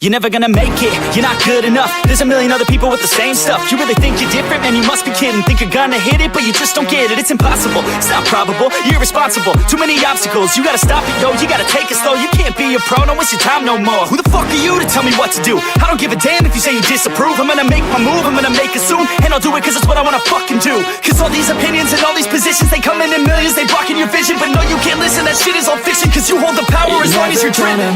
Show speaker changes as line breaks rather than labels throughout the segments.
You're never gonna make it, you're not good enough. There's a million other people with the same stuff. You really think you're different? Man, you must be kidding. Think you're gonna hit it, but you just don't get it. It's impossible, it's not probable, you're irresponsible. Too many obstacles, you gotta stop it, yo. You gotta take it slow, you can't be a pro. Don't waste your time no more. Who the fuck are you to tell me what to do? I don't give a damn if you say you disapprove. I'm gonna make my move, I'm gonna make it soon. And I'll do it cause it's what I wanna fucking do. Cause all these opinions and all these positions, they come in millions. They blocking your vision, but no, you can't listen. That shit is all fiction. Cause you hold the power as long as you're driven.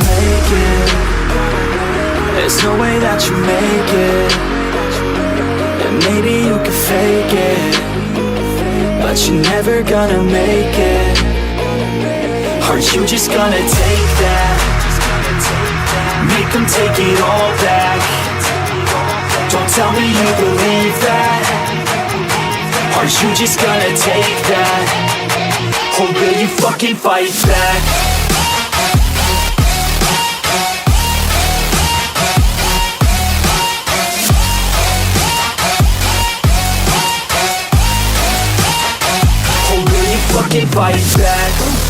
There's no way that you make it. And maybe you can fake it, but you're never gonna make it. Are you just gonna take that? Make them take it all back. Don't tell me you believe that. Are you just gonna take that? Or will you fucking fight back? Fucking fight back.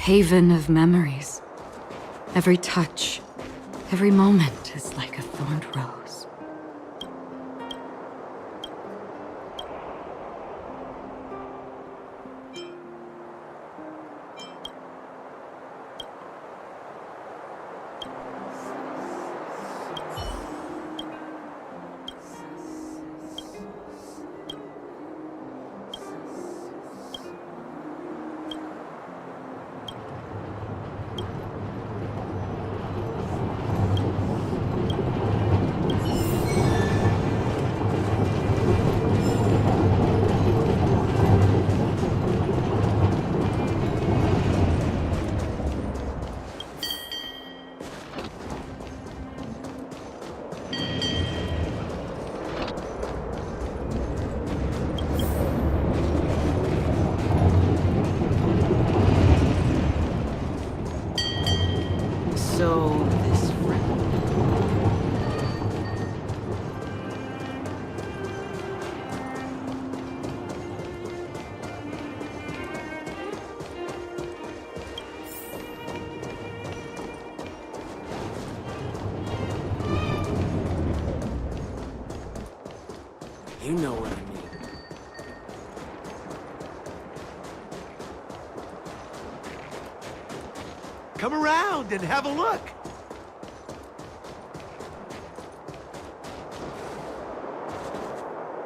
Haven of memories. Every touch, every moment is like a thorned rose.
You know what I mean. Come around and have a look.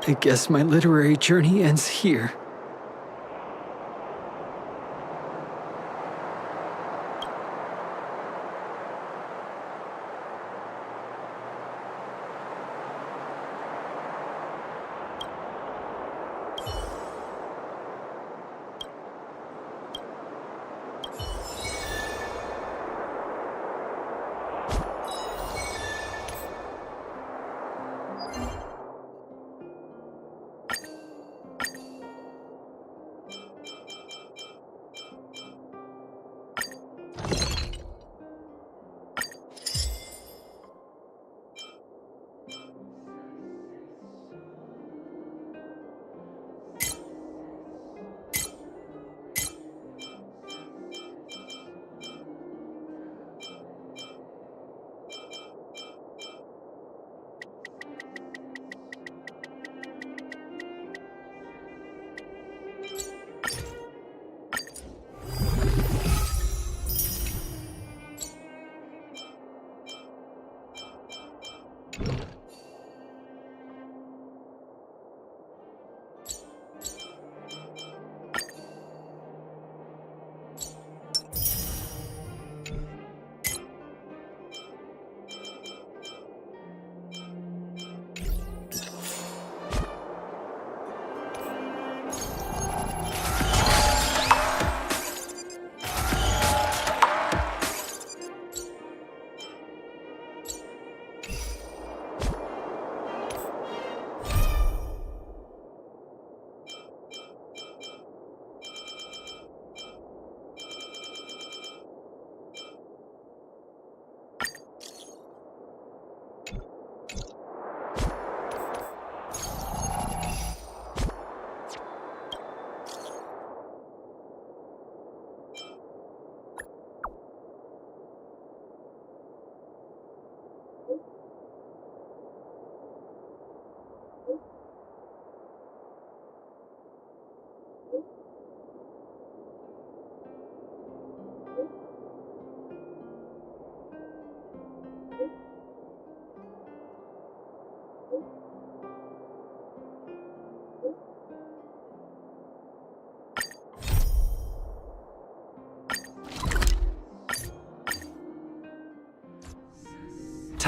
I guess my literary journey ends here.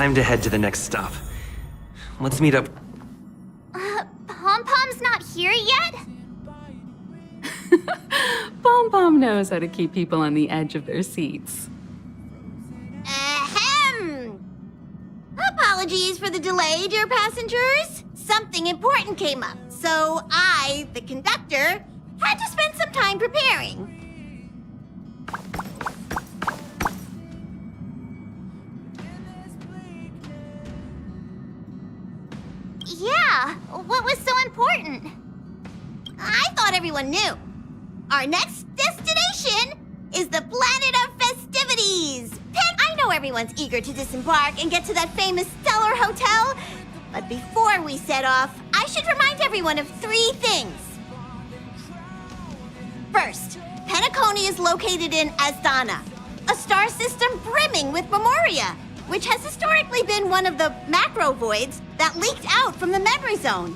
time to head to the next stop. Let's meet up.
Pom-Pom's not here yet?
Pom-Pom knows how to keep people on the edge of their seats.
Ahem! Apologies for the delay, dear passengers. Something important came up, so I, the conductor, had to spend some time preparing. Yeah, what was so important? I thought everyone knew. Our next destination is the planet of festivities. I know everyone's eager to disembark and get to that famous Stellar Hotel, but before we set off, I should remind everyone of 3 things. First, Penacony is located in Asdana, a star system brimming with Memoria, which has historically been one of the macro voids that leaked out from the memory zone.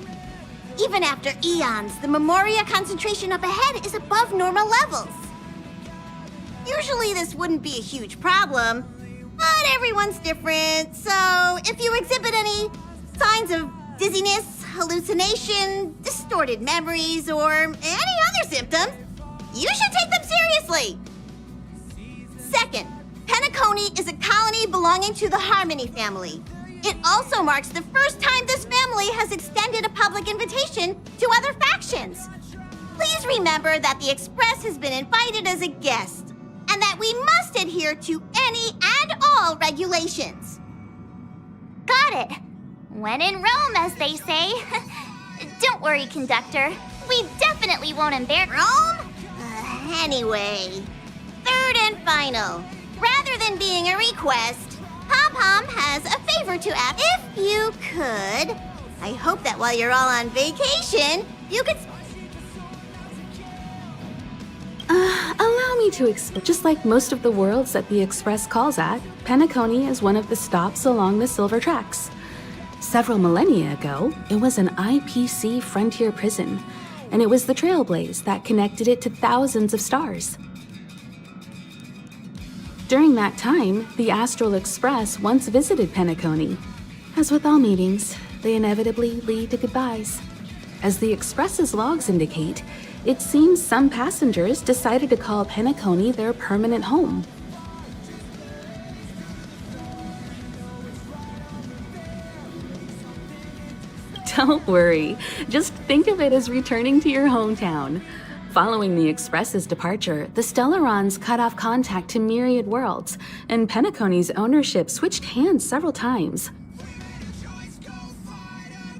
Even after eons, the Memoria concentration up ahead is above normal levels. Usually this wouldn't be a huge problem, but everyone's different, so if you exhibit any signs of dizziness, hallucination, distorted memories, or any other symptoms, you should take them seriously. Second, Penacony is a colony belonging to the Harmony family. It also marks the first time this family has extended a public invitation to other factions. Please remember that the Express has been invited as a guest, and that we must adhere to any and all regulations. Got it. When in Rome, as they say. Don't worry, conductor. We definitely won't embarrass Rome? Anyway, third and final. Rather than being a request, Pom-Pom has a favor to ask. If you could, I hope that while you're all on vacation, you could...
Allow me to explain. Just like most of the worlds that the Express calls at, Penacony is one of the stops along the Silver Tracks. Several millennia ago, it was an IPC frontier prison, and it was the trailblaze that connected it to thousands of stars. During that time, the Astral Express once visited Penacony. As with all meetings, they inevitably lead to goodbyes. As the Express's logs indicate, it seems some passengers decided to call Penacony their permanent home. Don't worry, just think of it as returning to your hometown. Following the Express's departure, the Stellarons cut off contact to myriad worlds, and Penacony's ownership switched hands several times.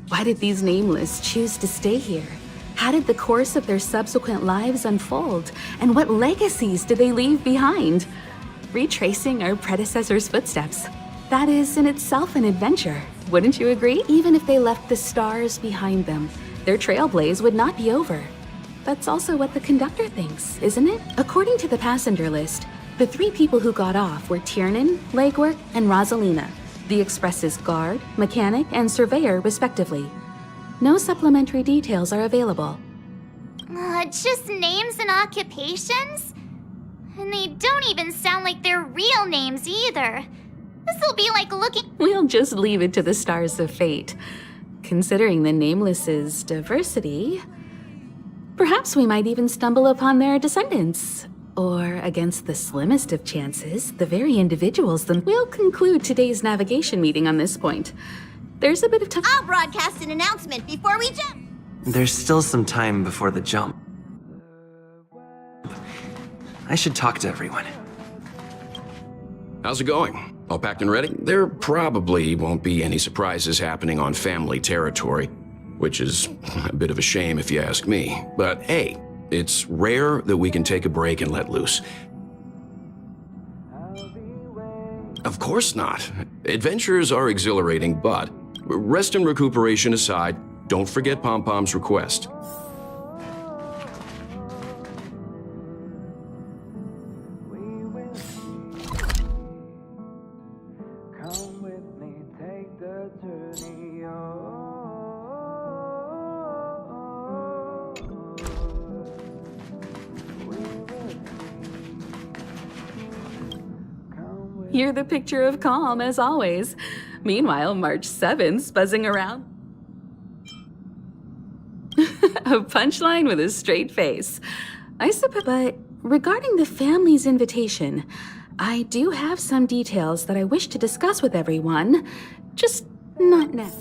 Why did these Nameless choose to stay here? How did the course of their subsequent lives unfold? And what legacies did they leave behind? Retracing our predecessors' footsteps. That is in itself an adventure, wouldn't you agree? Even if they left the stars behind them, their trailblaze would not be over. That's also what the conductor thinks, isn't it? According to the passenger list, the 3 people who got off were Tiernan, Legwork, and Rosalina, the Express's guard, mechanic, and surveyor, respectively. No supplementary details are available.
Just names and occupations? And they don't even sound like their real names either. This'll be like looking—
We'll just leave it to the stars of fate. Considering the Nameless's diversity, perhaps we might even stumble upon their descendants. Or, against the slimmest of chances, the very individuals them. We'll conclude today's navigation meeting on this point. There's a bit of time.
I'll broadcast an announcement before we jump.
There's still some time before the jump. I should talk to everyone.
How's it going? All packed and ready? There probably won't be any surprises happening on family territory, which is a bit of a shame if you ask me. But hey, it's rare that we can take a break and let loose. Of course not. Adventures are exhilarating, but rest and recuperation aside, don't forget Pom-Pom's request.
You're the picture of calm, as always. Meanwhile, March 7th's buzzing around. A punchline with a straight face. I suppose. But regarding the family's invitation, I do have some details that I wish to discuss with everyone. Just not now.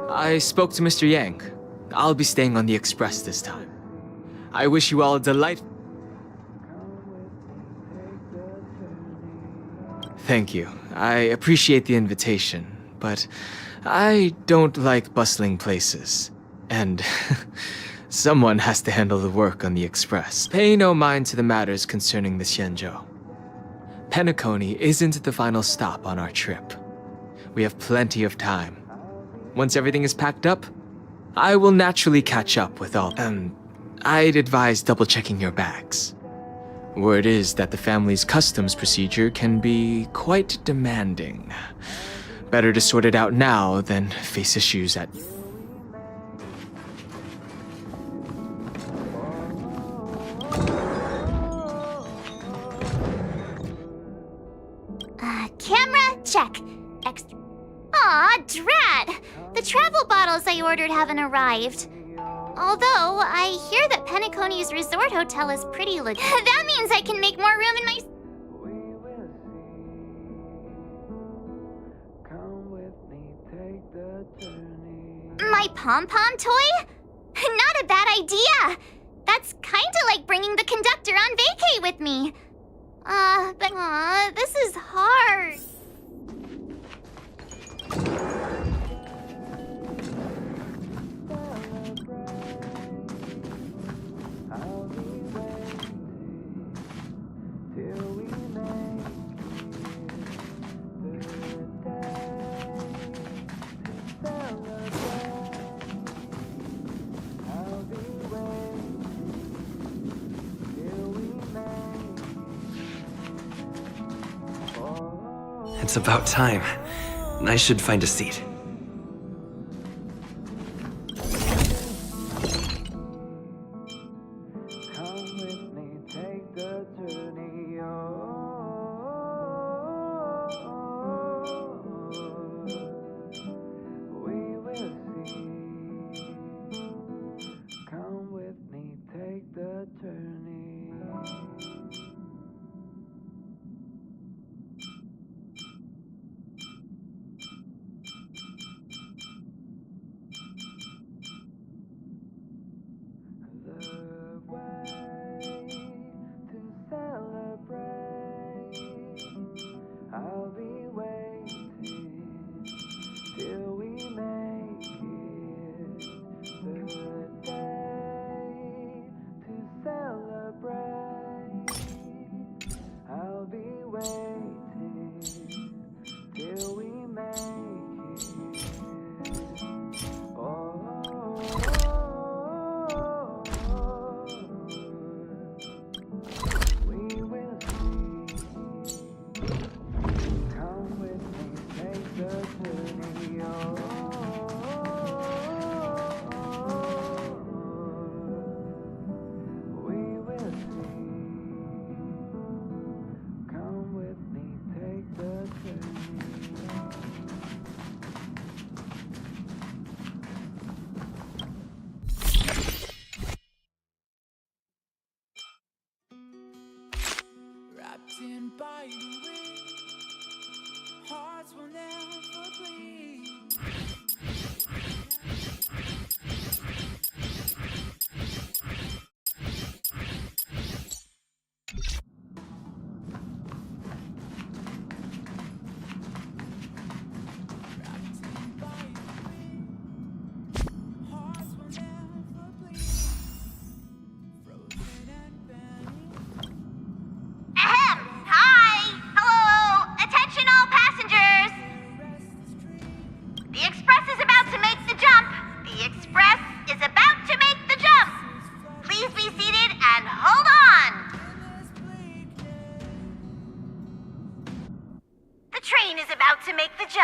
I spoke to Mr. Yang. I'll be staying on the express this time. I wish you all a delightful... Thank you. I appreciate the invitation, but I don't like bustling places. And someone has to handle the work on the express. Pay no mind to the matters concerning the Xianzhou. Penacony isn't the final stop on our trip. We have plenty of time. Once everything is packed up, I will naturally catch up with all. I'd advise double-checking your bags. Word is that the family's customs procedure can be quite demanding. Better to sort it out now than face issues at...
Camera check. Extra. Aw, drat! The travel bottles I ordered haven't arrived. Although, I hear that Penacony's resort hotel is pretty legit. That means I can make more room in my... My pom-pom toy? Not a bad idea! That's kinda like bringing the conductor on vacay with me. But this is hard.
It's about time. I should find a seat.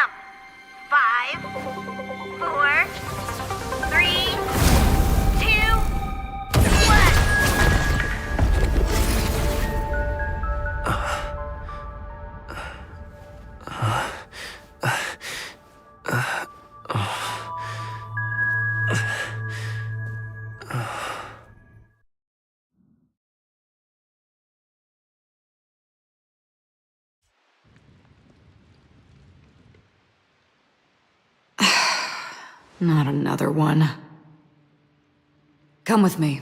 system. 5, 4, 3, 2, 1.
Not another one. Come with me.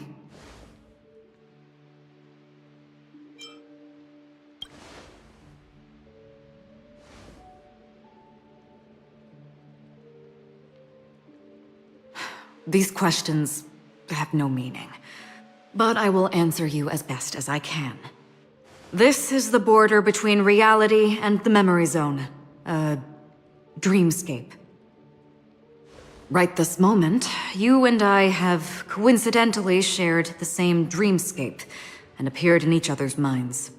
These questions have no meaning, but I will answer you as best as I can. This is the border between reality and the memory zone, a dreamscape. Right this moment, you and I have coincidentally shared the same dreamscape and appeared in each other's minds.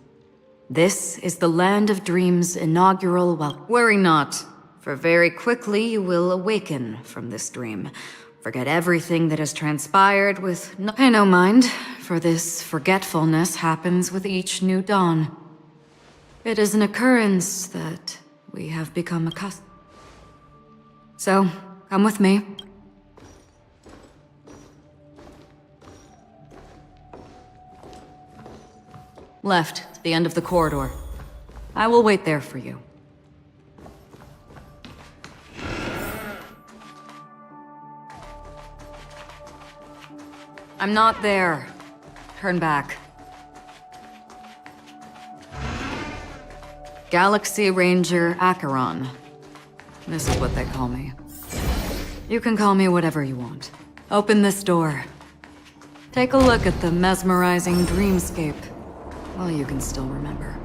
This is the Land of Dreams' inaugural well. Worry not, for very quickly you will awaken from this dream. Forget everything that has transpired with no— Pay no mind, for this forgetfulness happens with each new dawn. It is an occurrence that we have become accustomed. So, come with me. Left, to the end of the corridor. I will wait there for you. I'm not there. Turn back. Galaxy Ranger Acheron. This is what they call me. You can call me whatever you want. Open this door. Take a look at the mesmerizing dreamscape. Well, you can still remember.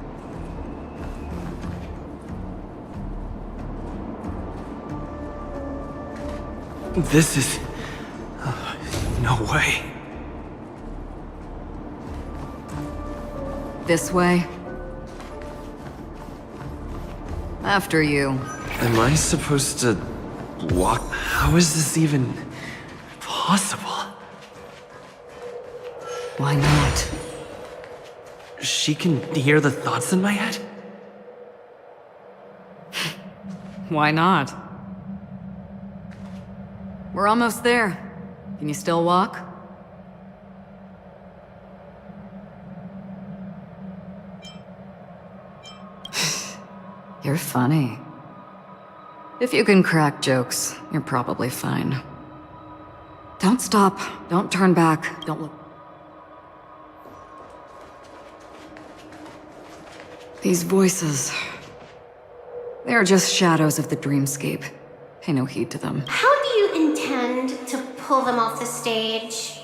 This is... no way.
This way. After you.
Am I supposed to walk? How is this even possible?
Why not?
She can hear the thoughts in my head?
Why not? We're almost there. Can you still walk? You're funny. If you can crack jokes, you're probably fine. Don't stop. Don't turn back. Don't look. These voices... they're just shadows of the dreamscape. Pay no heed to them.
How do you intend to pull them off the stage?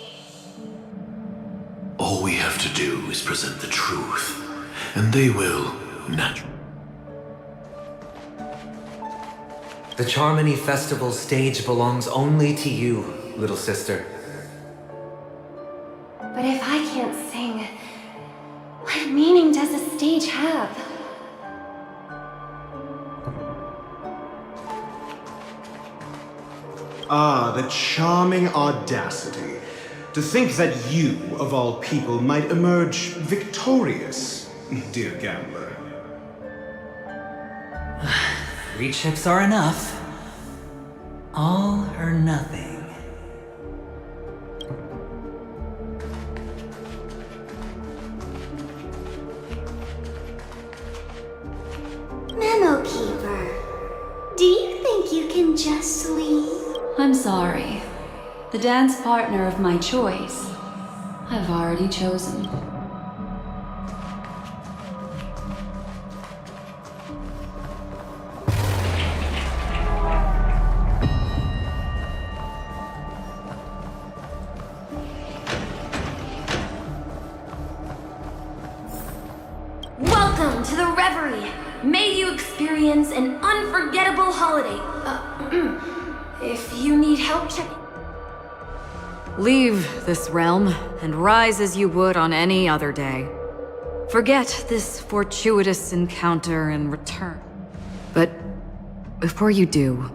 All we have to do is present the truth, and they will naturally.
The Charmony Festival stage belongs only to you, little sister.
But if I can't sing, what meaning does a stage have?
Ah, the charming audacity. To think that you, of all people, might emerge victorious, dear gambler.
3 chips are enough. All or nothing.
Memo Keeper, do you think you can just leave?
I'm sorry. The dance partner of my choice, I've already chosen.
Welcome to the Reverie! May you experience an unforgettable holiday. If you need help checking...
Leave this realm, and rise as you would on any other day. Forget this fortuitous encounter and return. But Before you do,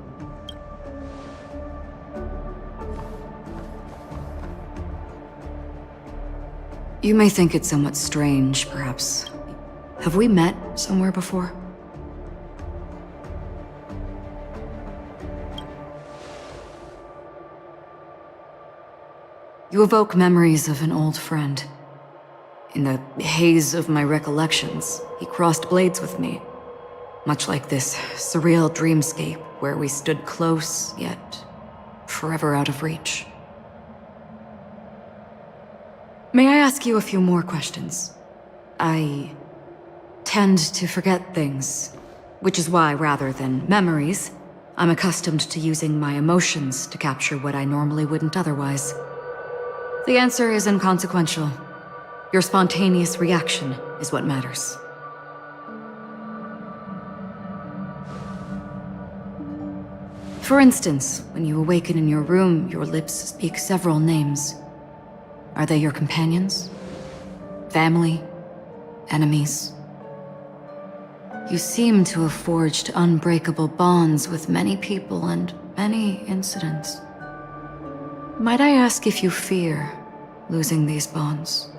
you may think it somewhat strange, perhaps. Have we met somewhere before? You evoke memories of an old friend. In the haze of my recollections, he crossed blades with me. Much like this surreal dreamscape where we stood close, yet forever out of reach. May I ask you a few more questions? I tend to forget things, which is why, rather than memories, I'm accustomed to using my emotions to capture what I normally wouldn't otherwise. The answer is inconsequential. Your spontaneous reaction is what matters. For instance, when you awaken in your room, your lips speak several names. Are they your companions? Family? Enemies? You seem to have forged unbreakable bonds with many people and many incidents. Might I ask if you fear losing these bonds?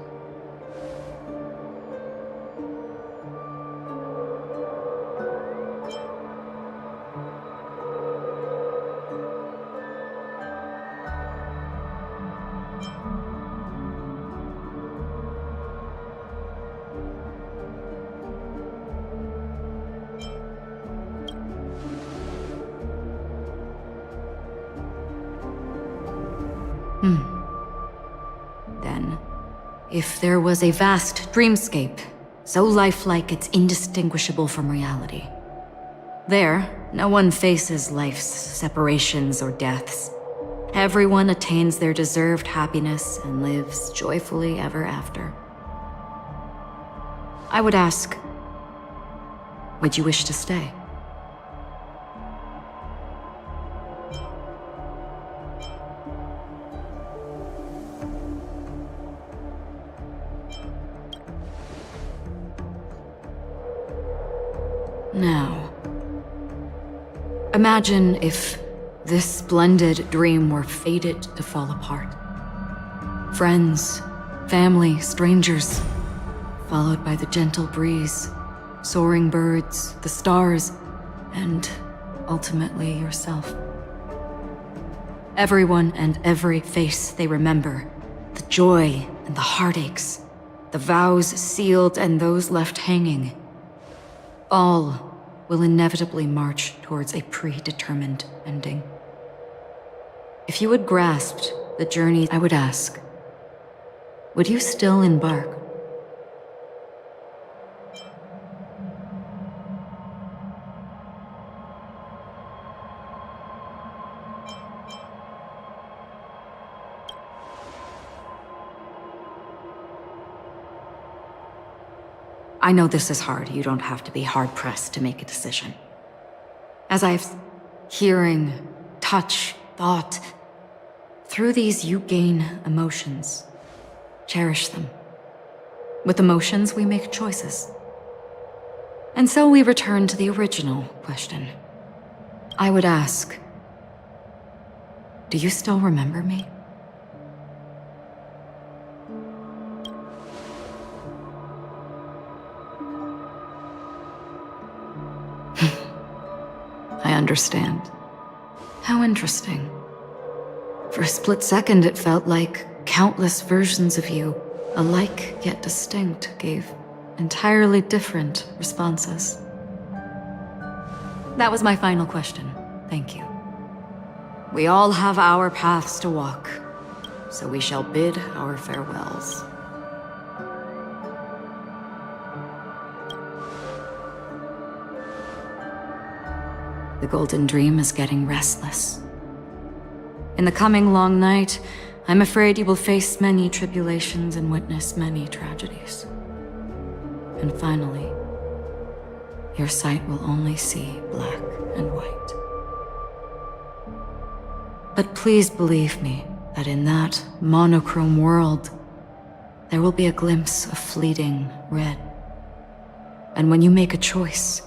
Then, if there was a vast dreamscape, so lifelike it's indistinguishable from reality, there, no one faces life's separations or deaths. Everyone attains their deserved happiness and lives joyfully ever after. I would ask, would you wish to stay? Now, imagine if this splendid dream were fated to fall apart. Friends, family, strangers, followed by the gentle breeze, soaring birds, the stars, and ultimately yourself. Everyone and every face they remember, the joy and the heartaches, the vows sealed and those left hanging, all will inevitably march towards a predetermined ending. If you had grasped the journey, I would ask, would you still embark? I know this is hard. You don't have to be hard-pressed to make a decision. As I've hearing, touch, thought, through these you gain emotions. Cherish them. With emotions, we make choices. And so we return to the original question. I would ask, do you still remember me? I understand. How interesting. For a split second, it felt like countless versions of you, alike yet distinct, gave entirely different responses. That was my final question. Thank you. We all have our paths to walk, so we shall bid our farewells. The Golden Dream is getting restless. In the coming long night, I'm afraid you will face many tribulations and witness many tragedies. And finally, your sight will only see black and white. But please believe me that in that monochrome world, there will be a glimpse of fleeting red. And when you make a choice,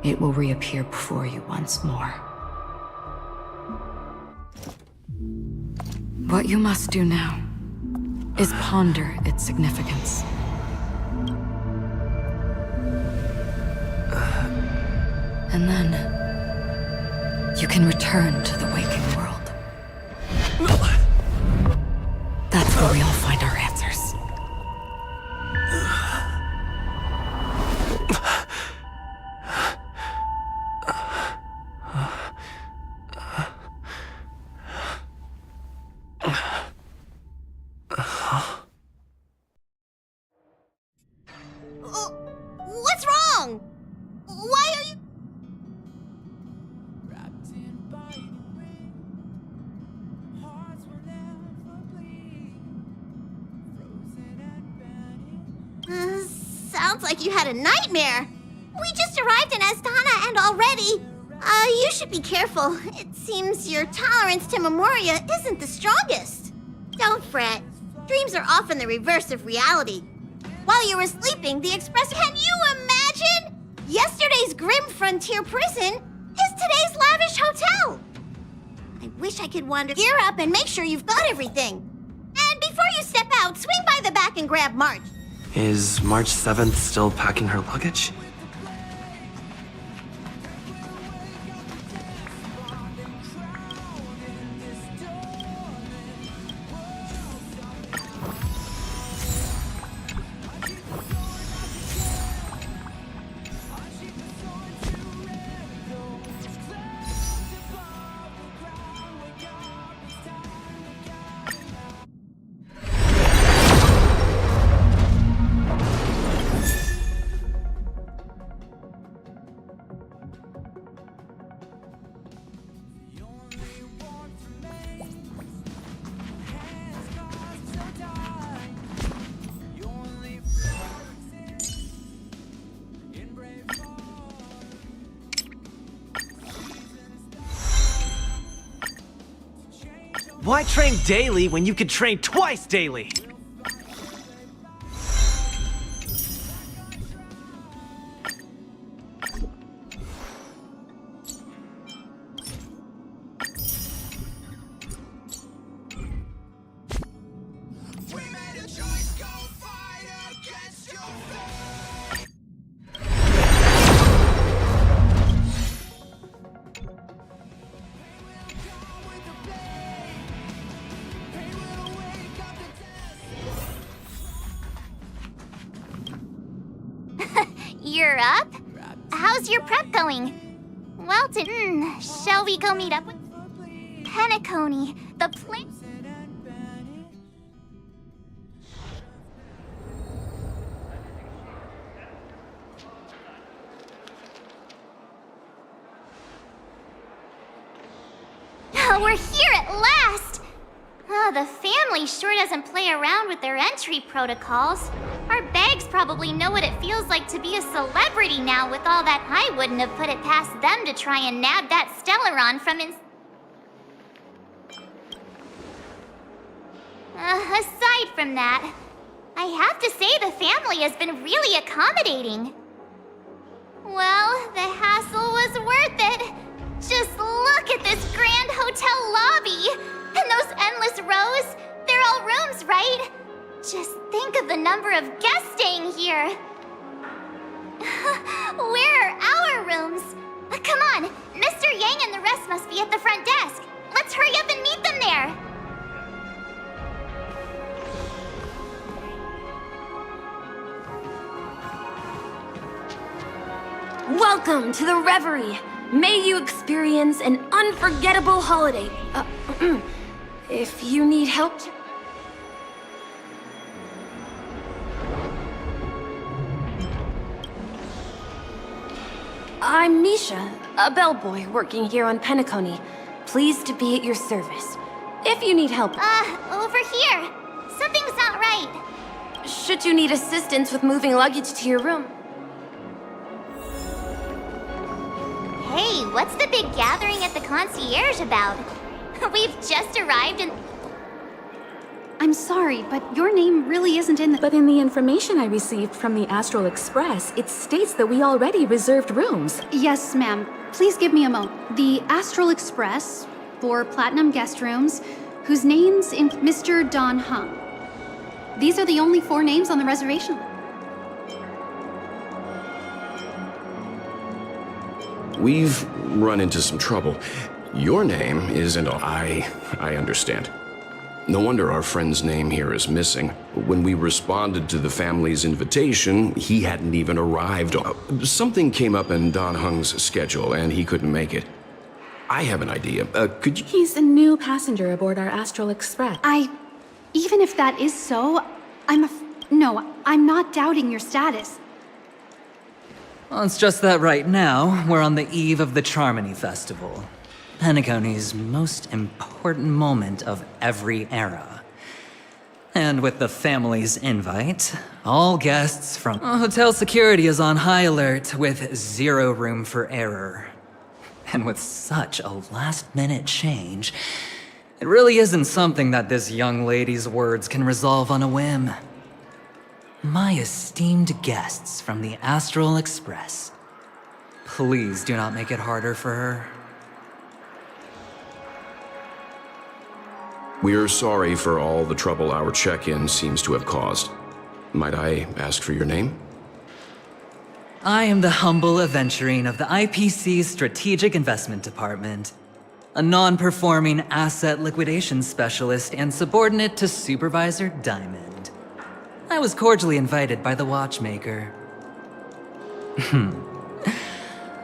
it will reappear before you once more. What you must do now is ponder its significance. And then, you can return to the waking world. That's where we all find our answers.
What's wrong? Why are you... Sounds like you had a nightmare. We just arrived in Astana and already... you should be careful. It seems your tolerance to Memoria isn't the strongest. Don't fret. Dreams are often the reverse of reality. While you were sleeping, the Express... Can you imagine? Yesterday's grim frontier prison is today's lavish hotel. I wish I could wander... Gear up and make sure you've got everything. And before you step out, swing by the back and grab March.
Is March 7th still packing her luggage?
Why train daily when you could train twice daily?
You're up? How's your prep going? Well, shall we go meet up with Penacony, the place? Oh, we're here at last! Oh, the family sure doesn't play around with their entry protocols. Our bags probably know what it feels like to be a celebrity now with all that. I wouldn't have put it past them to try and nab that Stellaron from aside from that, I have to say the family has been really accommodating. Well, the hassle was worth it. Just look at this grand hotel lobby! And those endless rows, they're all rooms, right? Just think of the number of guests staying here. Where are our rooms? Come on, Mr. Yang and the rest must be at the front desk. Let's hurry up and meet them there.
Welcome to the Reverie. May you experience an unforgettable holiday. If you need help... I'm Misha, a bellboy working here on Penacony. Pleased to be at your service. If you need help...
over here. Something's not right.
Should you need assistance with moving luggage to your room?
Hey, what's the big gathering at the concierge about? We've just arrived and...
I'm sorry, but your name really isn't in the—
But in the information I received from the Astral Express, it states that we already reserved rooms.
Yes, ma'am. Please give me a moment. The Astral Express, 4 platinum guest rooms, whose names in Mr. Don Hung. These are the only 4 names on the reservation.
We've run into some trouble. Your name isn't... I understand. No wonder our friend's name here is missing. When we responded to the family's invitation, he hadn't even arrived. Something came up in Don Hung's schedule, and he couldn't make it. I have an idea. Could you...
He's a new passenger aboard our Astral Express.
Even if that is so, no, I'm not doubting your status.
Well, it's just that right now, we're on the eve of the Charmony Festival. Penacony's most important moment of every era. And with the family's invite, all guests from hotel security is on high alert with 0 room for error. And with such a last-minute change, it really isn't something that this young lady's words can resolve on a whim. My esteemed guests from the Astral Express, please do not make it harder for her.
We're sorry for all the trouble our check-in seems to have caused. Might I ask for your name?
I am the humble aventurine of the IPC's Strategic Investment Department, a non-performing asset liquidation specialist and subordinate to Supervisor Diamond. I was cordially invited by the watchmaker.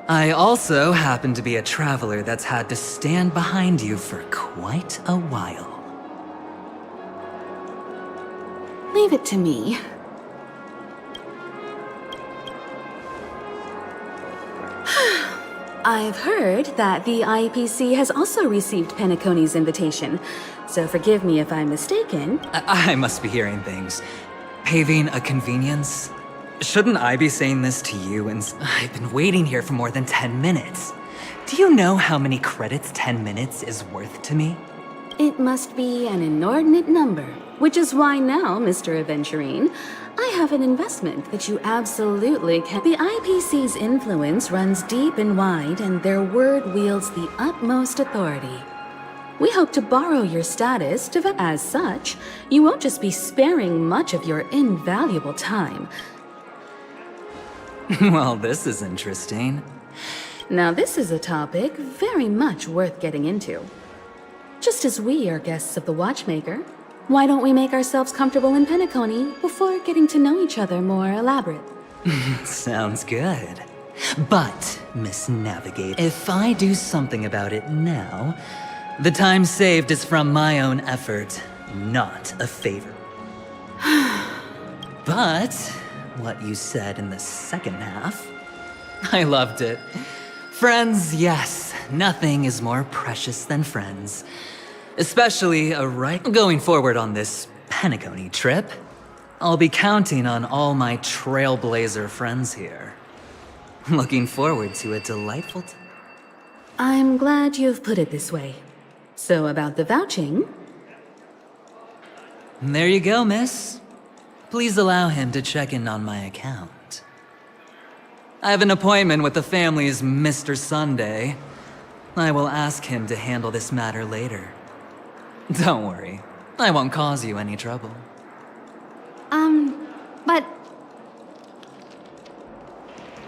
I also happen to be a traveler that's had to stand behind you for quite a while.
Leave it to me. I've heard that the IPC has also received Penacony's invitation, so forgive me if I'm mistaken.
I must be hearing things. Paving a convenience? Shouldn't I be saying this to you? And I've been waiting here for more than 10 minutes. Do you know how many credits 10 minutes is worth to me?
It must be an inordinate number, which is why now, Mr. Aventurine, I have an investment that you absolutely can. The IPC's influence runs deep and wide, and their word wields the utmost authority. We hope to borrow your status to... As such, you won't just be sparing much of your invaluable time.
Well, this is interesting.
Now, this is a topic very much worth getting into. Just as we are guests of the Watchmaker, why don't we make ourselves comfortable in Penacony before getting to know each other more elaborate?
Sounds good. But, Miss Navigate, if I do something about it now, the time saved is from my own effort, not a favor. But, what you said in the second half, I loved it. Friends, yes, nothing is more precious than friends. Especially going forward on this Penacony trip, I'll be counting on all my trailblazer friends here. Looking forward to a delightful time.
I'm glad you've put it this way. So about the vouching...
There you go, miss. Please allow him to check in on my account. I have an appointment with the family's Mr. Sunday. I will ask him to handle this matter later. Don't worry, I won't cause you any trouble.
But...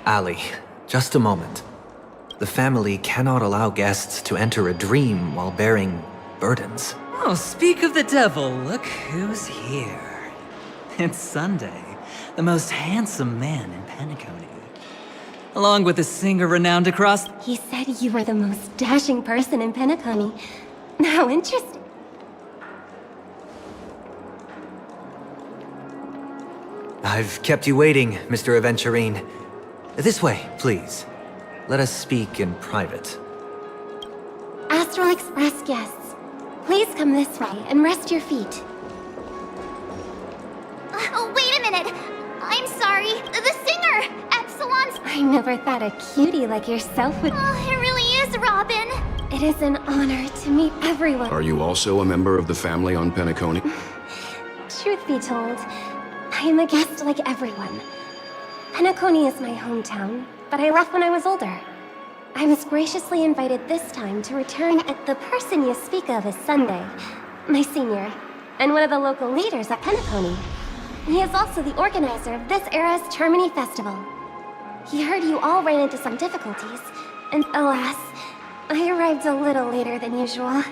Ali, just a moment. The family cannot allow guests to enter a dream while bearing burdens.
Oh, speak of the devil, look who's here. It's Sunday, the most handsome man in Penacony. Along with a singer renowned across...
He said you were the most dashing person in Penacony. How interesting.
I've kept you waiting, Mr. Aventurine. This way, please. Let us speak in private.
Astral Express guests, please come this way and rest your feet.
Oh, wait a minute! I'm sorry, the singer! Epsilon's...
I never thought a cutie like yourself would...
Oh, it really is, Robin!
It is an honor to meet everyone.
Are you also a member of the family on Penacony?
Truth be told, I am a guest like everyone. Penacony is my hometown, but I left when I was older. I was graciously invited this time to return, and the person you speak of is Sunday, my senior, and one of the local leaders at Penacony. He is also the organizer of this era's Charmony Festival. He heard you all ran into some difficulties, and alas, I arrived a little later than usual.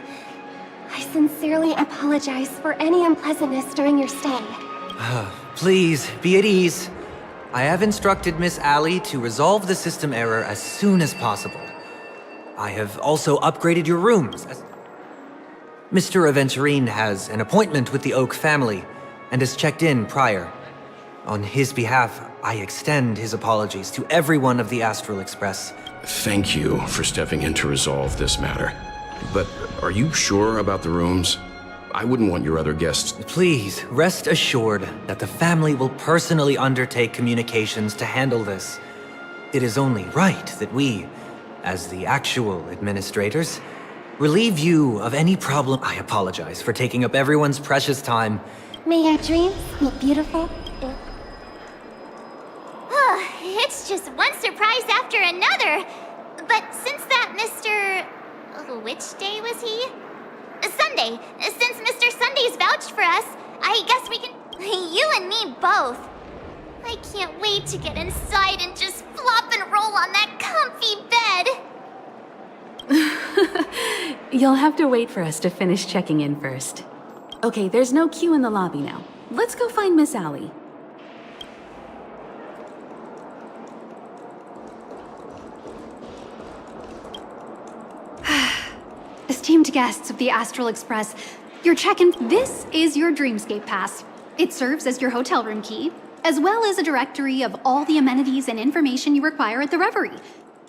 I sincerely apologize for any unpleasantness during your stay.
Please, be at ease. I have instructed Miss Allie to resolve the system error as soon as possible. I have also upgraded your rooms. Mr. Aventurine has an appointment with the Oak family and has checked in prior. On his behalf, I extend his apologies to everyone of the Astral Express.
Thank you for stepping in to resolve this matter. But are you sure about the rooms? I wouldn't want your other guests...
Please, rest assured that the family will personally undertake communications to handle this. It is only right that we, as the actual administrators, relieve you of any problem. I apologize for taking up everyone's precious time.
May your dreams be beautiful.
It's just one surprise after another. But since that Mr... Which day was he? Sunday. Since Mr. Sunday's vouched for us, I guess we can... You and me both. I can't wait to get inside and just flop and roll on that comfy bed.
You'll have to wait for us to finish checking in first. Okay, there's no queue in the lobby now. Let's go find Miss Allie.
Esteemed guests of the Astral Express, your check-in. This is your Dreamscape Pass. It serves as your hotel room key, as well as a directory of all the amenities and information you require at the Reverie.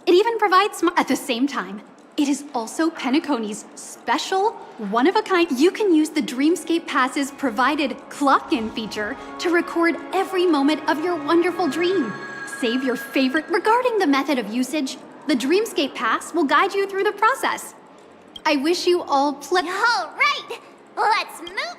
It even provides at the same time. It is also Penacony's special, one-of-a-kind. You can use the Dreamscape Pass's provided clock-in feature to record every moment of your wonderful dream. Save your favorite. Regarding the method of usage, the Dreamscape Pass will guide you through the process. I wish you all
All right, let's move.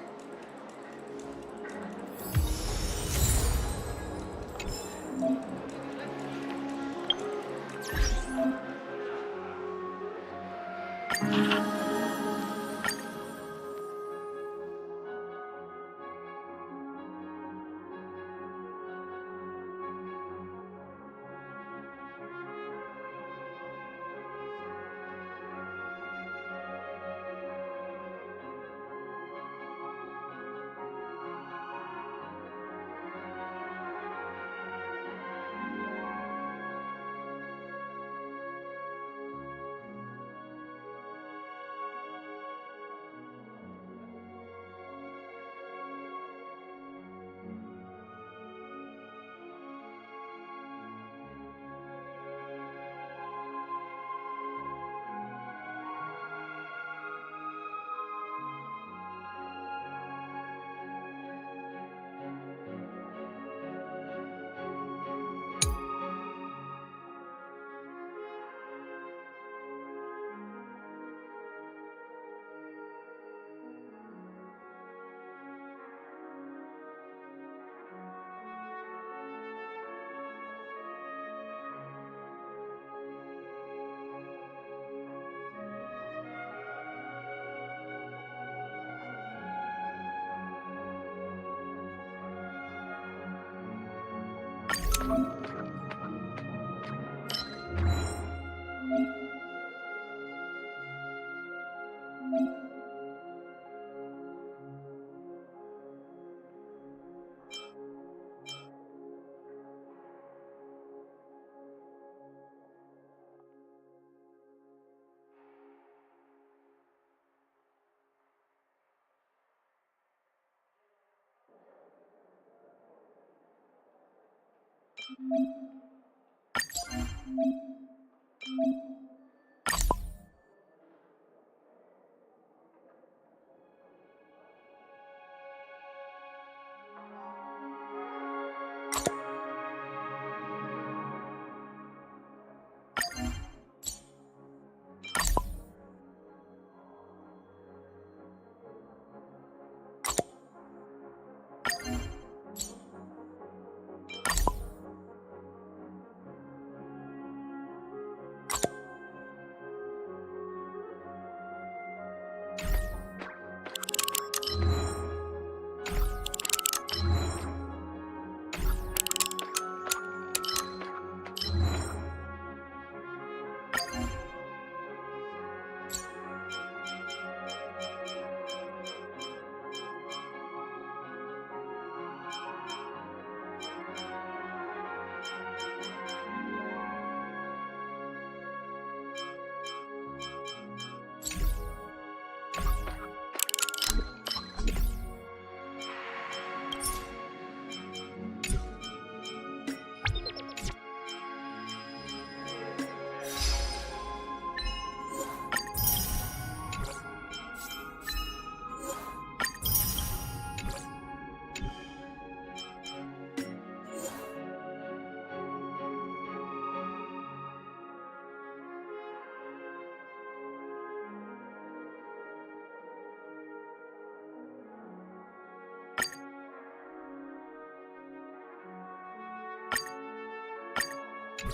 A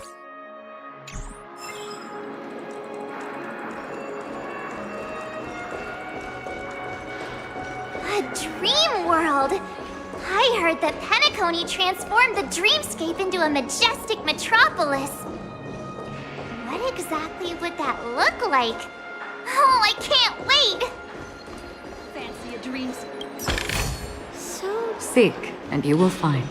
dream world! I heard that Penacony transformed the dreamscape into a majestic metropolis. What exactly would that look like? Oh, I can't wait!
Fancy a dream.
So...
Seek, and you will find.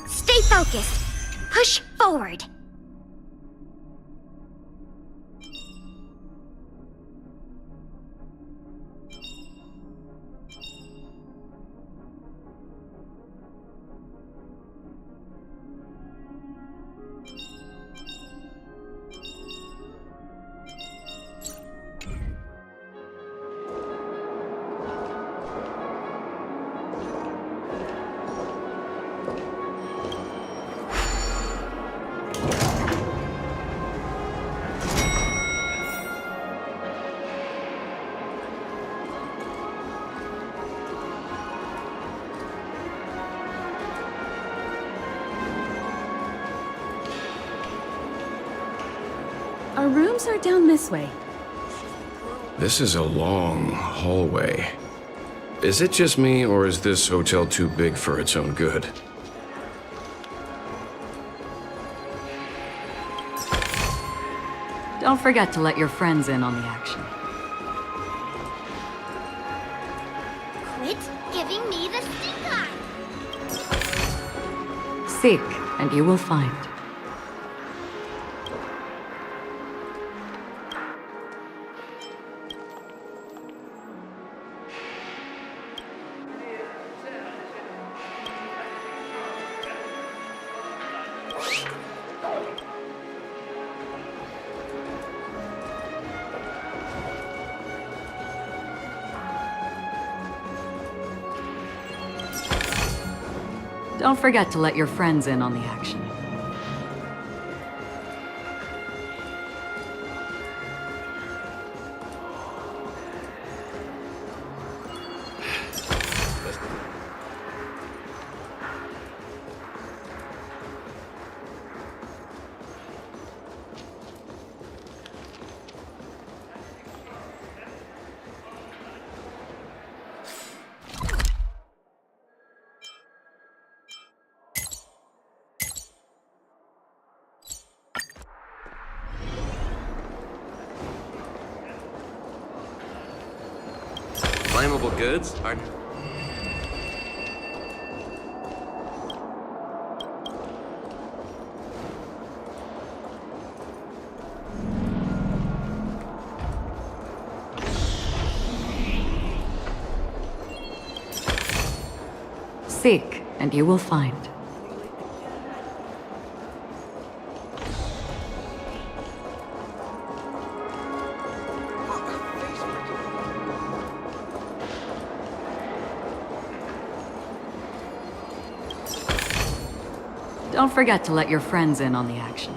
Stay focused. Push forward.
Our rooms are down this way.
This is a long hallway. Is it just me, or is this hotel too big for its own good?
Don't forget to let your friends in on the action.
Quit giving me the stink eye!
Seek, and you will find. Don't forget to let your friends in on the action.
Flammable goods? Are...
Seek, and you will find. Don't forget to let your friends in on the action.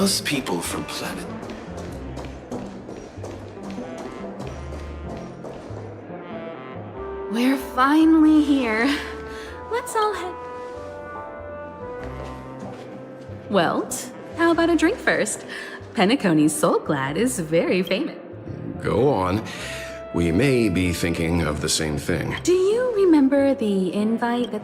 Us people from planet...
We're finally here. Let's all head... Welt, how about a drink first? Penacony's Soul Glad is very famous.
Go on. We may be thinking of the same thing.
Do you remember the invite that...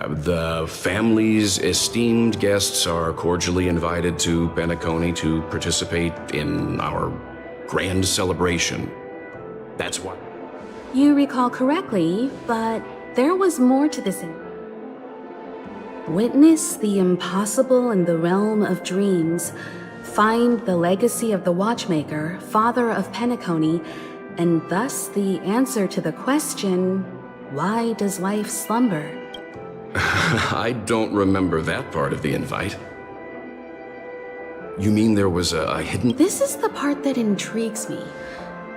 The family's esteemed guests are cordially invited to Penacony to participate in our grand celebration. That's why.
You recall correctly, but there was more to this. Witness the impossible in the realm of dreams. Find the legacy of the Watchmaker, father of Penacony, and thus the answer to the question, why does life slumber?
I don't remember that part of the invite. You mean there was a hidden...
This is the part that intrigues me.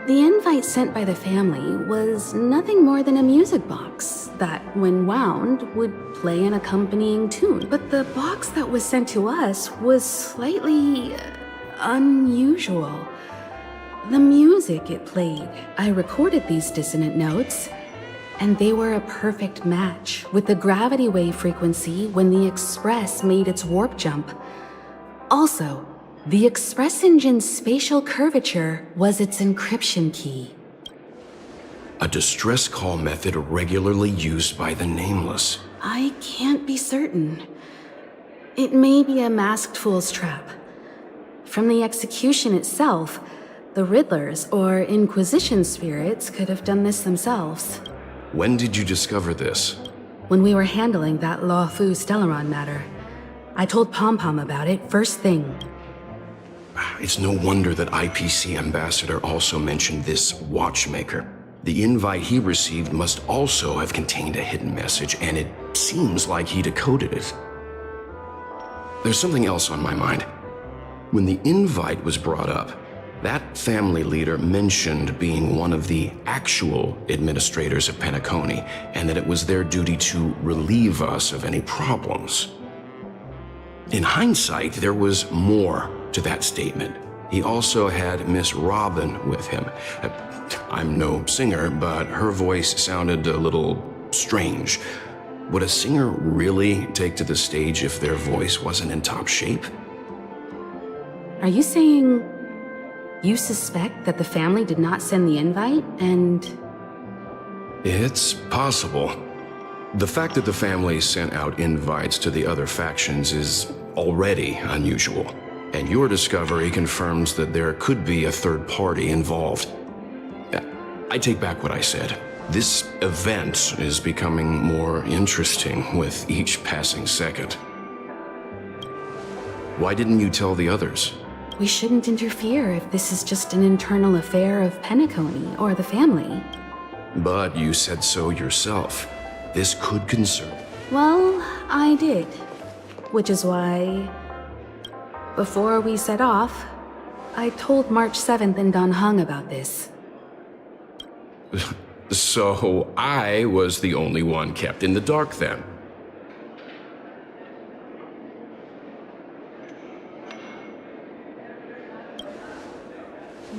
The invite sent by the family was nothing more than a music box that, when wound, would play an accompanying tune. But the box that was sent to us was slightly unusual. The music it played. I recorded these dissonant notes, and they were a perfect match with the gravity wave frequency when the Express made its warp jump. Also, the Express engine's spatial curvature was its encryption key.
A distress call method regularly used by the Nameless.
I can't be certain. It may be a masked fool's trap. From the execution itself, the Riddlers or Inquisition spirits could have done this themselves.
When did you discover this?
When we were handling that Law Fu Stellaron matter. I told Pom Pom about it first thing.
It's no wonder that IPC Ambassador also mentioned this Watchmaker. The invite he received must also have contained a hidden message, and it seems like he decoded it. There's something else on my mind. When the invite was brought up, that family leader mentioned being one of the actual administrators of Penacony, and that it was their duty to relieve us of any problems. In hindsight, there was more to that statement. He also had Miss Robin with him. I'm no singer, but her voice sounded a little strange. Would a singer really take to the stage if their voice wasn't in top shape?
Are you saying you suspect that the family did not send the invite and...
It's possible. The fact that the family sent out invites to the other factions is already unusual. And your discovery confirms that there could be a third party involved. I take back what I said. This event is becoming more interesting with each passing second. Why didn't you tell the others?
We shouldn't interfere if this is just an internal affair of Penacony or the family.
But you said so yourself. This could concern...
Well, I did. Which is why... Before we set off, I told March 7th and Don Hung about this.
So I was the only one kept in the dark then.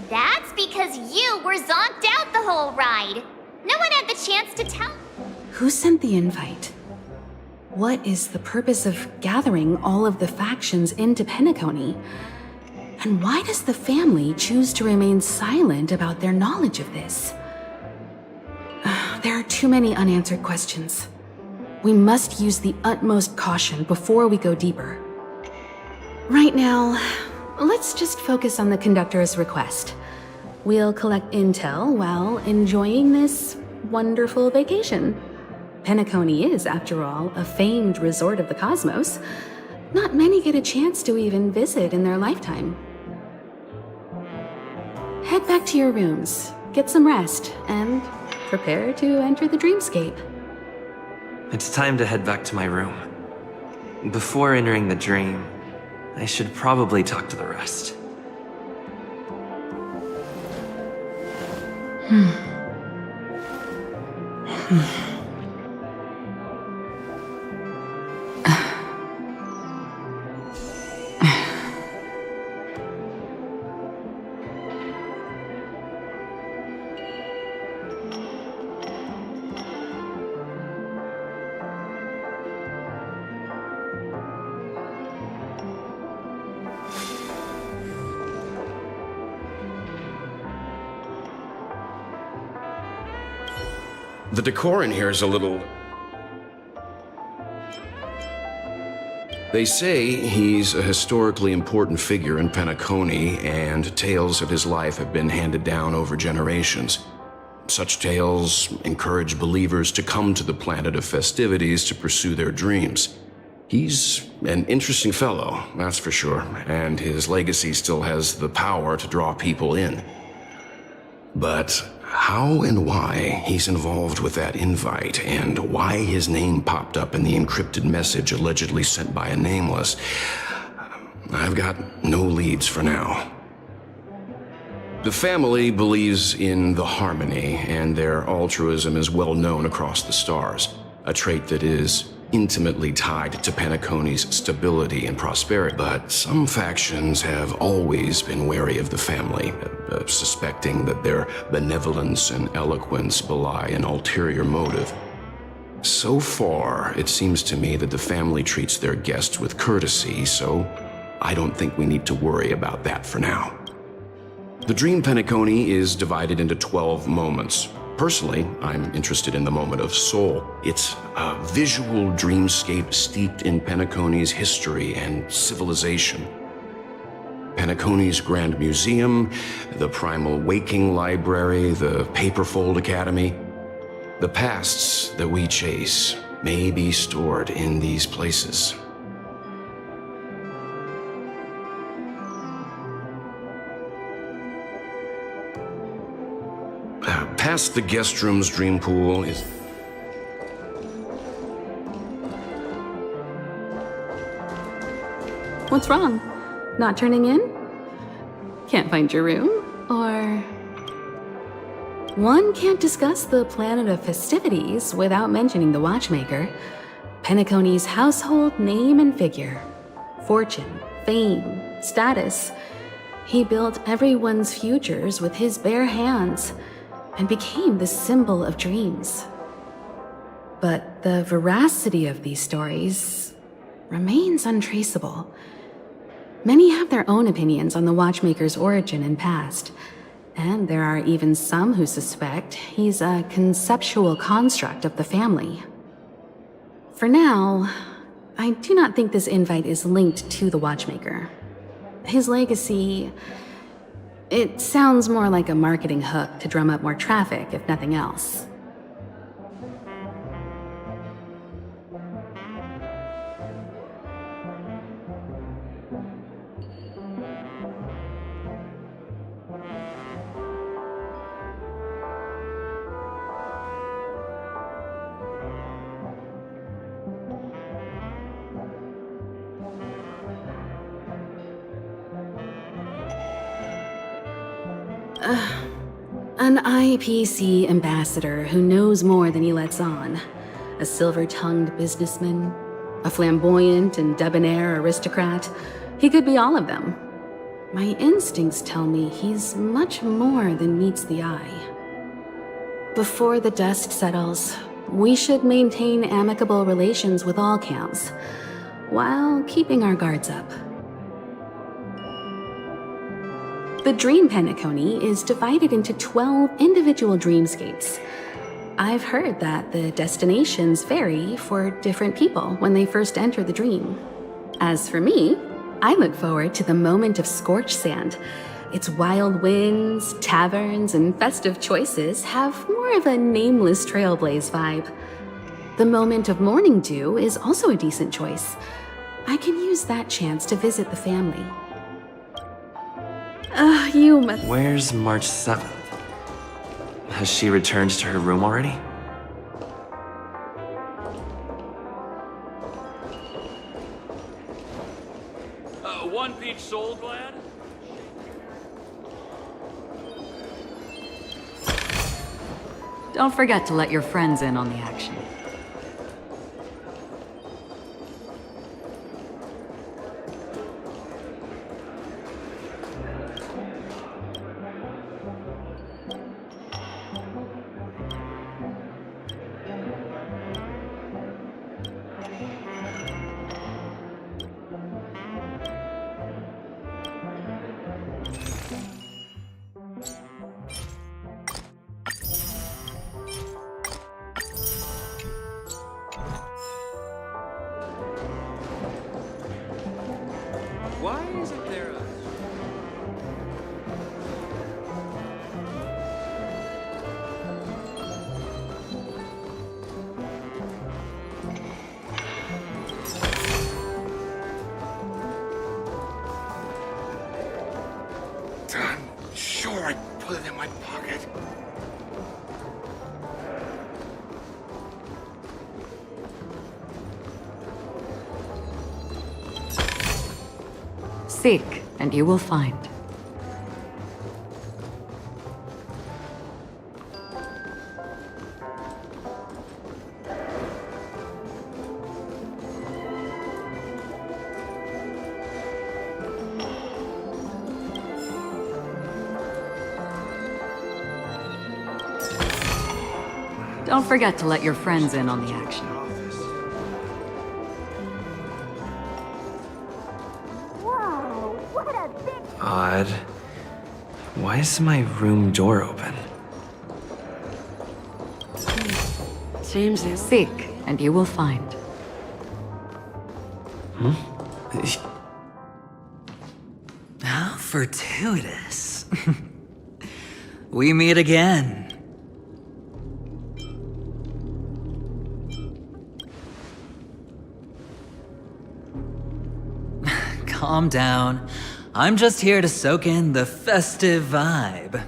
That's because you were zonked out the whole ride. No one had the chance to tell.
Who sent the invite? What is the purpose of gathering all of the factions into Penacony? And why does the family choose to remain silent about their knowledge of this? There are too many unanswered questions. We must use the utmost caution before we go deeper. Right now, let's just focus on the conductor's request. We'll collect intel while enjoying this wonderful vacation. Penacony is, after all, a famed resort of the cosmos. Not many get a chance to even visit in their lifetime. Head back to your rooms, get some rest, and prepare to enter the dreamscape.
It's time to head back to my room. Before entering the dream, I should probably talk to the rest.
The decor in here is a little... They say he's a historically important figure in Penacony, and tales of his life have been handed down over generations. Such tales encourage believers to come to the planet of festivities to pursue their dreams. He's an interesting fellow, that's for sure, and his legacy still has the power to draw people in. But how and why he's involved with that invite, and why his name popped up in the encrypted message allegedly sent by a nameless, I've got no leads for now. The family believes in the harmony, and their altruism is well known across the stars, a trait that is intimately tied to Penacony's stability and prosperity. But some factions have always been wary of the family, suspecting that their benevolence and eloquence belie an ulterior motive. So far, it seems to me that the family treats their guests with courtesy, so I don't think we need to worry about that for now. The Dream Penacony is divided into 12 moments. Personally, I'm interested in the moment of Soul. It's a visual dreamscape steeped in Penacony's history and civilization. Penacony's Grand Museum, the Primal Waking Library, the Paperfold Academy. The pasts that we chase may be stored in these places. Past the guest room's dream pool is...
What's wrong? Not turning in? Can't find your room? Or... One can't discuss the planet of festivities without mentioning the watchmaker. Penacony's household name and figure. Fortune, fame, status. He built everyone's futures with his bare hands, and became the symbol of dreams. But the veracity of these stories remains untraceable. Many have their own opinions on the watchmaker's origin and past, and there are even some who suspect he's a conceptual construct of the family. For now, I do not think this invite is linked to the watchmaker. His legacy... It sounds more like a marketing hook to drum up more traffic, if nothing else. An IPC ambassador who knows more than he lets on. A silver-tongued businessman. A flamboyant and debonair aristocrat. He could be all of them. My instincts tell me he's much more than meets the eye. Before the dust settles, we should maintain amicable relations with all camps, while keeping our guards up. The Dream Penacony is divided into 12 individual dreamscapes. I've heard that the destinations vary for different people when they first enter the dream. As for me, I look forward to the moment of scorched sand. Its wild winds, taverns, and festive choices have more of a nameless trailblaze vibe. The moment of morning dew is also a decent choice. I can use that chance to visit the family. You must...
Where's March 7th? Has she returned to her room already?
One peach soul glad?
Don't forget to let your friends in on the action.
put it in my pocket.
Seek, and you will find. Don't forget to let your friends in on the action.
Odd. Why is my room door open?
Seek, and you will find.
How fortuitous. We meet again. Calm down. I'm just here to soak in the festive vibe.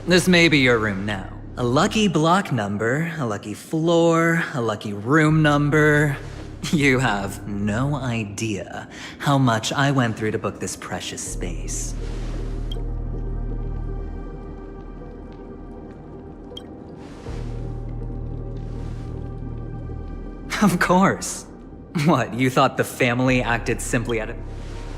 This may be your room now. A lucky block number, a lucky floor, a lucky room number. You have no idea how much I went through to book this precious space. Of course. What, you thought the family acted simply out of...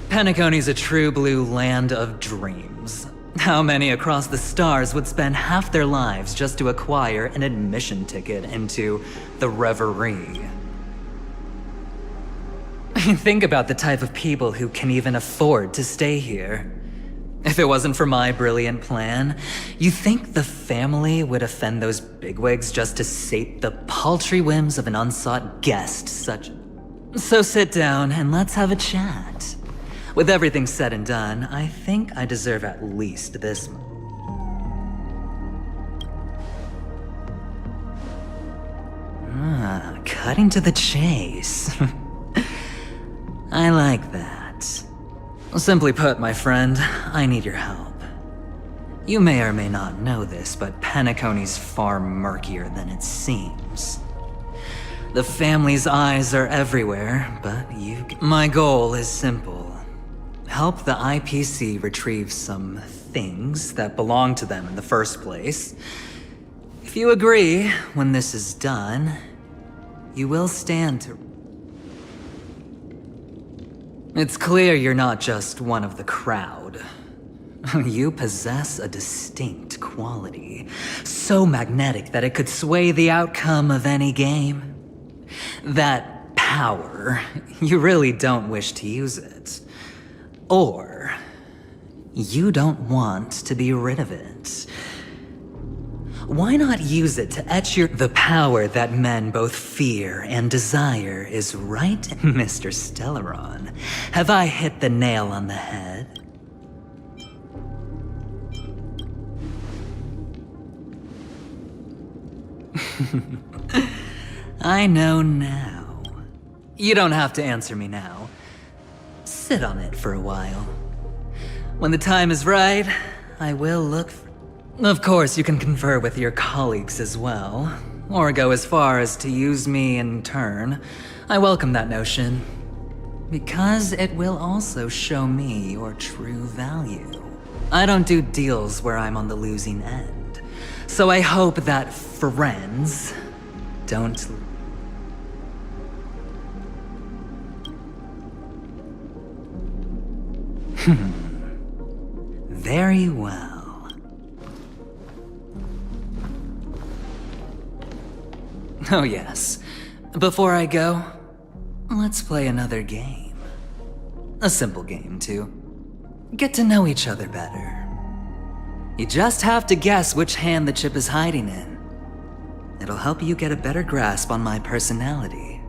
Penacony's a true blue land of dreams. How many across the stars would spend half their lives just to acquire an admission ticket into the Reverie? Think about the type of people who can even afford to stay here. If it wasn't for my brilliant plan, you think the family would offend those bigwigs just to sate the paltry whims of an unsought guest such... So sit down and let's have a chat. With everything said and done, I think I deserve at least this. Cutting to the chase. I like that. Simply put, my friend, I need your help. You may or may not know this, but Penacony's far murkier than it seems. The family's eyes are everywhere, but My goal is simple. Help the IPC retrieve some things that belong to them in the first place. If you agree, when this is done, you will stand to... It's clear you're not just one of the crowd. You possess a distinct quality, so magnetic that it could sway the outcome of any game. That power, you really don't wish to use it. Or, you don't want to be rid of it. Why not use it to etch the power that men both fear and desire is right, Mr. Stellaron. Have I hit the nail on the head? I know now. You don't have to answer me now. Sit on it for a while. When the time is right, I will look for... Of course, you can confer with your colleagues as well, or go as far as to use me in turn. I welcome that notion, because it will also show me your true value. I don't do deals where I'm on the losing end, so I hope that friends don't... Very well. Oh yes. Before I go, let's play another game. A simple game, too. Get to know each other better. You just have to guess which hand the chip is hiding in. It'll help you get a better grasp on my personality.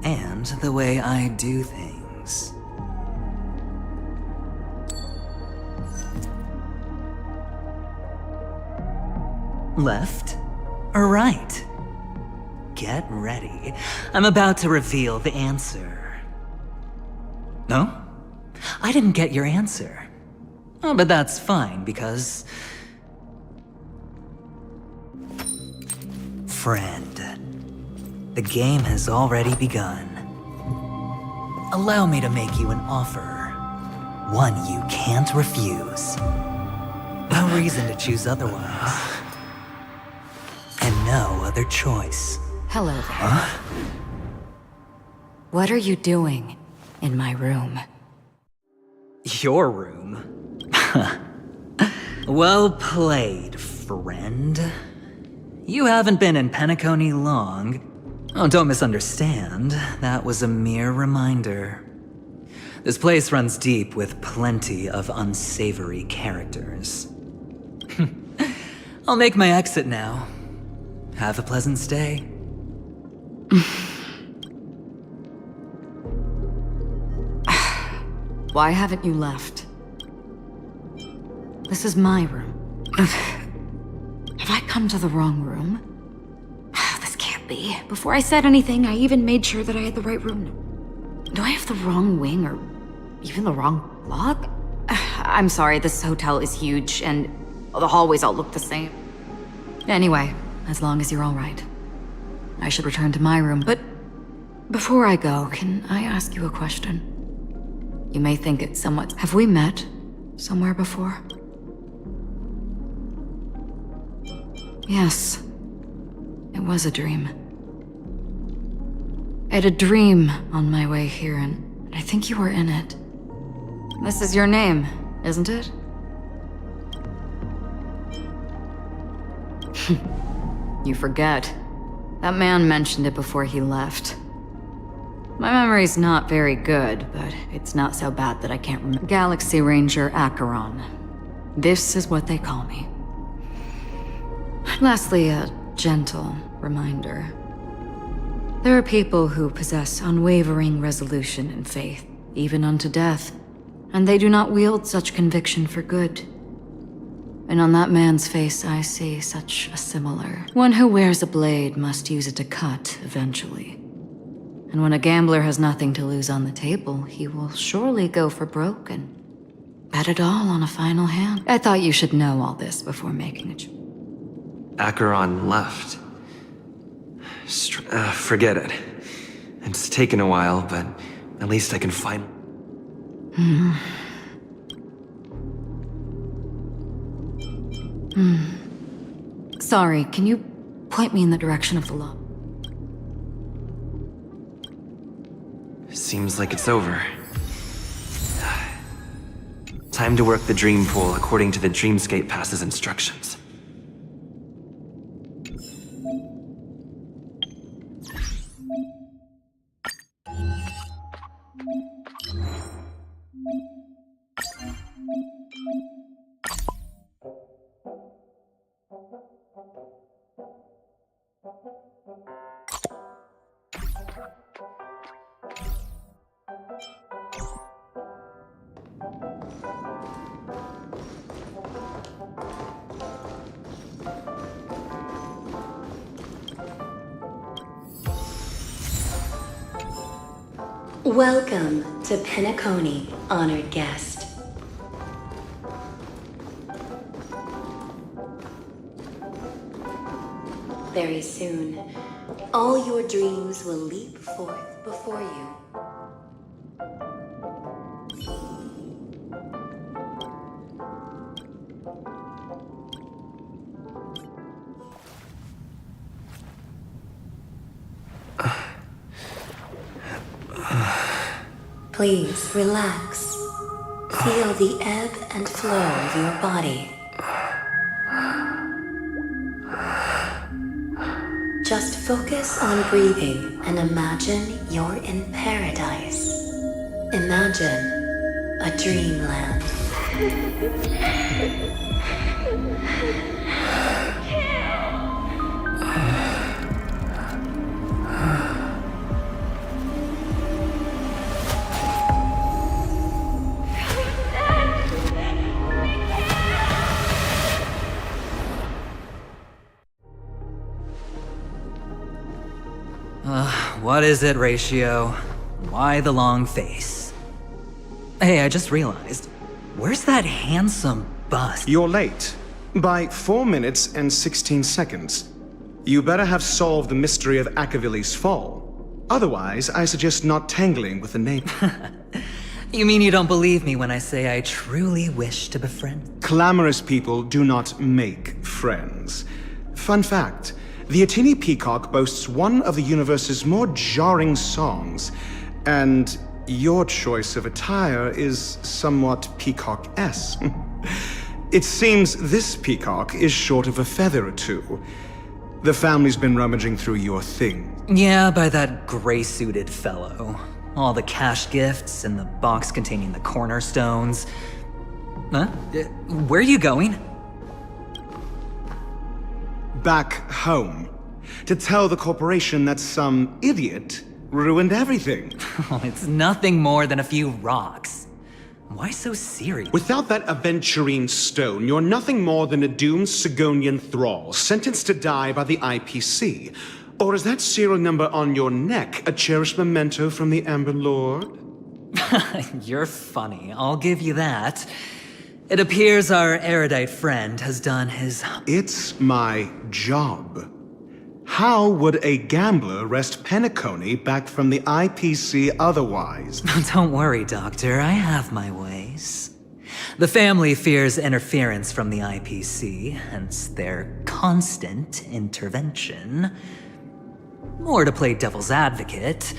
And the way I do things. Left or right? Get ready. I'm about to reveal the answer. No? I didn't get your answer. Oh, but that's fine, because... Friend, the game has already begun. Allow me to make you an offer. One you can't refuse. No reason to choose otherwise. And no other choice.
Hello there.
Huh?
What are you doing in my room?
Your room? Well played, friend. You haven't been in Penacony long. Oh, don't misunderstand. That was a mere reminder. This place runs deep with plenty of unsavory characters. I'll make my exit now. Have a pleasant stay.
Why haven't you left? This is my room. Have I come to the wrong room? This can't be. Before I said anything, I even made sure that I had the right room. Do I have the wrong wing or even the wrong block? I'm sorry, this hotel is huge and the hallways all look the same. Anyway, as long as you're all right. I should return to my room, but before I go, can I ask you a question? You may think it's somewhat... Have we met somewhere before? Yes. It was a dream. I had a dream on my way here, and I think you were in it. This is your name, isn't it? You forget. That man mentioned it before he left. My memory's not very good, but it's not so bad that I can't remember. Galaxy Ranger Acheron. This is what they call me. Lastly, a gentle reminder. There are people who possess unwavering resolution and faith, even unto death, and they do not wield such conviction for good. And on that man's face I see such a similar. One who wears a blade must use it to cut eventually. And when a gambler has nothing to lose on the table, he will surely go for broke and bet it all on a final hand. I thought you should know all this before making a choice.
Acheron left. Forget it. It's taken a while, but at least I can find...
Sorry, can you point me in the direction of the law?
Seems like it's over. Time to work the dream pool according to the Dreamscape Pass's instructions.
Welcome to Penacony, honored guest. Very soon, all your dreams will leap forth before you. Please relax. Feel the ebb and flow of your body. Just focus on breathing and imagine you're in paradise. Imagine a dreamland.
What is it, Ratio? Why the long face? Hey, I just realized. Where's that handsome bust?
You're late. By 4 minutes and 16 seconds. You better have solved the mystery of Akavili's fall. Otherwise, I suggest not tangling with the neighbor.
You mean you don't believe me when I say I truly wish to befriend?
Clamorous people do not make friends. Fun fact, the Atini Peacock boasts one of the universe's more jarring songs, and your choice of attire is somewhat peacock-esque. It seems this peacock is short of a feather or two. The family's been rummaging through your thing.
Yeah, by that gray-suited fellow. All the cash gifts and the box containing the cornerstones. Huh? Where are you going?
Back home. To tell the corporation that some idiot ruined everything.
Oh, it's nothing more than a few rocks. Why so serious?
Without that aventurine stone, you're nothing more than a doomed Sigonian thrall, sentenced to die by the IPC. Or is that serial number on your neck a cherished memento from the Amber Lord?
You're funny, I'll give you that. It appears our erudite friend has done his...
It's my job. How would a gambler wrest Penacony back from the IPC otherwise?
Don't worry, Doctor, I have my ways. The family fears interference from the IPC, hence their constant intervention. Or to play devil's advocate,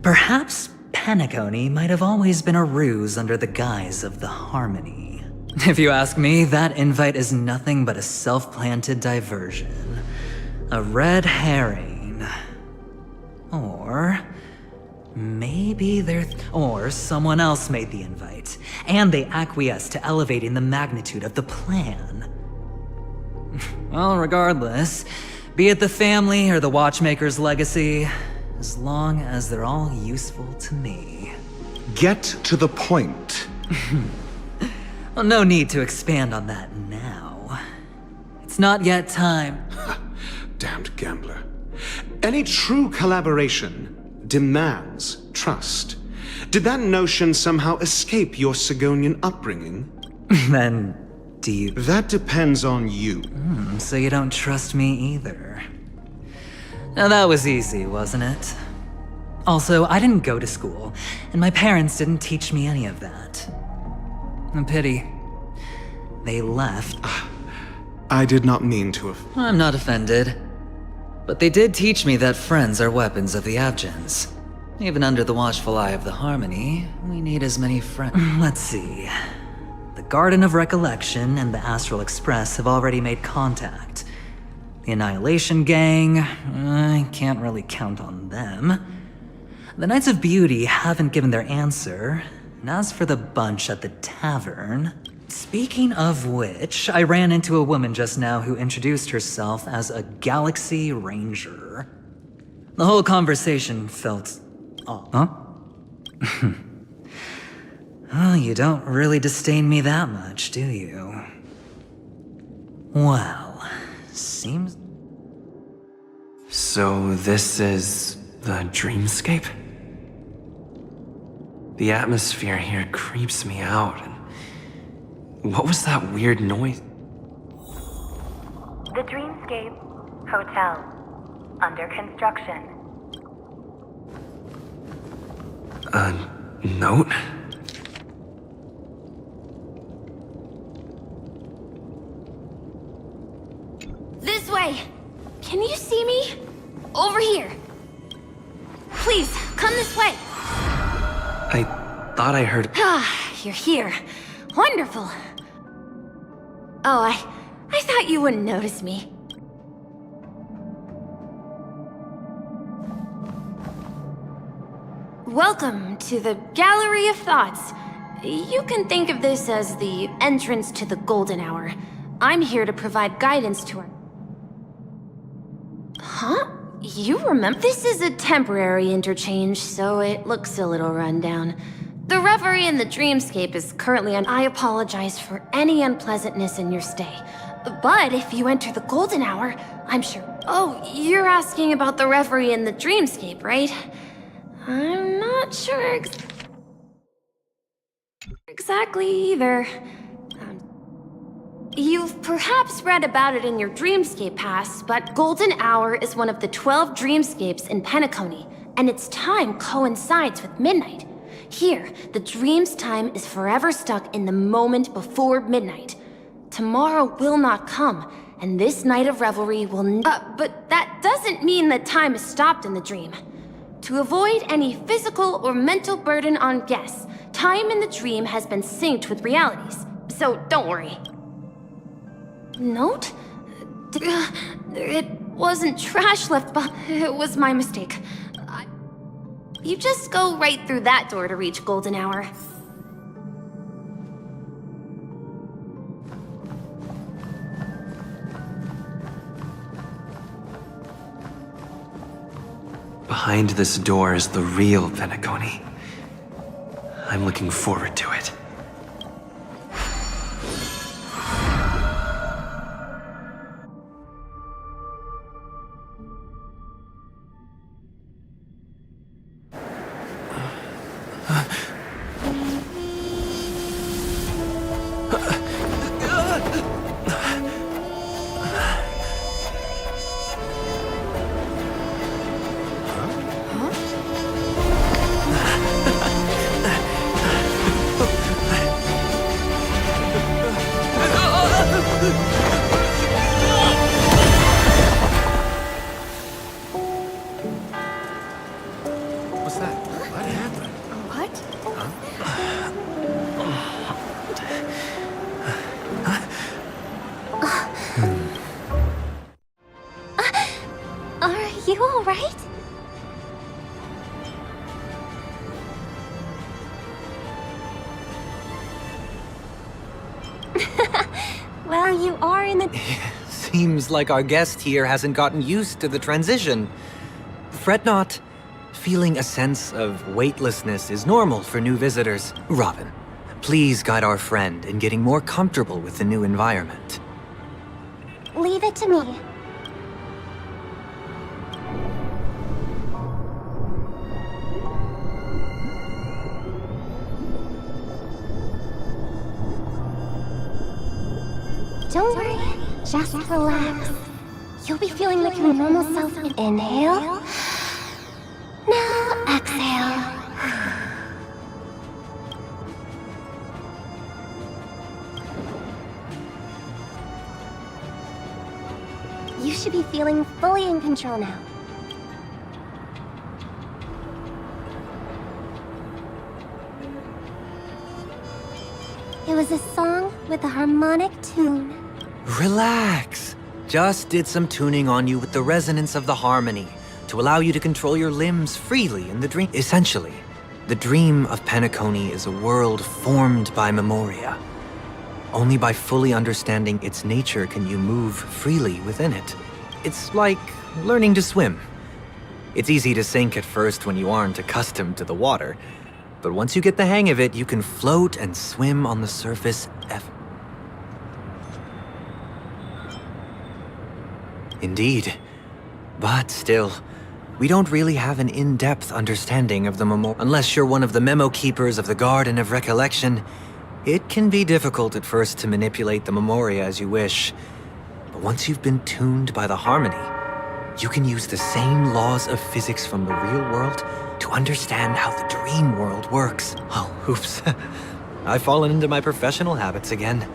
perhaps Penacony might have always been a ruse under the guise of the Harmony. If you ask me, that invite is nothing but a self-planted diversion. A red herring. Or maybe or someone else made the invite, and they acquiesced to elevating the magnitude of the plan. Well, regardless, be it the family or the Watchmaker's legacy, as long as they're all useful to me.
Get to the point.
Well, no need to expand on that now. It's not yet time.
Damned gambler. Any true collaboration demands trust. Did that notion somehow escape your Sigonian upbringing?
Then, do you...
That depends on you.
So you don't trust me either. Now that was easy, wasn't it? Also, I didn't go to school, and my parents didn't teach me any of that. A pity. They left.
I did not mean to have...
I'm not offended. But they did teach me that friends are weapons of the Abgens. Even under the watchful eye of the Harmony, we need as many friends. Let's see. The Garden of Recollection and the Astral Express have already made contact. The Annihilation Gang, I can't really count on them. The Knights of Beauty haven't given their answer. And as for the bunch at the tavern... Speaking of which, I ran into a woman just now who introduced herself as a Galaxy Ranger. The whole conversation felt... Huh? Oh, you don't really disdain me that much, do you? Well, seems...
So this is the dreamscape? The atmosphere here creeps me out. What was that weird noise?
The Dreamscape Hotel. Under construction.
A note?
This way! Can you see me? Over here. Please, come this way.
I thought I heard...
Ah, you're here. Wonderful. Oh, I thought you wouldn't notice me. Welcome to the Gallery of Thoughts. You can think of this as the entrance to the Golden Hour. I'm here to provide guidance to her. Huh? You remember? This is a temporary interchange, so it looks a little rundown. The Reverie in the Dreamscape is currently on. I apologize for any unpleasantness in your stay. But if you enter the Golden Hour, I'm sure... Oh, you're asking about the Reverie in the Dreamscape, right? I'm not sure
exactly either. You've perhaps read about it in your Dreamscape Pass, but Golden Hour is one of the 12 dreamscapes in Penacony, and its time coincides with midnight. Here, the dream's time is forever stuck in the moment before midnight. Tomorrow will not come, and this night of revelry will but that doesn't mean that time is stopped in the dream. To avoid any physical or mental burden on guests, time in the dream has been synced with realities, so don't worry. Note? It wasn't trash left, but it was my mistake. You just go right through that door to reach Golden Hour.
Behind this door is the real Penacony. I'm looking forward to it.
What's that? What happened?
What? Are you alright? Well, you are in the...
Seems like our guest here hasn't gotten used to the transition. Fret not. Feeling a sense of weightlessness is normal for new visitors. Robin, please guide our friend in getting more comfortable with the new environment.
Leave it to me. Don't worry, just relax. You'll be feeling like your normal self. Inhale. Now exhale. You should be feeling fully in control now. It was a song with a harmonic tune.
Relax. Just did some tuning on you with the resonance of the harmony to allow you to control your limbs freely in the dream. Essentially, the dream of Penacony is a world formed by Memoria. Only by fully understanding its nature can you move freely within it. It's like learning to swim. It's easy to sink at first when you aren't accustomed to the water, but once you get the hang of it, you can float and swim on the surface Indeed. But still, we don't really have an in-depth understanding of the Unless you're one of the memo keepers of the Garden of Recollection, it can be difficult at first to manipulate the Memoria as you wish. But once you've been tuned by the harmony, you can use the same laws of physics from the real world to understand how the dream world works. Oh, oops. I've fallen into my professional habits again.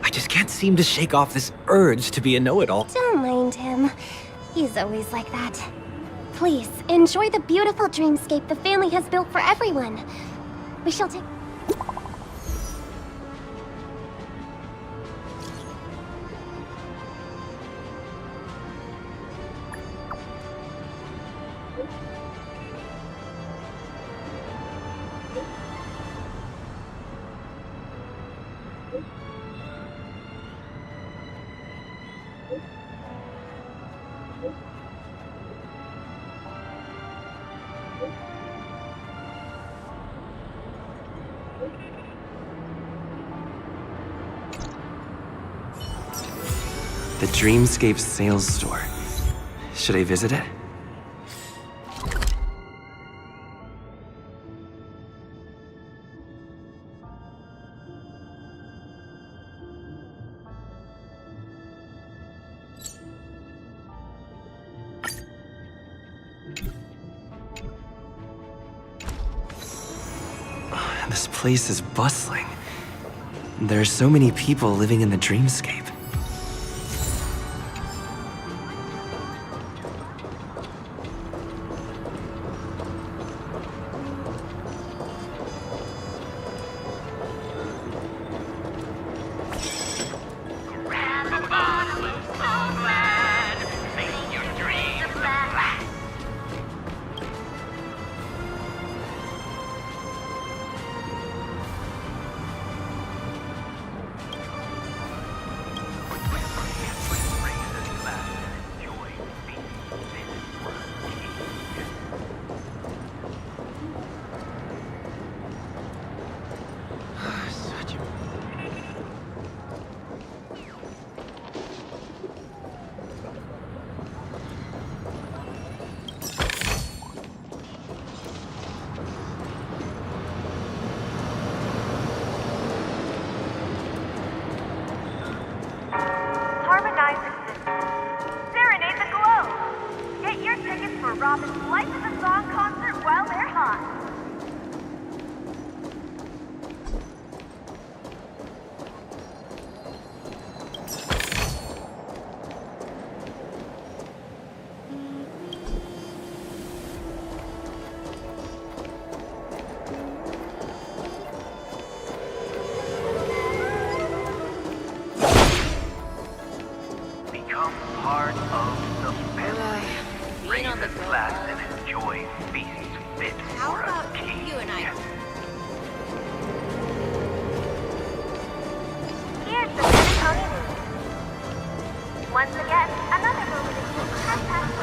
I just can't seem to shake off this urge to be a know-it-all.
Don't mind him. He's always like that. Please, enjoy the beautiful dreamscape the family has built for everyone. We shall take...
The Dreamscape sales store. Should I visit it? This place is bustling. There are so many people living in the dreamscape.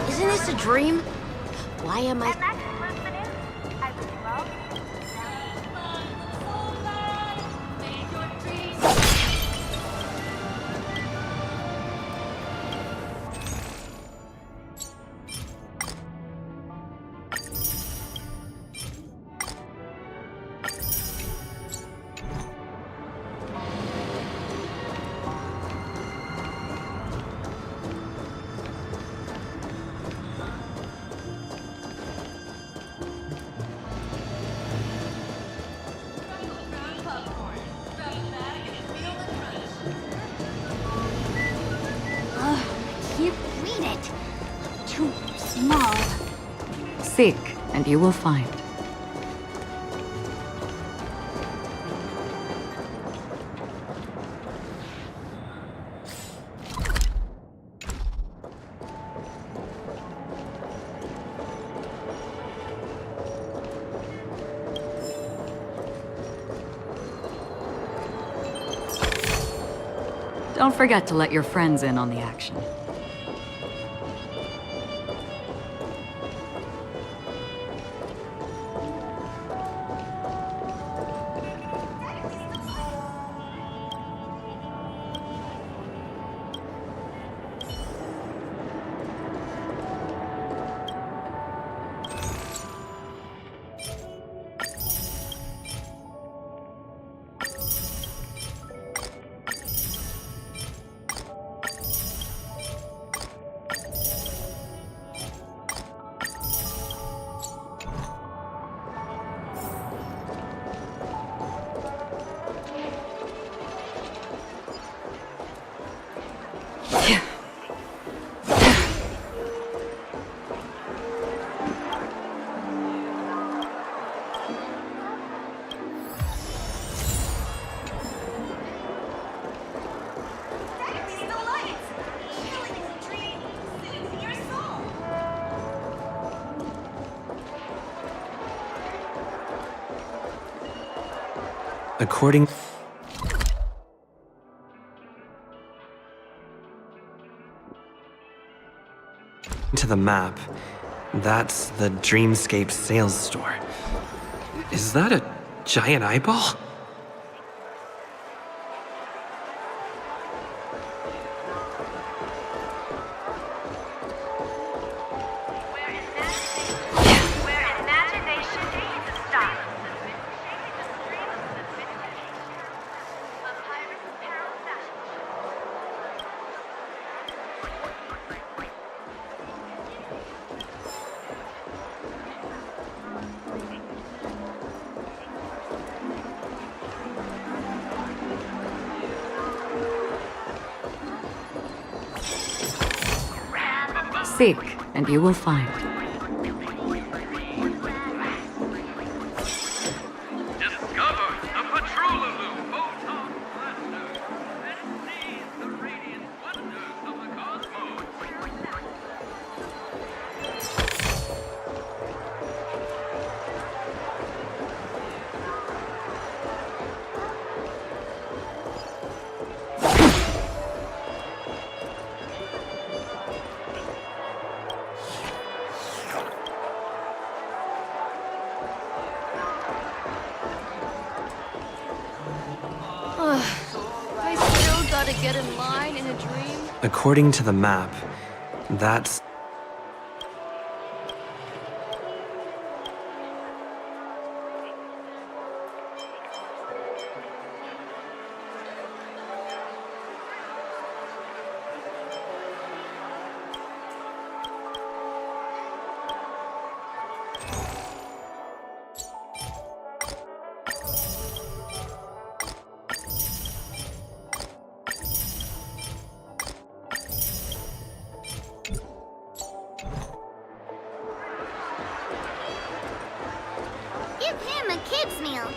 Isn't this a dream? Why am I...
Seek, and you will find. Don't forget to let your friends in on the action.
According to the map, that's the Dreamscape sales store. Is that a giant eyeball?
Seek, and you will find.
I still gotta get in line in a dream.
According to the map, that's...
Give him a kid's meal.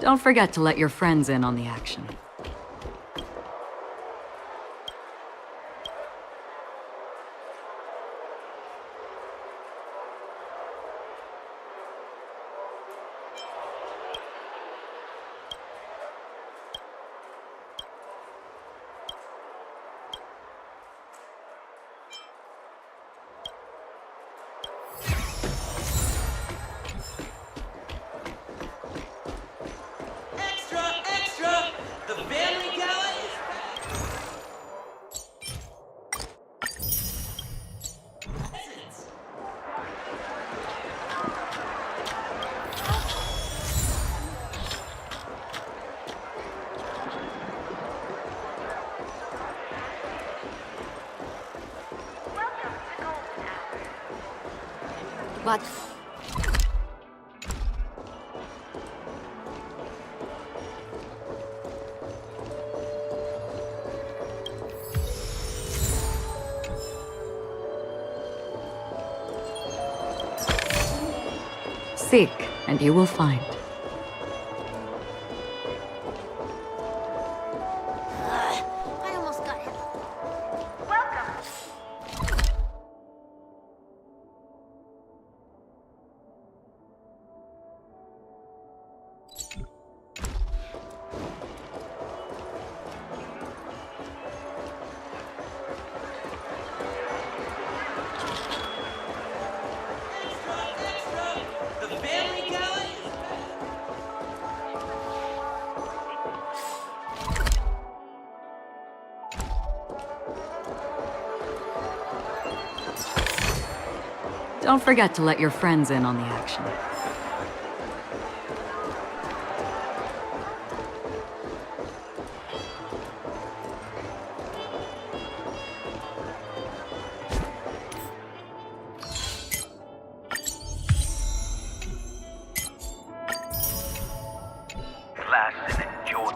Don't forget to let your friends in on the action.
The family gala is
But... Seek, and you will find.
I almost got him.
the family gala is
Don't forget to let your friends in on the action.
Class and enjoy.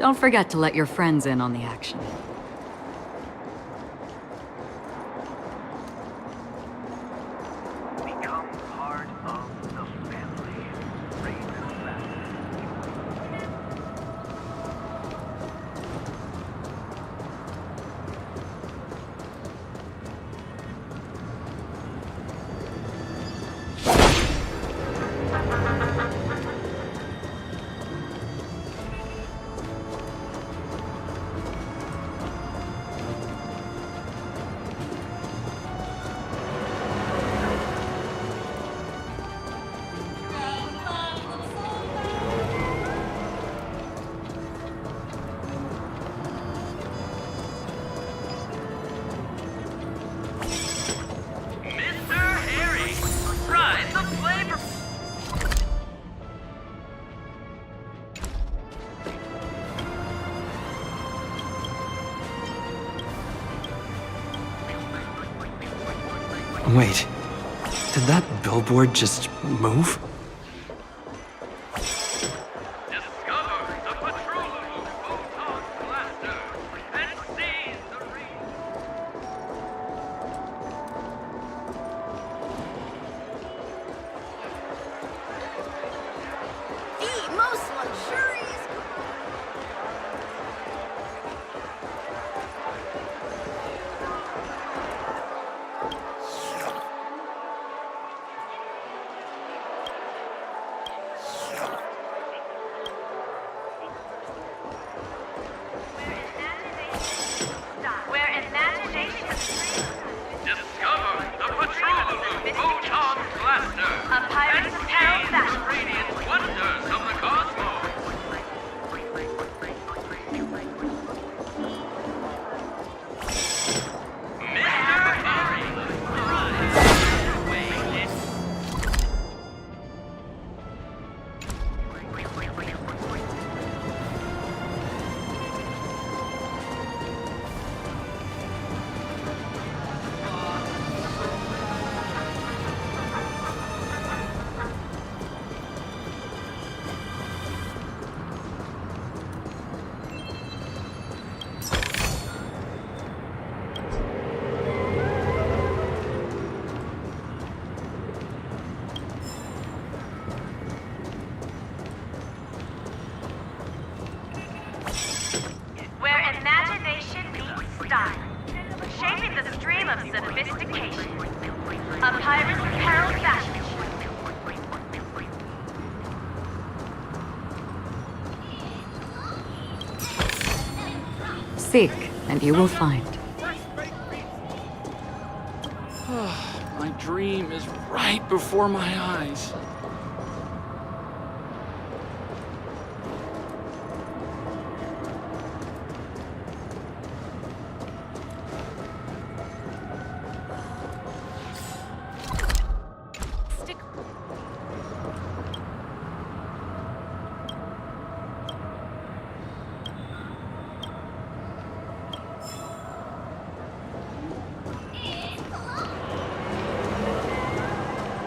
Don't forget to let your friends in on the action.
Become part of the family.
Wait, did that billboard just move?
The most luxurious.
Where imagination
Discover the patrol of Photon Blaster.
A pirate's apparel fashion.
Radiant wonders of the cosmos.
Where imagination meets style. Shaping the stream of sophistication. A pirate's apparel fashion.
Seek, and you will find.
My dream is right before my eyes.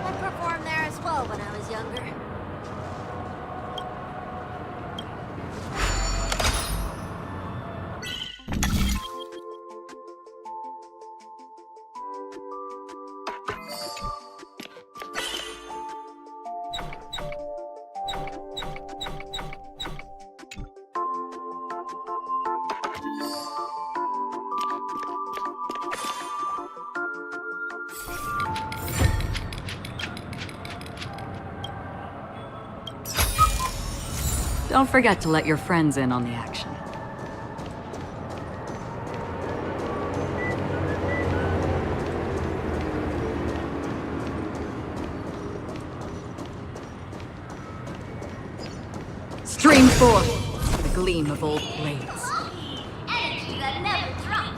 I performed there as well when I was younger.
Don't forget to let your friends in on the action. Stream forth the gleam of old blades.
Energy that never drops.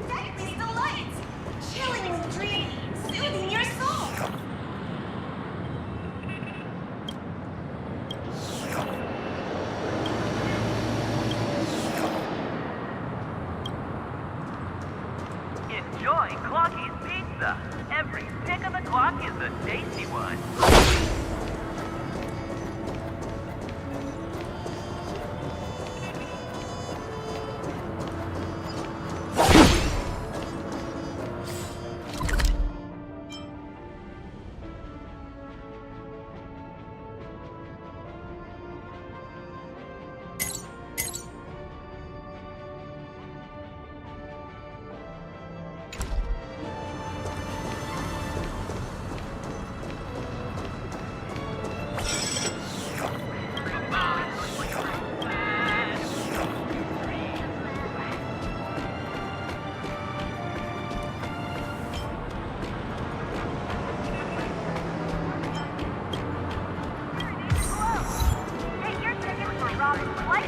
Exactly the lights! Chillingly dreamy, soothing your soul!
Enjoy Clocky's Pizza. Every tick of the clock is a tasty one.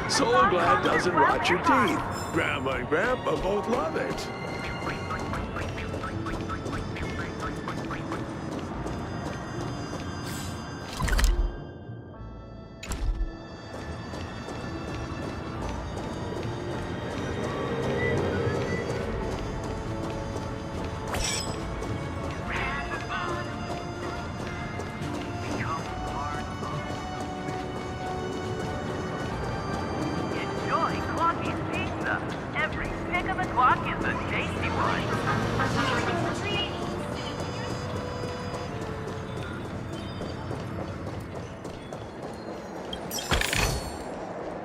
So glad doesn't rot your teeth. Grandma and Grandpa both love it.
Enjoy Clocky's pizza. Every pick of the clock is a tasty one.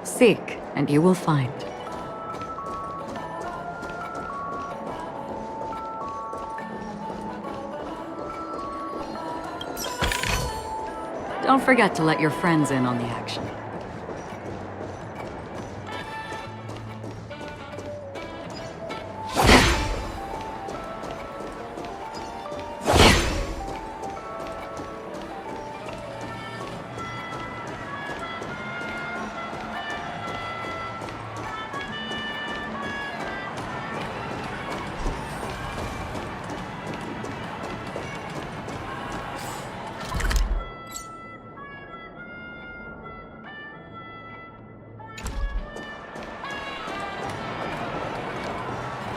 Seek, and you will find. Don't forget to let your friends in on the action.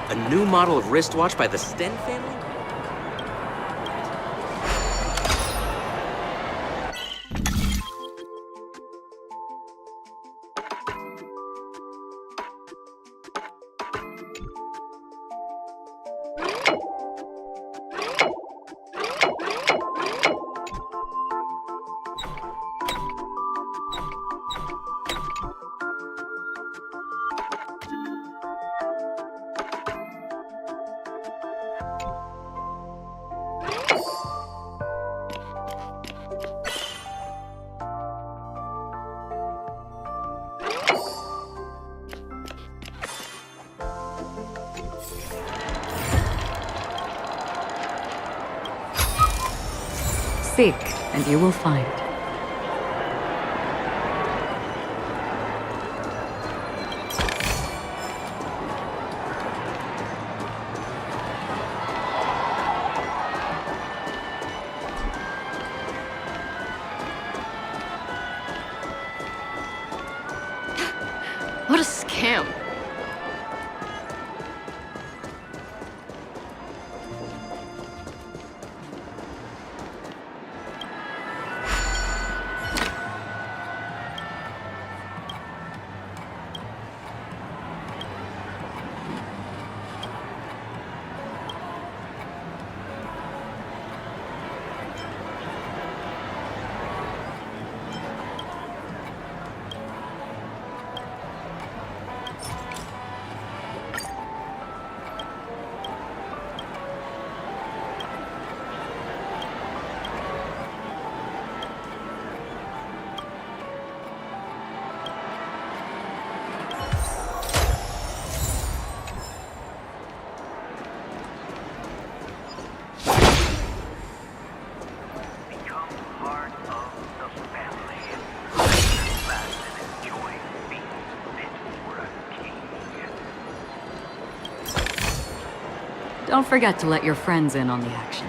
A new model of wristwatch by the Sten family?
Seek, and you will find.
What a scam.
Don't forget to let your friends in on the action.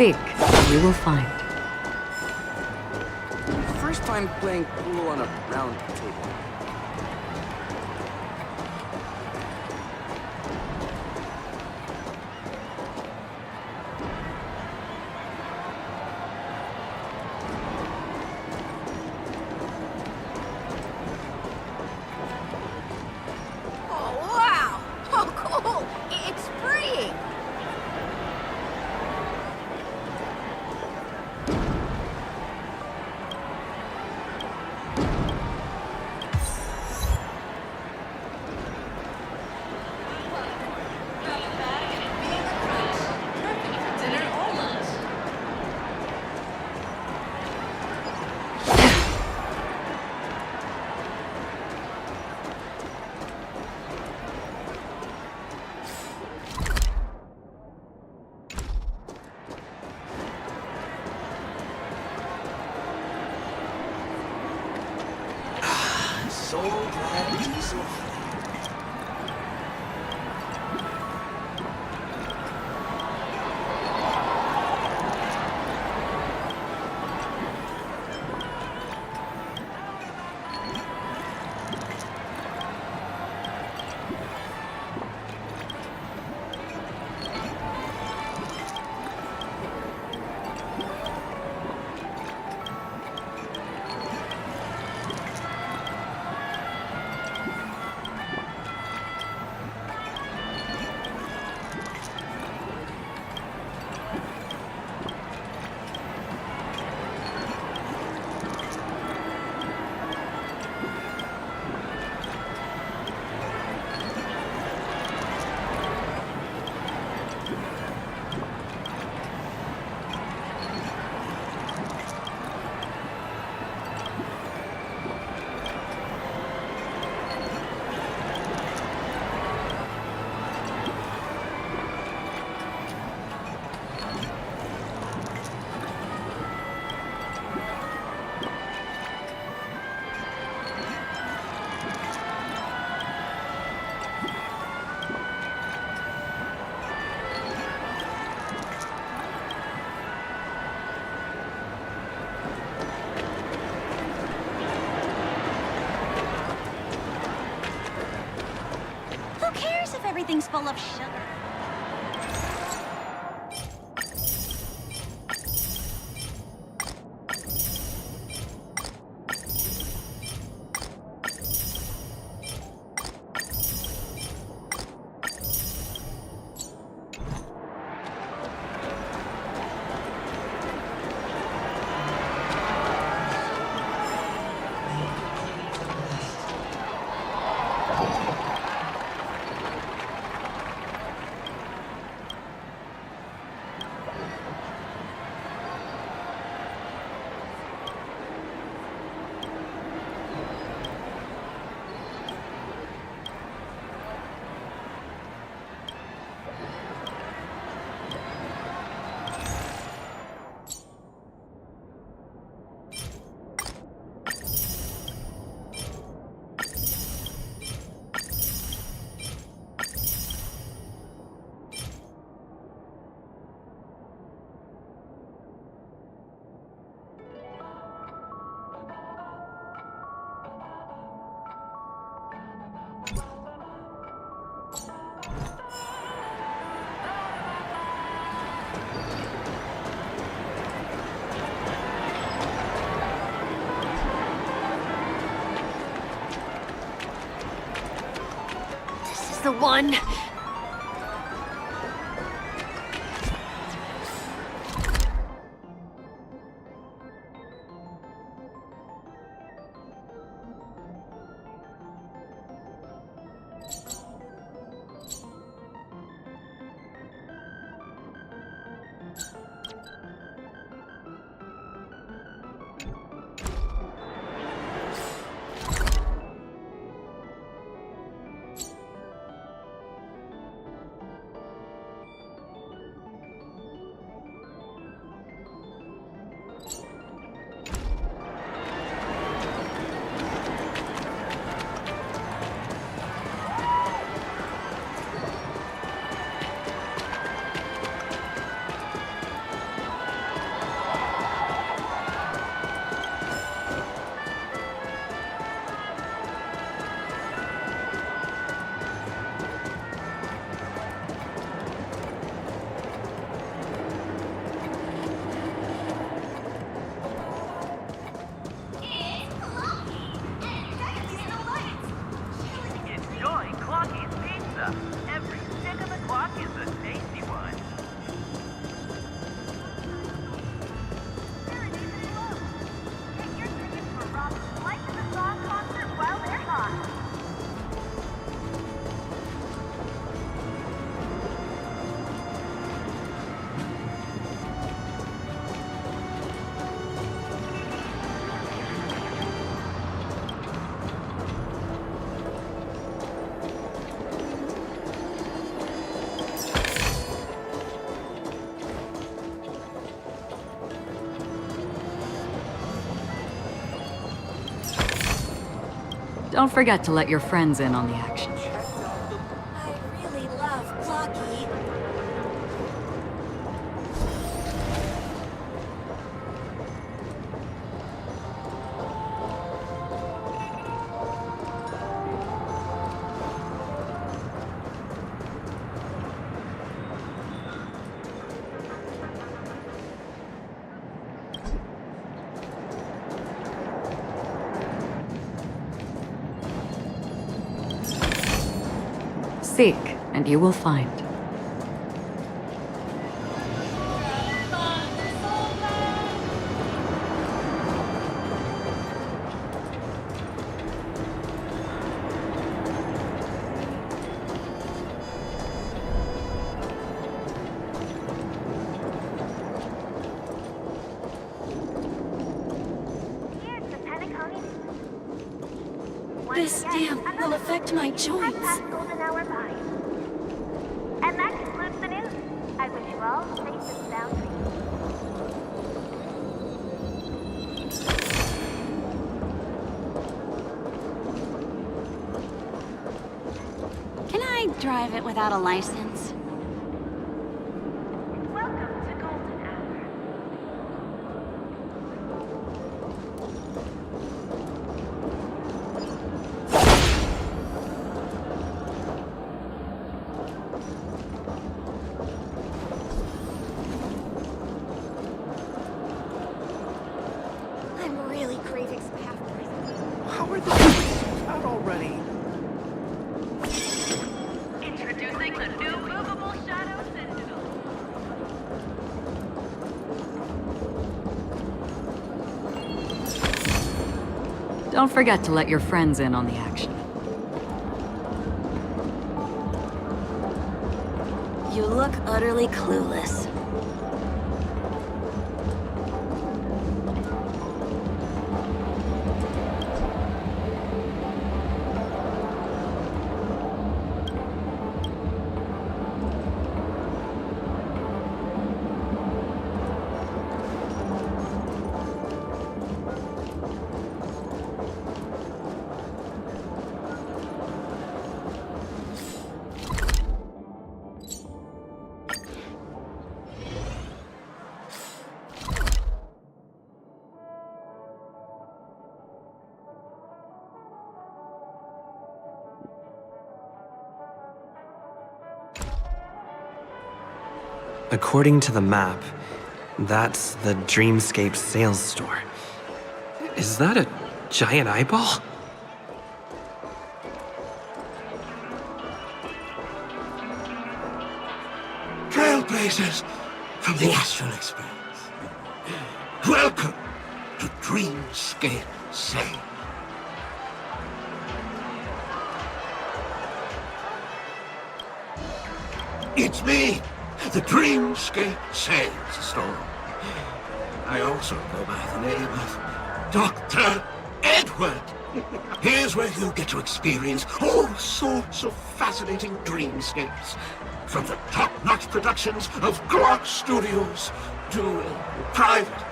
Seek, you will find.
First time playing pool on a round table.
Oh, wow! Oh, cool! It's freeing!
So glad to be so
Who cares if everything's full of sugar?
The one.
pizza. Every tick of the clock is a tasty one. Get your tickets for Rob's Flight to the Song concert while they're hot.
Don't forget to let your friends in on the action.
I really love Clocky.
Seek, and you will find.
This damn will affect my joints.
And that concludes the news. I wish you all safe and sound sleep.
Can I drive it without a license?
Welcome to Golden Hour.
I'm really craving some half-price.
How are the prices out already?
Introducing the new movable Shadow Sentinel.
Don't forget to let your friends in on the action.
You look utterly clueless.
According to the map, that's the Dreamscape sales store. Is that a giant eyeball?
Trailblazers from the Astral Express. Welcome to Dreamscape Sale. It's me, the Dreamscape Sales Store. I also go by the name of Dr. Edward. Here's where you get to experience all sorts of fascinating dreamscapes. From the top-notch productions of Glock Studios to private.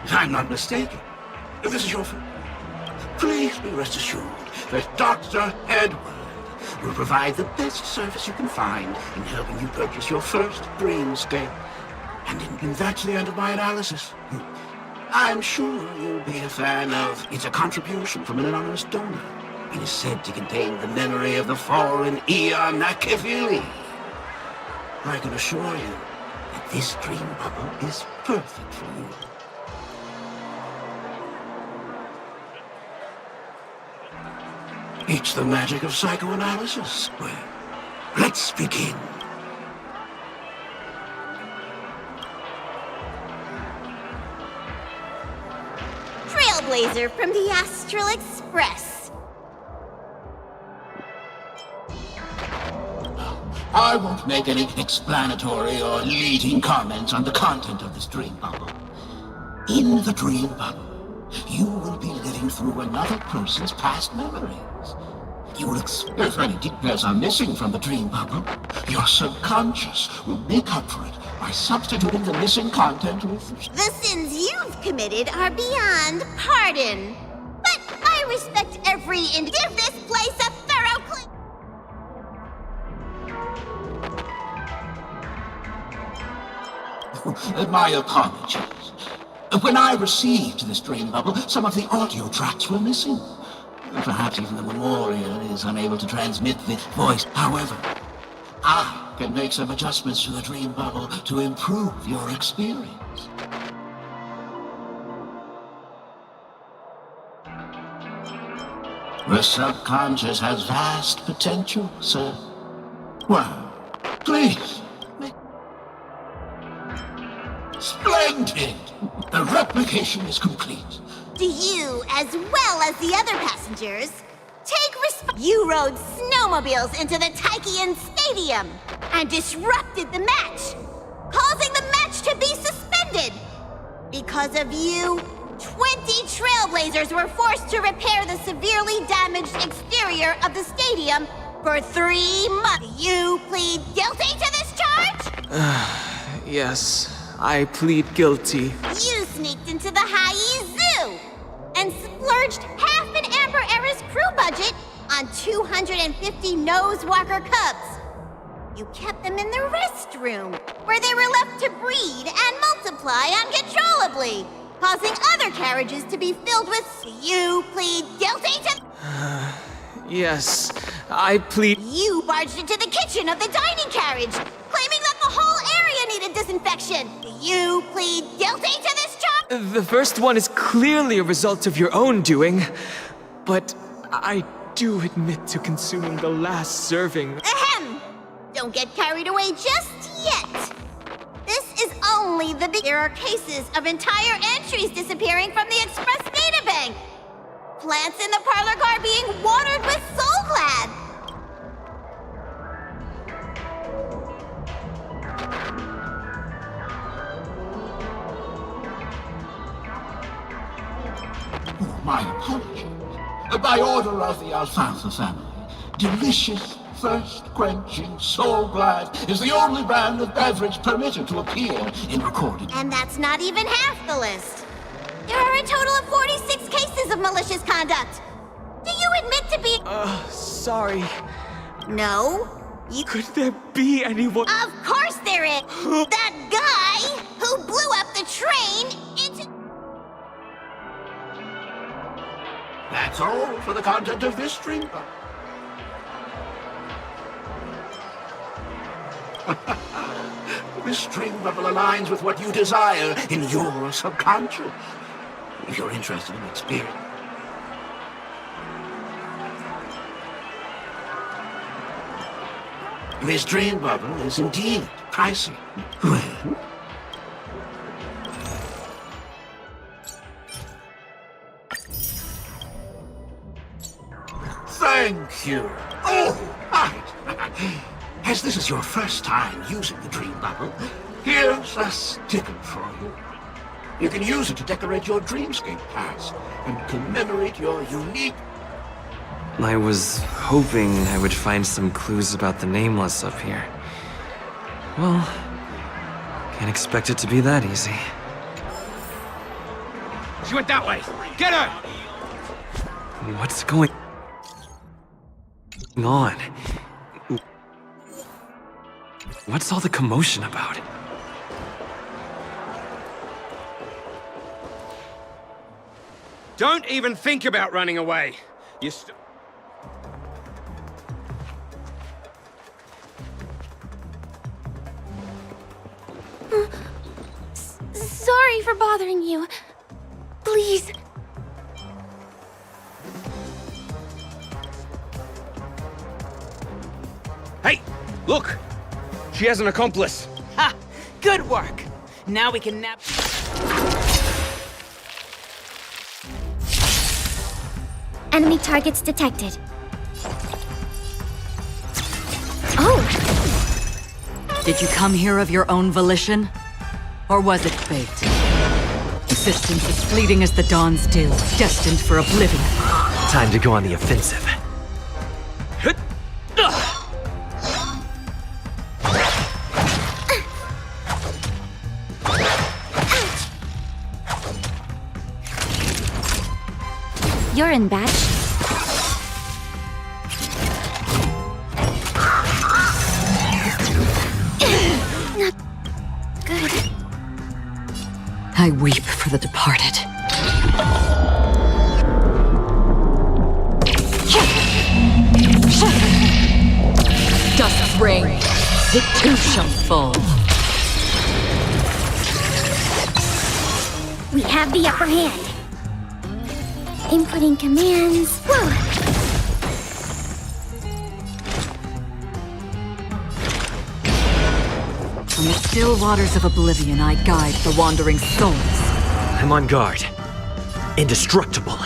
If I'm not mistaken, if this is your first, please be rest assured that Dr. Edward will provide the best service you can find in helping you purchase your first dreamscape. And that's the end of my analysis. I'm sure you'll be a fan of It's a Contribution from an Anonymous Donor. It is said to contain the memory of the fallen Eon Nakivili. I can assure you that this dream bubble is perfect for you. It's the magic of psychoanalysis, where Let's begin.
Trailblazer from the Astral Express.
I won't make any explanatory or leading comments on the content of this dream bubble. In the dream bubble, you will be living through another person's past memories. You will experience if any details are missing from the dream bubble. Your subconscious will make up for it by substituting the missing content with...
The sins you've committed are beyond pardon. But I respect every give this place a thorough clean.
My apologies. When I received this dream bubble, some of the audio tracks were missing. Perhaps even the Memoria is unable to transmit the voice. However, I can make some adjustments to the dream bubble to improve your experience. The subconscious has vast potential, sir. Well, please. Splendid! The replication is complete.
Do you, as well as the other passengers, take You rode snowmobiles into the Taikian Stadium and disrupted the match, causing the match to be suspended. Because of you, 20 trailblazers were forced to repair the severely damaged exterior of the stadium for 3 months. Do you plead guilty to this charge?
Yes, I plead guilty.
You sneaked into the Haie Zoo and splurged half an Amber Era's crew budget on 250 Nosewalker cubs. You kept them in the restroom, where they were left to breed and multiply uncontrollably, causing other carriages to be filled with... Do you plead guilty to...
Yes, I plead...
You barged into the kitchen of the dining carriage, claiming that the whole area needed disinfection. Do you plead guilty to this charge?
The first one is clearly a result of your own doing, but I do admit to consuming the last serving.
Ahem! Don't get carried away just yet. This is only the beginning. There are cases of entire entries disappearing from the Express databank. Plants in the parlor car being watered with Soul Glad.
My apologies. By order of the Alfalfa family, delicious, thirst-quenching Soul Glad is the only brand of beverage permitted to appear in recorded.
And that's not even half the list. There are a total of 46 cases of malicious conduct. Do you admit to being...
Sorry.
No? You...
Could there be anyone...
Of course there is! That guy who blew up the train into...
That's all for the content of this stream. This stream bubble aligns with what you desire in your subconscious. If you're interested in experience. This dream bubble is indeed pricey. Well, thank you. Oh, right. As this is your first time using the dream bubble, here's a sticker for you. You can use it to decorate your dreamscape pass and commemorate your unique...
I was hoping I would find some clues about the Nameless up here. Well, can't expect it to be that easy.
She went that way. Get her!
What's going on? What's all the commotion about?
Don't even think about running away. You
Sorry for bothering you. Please.
Hey, Look! She has an accomplice.
Ha! Good work! Now we can nap.
Enemy targets detected. Oh!
Did you come here of your own volition? Or was it fate? Existence as fleeting as the dawn's dew, destined for oblivion.
Time to go on the offensive.
You're in bad. Not good.
I weep for the departed. Dust's reign, it too shall fall.
We have the upper hand. Inputting commands. Whoa!
From the still waters of oblivion, I guide the wandering souls.
I'm on guard. Indestructible.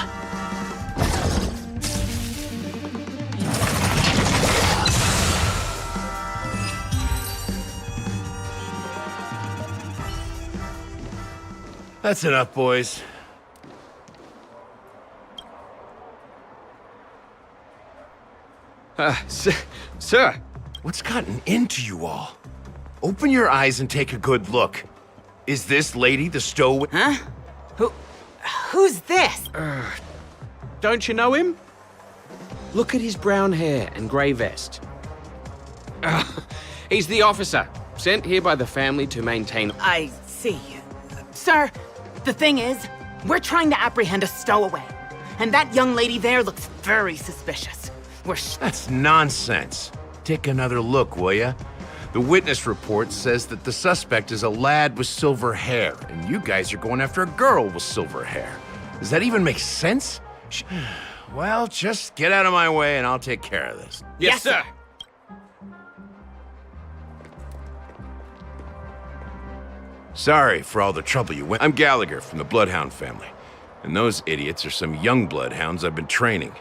That's enough, boys.
Sir.
What's gotten into you all? Open your eyes and take a good look. Is this lady the stowaway?
Huh? Who's this?
Don't you know him? Look at his brown hair and grey vest. He's the officer, sent here by the family to maintain...
I see. Sir, the thing is, we're trying to apprehend a stowaway. And that young lady there looks very suspicious.
That's nonsense. Take another look, will ya? The witness report says that the suspect is a lad with silver hair, and you guys are going after a girl with silver hair. Does that even make sense? Well, just get out of my way and I'll take care of this.
Yes, sir.
Sorry for all the trouble you went. I'm Gallagher from the Bloodhound family, and those idiots are some young bloodhounds I've been training.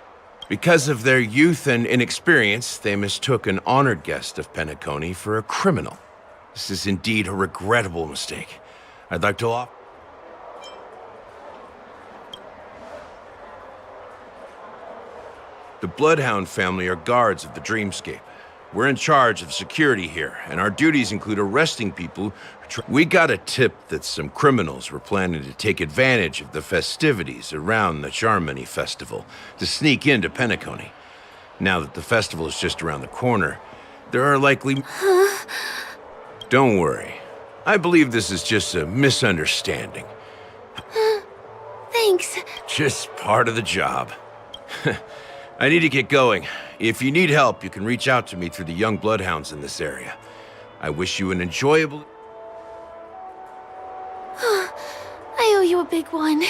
Because of their youth and inexperience, they mistook an honored guest of Penacony for a criminal. This is indeed a regrettable mistake. I'd like to offer... The Bloodhound family are guards of the Dreamscape. We're in charge of security here, and our duties include arresting people. We got a tip that some criminals were planning to take advantage of the festivities around the Charmony Festival to sneak into Penacony. Now that the festival is just around the corner, there are likely... Don't worry. I believe this is just a misunderstanding.
Thanks.
Just part of the job. I need to get going. If you need help, you can reach out to me through the young bloodhounds in this area. I wish you an enjoyable...
I owe you a big one.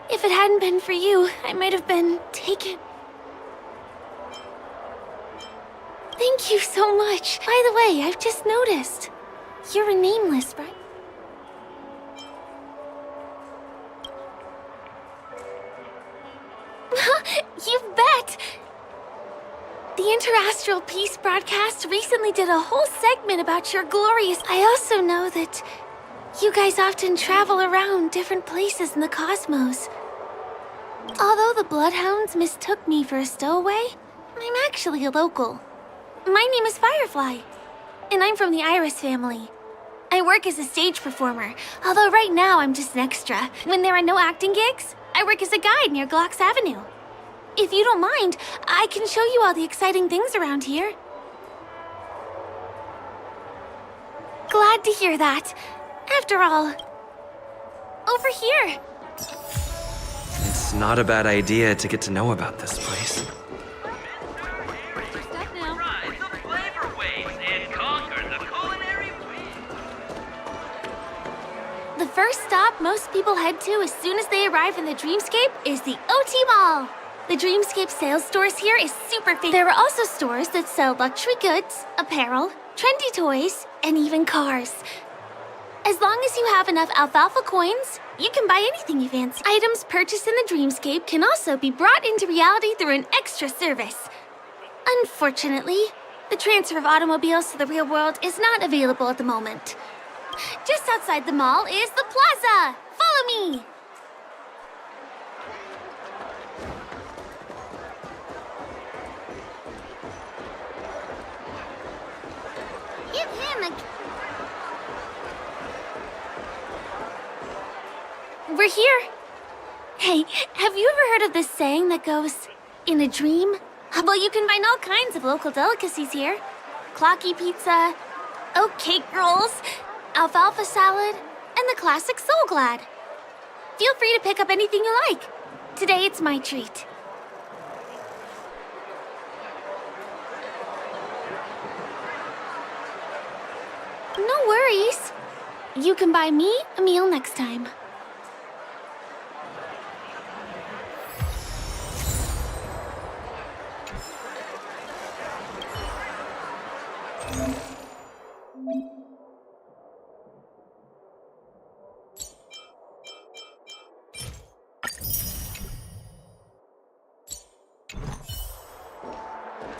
If it hadn't been for you, I might have been taken. Thank you so much. By the way, I've just noticed. You're a nameless, right? You bet! The Interastral Peace broadcast recently did a whole segment about your glorious... I also know that you guys often travel around different places in the cosmos. Although the Bloodhounds mistook me for a stowaway, I'm actually a local. My name is Firefly, and I'm from the Iris family. I work as a stage performer, although right now I'm just an extra. When there are no acting gigs, I work as a guide near Glocks Avenue. If you don't mind, I can show you all the exciting things around here. Glad to hear that. After all, over here.
It's not a bad idea to get to know about this place.
The first stop most people head to as soon as they arrive in the Dreamscape is the OT Mall.
The Dreamscape sales stores here is super famous. There are also stores that sell luxury goods, apparel, trendy toys, and even cars. As long as you have enough alfalfa coins, you can buy anything you fancy. Items purchased in the Dreamscape can also be brought into reality through an extra service. Unfortunately, the transfer of automobiles to the real world is not available at the moment. Just outside the mall is the plaza! Follow me!
Give him a...
We're here. Hey, have you ever heard of this saying that goes, in a dream? Well, you can find all kinds of local delicacies here. Clocky pizza, oat cake rolls, alfalfa salad, and the classic Soul Glad. Feel free to pick up anything you like. Today it's my treat. No worries. You can buy me a meal next time.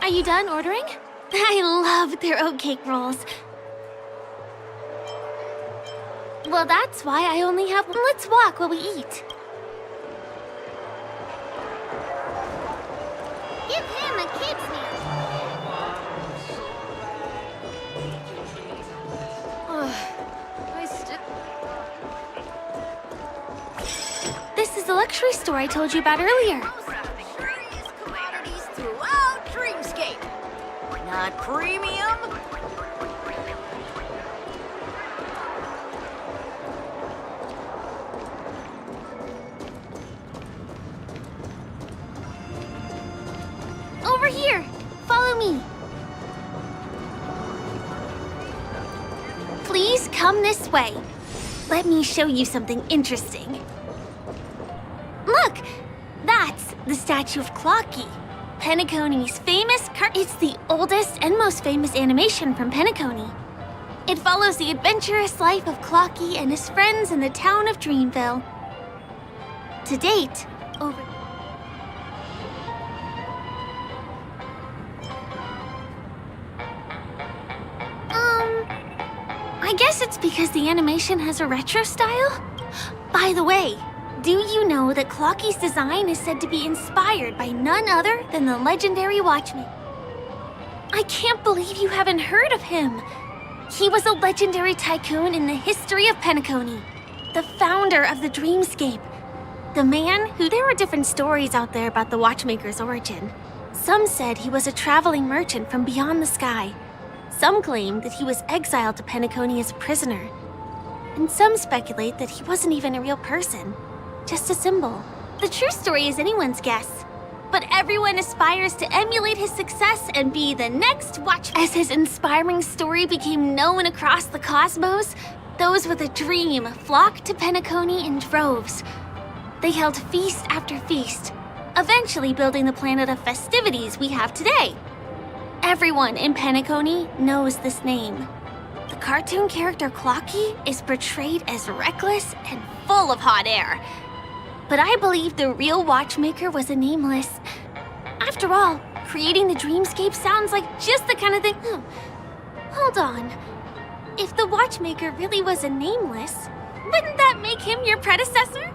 Are you done ordering? I love their oatcake rolls. Well, that's why I only have one. Let's walk while we eat.
Give him a kid's meal.
This is the luxury store I told you about earlier.
Commodities throughout Dreamscape. Not premium?
Over here! Follow me! Please come this way. Let me show you something interesting. Look! That's the statue of Clocky, Penacony's famous It's the oldest and most famous animation from Penacony. It follows the adventurous life of Clocky and his friends in the town of Dreamville. To date, over... I guess it's because the animation has a retro style? By the way, do you know that Clocky's design is said to be inspired by none other than the legendary Watchman? I can't believe you haven't heard of him. He was a legendary tycoon in the history of Penacony, the founder of the Dreamscape, the man who... There are different stories out there about the Watchmaker's origin. Some said he was a traveling merchant from beyond the sky. Some claim that he was exiled to Penacony as a prisoner. And some speculate that he wasn't even a real person, just a symbol. The true story is anyone's guess, but everyone aspires to emulate his success and be the next Watchman. As his inspiring story became known across the cosmos, those with a dream flocked to Penacony in droves. They held feast after feast, eventually building the planet of festivities we have today. Everyone in Penacony knows this name. The cartoon character Clocky is portrayed as reckless and full of hot air. But I believe the real Watchmaker was a nameless. After all, creating the Dreamscape sounds like just the kind of thing... Hold on. If the Watchmaker really was a nameless, wouldn't that make him your predecessor?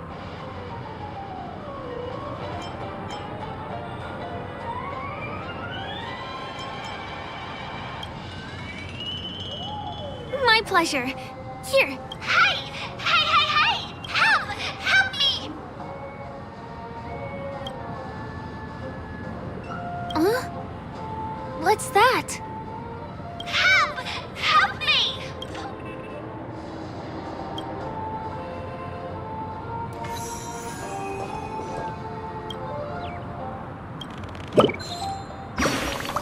My pleasure. Here.
Hey! Hey! Help! Help me!
Huh? What's that?
Help! Help me!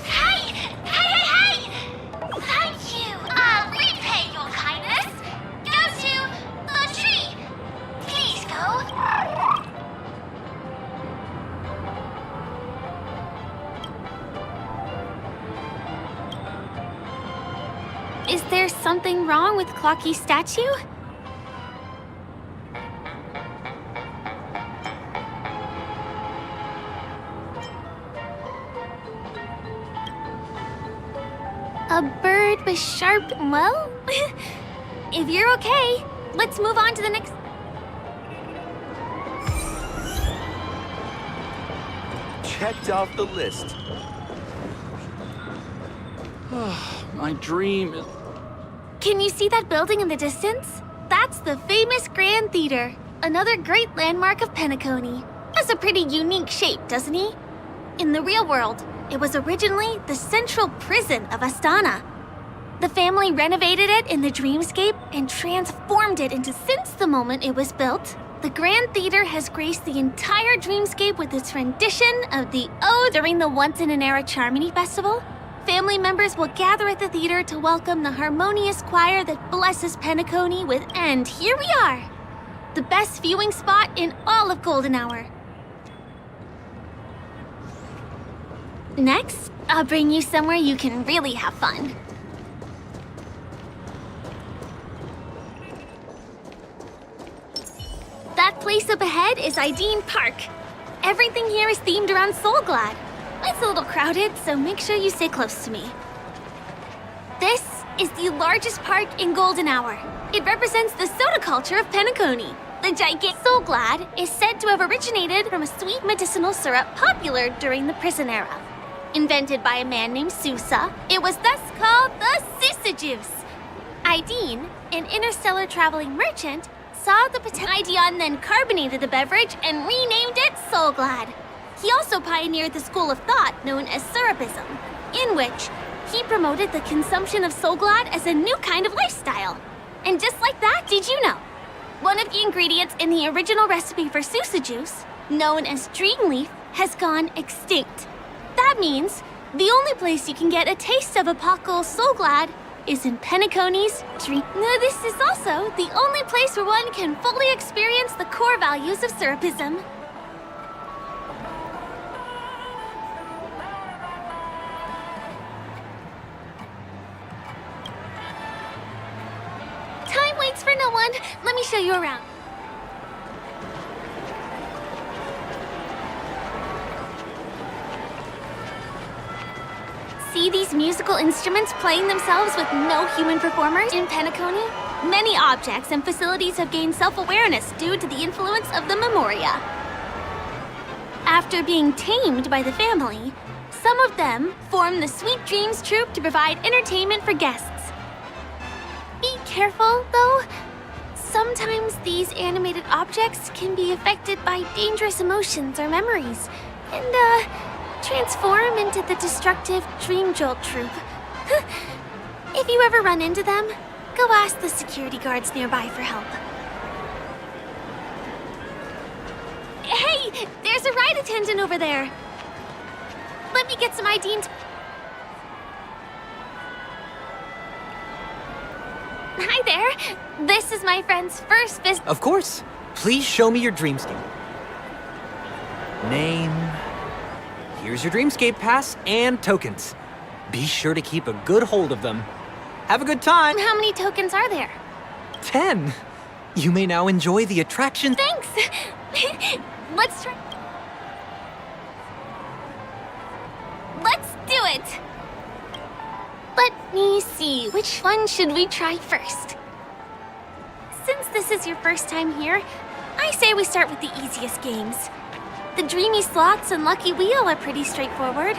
Hey! Thank you! I'll repay your kindness. Go to the tree. Please go.
Is there something wrong with Clocky's statue? A bird with sharp... well... if you're okay, let's move on to the next...
Checked off the list. My dream is...
Can you see that building in the distance? That's the famous Grand Theater, another great landmark of Penacony. Has a pretty unique shape, doesn't he? In the real world, it was originally the central prison of Astana. The family renovated it in the dreamscape and transformed it into, since the moment it was built, the Grand Theater has graced the entire dreamscape with its rendition of the ode during the once-in-an-era Charmony Festival. Family members will gather at the theater to welcome the harmonious choir that blesses Penacony with, and here we are! The best viewing spot in all of Golden Hour. Next, I'll bring you somewhere you can really have fun. That place up ahead is Ideen Park. Everything here is themed around Soulglad. It's a little crowded, so make sure you stay close to me. This is the largest park in Golden Hour. It represents the soda culture of Penacony. The gigantic Soulglad is said to have originated from a sweet medicinal syrup popular during the prison era. Invented by a man named Sousa, it was thus called the Sousa Juice. Ideen, an interstellar traveling merchant, saw the potential. Ideon then carbonated the beverage and renamed it Soulglad. He also pioneered the school of thought known as Syrupism, in which he promoted the consumption of Soulglad as a new kind of lifestyle. And just like that, did you know? One of the ingredients in the original recipe for Sousa Juice, known as Dreamleaf, has gone extinct. That means the only place you can get a taste of Apocal Soulglad is in Penacony's Dream. This is also the only place where one can fully experience the core values of Syrupism. Time waits for no one. Let me show you around. See these musical instruments playing themselves with no human performers in Penacony? Many objects and facilities have gained self-awareness due to the influence of the Memoria. After being tamed by the family, some of them form the Sweet Dreams Troupe to provide entertainment for guests. Be careful, though. Sometimes these animated objects can be affected by dangerous emotions or memories, and, transform into the destructive Dream Jolt Troupe. If you ever run into them, go ask the security guards nearby for help. Hey, there's a ride attendant over there. Let me get some ID. Hi there. This is my friend's first visit.
Of course. Please show me your dreamscape. Name. Here's your dreamscape pass and tokens. Be sure to keep a good hold of them. Have a good time.
How many tokens are there?
10. You may now enjoy the attraction.
Thanks. Let's try. Let's do it. Let me see, which one should we try first? Since this is your first time here, I say we start with the easiest games. The Dreamy Slots and Lucky Wheel are pretty straightforward.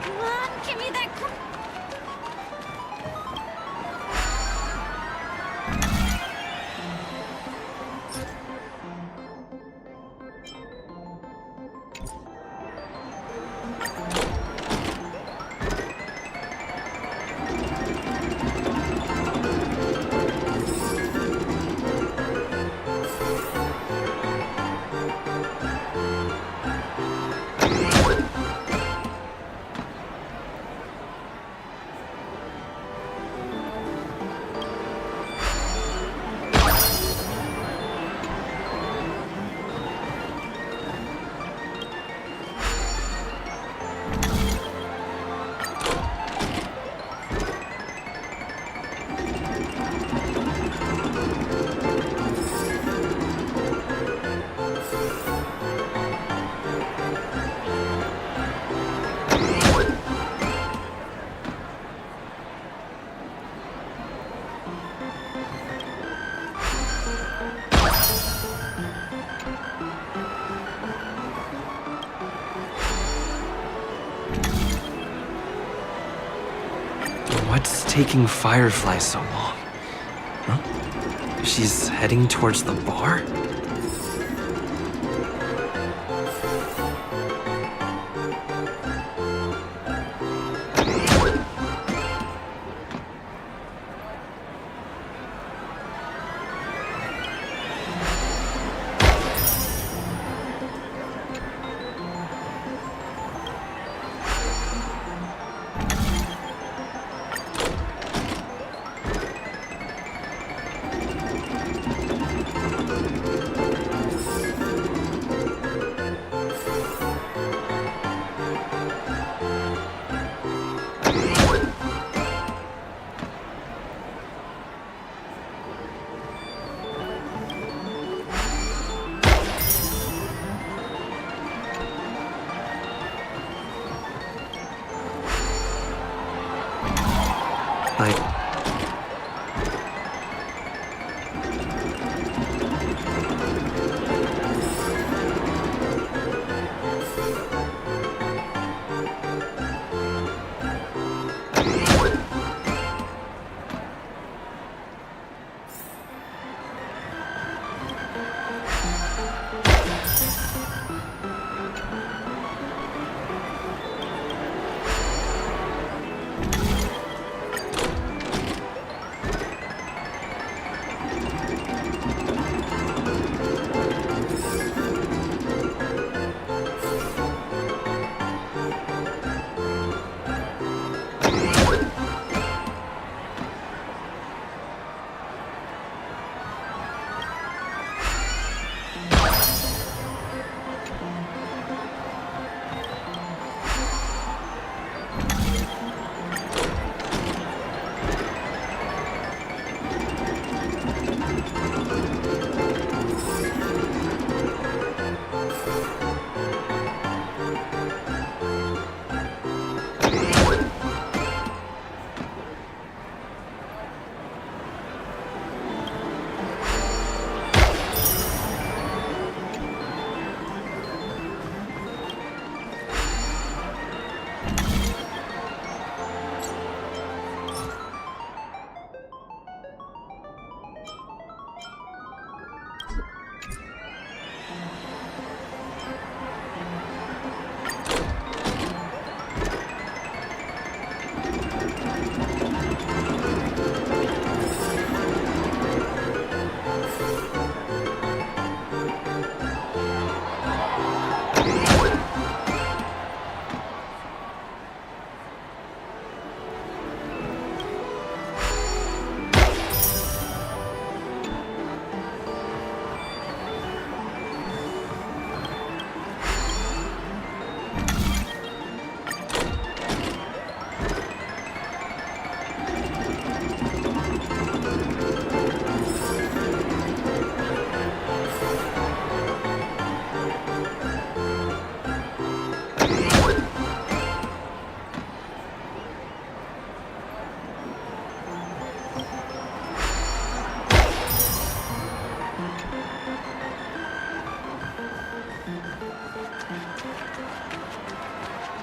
Come on, give me that.
What's taking Firefly so long? Huh? She's heading towards the bar?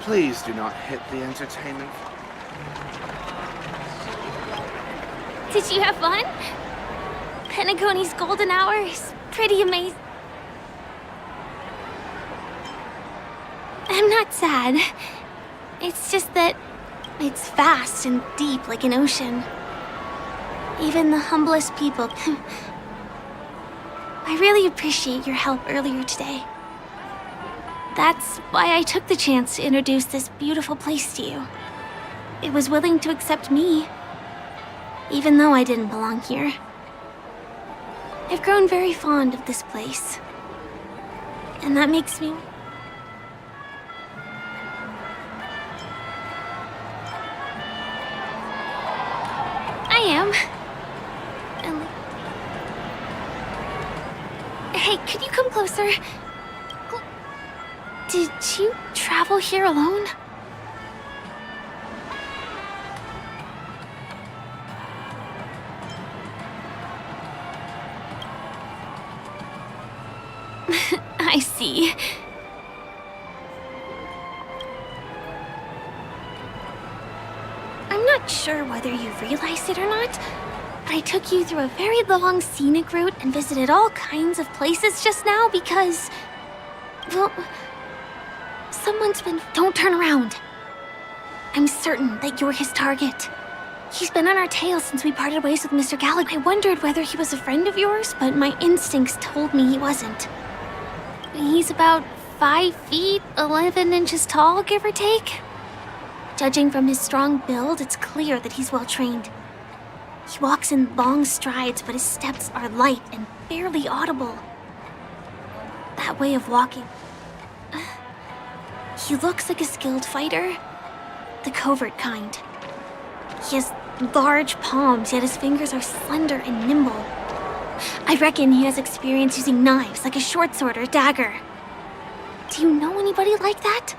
Please do not hit the entertainment.
Did you have fun? Penacony's golden hour is pretty amazing. I'm not sad. It's just that it's vast and deep like an ocean. Even the humblest people can... I really appreciate your help earlier today. That's why I took the chance to introduce this beautiful place to you. It was willing to accept me, even though I didn't belong here. I've grown very fond of this place, and that makes me... I am. Hey, could you come closer? Did you travel here alone? I see. I'm not sure whether you realized it or not, but I took you through a very long scenic route and visited all kinds of places just now because... well... someone's been... Don't turn around. I'm certain that you're his target. He's been on our tail since we parted ways with Mr. Gallagher. I wondered whether he was a friend of yours, but my instincts told me he wasn't. He's about 5 feet, 11 inches tall, give or take. Judging from his strong build, it's clear that he's well trained. He walks in long strides, but his steps are light and barely audible. That way of walking... he looks like a skilled fighter. The covert kind. He has large palms, yet his fingers are slender and nimble. I reckon he has experience using knives, like a short sword or a dagger. Do you know anybody like that?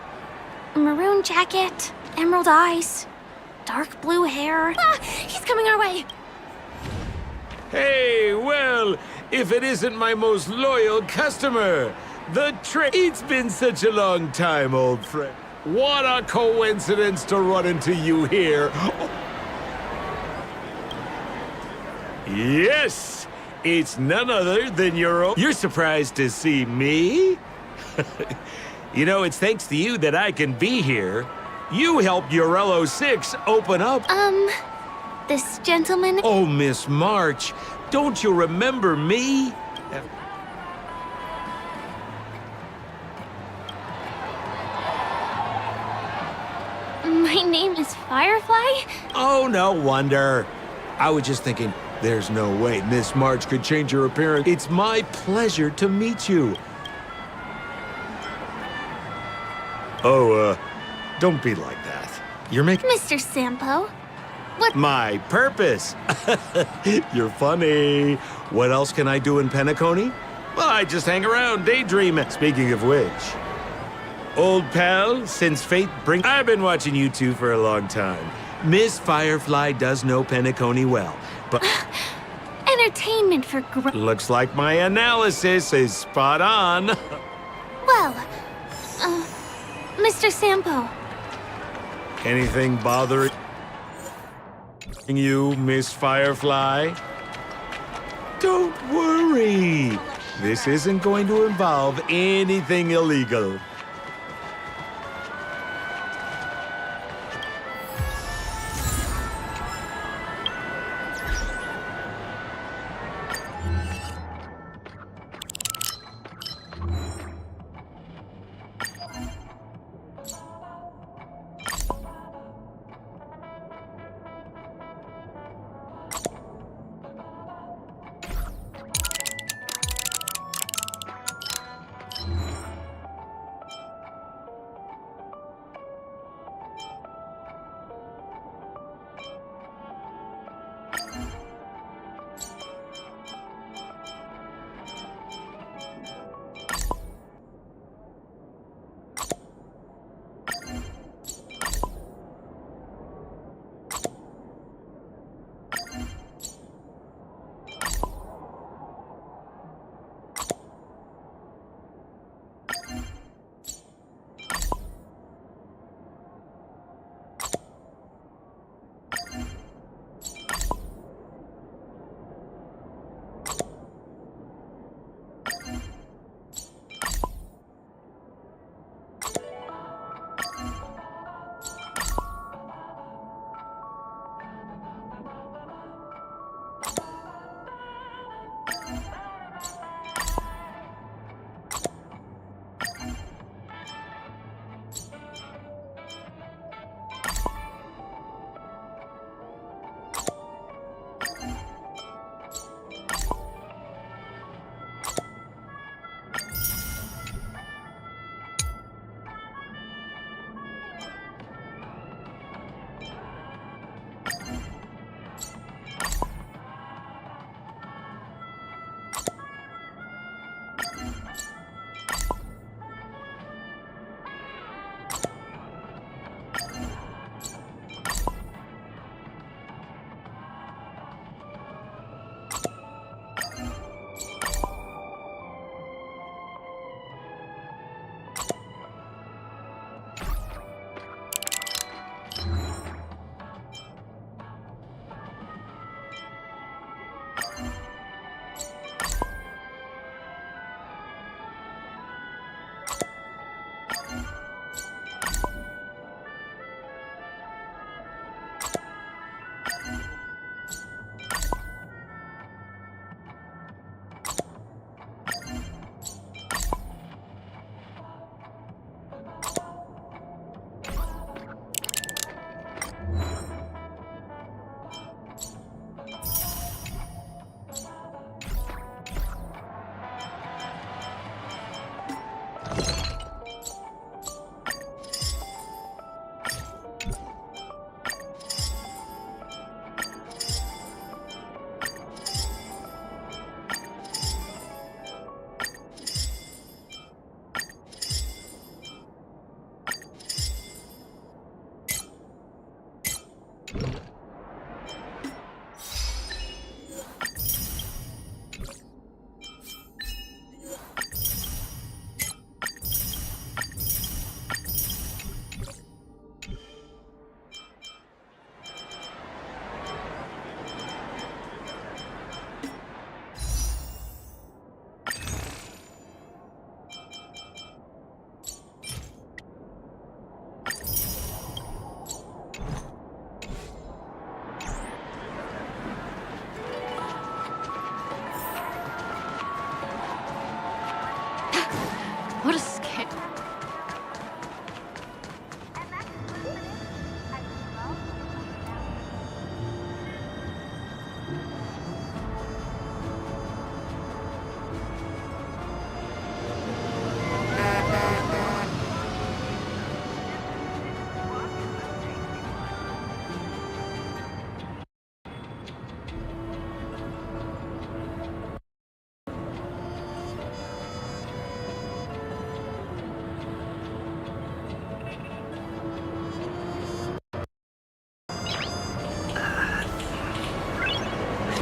A maroon jacket, emerald eyes, dark blue hair. Ah, he's coming our way.
Hey, well, if it isn't my most loyal customer, the trick. It's been such a long time, old friend. What a coincidence to run into you here. Yes, it's none other than your own. You're surprised to see me? You know, it's thanks to you that I can be here. You helped Urello 6 open up.
This gentleman...
Oh, Miss March, don't you remember me?
My name is Firefly?
Oh, no wonder. I was just thinking, there's no way Miss March could change her appearance. It's my pleasure to meet you. Oh, don't be like that. You're making...
Mr. Sampo, what...
My purpose. You're funny. What else can I do in Penacony? Well, I just hang around, daydreaming. Speaking of which... Old pal, since fate brings... I've been watching you two for a long time. Miss Firefly does know Penacony well, but...
Entertainment for
Looks like my analysis is spot on.
Well, Mr. Sampo.
Anything bothering you, Miss Firefly? Don't worry. This isn't going to involve anything illegal.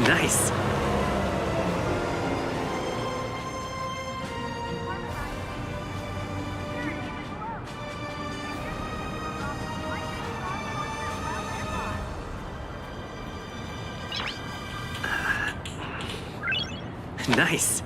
Nice. Nice.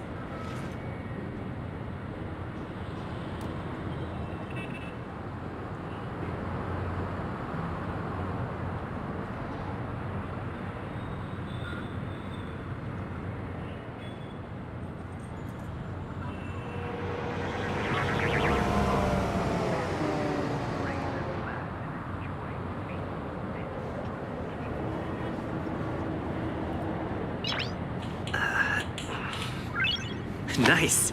Nice. Nice.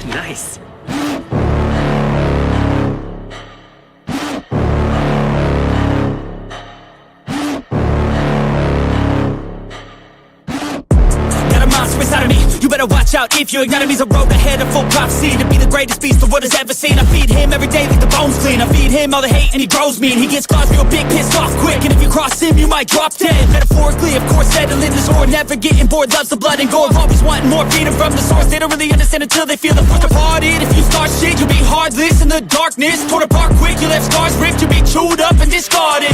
Nice.
Got a monster inside of me. You better watch out if your enemy's a road ahead of full prophecy to be the greatest beast the world has ever seen. I feed him every day like the bones clean. I feed him all the hate and he grows me. And he gets claws real big, pissed off quick. And if you cross him, you might drop dead. Metaphorically, of course, settling the score. Never getting bored, loves the blood and gore. Always wanting more, feed him from the source. They don't really understand until they feel the force departed. If you start shit, you'll be heartless in the darkness. Torn apart quick, you left scars ripped. You'll be chewed up and discarded.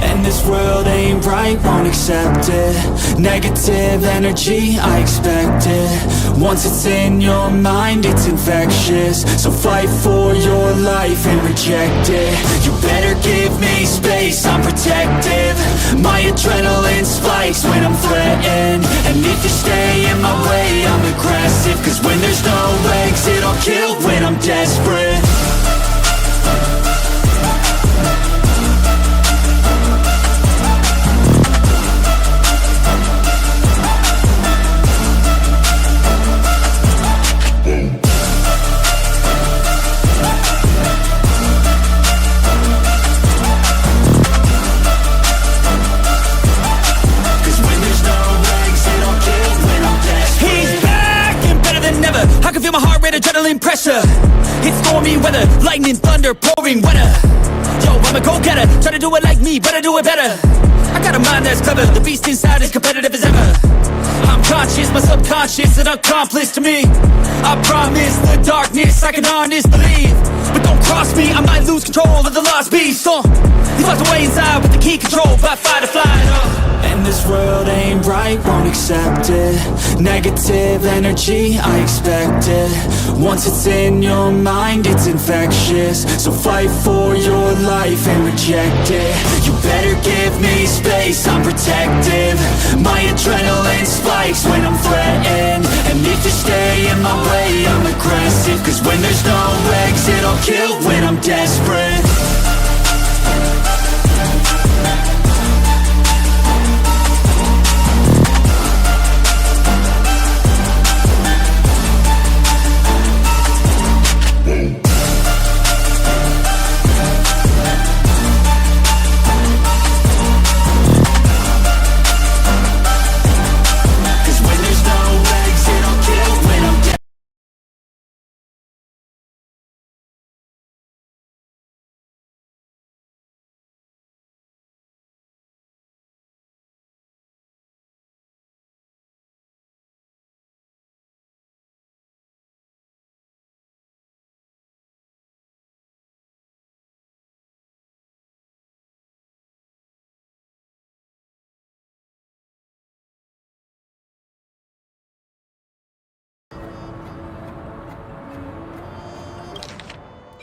And this world ain't right, won't accept it. Negative energy, I expect it. Once it's in your mind, it's infectious. So fight for your life and reject it. You better give me space, I'm protective. My adrenaline spikes when I'm threatened. And if you stay in my way, I'm aggressive. Cause when there's no exit, I'll kill when I'm desperate.
I can feel my heart rate, adrenaline pressure. It's stormy weather, lightning, thunder, pouring weather. Yo, I'm a go-getter, try to do it like me, but I do it better. I got a mind that's clever, the beast inside is competitive as ever. I'm conscious, my subconscious, an accomplice to me. I promise the darkness, I can harness, believe. But don't cross me, I might lose control of the lost beast. He's locked away inside with the key control by fight or flight.
And this world ain't right, won't accept it. Negative energy, I expect it. Once it's in your mind, it's infectious. So fight for your life and reject it. You better give me space, I'm protective. My adrenaline spikes when I'm threatened. And if you stay in my way, I'm aggressive. Cause when there's no exit, I'll kill when I'm desperate.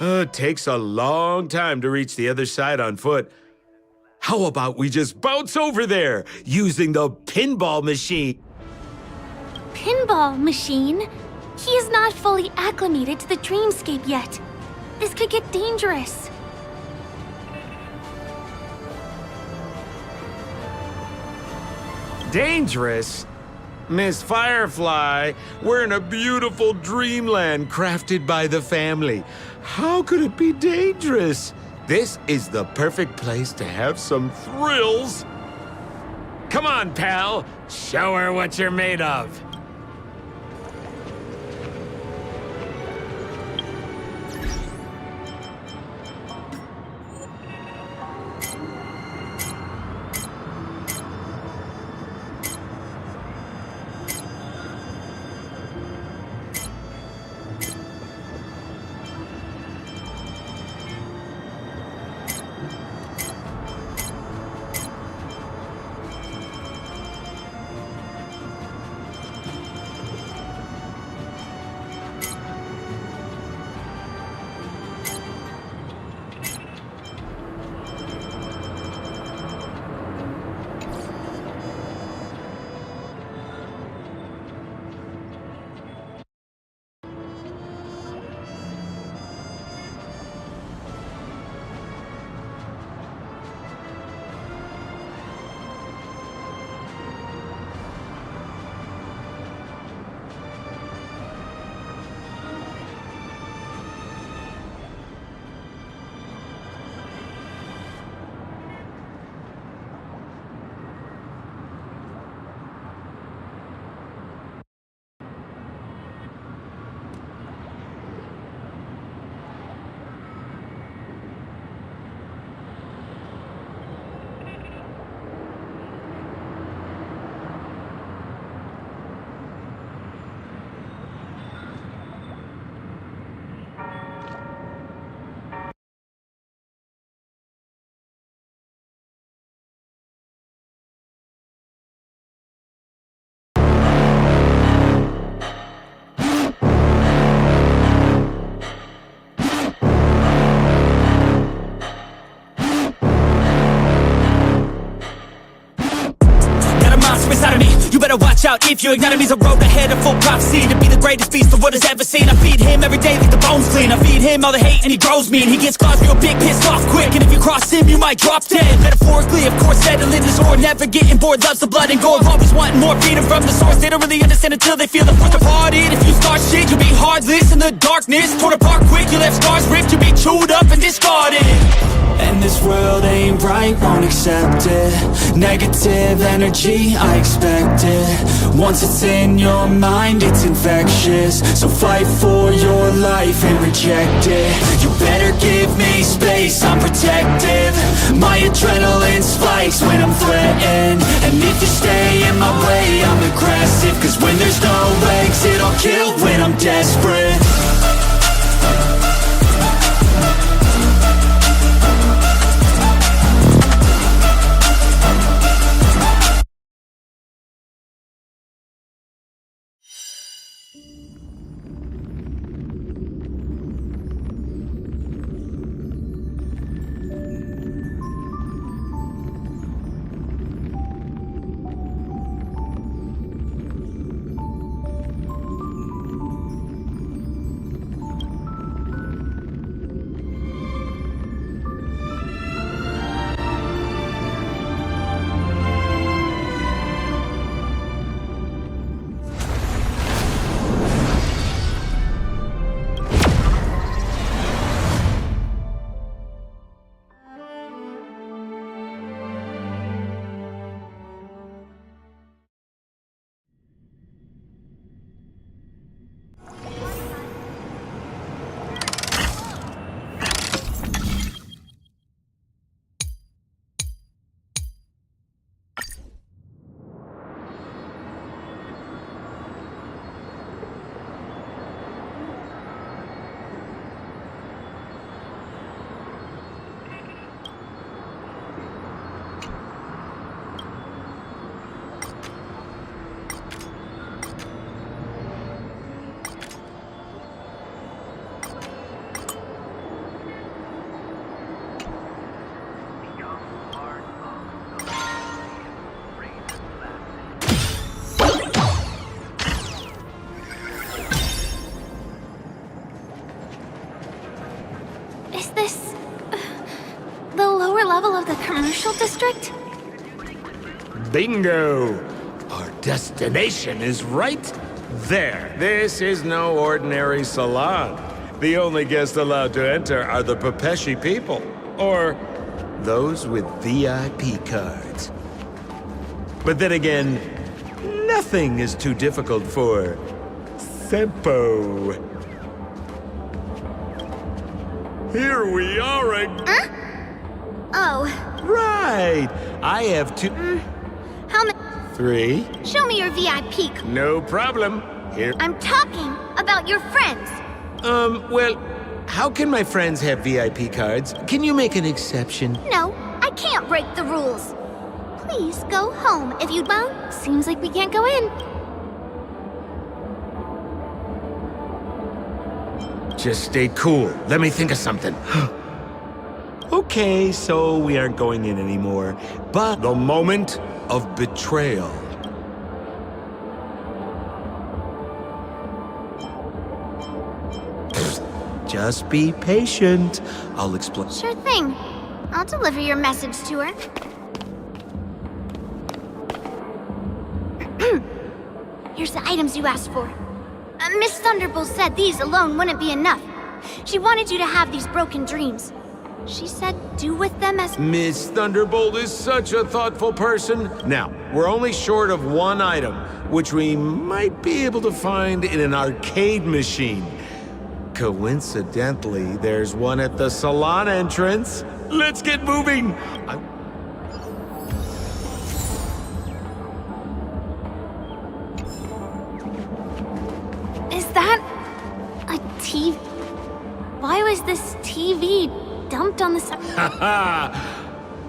It takes a long time to reach the other side on foot. How about we just bounce over there using the pinball machine?
Pinball machine? He is not fully acclimated to the dreamscape yet. This could get dangerous.
Dangerous? Miss Firefly, we're in a beautiful dreamland crafted by the family. How could it be dangerous? This is the perfect place to have some thrills. Come on, pal. Show her what you're made of.
Inside of me, you better watch out if your enemy's a road ahead of full prophecy to be the greatest beast the world has ever seen. I feed him every day like the bones clean. I feed him all the hate and he grows me, and he gets claws real big, pissed off quick. And if you cross him, you might drop dead. Metaphorically, of course, settling this or never getting bored. Loves the blood and gore, always wanting more freedom from the source. They don't really understand until they feel the force departed. If you start shit, you'll be heartless in the darkness. Torn apart quick, you left scars ripped. You'll be chewed up and discarded.
And this world ain't right, won't accept it. Negative energy, I expect it. Once it's in your mind, it's infectious. So fight for your life and reject it. You better give me space, I'm protective. My adrenaline spikes when I'm threatened. And if you stay in my way, I'm aggressive. Cause when there's no exit, I'll kill when I'm desperate.
district?
Bingo! Our destination is right there. This is no ordinary salon. The only guests allowed to enter are the Pepeshi people, or those with VIP cards. But then again, nothing is too difficult for Sempo. Here we are again.
Oh.
Right! I have two...
How many?
3.
Show me your VIP card.
No problem. Here.
I'm talking about your friends.
Well, how can my friends have VIP cards? Can you make an exception?
No, I can't break the rules. Please go home if you won't. Seems like we can't go in.
Just stay cool. Let me think of something. Okay, so we aren't going in anymore. But the moment of betrayal. Just be patient. I'll explain.
Sure thing. I'll deliver your message to her. Here's the items you asked for. Miss Thunderbolt said these alone wouldn't be enough. She wanted you to have these broken dreams. She said do with them as...
Miss Thunderbolt is such a thoughtful person. Now, we're only short of one item, which we might be able to find in an arcade machine. Coincidentally, there's one at the salon entrance. Let's get moving!
Is that a TV? Why was this TV dumped on the side?
Haha!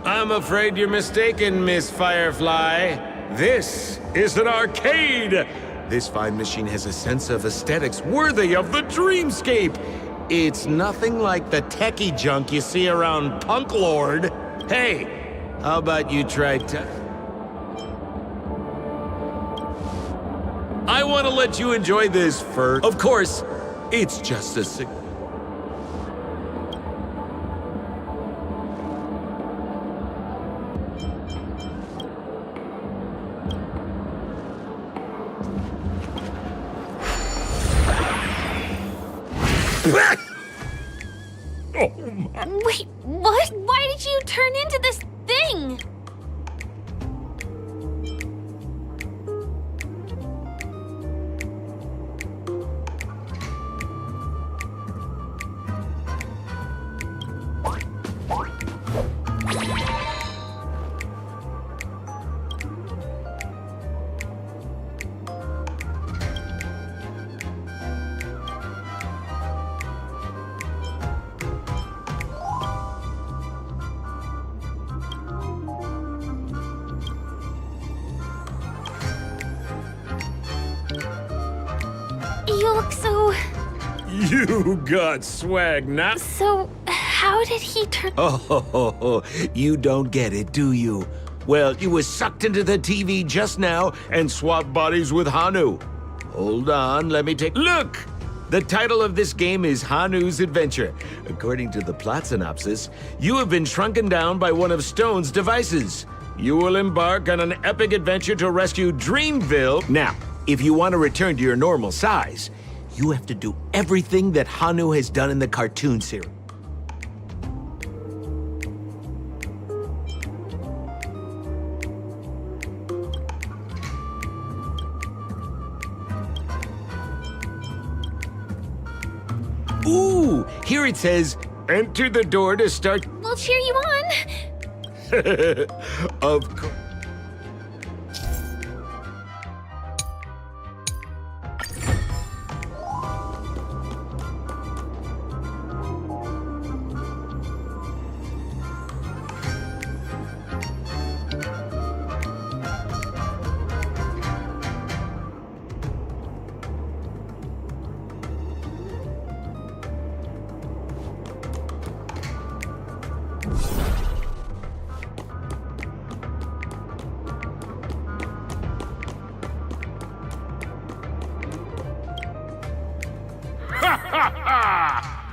I'm afraid you're mistaken, Miss Firefly. This is an arcade! This fine machine has a sense of aesthetics worthy of the dreamscape. It's nothing like the techie junk you see around Punk Lord. Hey, how about you try I want to let you enjoy this first. Of course, it's just a
Wait, what? Why did you turn into this thing? You look so...
You got swag now.
So, how did he turn...
Oh, you don't get it, do you? Well, you was sucked into the TV just now and swapped bodies with Hanu. Hold on, let me take... Look! The title of this game is Hanu's Adventure. According to the plot synopsis, you have been shrunken down by one of Stone's devices. You will embark on an epic adventure to rescue Dreamville. Now, if you want to return to your normal size, you have to do everything that Hanu has done in the cartoon series. Ooh, here it says, enter the door to start.
We'll cheer you on.
Of course.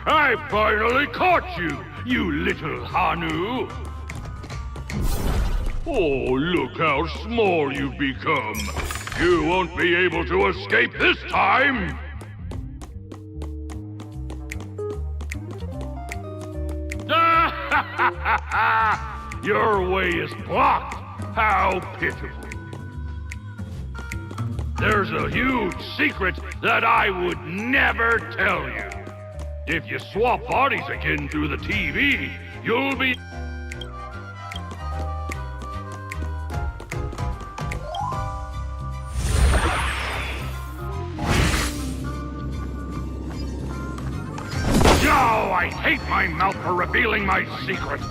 I finally caught you, you little Hanu! Oh, look how small you've become. You won't be able to escape this time! Your way is blocked! How pitiful. There's a huge secret that I would never tell you. If you swap bodies again through the TV, you'll be... Oh, I hate my mouth for revealing my secret.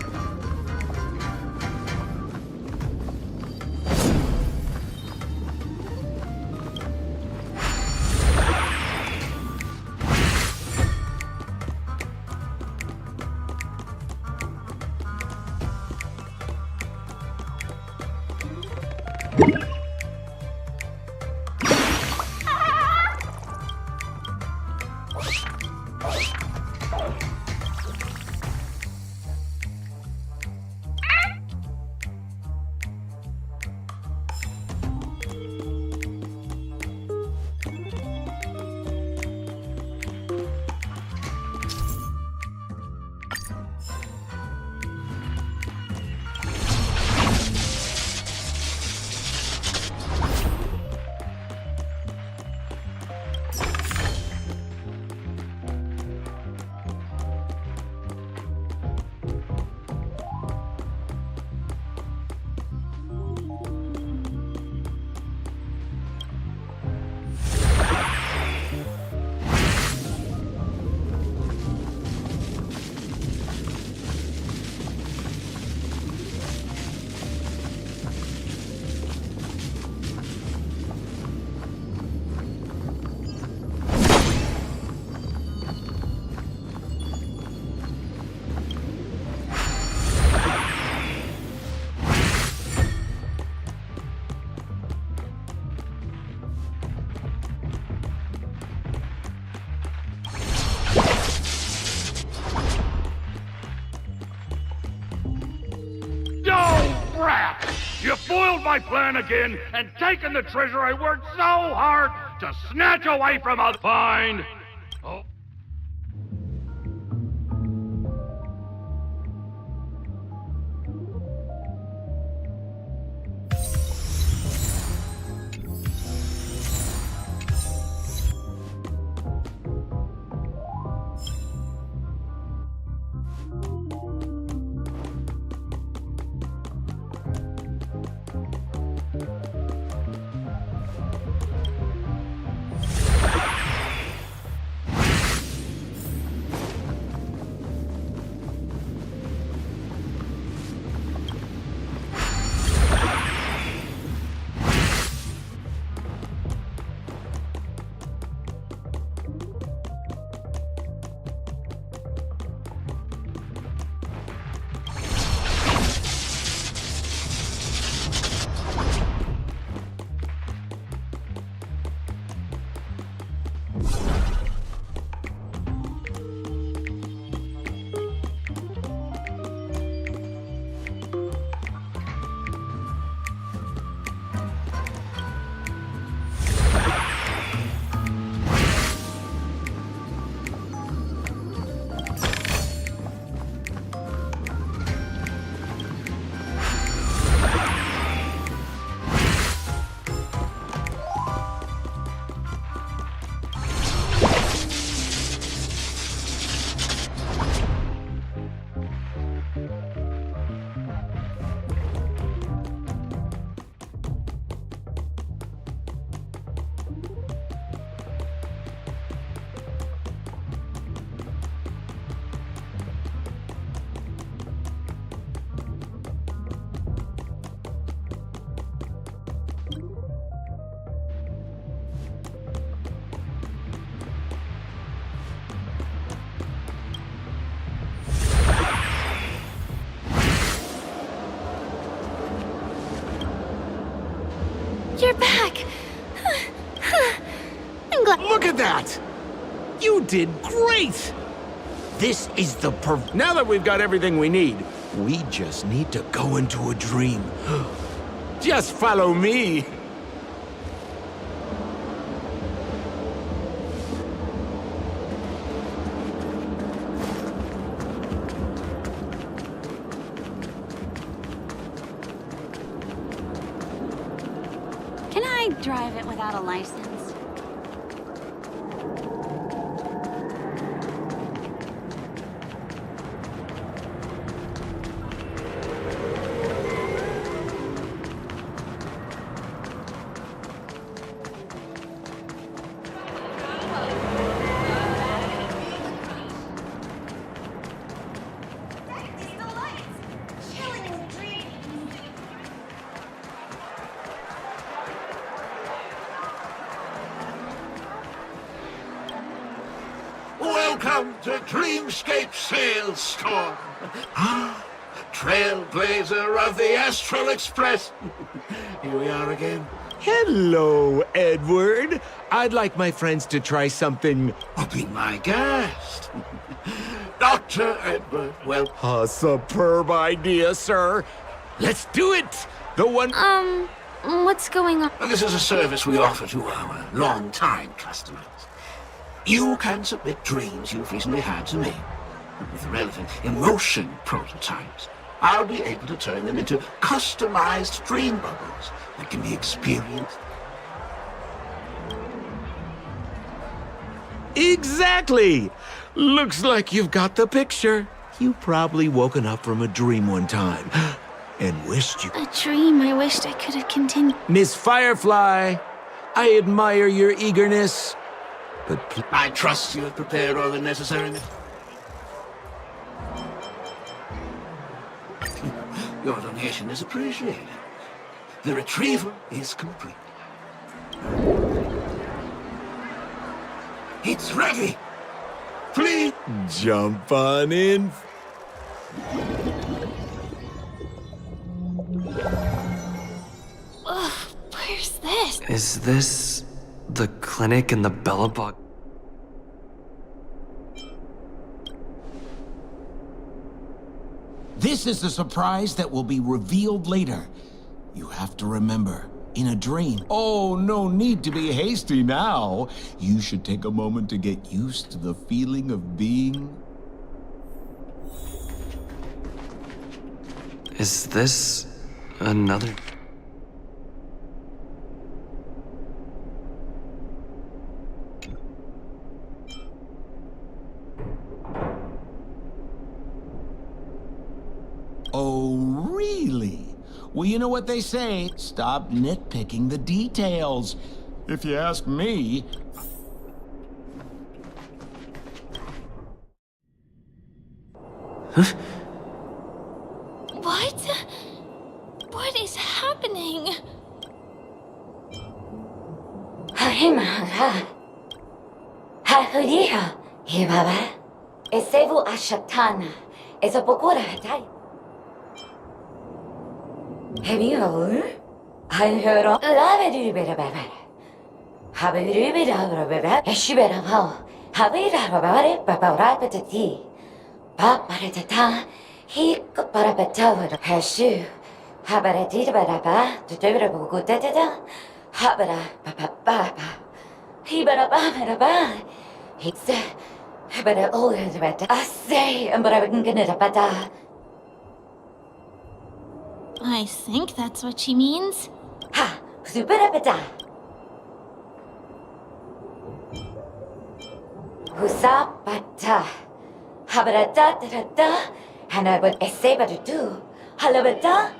You foiled my plan again and taken the treasure I worked so hard to snatch away from others. Fine. Oh.
You're back! I'm glad.
Look at that! You did great! This is the Now that we've got everything we need, We just need to go into a dream. Just follow me.
Can I drive it without a license?
Welcome to Dreamscape Sales Store. Trailblazer of the Astral Express. Here we are again.
Hello, Edward. I'd like my friends to try something.
Oh, be my guest. Dr. Edward, well...
A superb idea, sir. Let's do it. The one...
What's going on?
This is a service we offer to our long-time customers. You can submit dreams you've recently had to me. With the relevant emotion prototypes, I'll be able to turn them into customized dream bubbles that can be experienced.
Exactly! Looks like you've got the picture. You've probably woken up from a dream one time and wished you...
A dream I wished I could have continued.
Miss Firefly, I admire your eagerness. But
I trust you have prepared all the necessary... Your donation is appreciated. The retrieval is complete. It's ready. Please
jump on in.
Ugh, where's this?
Is this the clinic in the Bellabog?
This is the surprise that will be revealed later. You have to remember, in a dream... Oh, no need to be hasty now. You should take a moment to get used to the feeling of being...
Is this another...
Oh, really? Well, you know what they say. Stop nitpicking the details. If you ask me...
Huh?
What? What is happening? I think that's what she means.
Ha! Superapeta! Husapata! Habarata, and I would essay but do. Halabata?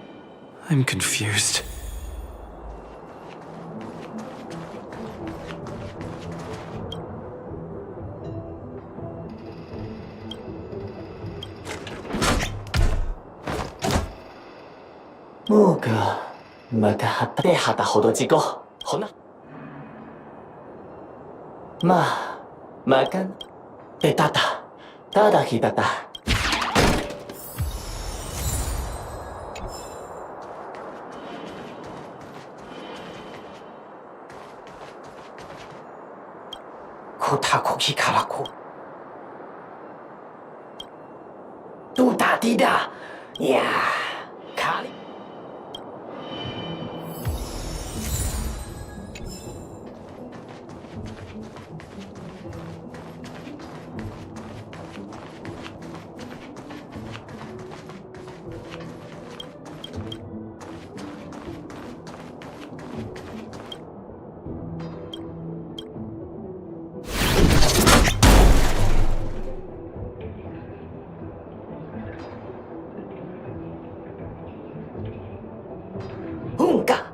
I'm confused.
뭐가 마타하테 하다 호도지고 호나 마간 베타타 따다 히다다 코타코키 가라코 뚜다디다
いやー、カリ。Honkai,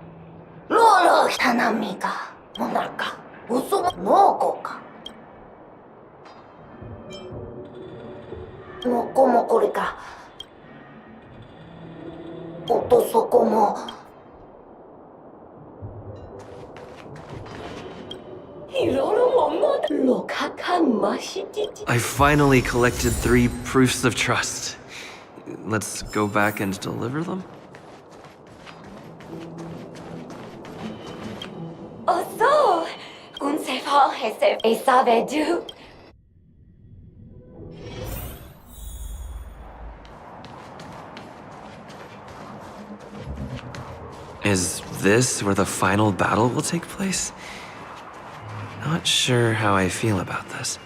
Lolo Tanamiga, Monarca, Usumo Mokoka. Moko mo kore ka. Otosoko mo. Hiroro mo lokakan mashititi.
I finally collected 3 proofs of trust. Let's go back and deliver them?
Oh, so. Un se fa hese e sabe do.
Is this where the final battle will take place? Not sure how I feel about this.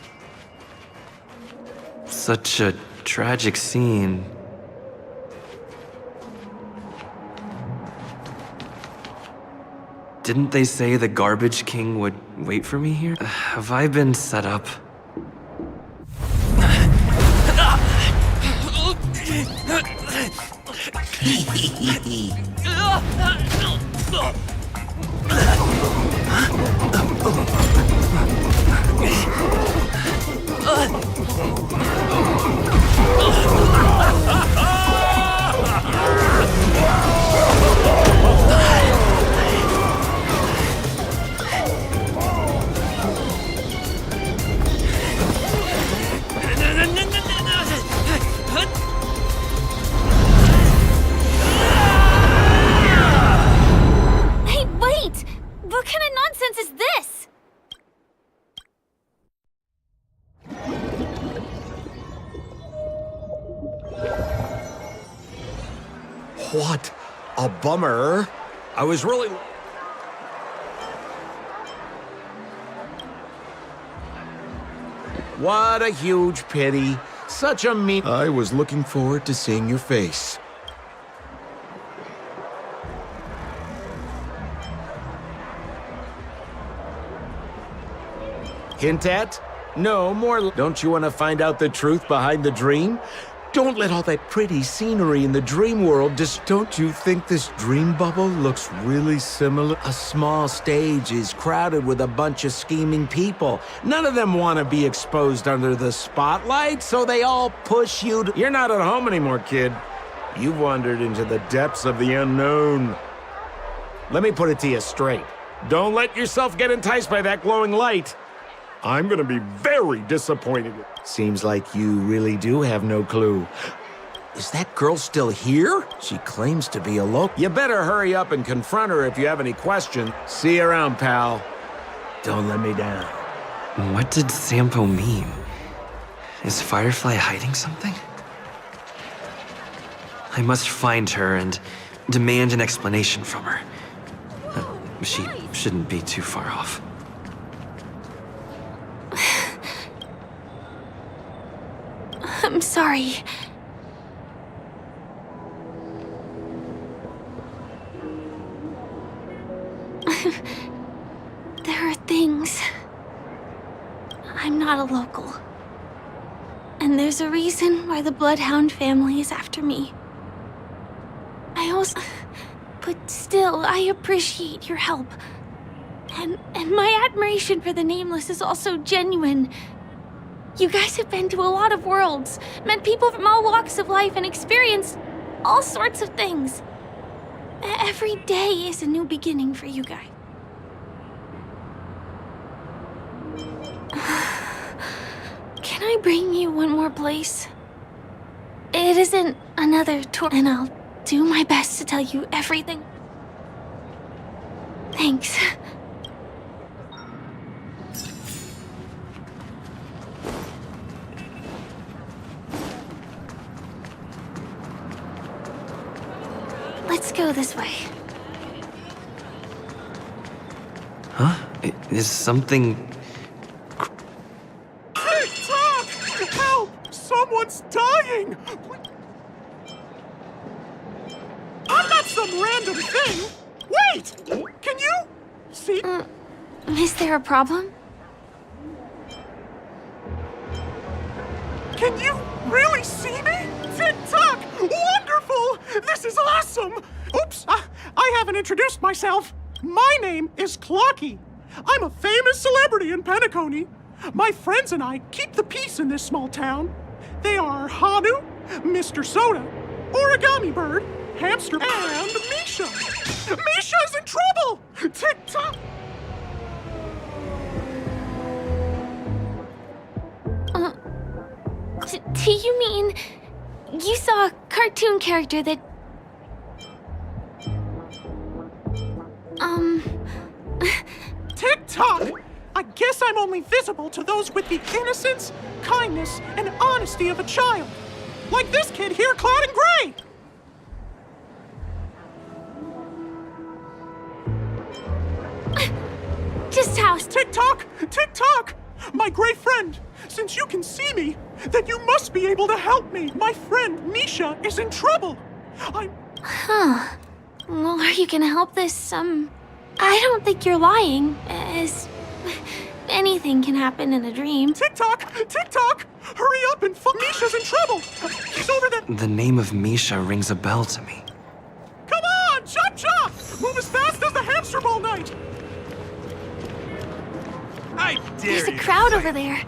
Such a tragic scene. Didn't they say the Garbage King would wait for me here? Have I been set up?
Hey, wait! What kind of nonsense is this?
What a bummer. I was really... What a huge pity. Such a mean... I was looking forward to seeing your face. Hint at? No, more... Don't you want to find out the truth behind the dream? Don't let all that pretty scenery in the dream world just... Don't you think this dream bubble looks really similar? A small stage is crowded with a bunch of scheming people. None of them want to be exposed under the spotlight, so they all push you to... You're not at home anymore, kid. You've wandered into the depths of the unknown. Let me put it to you straight. Don't let yourself get enticed by that glowing light. I'm gonna be very disappointed. Seems like you really do have no clue. Is that girl still here? She claims to be a local. You better hurry up and confront her if you have any questions. See you around, pal. Don't let me down.
What did Sampo mean? Is Firefly hiding something? I must find her and demand an explanation from her. She shouldn't be too far off.
I'm sorry. There are things. I'm not a local. And there's a reason why the Bloodhound family is after me. I also... But still, I appreciate your help. And my admiration for the Nameless is also genuine. You guys have been to a lot of worlds, met people from all walks of life, and experienced all sorts of things. Every day is a new beginning for you guys. Can I bring you one more place? It isn't another tour, and I'll do my best to tell you everything. Thanks. go this way.
Huh? Is something...
TikTok! Help! Someone's dying! I'm not some random thing! Wait! Can you see?
Is there a problem?
Can you really see me? TikTok! Wonderful! This is awesome! Oops, I haven't introduced myself. My name is Clocky. I'm a famous celebrity in Penacony. My friends and I keep the peace in this small town. They are Hanu, Mr. Soda, Origami Bird, Hamster, and Misha. Misha's in trouble! TikTok!
Do you mean you saw a cartoon character that...
TikTok! I guess I'm only visible to those with the innocence, kindness, and honesty of a child. Like this kid here clad in gray!
Just how...
TikTok! TikTok! My gray friend, since you can see me, then you must be able to help me. My friend, Misha, is in trouble.
Huh. Well, are you gonna help this, I don't think you're lying, as... anything can happen in a dream.
TikTok! TikTok! Hurry up and Misha's in trouble! He's over there!
The name of Misha rings a bell to me.
Come on! Chop chop! Move as fast as the hamster ball night!
I dare
There's a crowd over there.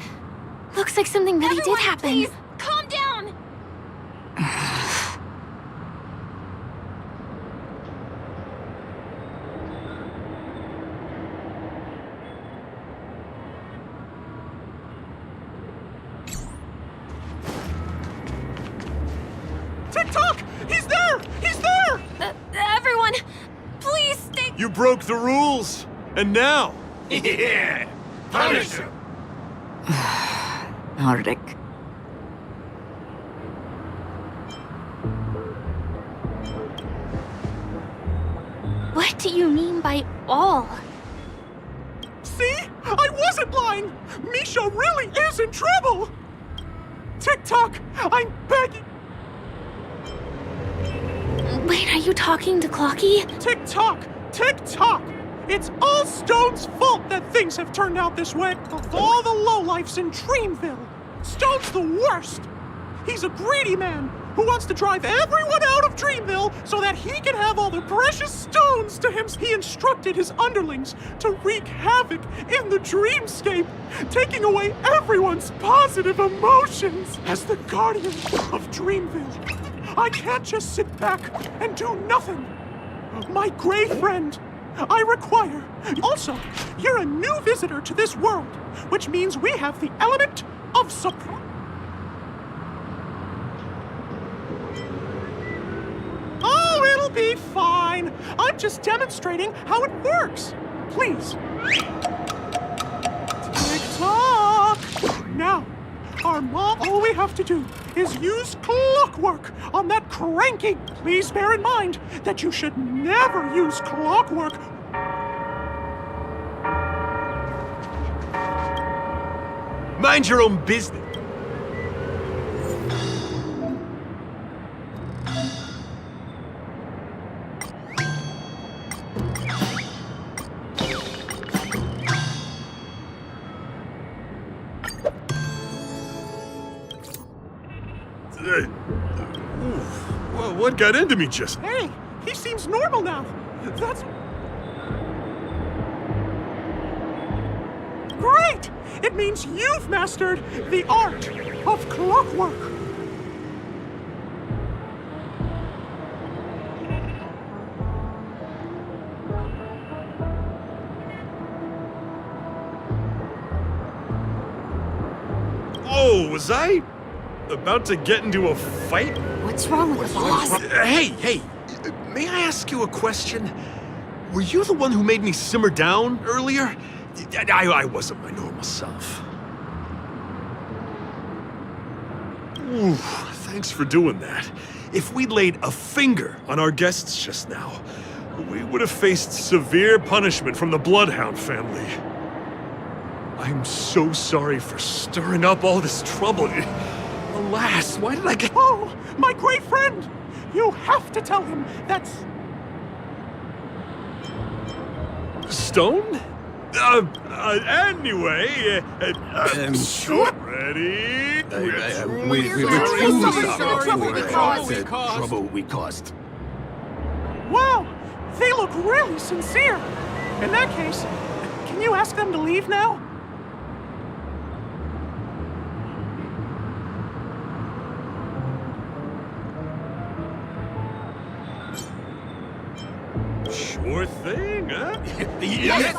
Looks like something really did happen.
Please, calm down!
TikTok! He's there! He's there!
Everyone, please stay...
You broke the rules, and now...
Yeah! Punish him!
Ulrich.
What do you mean by all?
See? I wasn't lying! Misha really is in trouble! TikTok, I'm begging...
Wait, are you talking to Clocky?
TikTok! TikTok! It's all Stone's fault that things have turned out this way. Of all the lowlifes in Dreamville, Stone's the worst. He's a greedy man who wants to drive everyone out of Dreamville so that he can have all the precious stones to him. He instructed his underlings to wreak havoc in the dreamscape, taking away everyone's positive emotions. As the guardian of Dreamville, I can't just sit back and do nothing. My gray friend, I require. Also, you're a new visitor to this world, which means we have the element of surprise. Oh, it'll be fine. I'm just demonstrating how it works. Please. Tick-tock. Now, our mom, all we have to do is use clockwork on that cranky. Please bear in mind that you should never use clockwork.
Mind your own business. What got into me just?
Hey, he seems normal now. That's... Great! It means you've mastered the art of clockwork.
Oh, was I about to get into a fight?
What's wrong with the boss?
Hey, may I ask you a question? Were you the one who made me simmer down earlier? I wasn't my normal self. Ooh, thanks for doing that. If we'd laid a finger on our guests just now, we would have faced severe punishment from the Bloodhound family. I'm so sorry for stirring up all this trouble. Alas, why did I get...
Oh, my great friend! You have to tell him that's...
Stone? Anyway...
Sure.
Ready?
Trouble we caused.
Wow, they look really sincere. In that case, can you ask them to leave now?
Sure thing, huh?
Yes.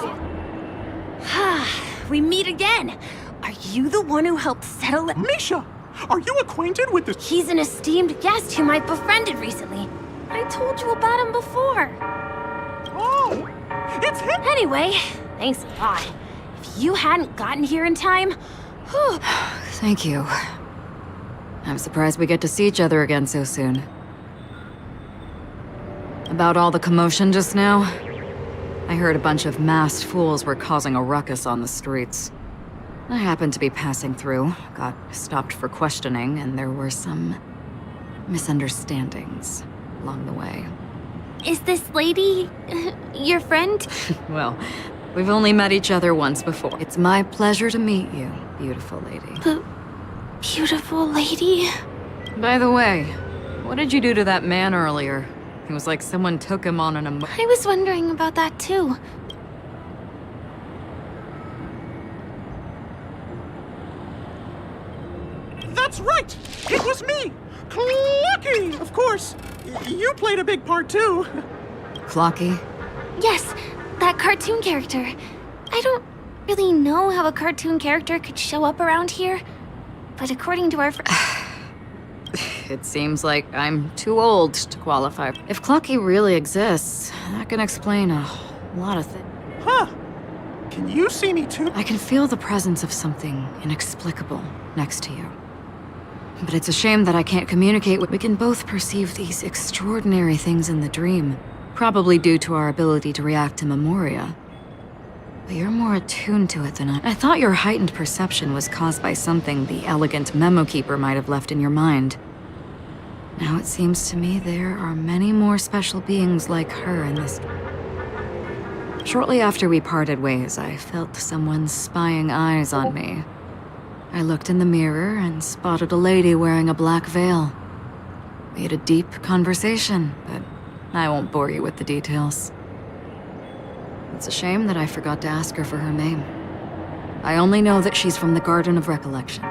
We meet again. Are you the one who helped settle it?
Misha, are you acquainted with the...
He's an esteemed guest whom I befriended recently. I told you about him before.
Oh, it's him!
Anyway, thanks a lot. If you hadn't gotten here in time... Whew.
Thank you. I'm surprised we get to see each other again so soon. About all the commotion just now, I heard a bunch of masked fools were causing a ruckus on the streets. I happened to be passing through, got stopped for questioning, and there were some misunderstandings along the way.
Is this lady... your friend?
Well, we've only met each other once before. It's my pleasure to meet you, beautiful lady.
Beautiful lady?
By the way, what did you do to that man earlier? It was like someone took him on an
I was wondering about that too.
That's right! It was me! Clocky! Of course, you played a big part too.
Clocky?
Yes, that cartoon character. I don't really know how a cartoon character could show up around here, but according to our
It seems like I'm too old to qualify. If Clocky really exists, that can explain a lot of things.
Huh. Can you see me too?
I can feel the presence of something inexplicable next to you. But it's a shame that I can't communicate. We can both perceive these extraordinary things in the dream, probably due to our ability to react to memoria. But you're more attuned to it than I thought your heightened perception was caused by something the elegant memo keeper might have left in your mind. Now it seems to me there are many more special beings like her in this. Shortly after we parted ways, I felt someone's spying eyes on me. I looked in the mirror and spotted a lady wearing a black veil. We had a deep conversation, but I won't bore you with the details. It's a shame that I forgot to ask her for her name. I only know that she's from the Garden of Recollection.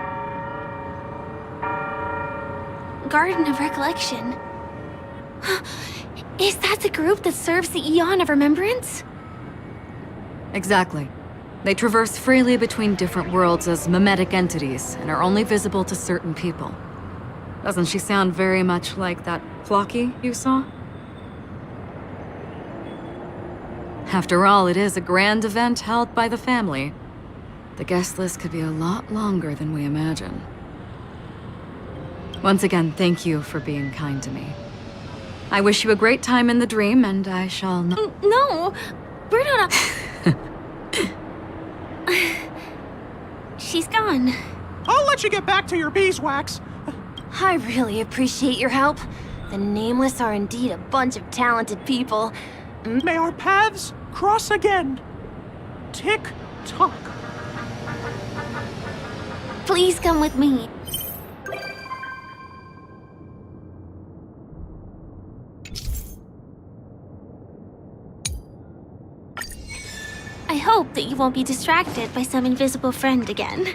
Garden of Recollection? Is that the group that serves the Eon of Remembrance?
Exactly. They traverse freely between different worlds as mimetic entities and are only visible to certain people. Doesn't she sound very much like that Clocky you saw? After all, it is a grand event held by the family. The guest list could be a lot longer than we imagine. Once again, thank you for being kind to me. I wish you a great time in the dream, and I shall not—
No! We're not— She's gone.
I'll let you get back to your beeswax.
I really appreciate your help. The Nameless are indeed a bunch of talented people.
May our paths cross again. Tick-tock.
Please come with me. I hope that you won't be distracted by some invisible friend again.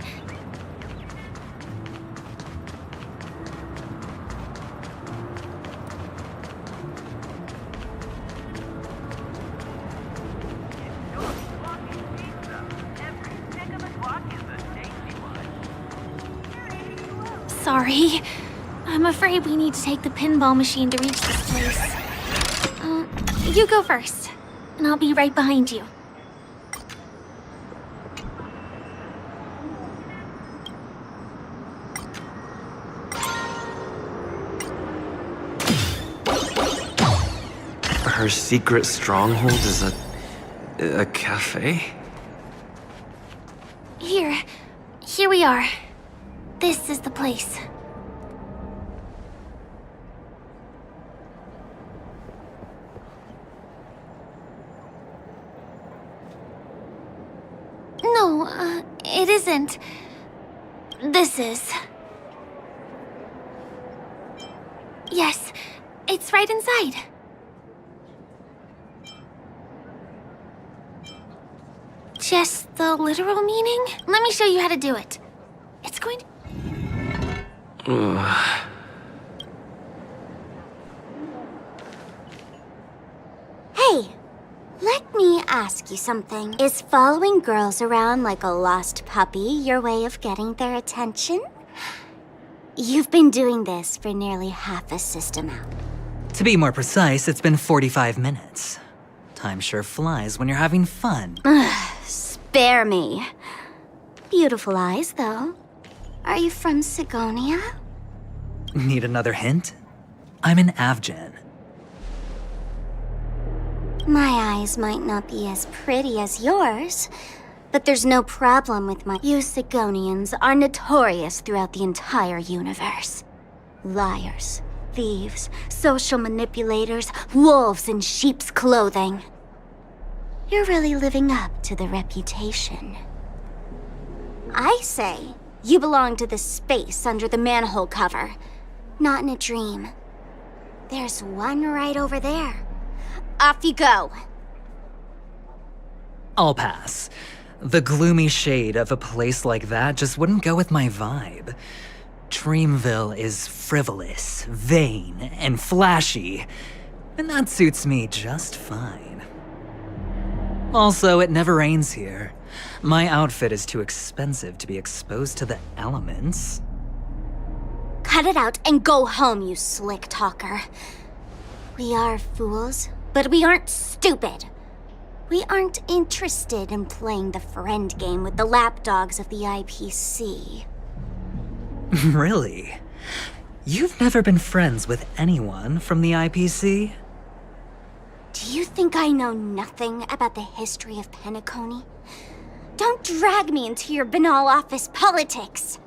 Sorry. I'm afraid we need to take the pinball machine to reach this place. You go first, and I'll be right behind you.
her secret stronghold is a cafe?
Here we are. This is the place. No, it isn't. This is. Yes, it's right inside. Just the literal meaning? Let me show you how to do it. It's going to...
Hey, let me ask you something. Is following girls around like a lost puppy your way of getting their attention? You've been doing this for nearly half a system out.
To be more precise, it's been 45 minutes. Time sure flies when you're having fun.
Spare me. Beautiful eyes, though. Are you from Sigonia?
Need another hint? I'm an Avgen.
My eyes might not be as pretty as yours, but there's no problem with my... You Sigonians are notorious throughout the entire universe. Liars, thieves, social manipulators, wolves in sheep's clothing. You're really living up to the reputation. I say, you belong to the space under the manhole cover, not in a dream. There's one right over there. Off you go.
I'll pass. The gloomy shade of a place like that just wouldn't go with my vibe. Dreamville is frivolous, vain, and flashy, and that suits me just fine. Also, it never rains here. My outfit is too expensive to be exposed to the elements.
Cut it out and go home, you slick talker. We are fools, but we aren't stupid. We aren't interested in playing the friend game with the lapdogs of the IPC.
Really? You've never been friends with anyone from the IPC?
Do you think I know nothing about the history of Penacony? Don't drag me into your banal office politics!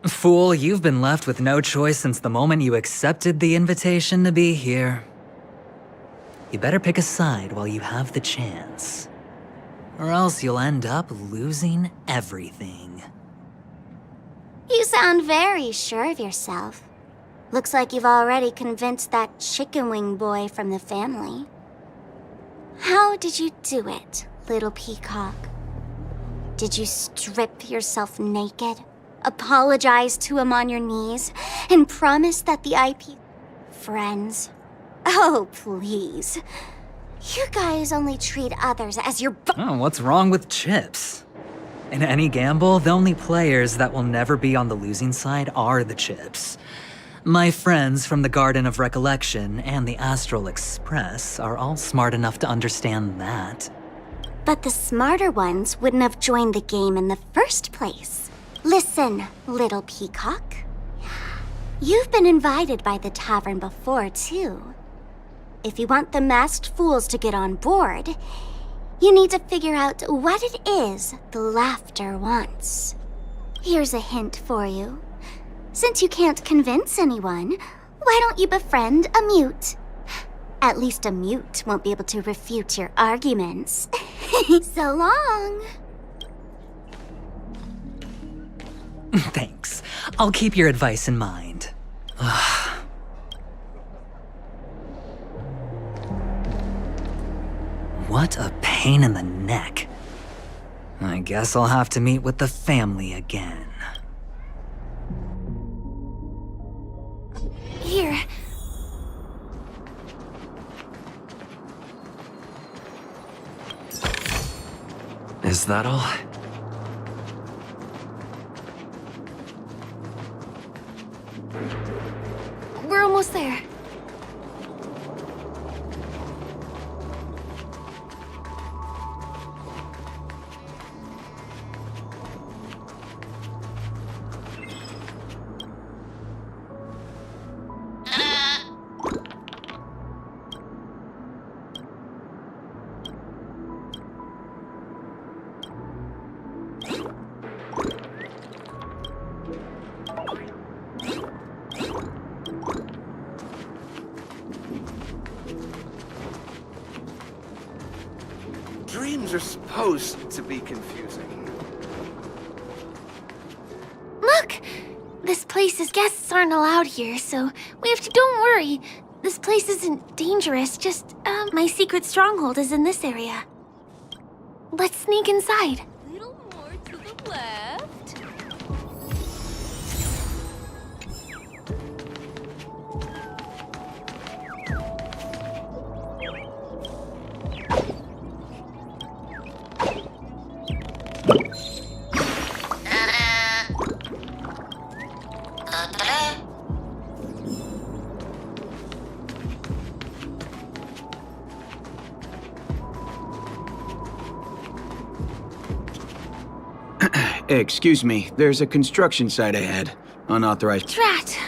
Fool, you've been left with no choice since the moment you accepted the invitation to be here. You better pick a side while you have the chance. Or else you'll end up losing everything.
You sound very sure of yourself. Looks like you've already convinced that chicken wing boy from the family. How did you do it, little peacock? Did you strip yourself naked, apologize to him on your knees, and promise that the IP... friends? Oh, please. You guys only treat others as your...
Oh, what's wrong with chips? In any gamble, the only players that will never be on the losing side are the chips. My friends from the Garden of Recollection and the Astral Express are all smart enough to understand that.
But the smarter ones wouldn't have joined the game in the first place. Listen, little peacock. You've been invited by the tavern before, too. If you want the masked fools to get on board, you need to figure out what it is the laughter wants. Here's a hint for you. Since you can't convince anyone, why don't you befriend a mute? At least a mute won't be able to refute your arguments. So long.
Thanks. I'll keep your advice in mind. What a pain in the neck. I guess I'll have to meet with the family again.
Here.
Is that all?
We're almost there.
dreams are supposed to be confusing.
Look! This place's guests aren't allowed here, so we have to. Don't worry. This place isn't dangerous, just, my secret stronghold is in this area. Let's sneak inside.
A little more to the left.
Excuse me, there's a construction site ahead. Unauthorized.
Drat!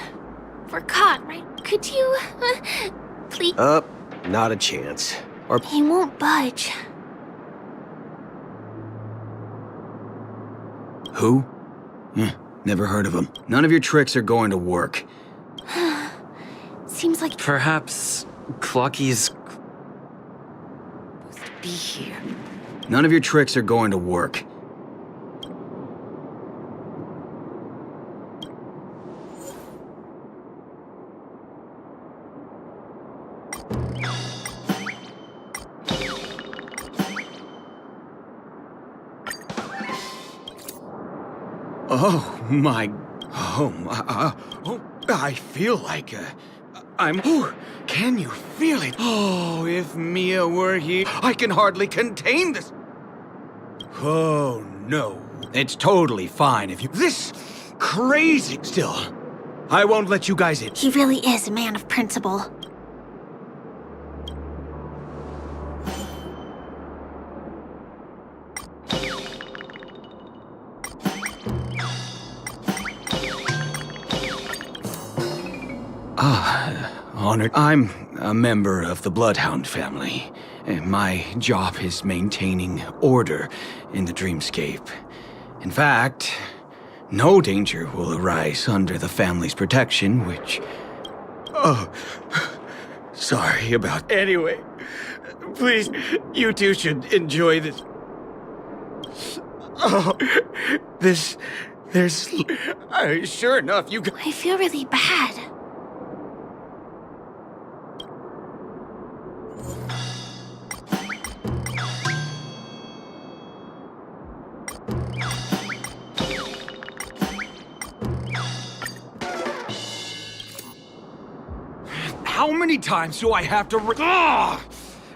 We're caught, right? Could you, please?
Not a chance. Or
He won't budge.
who? Never heard of him. None of your tricks are going to work.
Seems like
Perhaps Clocky's...
Be here.
None of your tricks are going to work. I feel like, can you feel it? Oh, if Mia were here, I can hardly contain this. Oh, no. It's totally fine if you... This crazy... Still, I won't let you guys in.
he really is a man of principle.
Honored. I'm a member of the Bloodhound family, and my job is maintaining order in the dreamscape. In fact, no danger will arise under the family's protection, which... Oh, sorry about... Anyway, please, you two should enjoy this. Oh, there's... sure enough, you...
I feel really bad.
How many times do I have to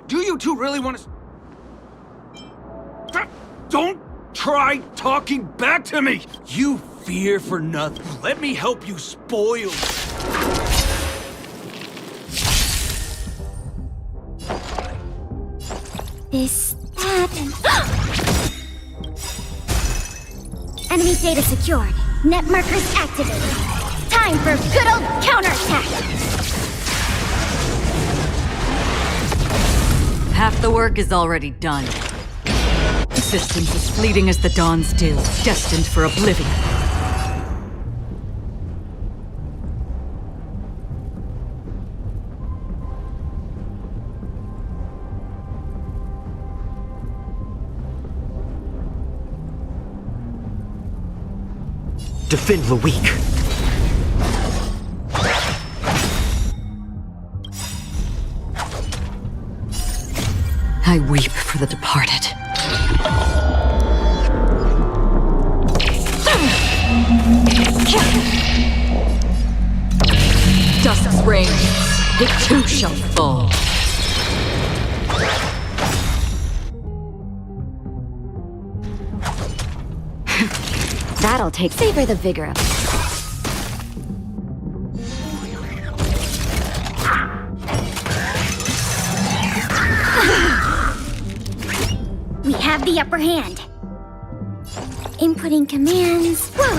Do you two really want to... Don't try talking back to me! You fear for nothing. Let me help you spoil...
This happened. Enemy data secured. Net markers activated. Time for good old counterattack!
Half the work is already done. Existence as fleeting as the dawn's dew, destined for oblivion.
Defend the weak.
I weep for the departed. Dusk's reign, it too shall fall.
That'll take. Savor the vigor of it. We have the upper hand. Inputting commands. Whoa.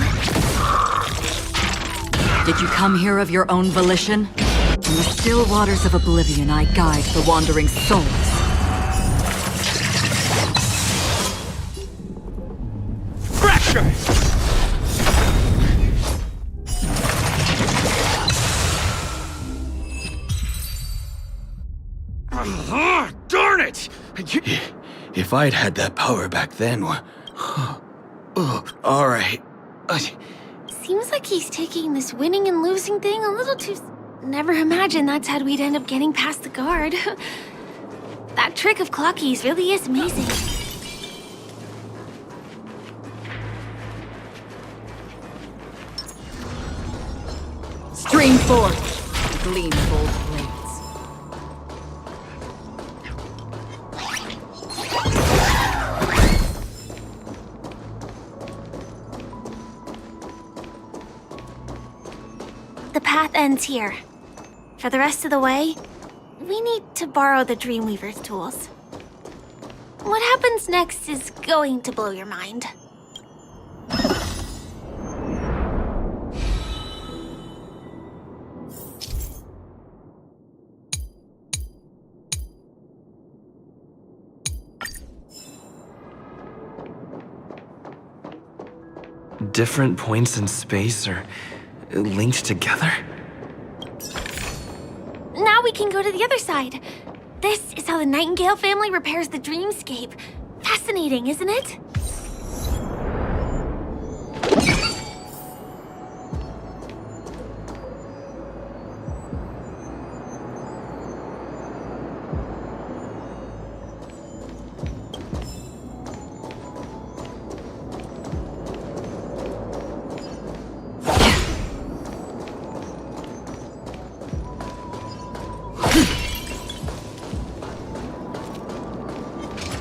Did you come here of your own volition? In the still waters of oblivion, I guide the wandering souls.
Fracture! Darn it! If If I'd had that power back then, all right.
Seems like he's taking this winning and losing thing a little too... Never imagined that's how we'd end up getting past the guard. That trick of Clocky's really is amazing.
Stream forth, gleam of old blades.
The path ends here. For the rest of the way, we need to borrow the Dreamweaver's tools. What happens next is going to blow your mind.
Different points in space are linked together?
Now we can go to the other side. This is how the Nightingale family repairs the dreamscape. Fascinating, isn't it?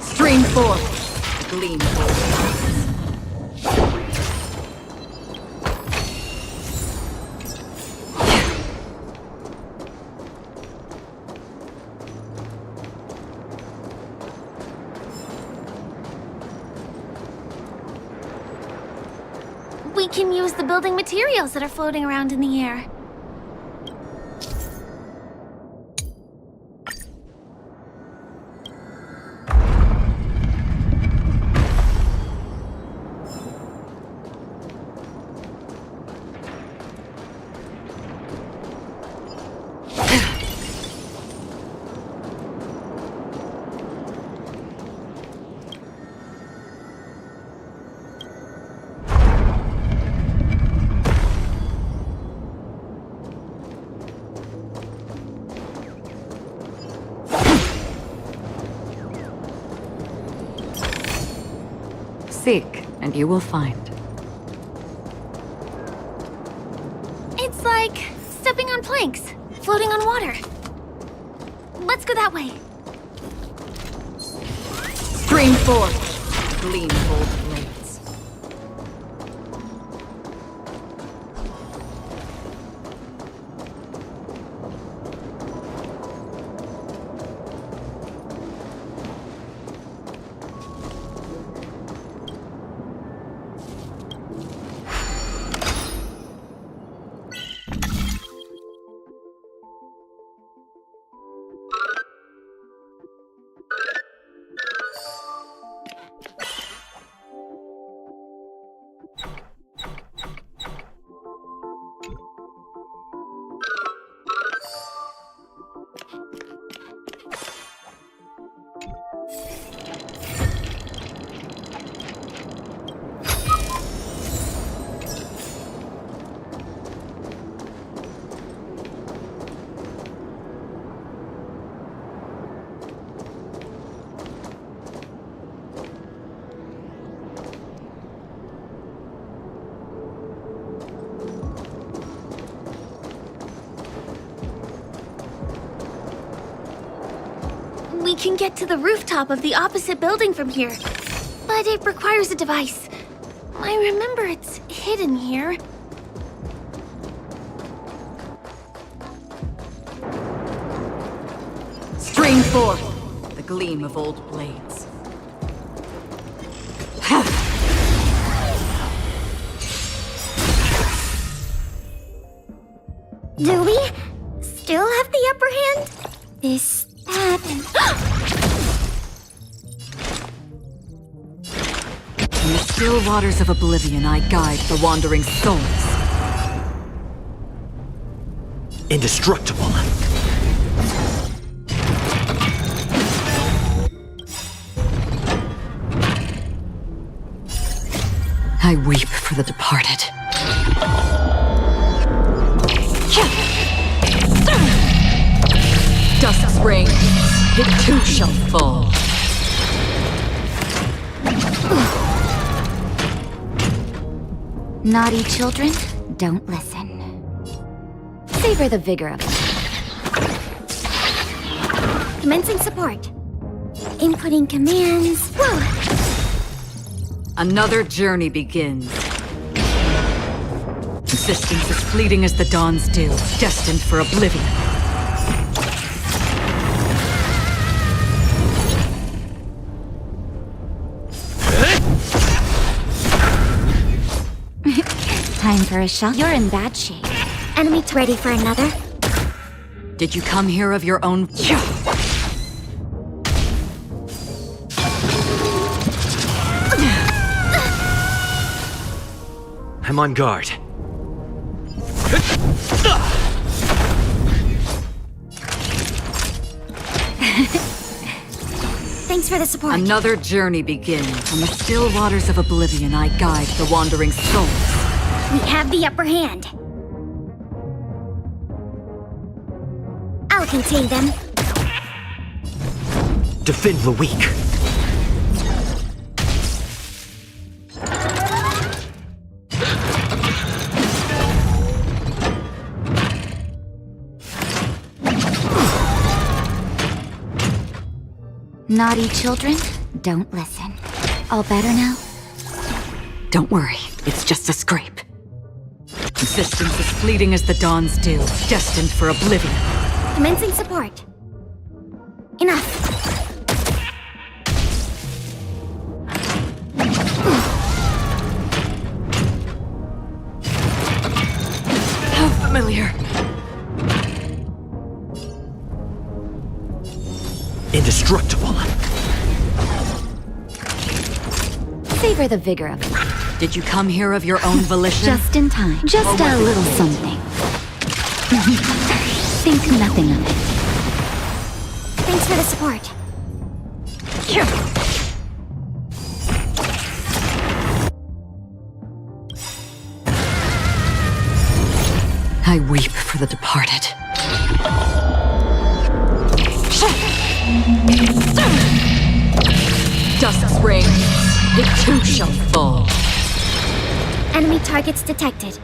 Stream forth, gleam forth.
We can use the building materials that are floating around in the air.
Seek, and you will find.
It's like stepping on planks, floating on water. Let's go that way.
Stream forth, gleam of old blades.
We can get to the rooftop of the opposite building from here, but it requires a device. I remember it's hidden here.
Stream forth, the gleam of old blades.
Do we still have the upper hand? This happened.
In the still waters of oblivion, I guide the wandering souls.
Indestructible.
I weep for the departed. Dusk's reign, it too shall fall.
Naughty children, don't listen. Savor the vigor of it. Commencing support. Inputting commands. Whoa!
Another journey begins. Existence as fleeting as the dawn's dew, destined for oblivion.
Time for a shot. You're in bad shape. Enemy ready for another?
Did you come here of your own?
I'm on guard.
Thanks for the support.
Another journey begins. From the still waters of oblivion, I guide the wandering souls.
We have the upper hand. I'll contain them.
Defend the weak.
Naughty children, don't listen. All better now?
Don't worry, it's just a scrape. Existence as fleeting as the dawn's dew, destined for oblivion.
Commencing support. Enough.
How familiar.
Indestructible.
Savor the vigor of it.
Did you come here of your own volition?
Just in time. Just a little something. Think nothing of it. Thanks for the support.
I weep for the departed. Dusk's reign, it too shall fall.
Enemy targets detected.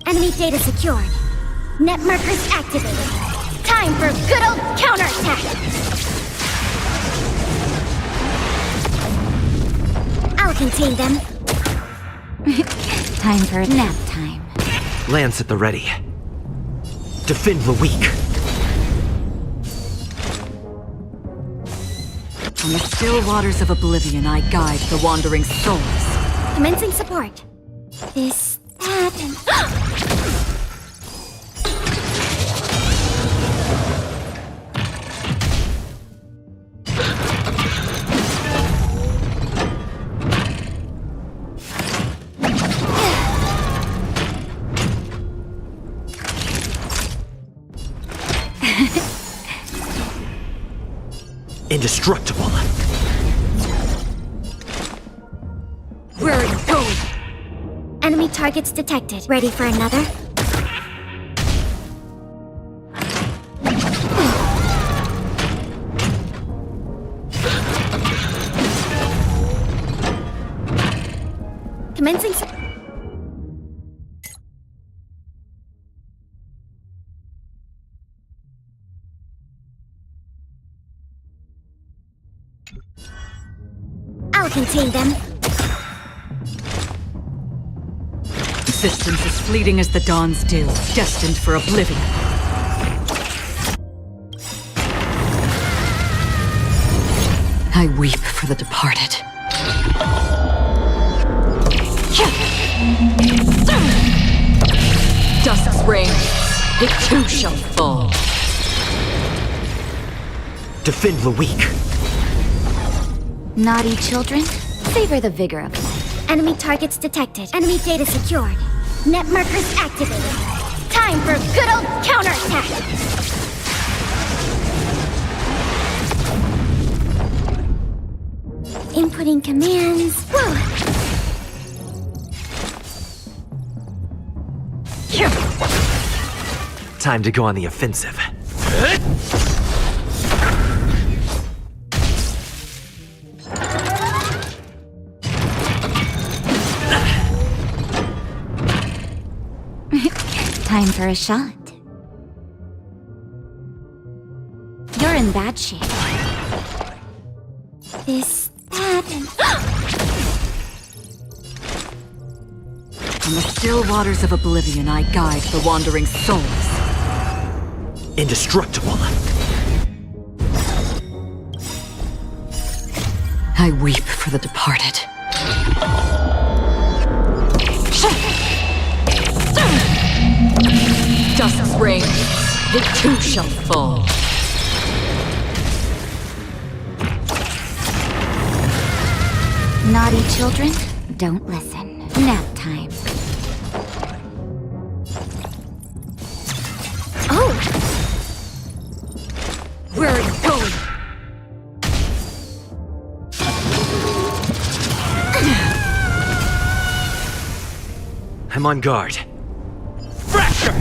Enemy data secured. Net markers activated. Time for good old counterattack! I'll contain them. Time for nap time.
Lance at the ready. Defend the weak.
On the still waters of oblivion, I guide the wandering souls.
Commencing support. This happened.
Indestructible.
Where are you going?
Enemy targets detected. Ready for another? Commencing. I'll contain them.
Existence as fleeting as the dawn's dew, destined for oblivion. I weep for the departed. Dusk's reign, it too shall fall.
Defend the weak.
Naughty children, savor the vigor of life. Enemy targets detected. Enemy data secured. Net markers activated. Time for good old counterattack! Inputting commands. Whoa!
Time to go on the offensive.
Time for a shot. You're in bad shape. This, that, and...
In the still waters of oblivion, I guide the wandering souls.
Indestructible.
I weep for the departed. Dusk's reign, it too shall fall.
Naughty children, don't listen. Nap time. Oh!
Where are you going?
I'm on guard. Fracture!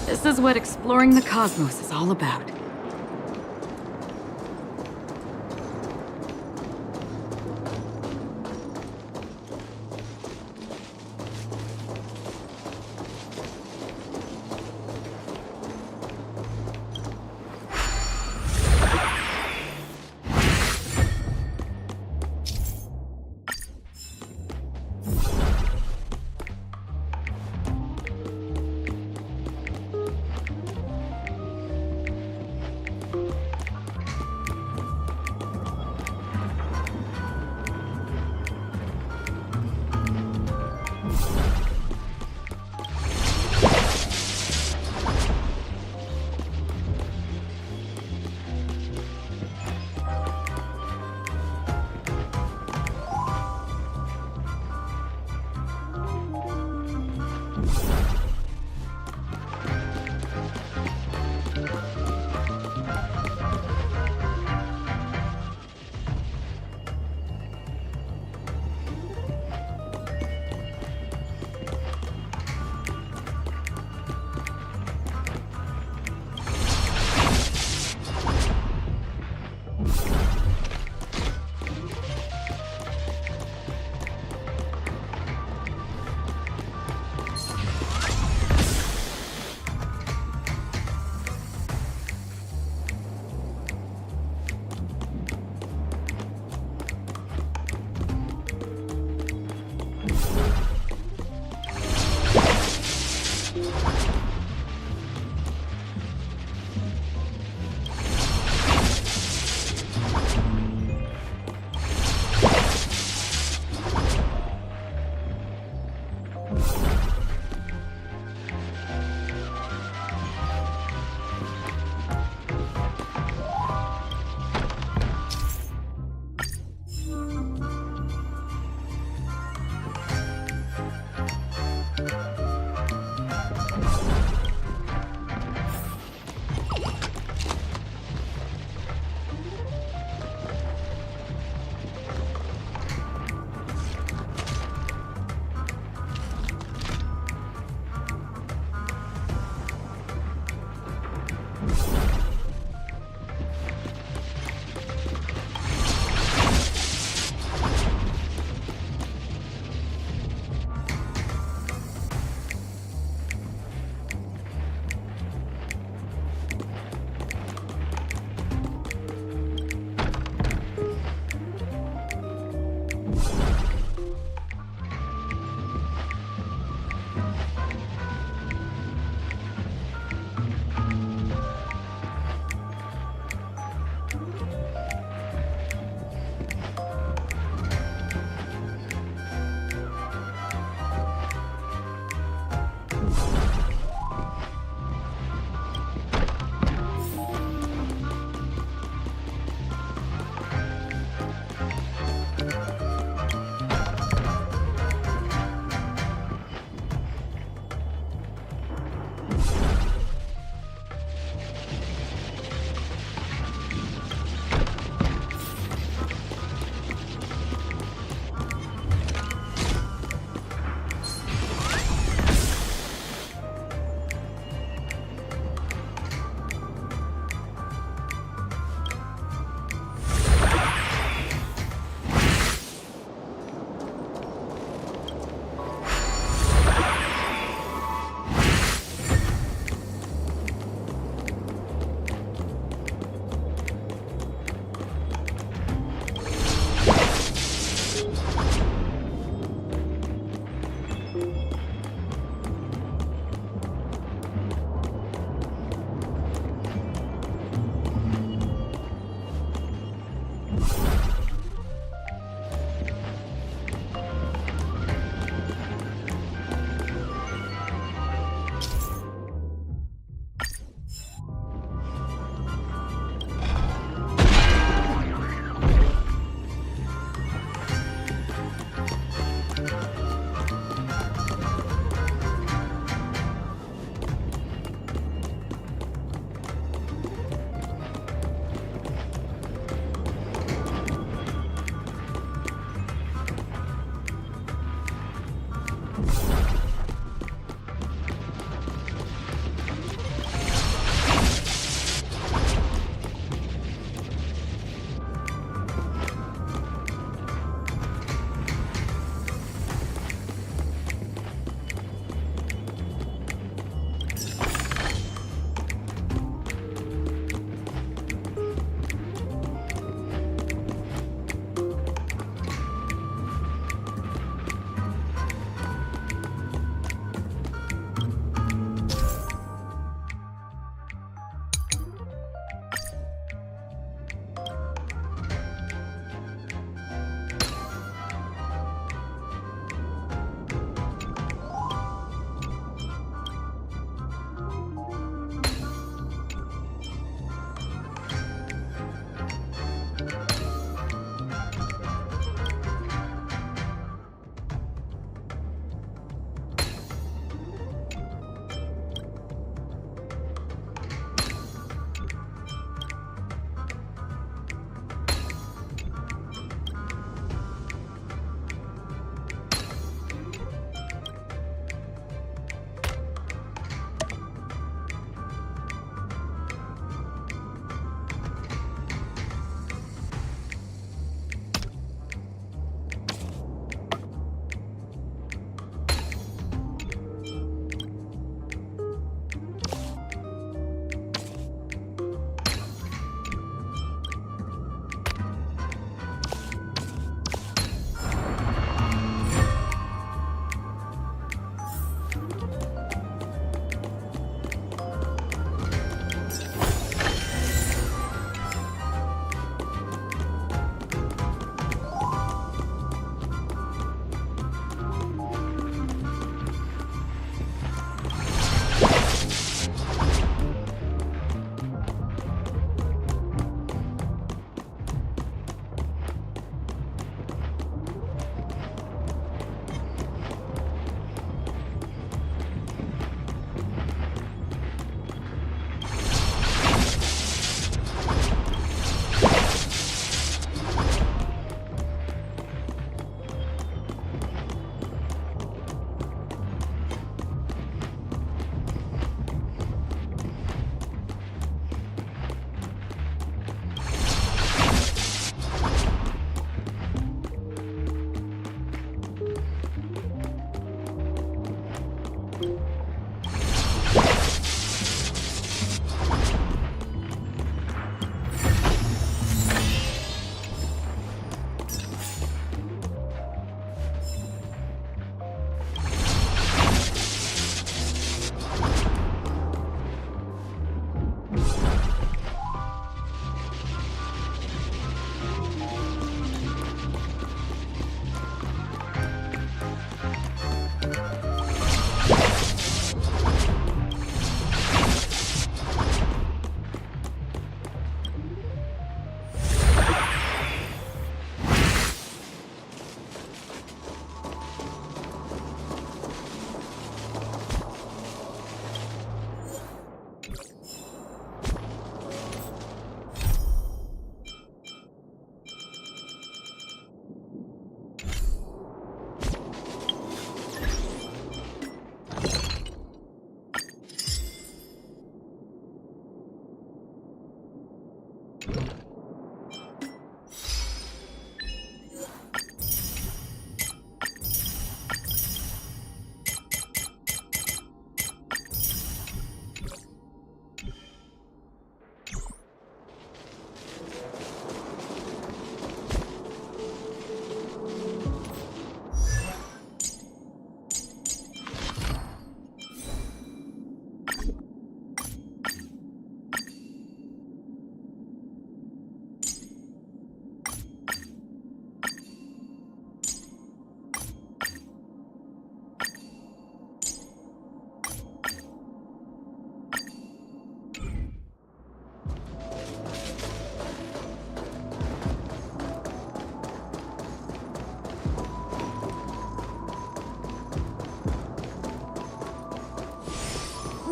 This is what exploring the cosmos is all about.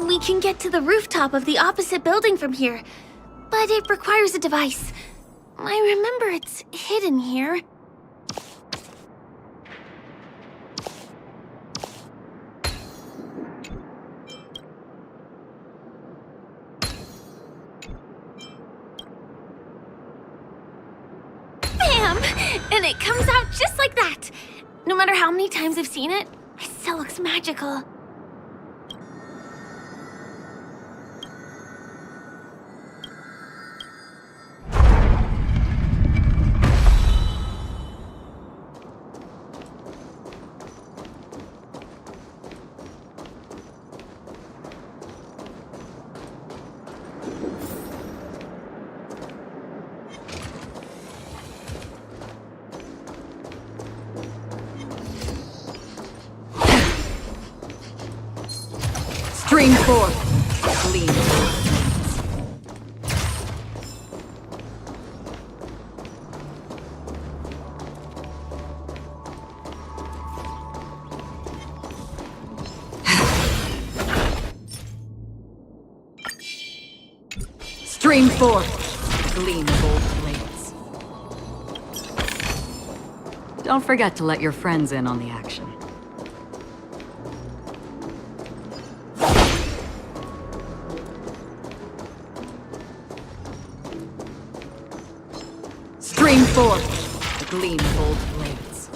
We can get to the rooftop of the opposite building from here, but it requires a device. I remember it's hidden here. Bam! And it comes out just like that. No matter how many times I've seen it, it still looks magical.
Stream 4. Clean. Stream 4. Gleam gold blades. Don't forget to let your friends in on the action. Stream 4. The gleam gold blades.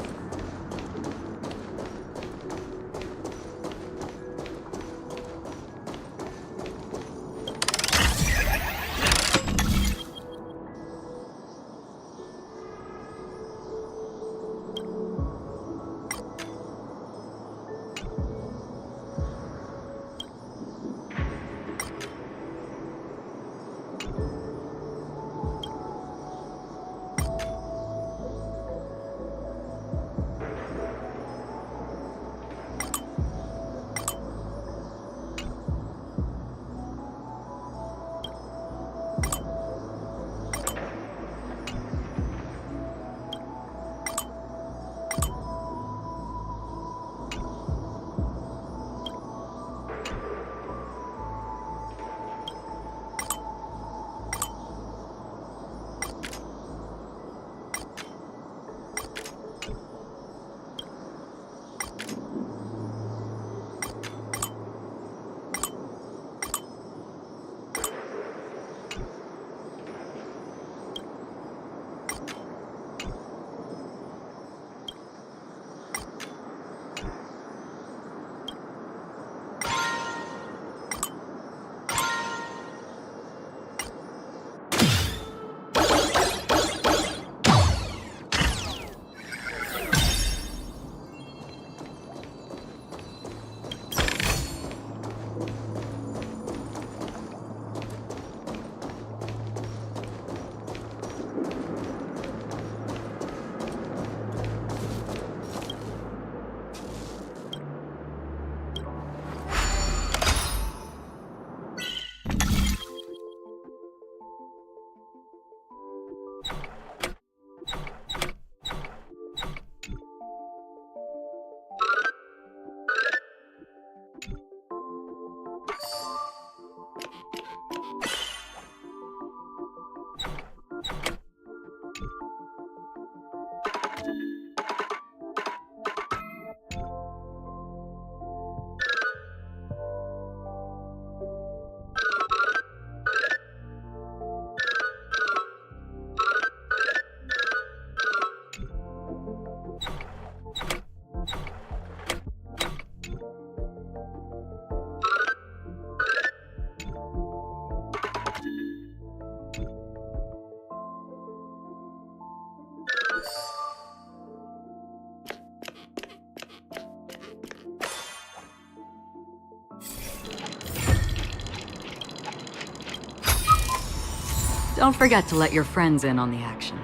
Don't forget to let your friends in on the action.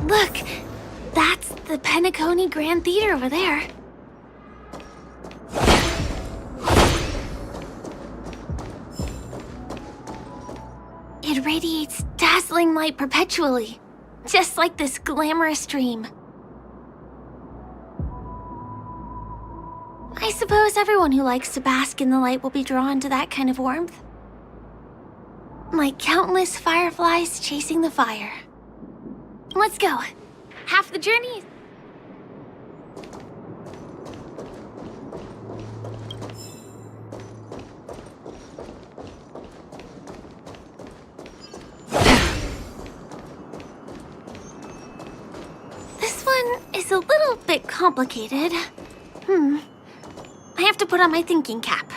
Look, that's the Penacony Grand Theater over there. It radiates dazzling light perpetually, just like this glamorous dream. I suppose everyone who likes to bask in the light will be drawn to that kind of warmth. Like countless fireflies chasing the fire. Let's go. Half the journey. This one is a little bit complicated. I have to put on my thinking cap.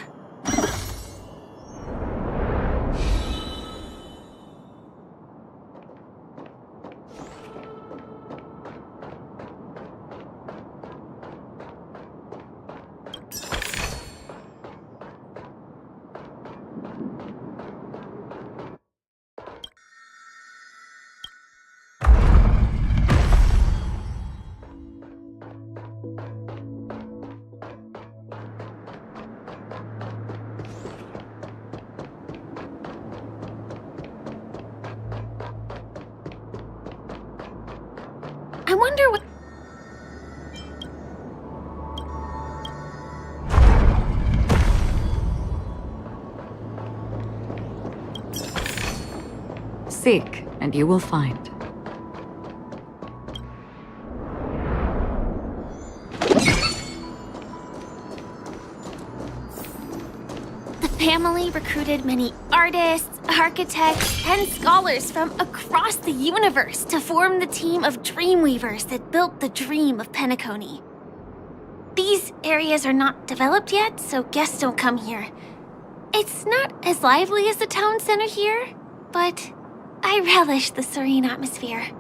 I wonder what...
Seek, and you will find.
The family recruited many artists, architects, and scholars from across the universe to form the team of Dreamweavers that built the dream of Penacony. These areas are not developed yet, so guests don't come here. It's not as lively as the town center here, but I relish the serene atmosphere.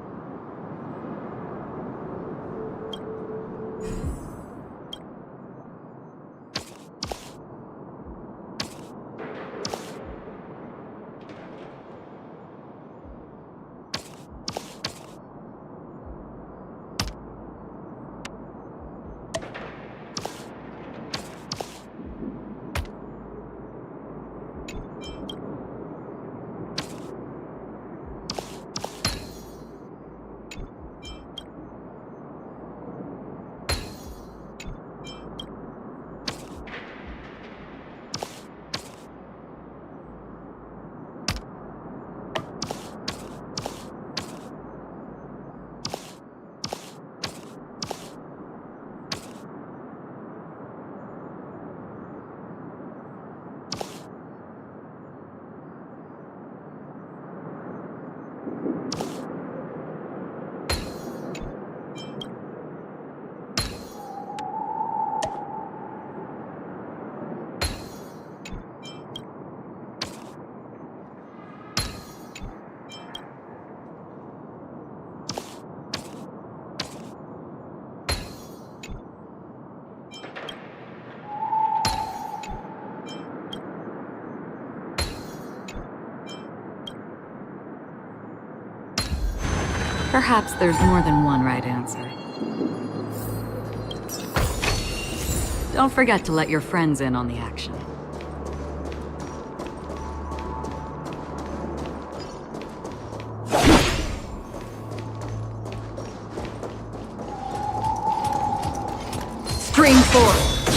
Perhaps there's more than one right answer. Don't forget to let your friends in on the action. Stream 4.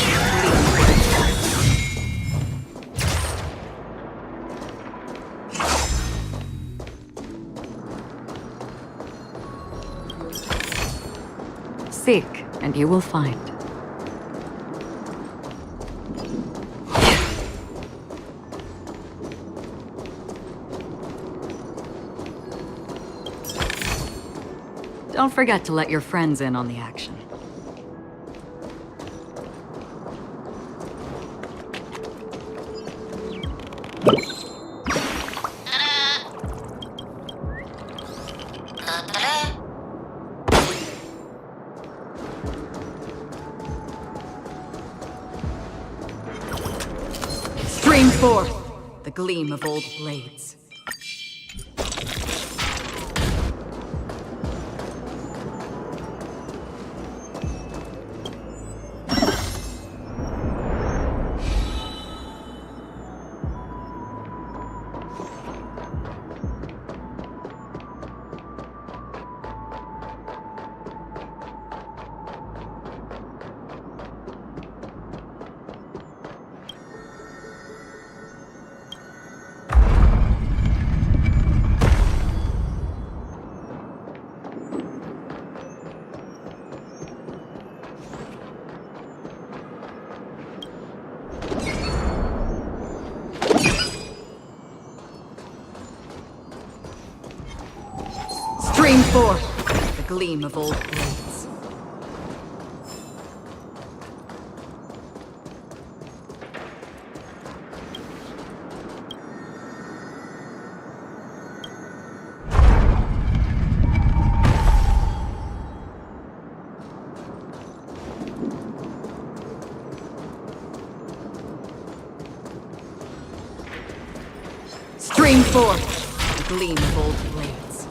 Seek, and you will find. Don't forget to let your friends in on the action. Stream forth the gleam of old blades. Stream forth the gleam of old blades. Stream forth the gleam of old blades.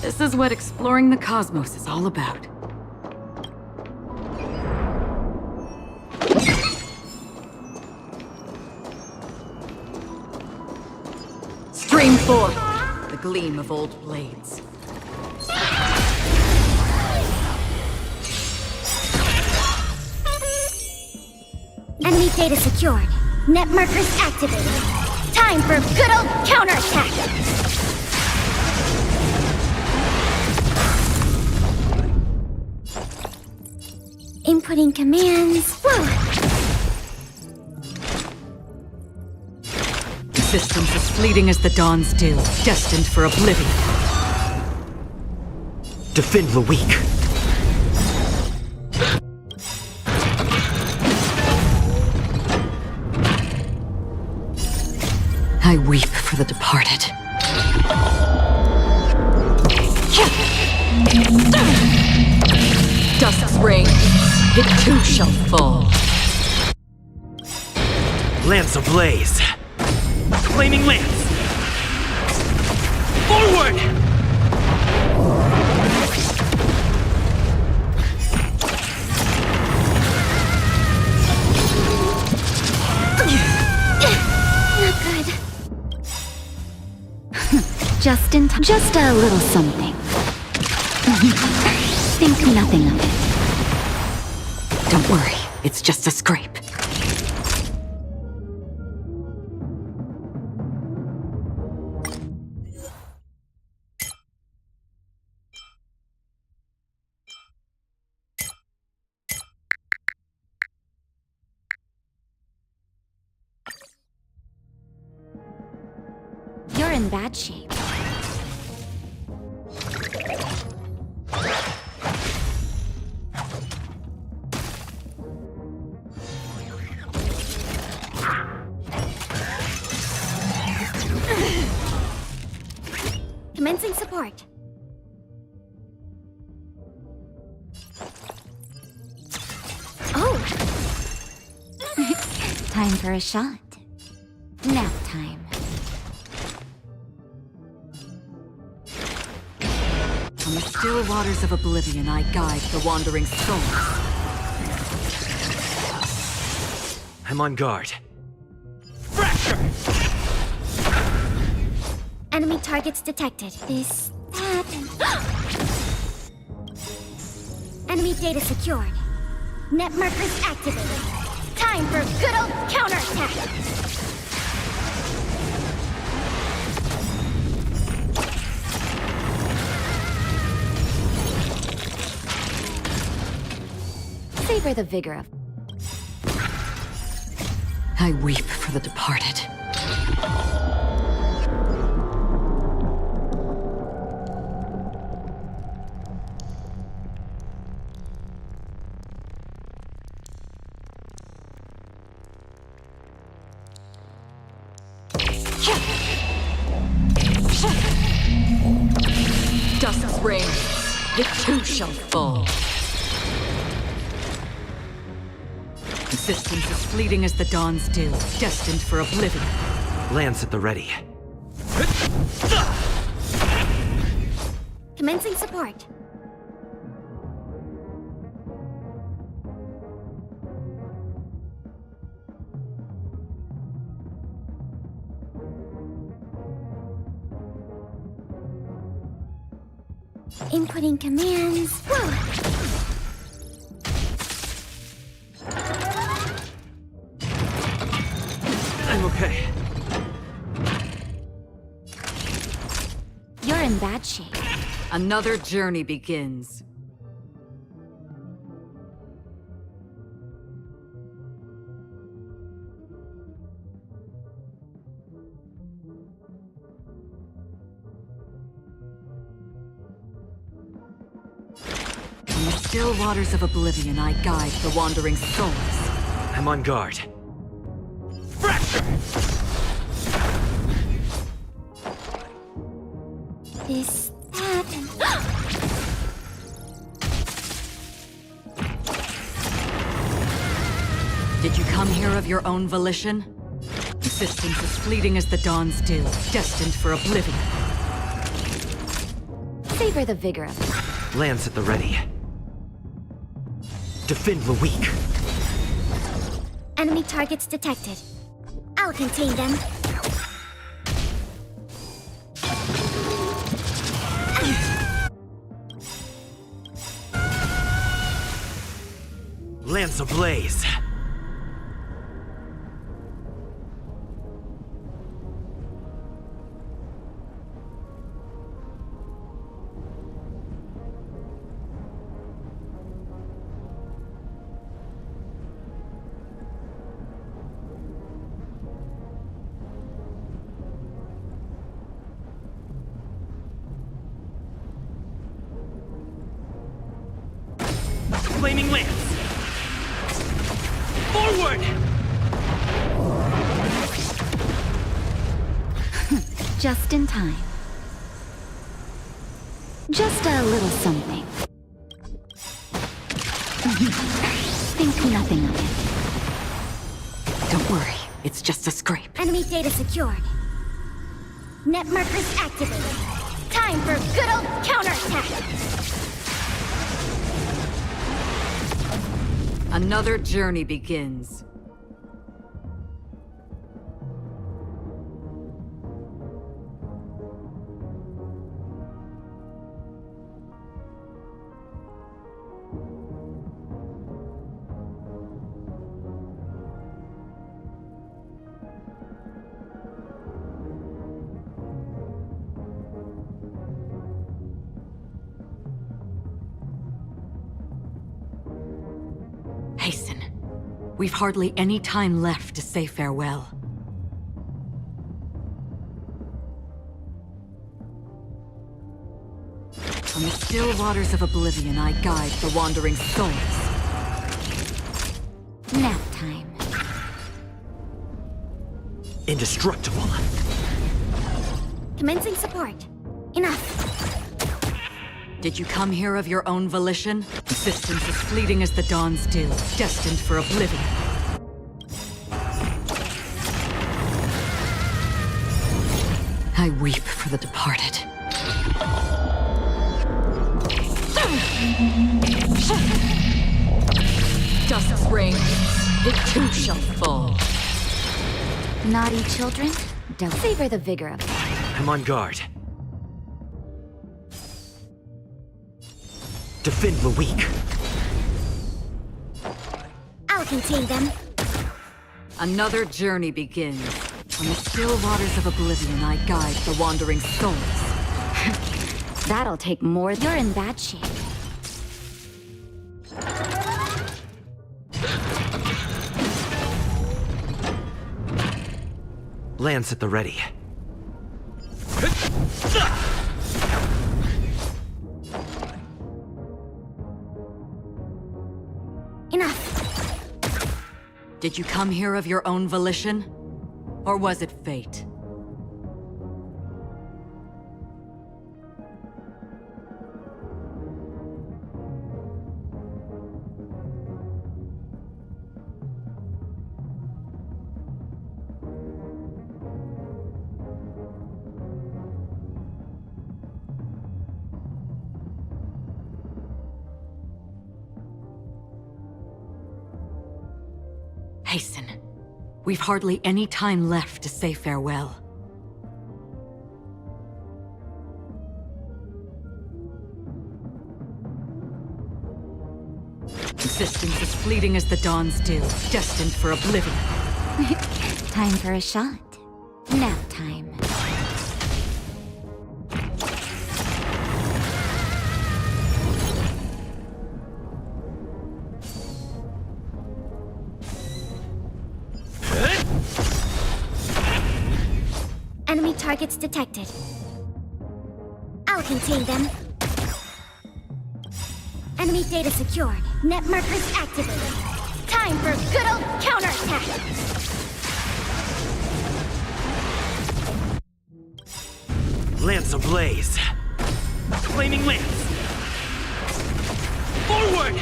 This is what exploring the cosmos is all about. Stream forth the gleam of old blades.
Enemy data secured. Net markers activated. Time for good old counterattack! Inputting commands. Whoa!
Existence as fleeting as the dawn's dew, destined for oblivion.
Defend the weak.
I weep for the departed. Dusk's reign, it too shall fall.
Lance ablaze. Flaming lance. Forward!
Not good. Just in time. Just a little something. Think nothing of it.
Don't worry, it's just a scrape.
You're in bad shape. Commencing support. Oh! Time for a shot. Nap time.
On the still waters of oblivion, I guide the wandering souls.
I'm on guard.
Enemy targets detected. This happened. Enemy data secured. Net markers activated. Time for good old counterattack. Savor the vigor of.
I weep for the departed. Dusk's reign, it too shall fall. Existence as fleeting as the dawn's dew, destined for oblivion.
Lance at the ready.
Commencing support. Inputting commands. Whoa!
I'm okay.
You're in bad shape.
Another journey begins. In the still waters of oblivion, I guide the wandering souls.
I'm on guard.
This happened.
Did you come here of your own volition? Existence as fleeting as the dawn's dew, destined for oblivion.
Savor the vigor of it.
Lance at the ready. Defend the weak.
Enemy targets detected. I'll contain them.
Lance ablaze. Flaming lance! Forward!
Just in time. Just a little something. Think nothing of it.
Don't worry, it's just a scrape.
Enemy data secured. Net markers activated. Time for good old counterattack.
Another journey begins. Hasten. We've hardly any time left to say farewell. On the still waters of oblivion, I guide the wandering souls.
Nap time.
Indestructible.
Commencing support. Enough.
Did you come here of your own volition? Existence as fleeting as the dawn's dew, destined for oblivion. I weep for the departed. Dust rains, it too shall fall.
Naughty children, don't savor the vigor of it.
I'm on guard. Defend the weak.
I'll contain them.
Another journey begins. On the still waters of oblivion, I guide the wandering souls.
That'll take more. You're in bad shape.
Lance at the ready.
Enough.
Did you come here of your own volition? Or was it fate? Hasten. We've hardly any time left to say farewell. Existence as fleeting as the dawn's dew, destined for oblivion.
Time for a shot. Nap time.
Enemy targets detected. I'll contain them. Enemy data secured. Net markers activated. Time for good old counterattack.
Lance ablaze. Flaming lance. Forward!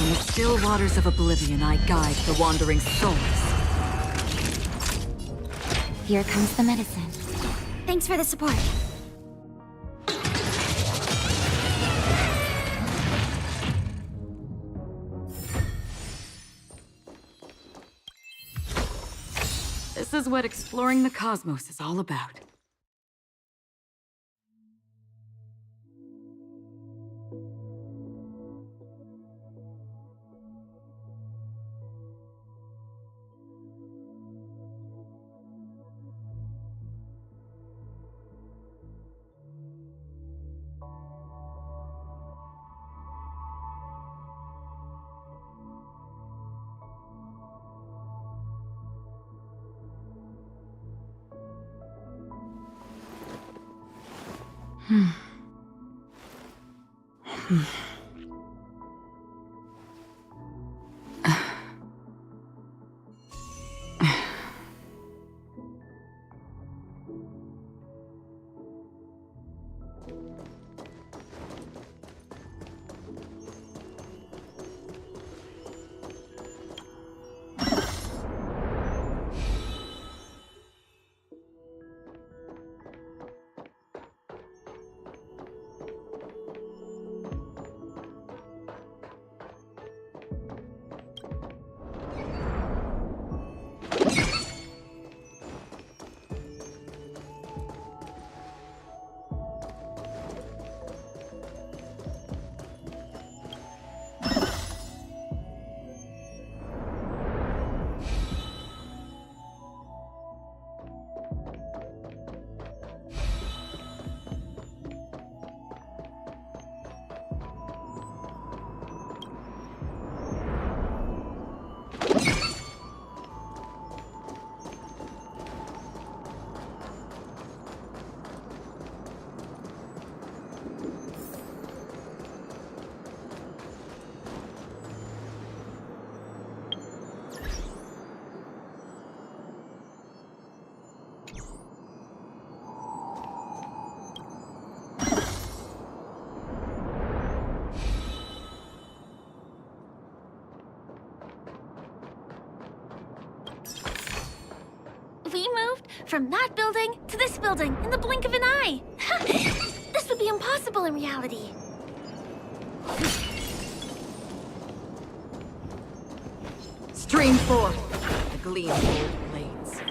In the still waters of oblivion, I guide the wandering souls.
Here comes the medicine.
Thanks for the support.
This is what exploring the cosmos is all about.
We moved from that building to this building in the blink of an eye. This would be impossible in reality.
Stream forth the gleam of old blades.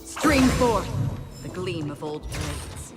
Stream forth the gleam of old blades.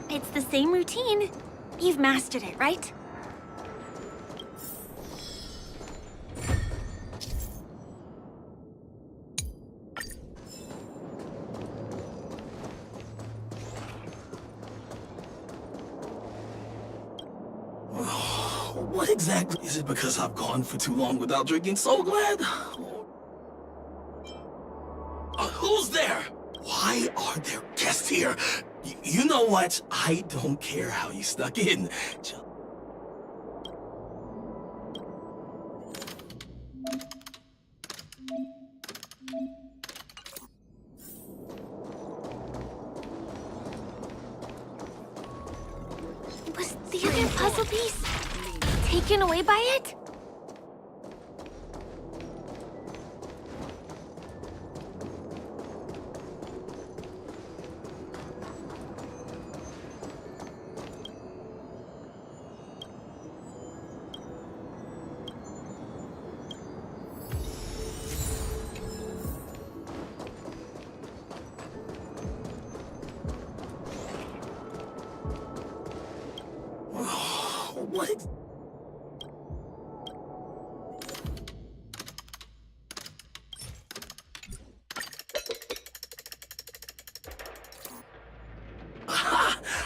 It's the same routine. You've mastered it, right?
What exactly is it because I've gone for too long without drinking so glad? Who's there? Why are there guests here? You know what? I don't care how you snuck in.
But puzzle piece taken away by it?
What?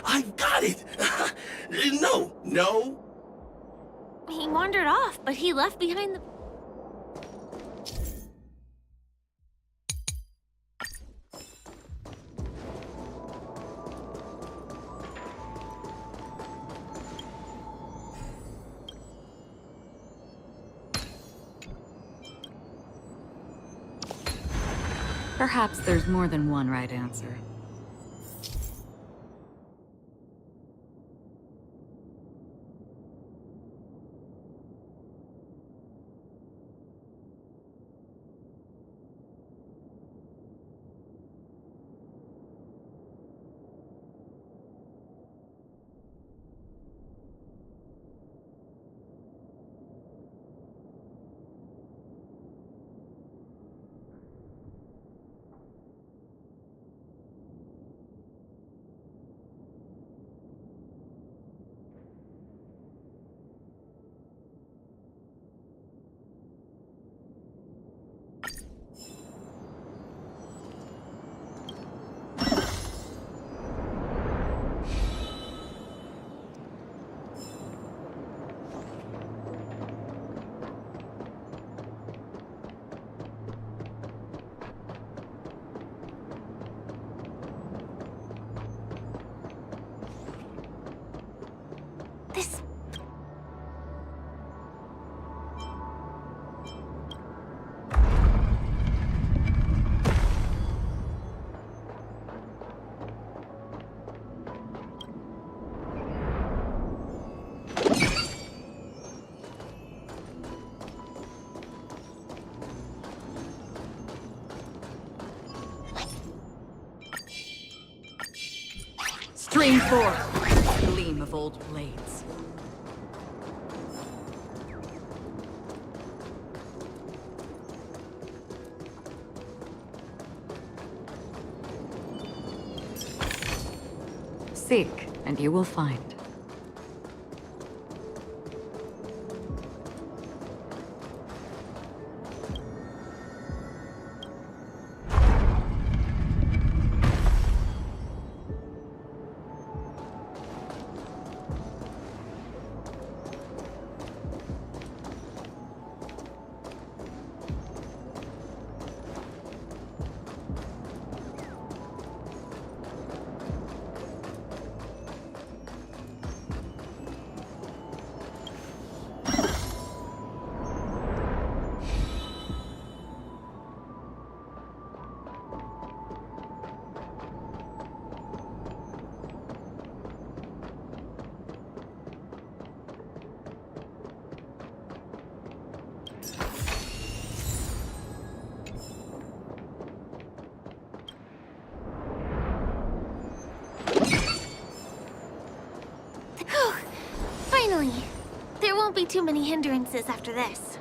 I've got it! No.
He wandered off, but he left behind the...
Perhaps there's more than one right answer.
This...
Stream 4. Gleam of old blades. Seek, and you will find.
Finally! There won't be too many hindrances after this.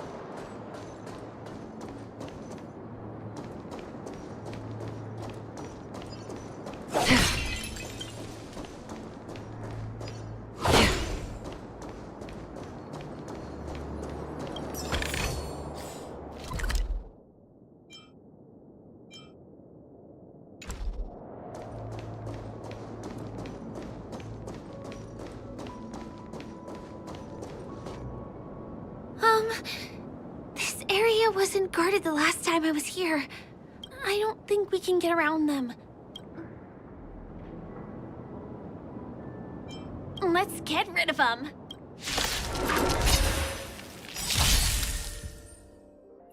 This area wasn't guarded the last time I was here. I don't think we can get around them. Let's get rid of them.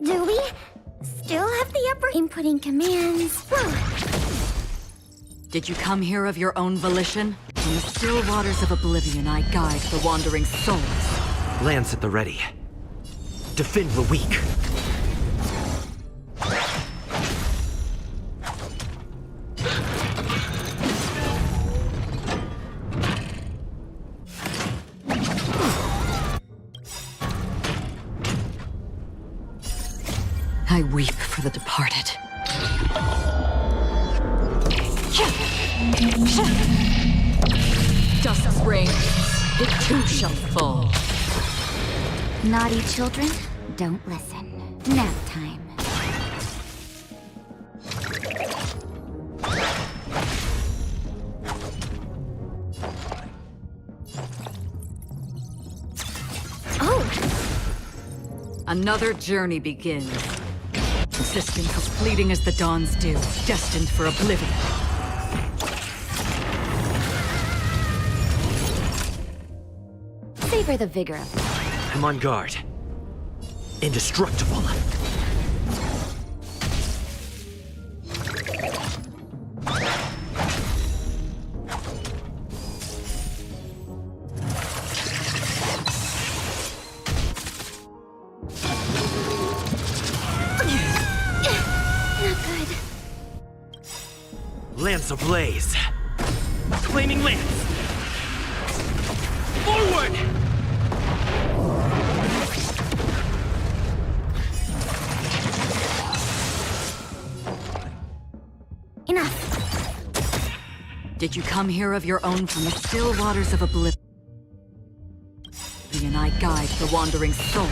Do we still have the upper inputting commands?
Did you come here of your own volition? From the still waters of oblivion, I guide the wandering souls.
Lance at the ready. Defend the weak.
I weep for the departed. Dust's reign, it too shall fall.
Naughty children, don't listen. Nap time. Oh!
Another journey begins. Existence as fleeting as the dawn's dew, destined for oblivion.
Savor the vigor of life.
I'm on guard. Indestructible. Lance ablaze. Flaming lance. Forward!
Enough.
Did you come here of your own from the still waters of oblivion? I guide the wandering souls.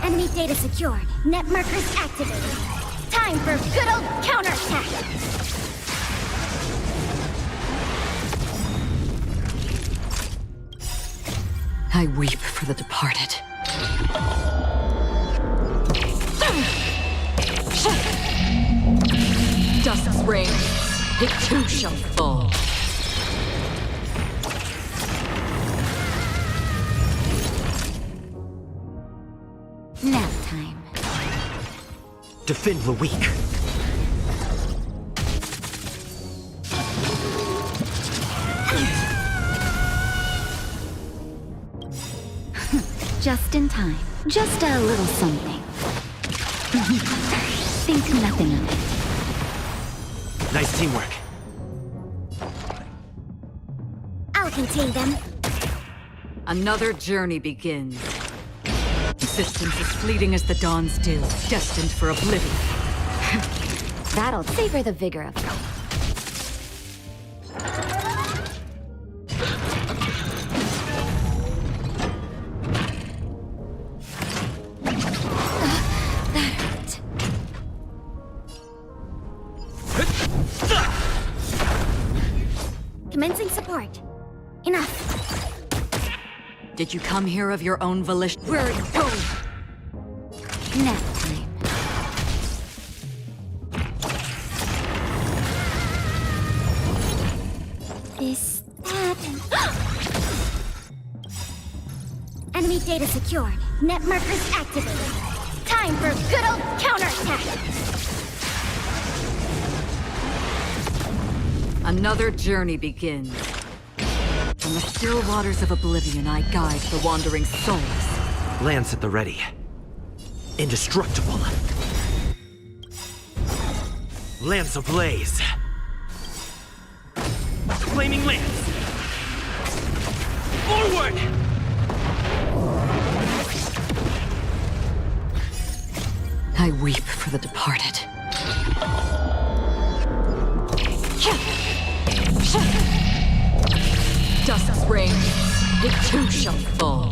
Enemy data secured. Net markers activated. Time for good old counterattack.
I weep for the departed. Dust's reign, it too shall fall.
Nap time.
Defend the weak.
Just in time. Just a little something. Think nothing of it.
Nice teamwork.
I'll contain them.
Another journey begins. Existence as fleeting as the dawn's dew, destined for oblivion.
That'll savor the vigor of life. Commencing support. Enough.
Did you come here of your own volition? Where are you going?
Nap time. This, that, and... Enemy data secured. Net markers activated. Time for good old counterattack.
Another journey begins. From the still waters of oblivion, I guide the wandering souls.
Lance at the ready. Indestructible. Lance ablaze. Flaming lance. Forward!
I weep for the departed. Dust's reign, it too shall fall.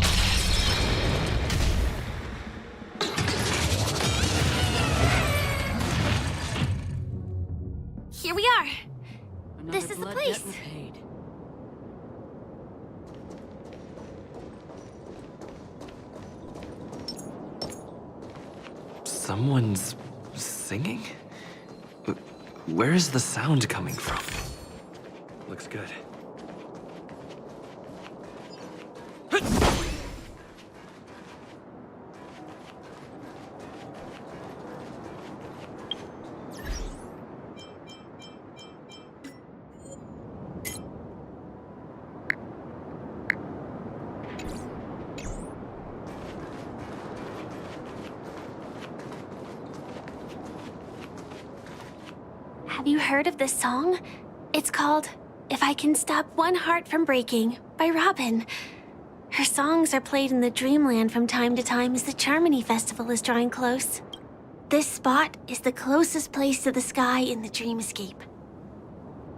Here we are. This is the place.
Someone's singing? Where is the sound coming from? Looks good.
Have you heard of this song? It's called If I Can Stop One Heart from Breaking by Robin. Her songs are played in the Dreamland from time to time as the Charmony Festival is drawing close. This spot is the closest place to the sky in the dreamscape.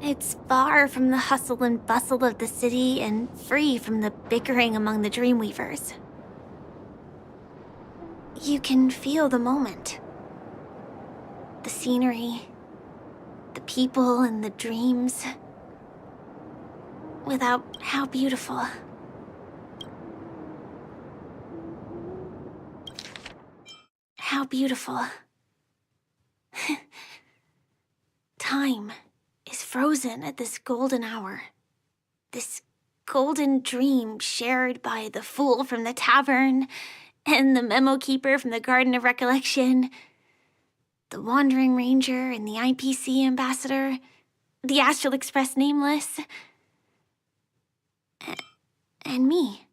It's far from the hustle and bustle of the city and free from the bickering among the Dreamweavers. You can feel the moment. The scenery, the people and the dreams. Without how beautiful. How beautiful. Time is frozen at this golden hour. This golden dream shared by the fool from the tavern and the memo keeper from the Garden of Recollection, the Wandering Ranger and the IPC ambassador, the Astral Express Nameless, and me.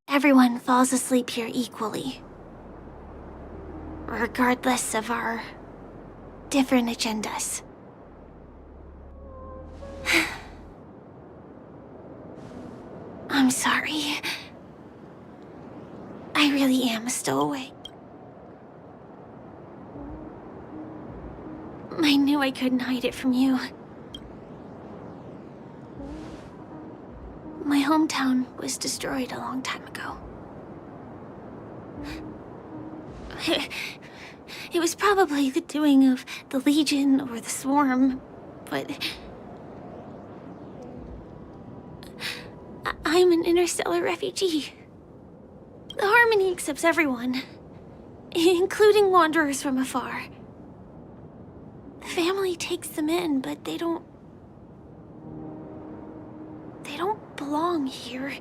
Everyone falls asleep here equally, regardless of our different agendas. I'm sorry. I really am a stowaway. I knew I couldn't hide it from you. My hometown was destroyed a long time ago. It was probably the doing of the Legion or the Swarm, but I'm an interstellar refugee. The Harmony accepts everyone, including wanderers from afar. The family takes them in, but they don't belong here.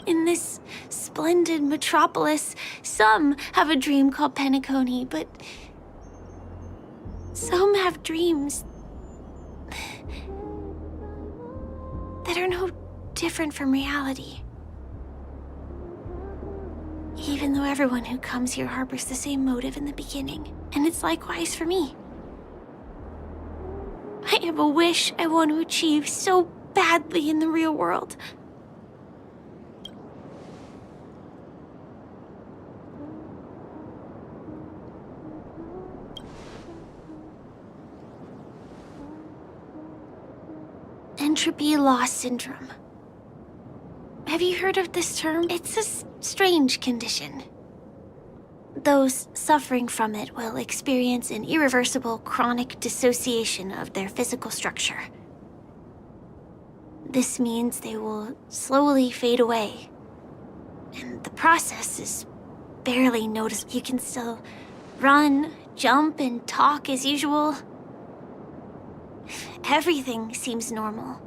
In this splendid metropolis, some have a dream called Penacony, but some have dreams that are no different from reality. Even though everyone who comes here harbors the same motive in the beginning, and it's likewise for me. I have a wish I want to achieve so badly in the real world. Entropy loss syndrome. Have you heard of this term? It's a strange condition. Those suffering from it will experience an irreversible chronic dissociation of their physical structure. This means they will slowly fade away, and the process is barely noticeable. You can still run, jump, and talk as usual. Everything seems normal.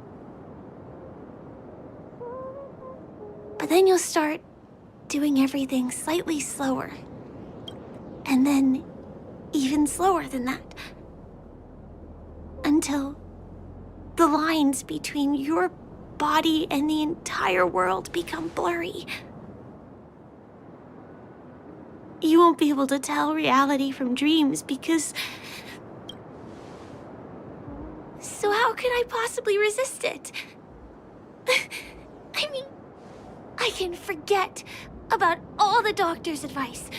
But then you'll start doing everything slightly slower. And then even slower than that. Until the lines between your body and the entire world become blurry. You won't be able to tell reality from dreams because... So how could I possibly resist it? I mean, I can forget about all the doctor's advice.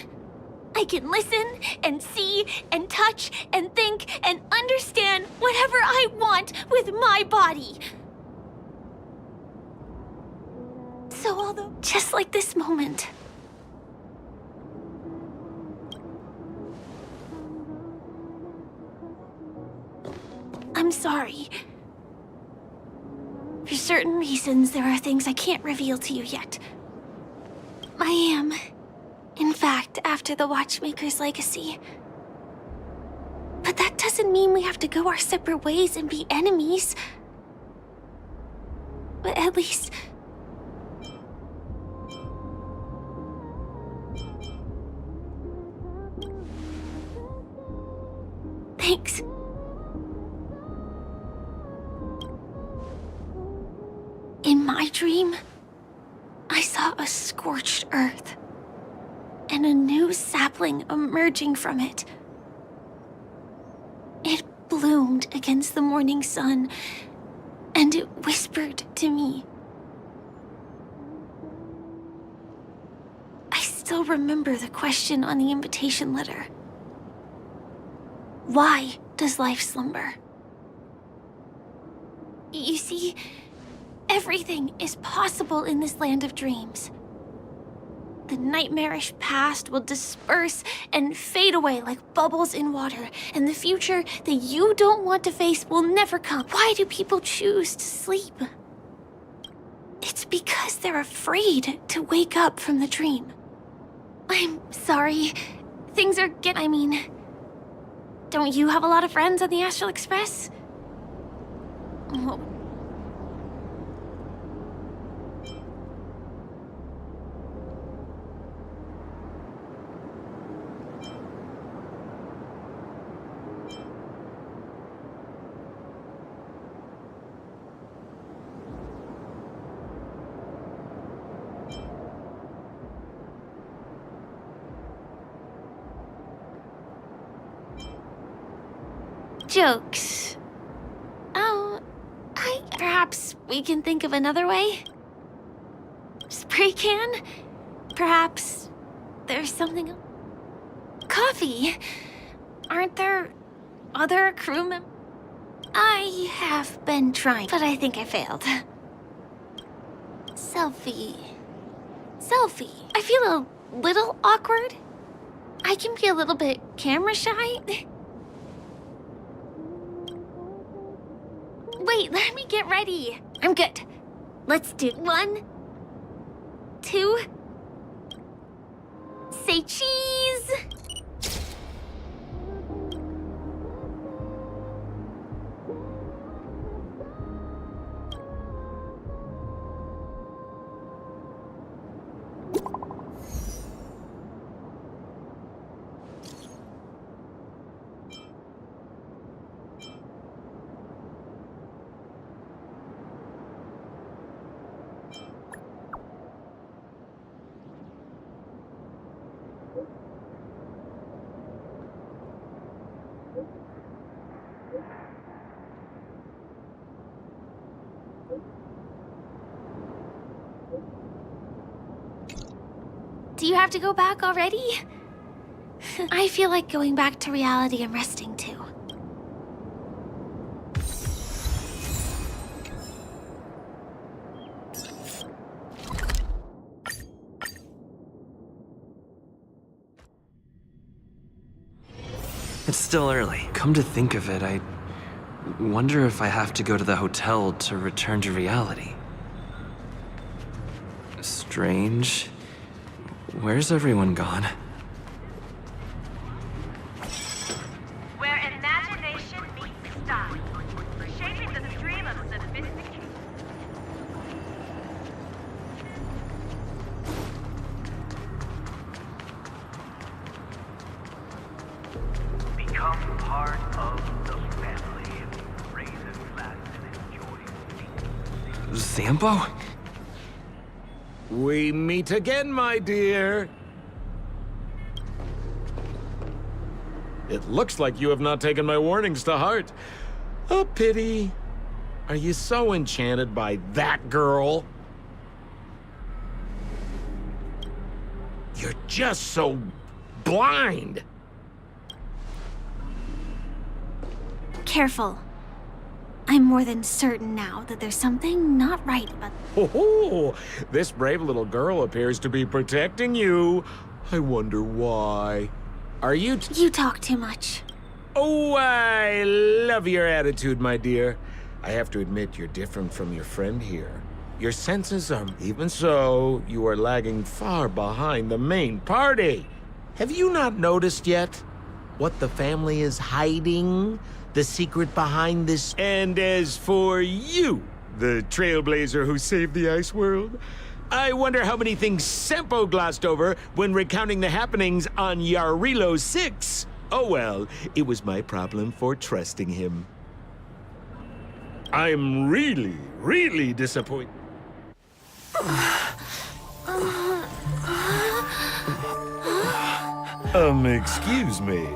I can listen and see and touch and think and understand whatever I want with my body. So although, just like this moment, I'm sorry. For certain reasons, there are things I can't reveal to you yet. I am, in fact, after the Watchmaker's legacy. But that doesn't mean we have to go our separate ways and be enemies. But at least... Thanks. In my dream, I saw a scorched earth, and a new sapling emerging from it. It bloomed against the morning sun, and it whispered to me. I still remember the question on the invitation letter. Why does life slumber? You see, everything is possible in this land of dreams. The nightmarish past will disperse and fade away like bubbles in water, and the future that you don't want to face will never come. Why do people choose to sleep? It's because they're afraid to wake up from the dream. I'm sorry. Things are don't you have a lot of friends on the Astral Express? Well, jokes. Perhaps we can think of another way? Spray can? Perhaps there's something else? Coffee? Aren't there other crew members? I have been trying, but I think I failed. Selfie. I feel a little awkward. I can be a little bit camera shy. Wait, let me get ready. I'm good. Let's do 1, 2. Say cheese! Do you have to go back already? I feel like going back to reality and resting too.
It's still early. Come to think of it, I wonder if I have to go to the hotel to return to reality. Strange. Where's everyone gone?
Where imagination meets style, shaping the stream of sophistication.
Become part of the family. Raise a glass and enjoy.
Zambo?
We meet again, my dear. It looks like you have not taken my warnings to heart. A pity. Are you so enchanted by that girl? You're just so blind.
Careful. I'm more than certain now that there's something not right about...
Oh, this brave little girl appears to be protecting you. I wonder why. Are you...
You talk too much.
Oh, I love your attitude, my dear. I have to admit you're different from your friend here. Your senses are... Even so, you are lagging far behind the main party. Have you not noticed yet what the family is hiding? The secret behind this. And as for you, the trailblazer who saved the ice world, I wonder how many things Sempo glossed over when recounting the happenings on Yarilo 6. Oh well, it was my problem for trusting him. I'm really disappointed. Excuse me.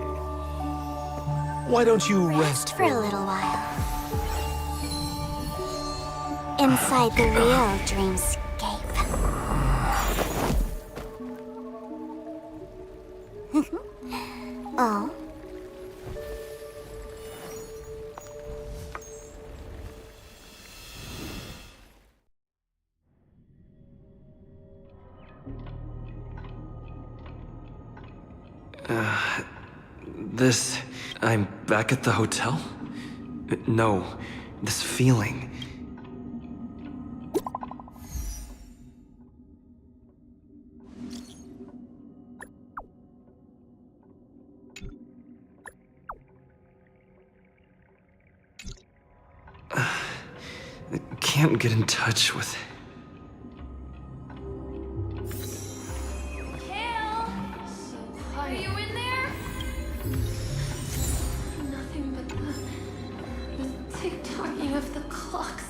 Why don't you
Rest for a little while. Inside the real dreamscape. Oh?
I'm back at the hotel? No, this feeling. I can't get in touch with it.
Are you in there? Nothing but the tick-tocking of the clocks.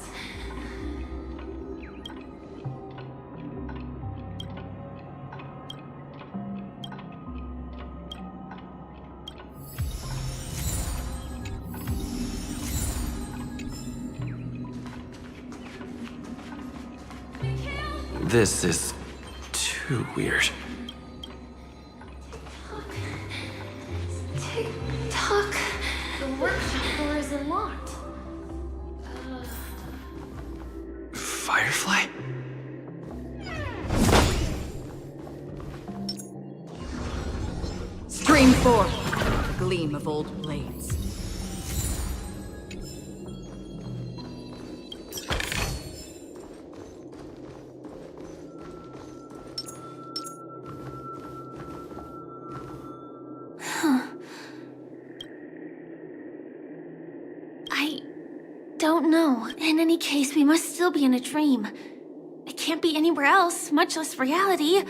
This is too weird.
Tick-tock. The workshop door is unlocked.
Firefly?
Stream 4. Gleam of old blades.
I don't know. In any case, we must still be in a dream. It can't be anywhere else, much less reality.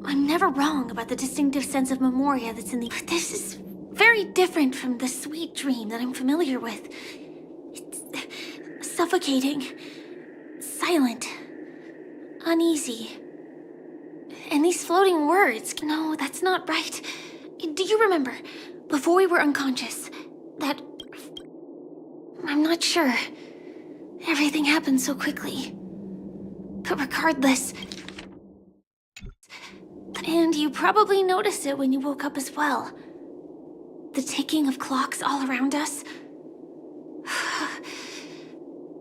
I'm never wrong about the distinctive sense of memoria that's in the... But this is very different from the sweet dream that I'm familiar with. It's suffocating, silent, uneasy. And these floating words, no, that's not right. Do you remember, before we were unconscious, that... I'm not sure. Everything happened so quickly. But regardless... And you probably noticed it when you woke up as well. The ticking of clocks all around us.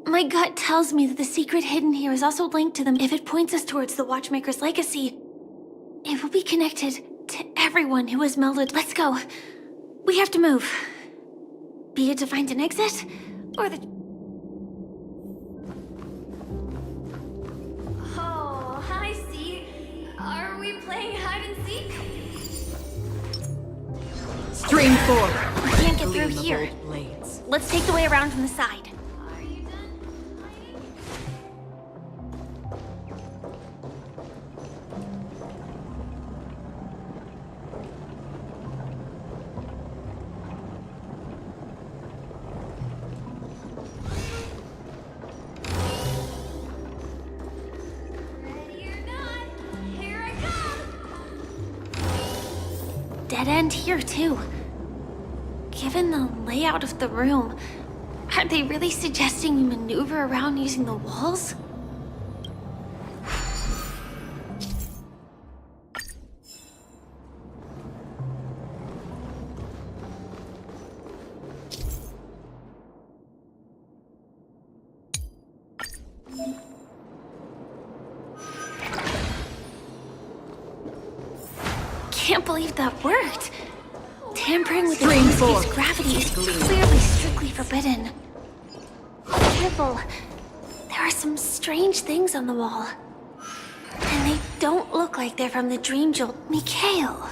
My gut tells me that the secret hidden here is also linked to them. If it points us towards the Watchmaker's legacy, it will be connected to everyone who has melded. Let's go. We have to move. Be it to find an exit, or the...
Oh, I see. Are we playing hide and seek?
Stream 4.
We can't get through
Gleam of
here.
old blades.
Let's take the way around from the side.
Are you done hiding? Ready or not, here I come!
Dead end here, too. Given the layout of the room, are they really suggesting we maneuver around using the walls? Can't believe that worked. Tampering with the
Stream 4.
dreamscape's gravity is clearly strictly forbidden. Careful. There are some strange things on the wall. And they don't look like they're from the dream jewel. Mikhail.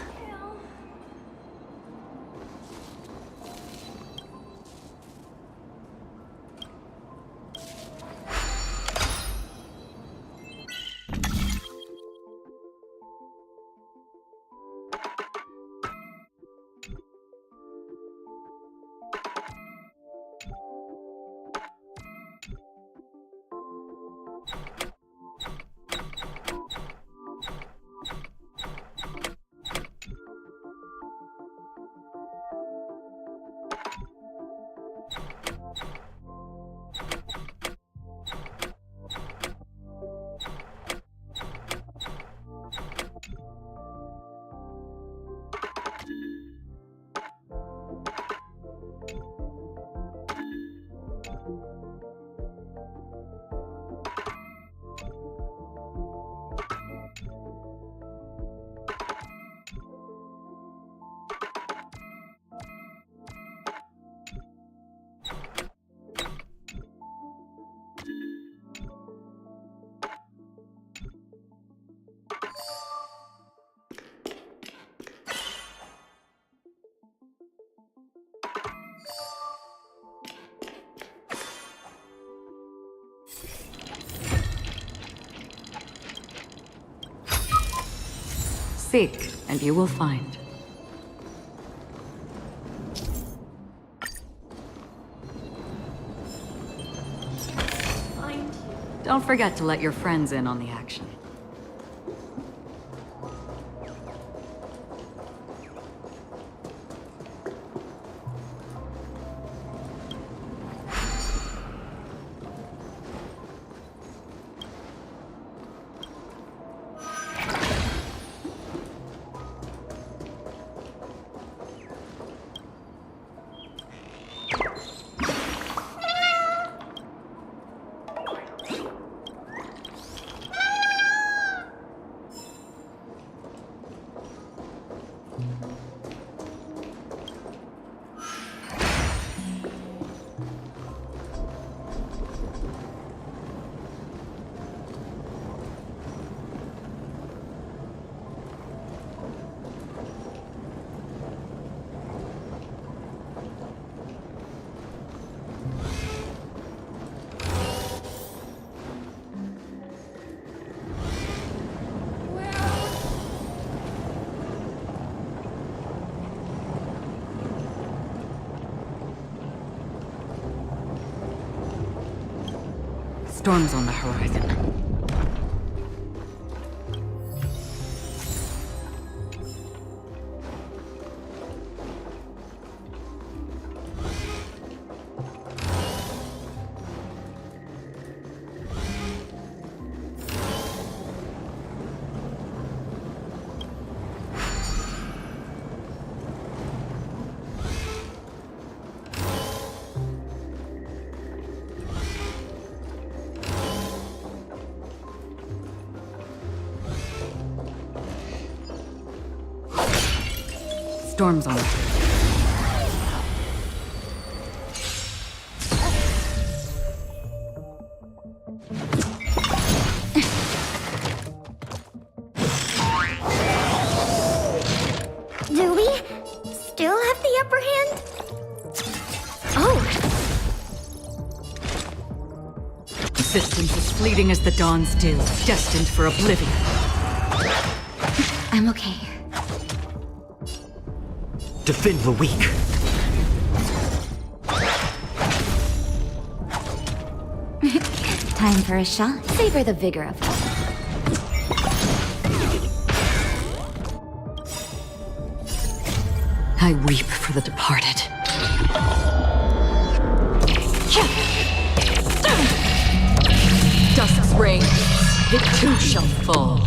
Seek, and you will find. Don't forget to let your friends in on the action. Storm's on the horizon. Storm's on it.
Do we still have the upper hand? Oh!
Existence is fleeting as the dawn's dew, destined for oblivion.
I'm okay.
Defend the weak.
Time for a shot. Savor the vigor of it.
I weep for the departed. Dusk's reign, it too shall fall.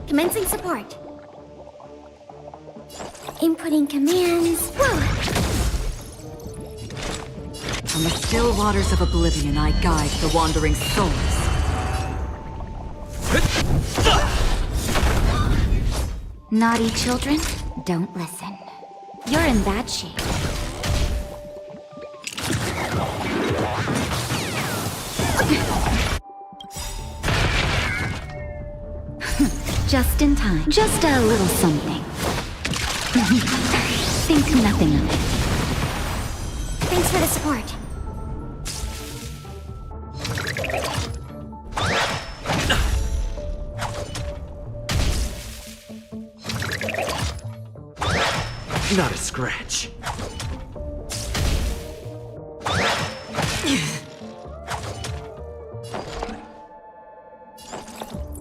Commencing support. Inputting commands. Whoa!
On the still waters of oblivion, I guide the wandering souls.
Naughty children, don't listen. You're in bad shape. Just in time. Just a little something. Think nothing of it. Thanks for the support.
Not a scratch.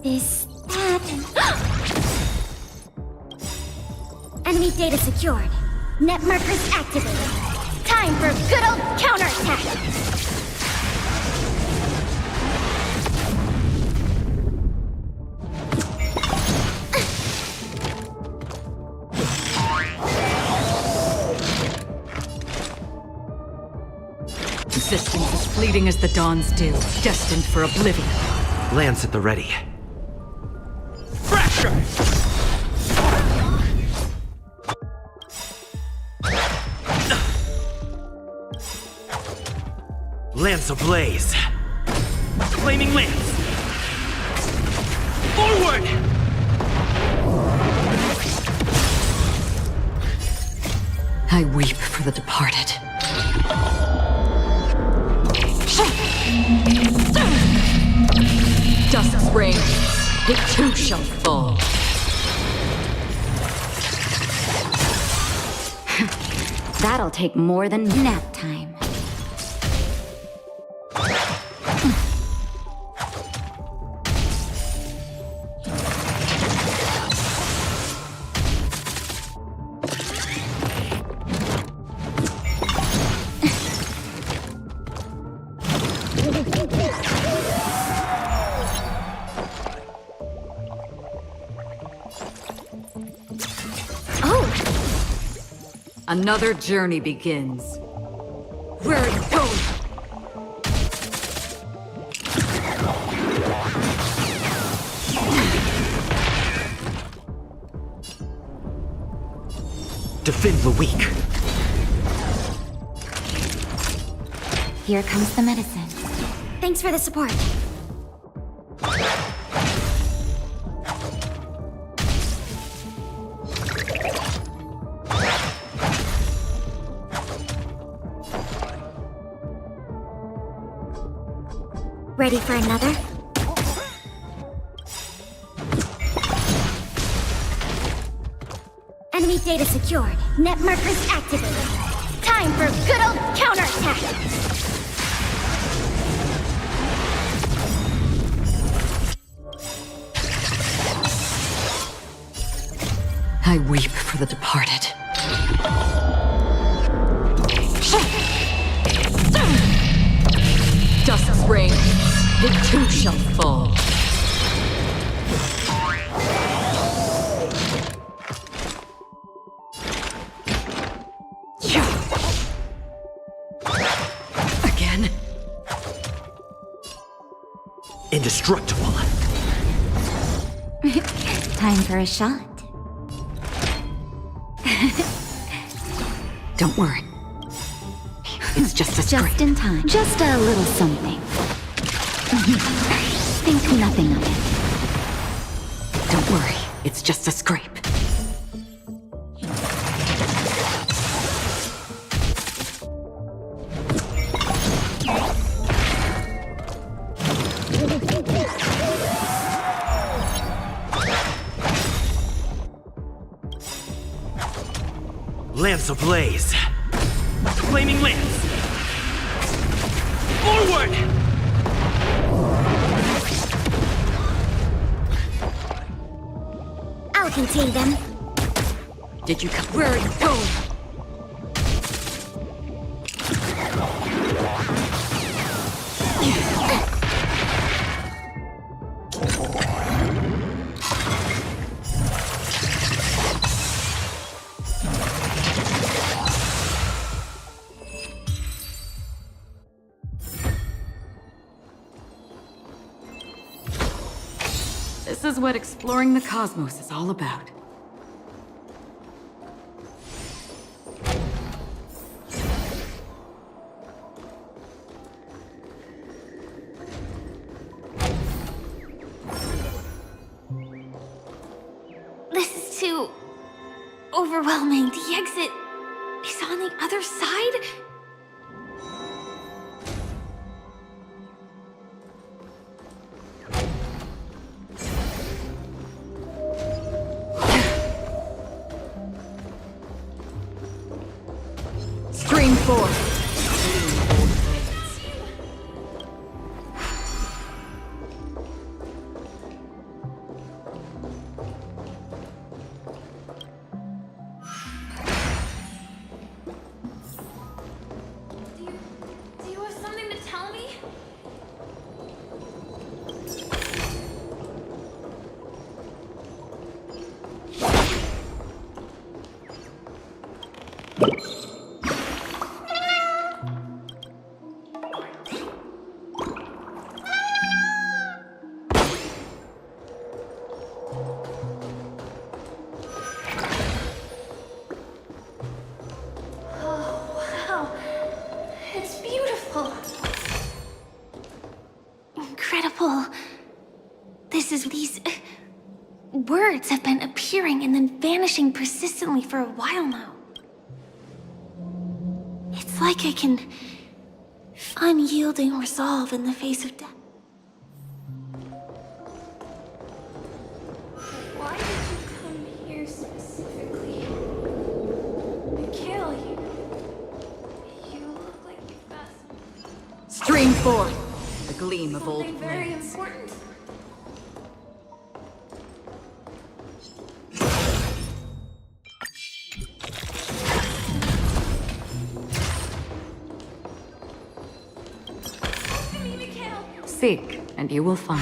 This, that, enemy data secured. Net markers activated. Time for good old counterattack.
Existence is fleeting as the dawn's dew, destined for oblivion.
Lance at the ready.
Fracture!
Lance ablaze. Flaming lance! Forward!
I weep for the departed. Dusk's reign, it too shall fall.
That'll take more than nap time.
Another journey begins. Where are you going?
Defend the weak.
Here comes the medicine.
Thanks for the support. Ready for another? Enemy data secured. Net markers activated. Time for a good old counterattack!
I weep for the departed. Dusk's reign, it too shall fall. Again?
Indestructible.
Time for a shot.
Don't worry. It's just a scrape.
Just in time. Just a little something. Think nothing of it.
Don't worry. It's just a scrape.
Lance ablaze. Flaming lance. Forward!
I'll contain them.
Did you come? Where are you going? This is what exploring the cosmos is all about.
This is too overwhelming. The exit is on the other side?
Stream 4.
Do you have something to tell me? incredible. These words have been appearing and then vanishing persistently for a while now. It's like I can unyielding resolve in the face of death.
Why did you come here specifically? Mikhail, you look like you've got
Stream forth the gleam of old
something very
blades.
important.
Seek, and you will find.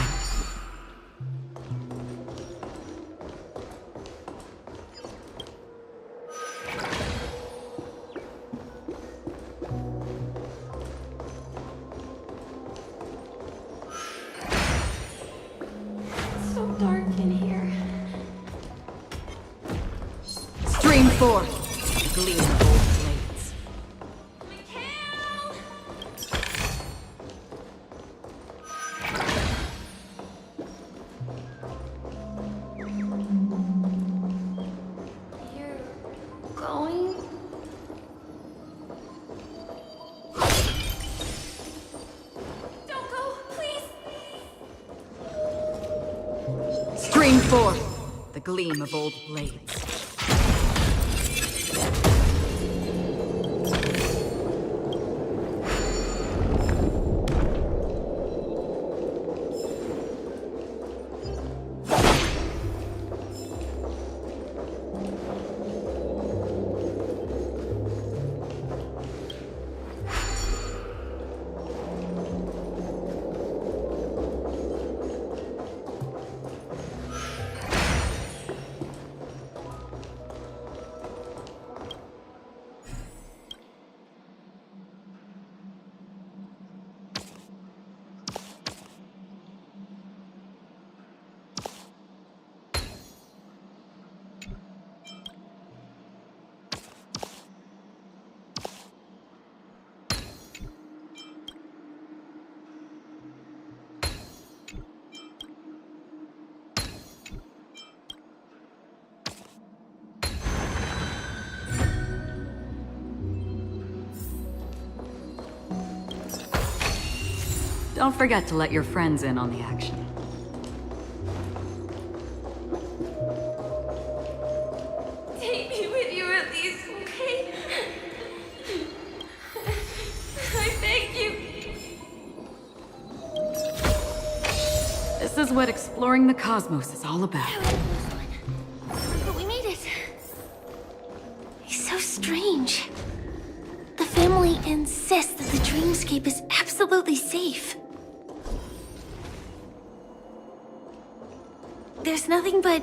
It's so dark in here.
Stream forth the gleam of old blades.
You're going? Don't go, please!
Stream forth the gleam of old blades. Don't forget to let your friends in on the action.
Take me with you at least, okay? I beg you.
This is what exploring the cosmos is all about.
But we made it. It's so strange. The family insists that the dreamscape is absolutely safe. There's nothing but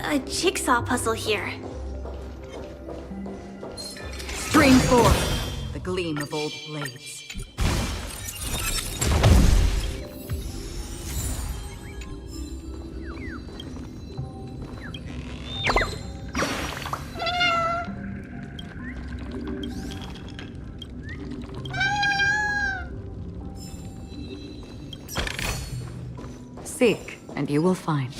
a jigsaw puzzle here.
Stream forth the gleam of old blades. Seek, and you will find.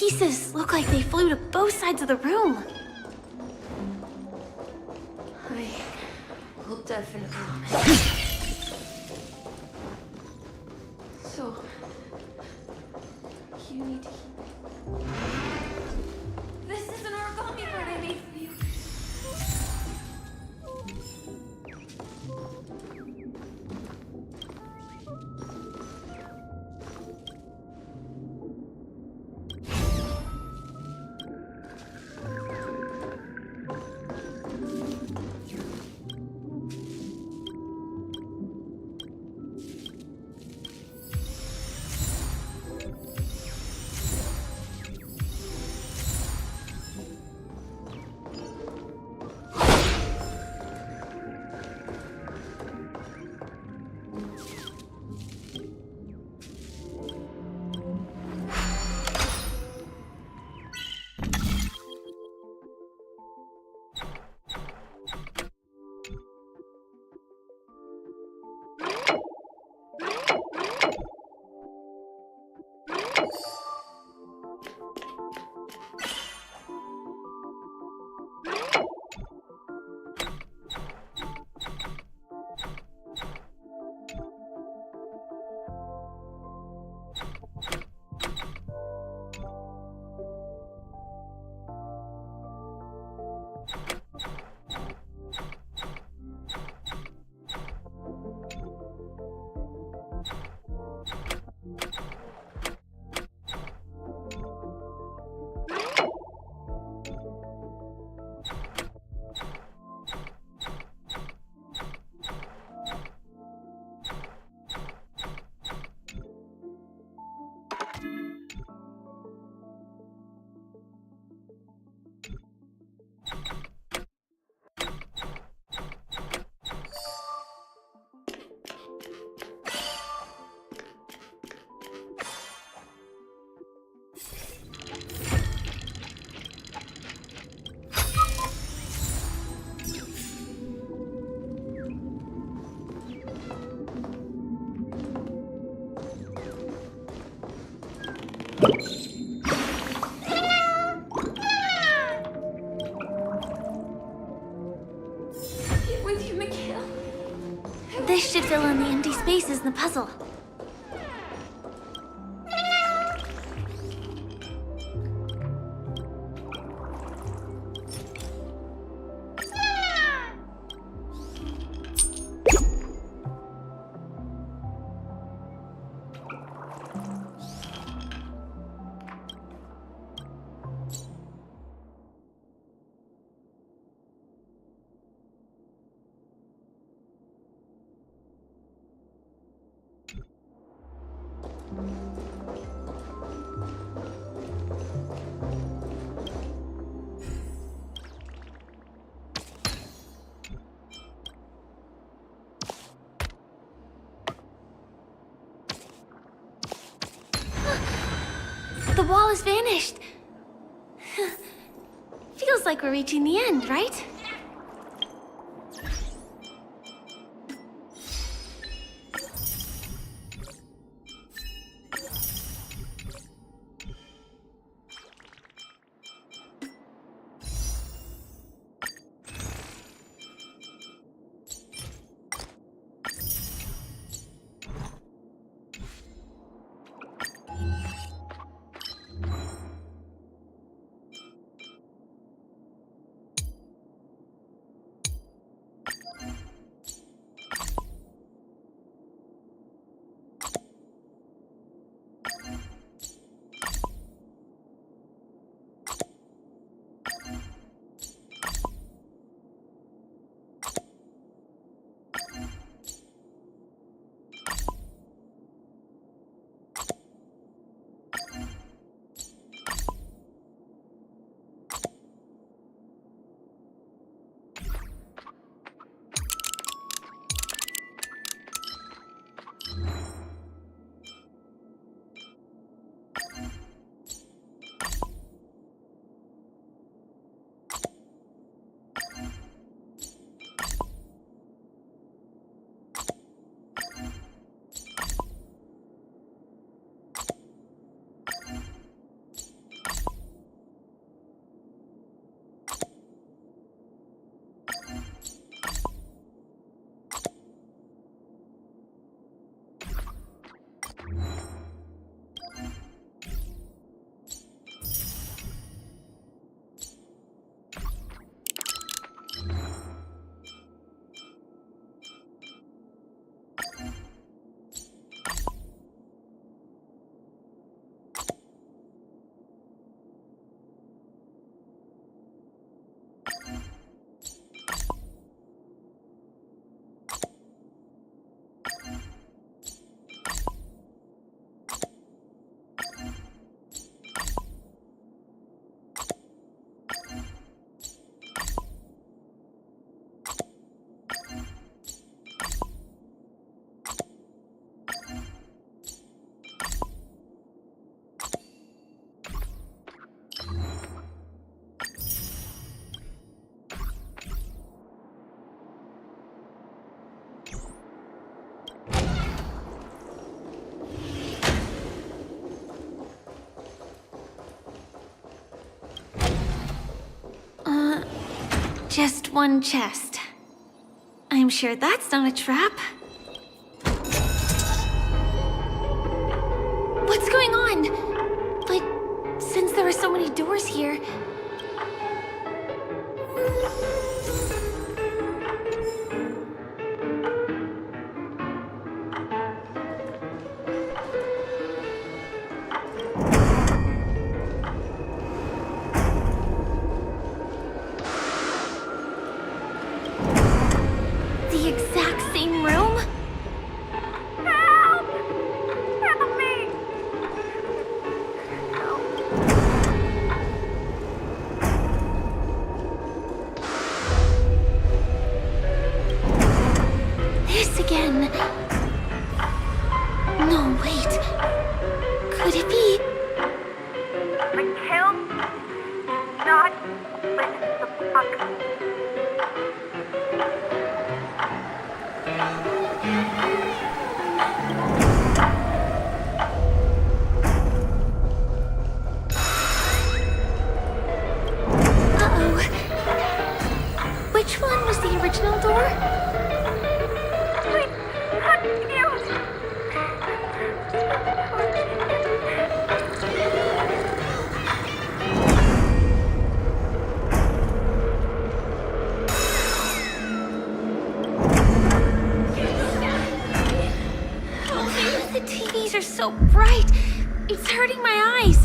pieces look like they flew to both sides of the room.
I will definitely. So, you need to keep. This is an origami bird I made for you. Get with you, Mikhail.
This should fill in the empty spaces in the puzzle. The wall has vanished. Feels like we're reaching the end, right? Just one chest. I'm sure that's not a trap. What's going on? But since there are so many doors here... The exact same room?
Help! Help me!
This again. No, wait. Could it be?
The kill? Not with the puck.
Uh-oh. Which one was the original door?
Wait, confused.
The TVs are so bright. It's hurting my eyes.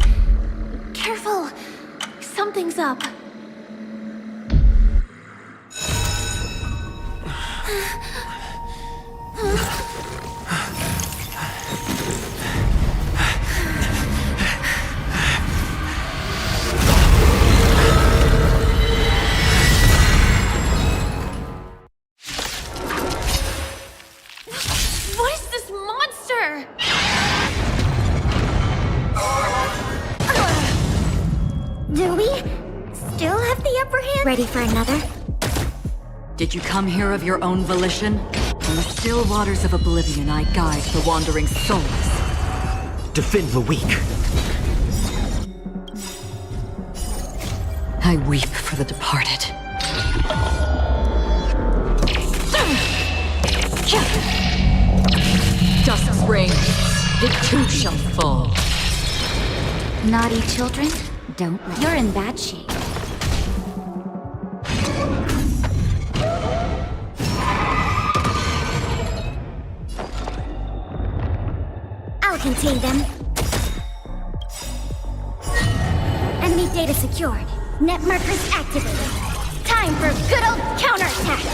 Careful. Something's up. What is this monster?
Do we still have the upper hand? Ready for another?
Did you come here of your own volition? In the still waters of oblivion, I guide the wandering souls.
Defend the weak.
I weep for the departed. Dusk's reign, it too shall fall.
Naughty children, don't let. You're in bad shape. I'll contain them. Enemy data secured. Net markers activated. Time for a good old counterattack.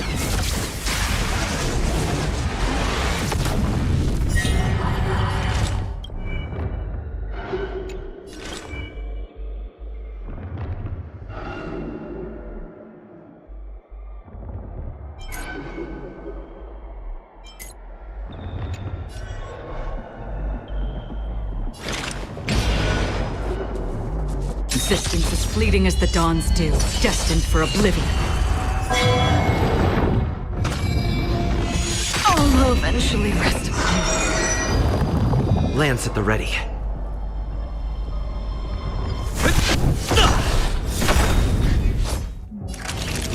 Existence as fleeting as the dawn's dew, destined for oblivion. All will eventually rest upon
Lance at the ready.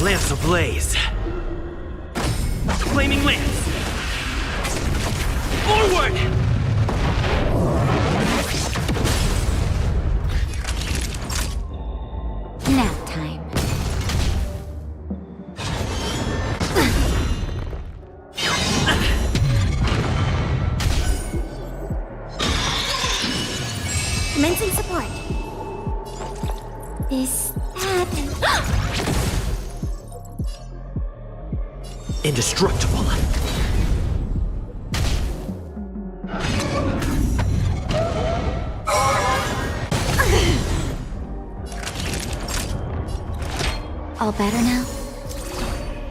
Lance ablaze. Flaming lance. Forward!
Nap time. Commencing support. This, that,
Indestructible.
all better now?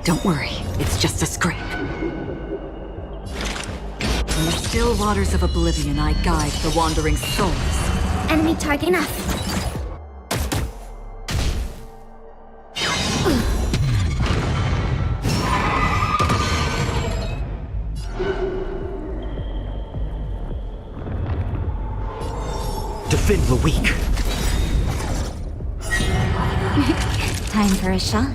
Don't worry, it's just a scrape. In the still waters of oblivion, I guide the wandering souls.
Enemy target enough.
Defend the weak.
Time for a shot.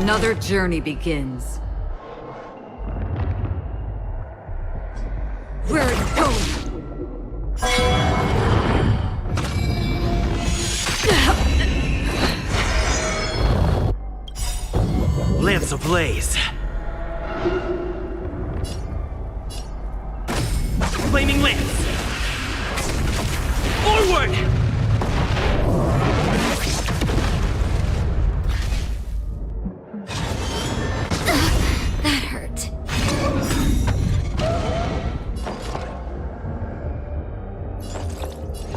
Another journey begins. Where are you going?
Lance ablaze. Flaming lance. Forward!
That hurt.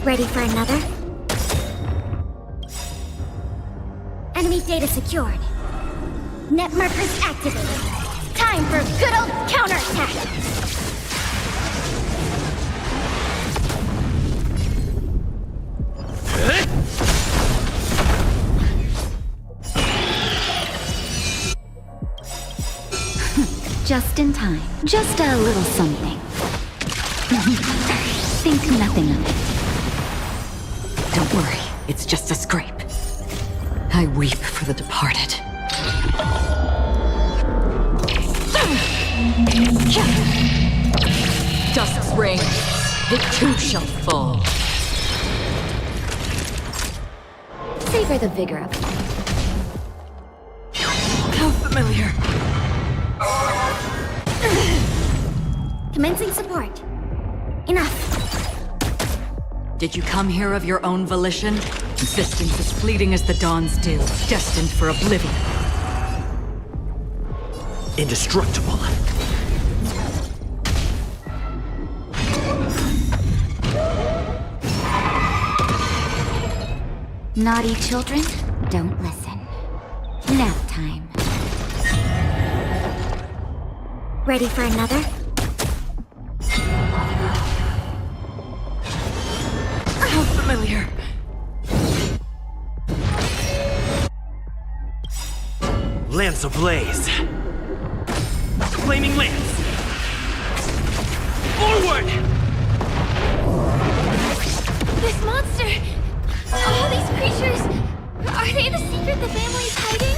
Ready for another? Enemy data secured. Net markers activated. Time for good old counterattack!
Just in time. Just a little something. Think nothing of it.
Don't worry, it's just a scrape. I weep for the departed. Dusk's ring, it too shall fall.
Savor the vigor of it.
How familiar.
Commencing support. Enough.
Did you come here of your own volition? Existence as fleeting as the dawn's dew, destined for oblivion.
Indestructible.
Naughty children, don't listen. Nap time.
Ready for another?
How familiar.
Lance ablaze. Flaming lance. Forward!
This monster! All these creatures! Are they the secret the family's hiding?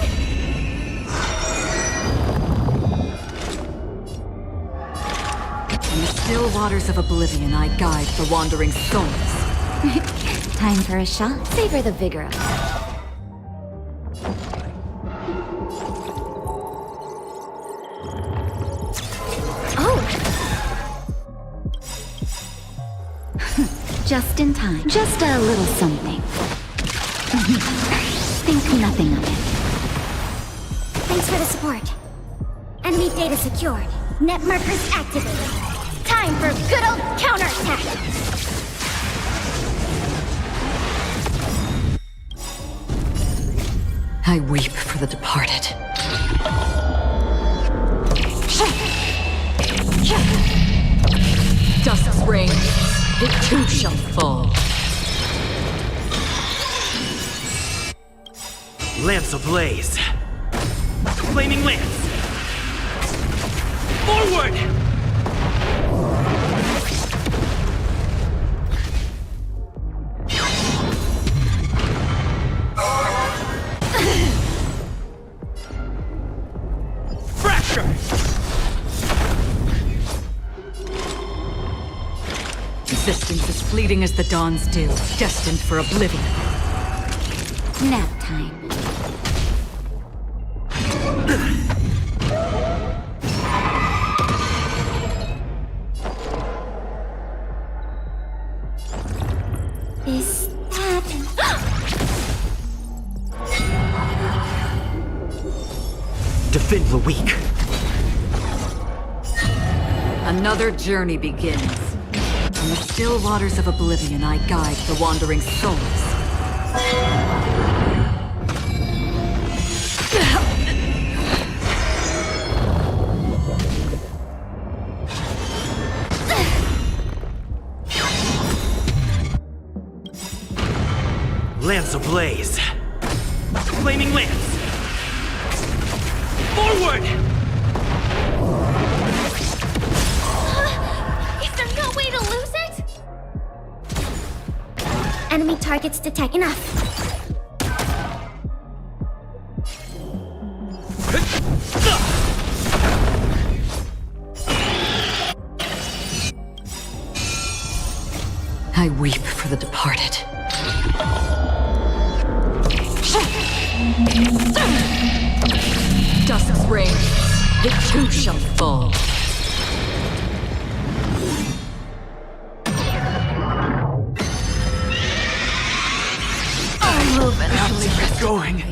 In the still waters of oblivion, I guide the wandering souls.
Time for a shot. Savor the vigor of it. Just in time. Just a little something. Think nothing of it.
Thanks for the support. Enemy data secured. Net markers activated. Time for good old counterattack!
I weep for the departed. Dusk's ring, it too shall fall.
Lance ablaze. Flaming lance. Forward! Fracture!
Existence as fleeting as the dawn's dew, destined for oblivion.
Nap time.
Is that...
Defend the weak.
Another journey begins. In the still waters of oblivion, I guide the wandering souls.
Lance ablaze. Flaming lance. Forward!
Is there no way to lose it?
Enemy targets detect. Enough.
I weep for the departed. Dusk's reign, it too shall fall. I will eventually
Keep going.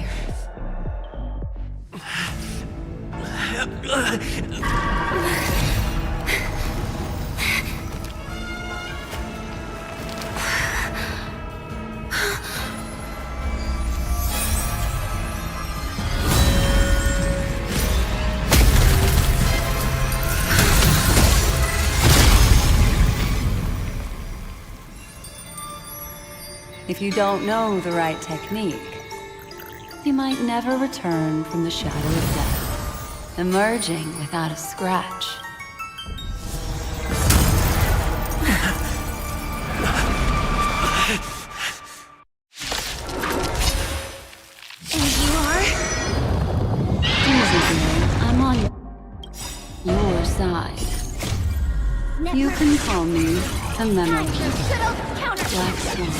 If you don't know the right technique, you might never return from the shadow of death, emerging without a scratch.
And you are?
Easy, girl. I'm on your side. You can call me the Memory Black Swan.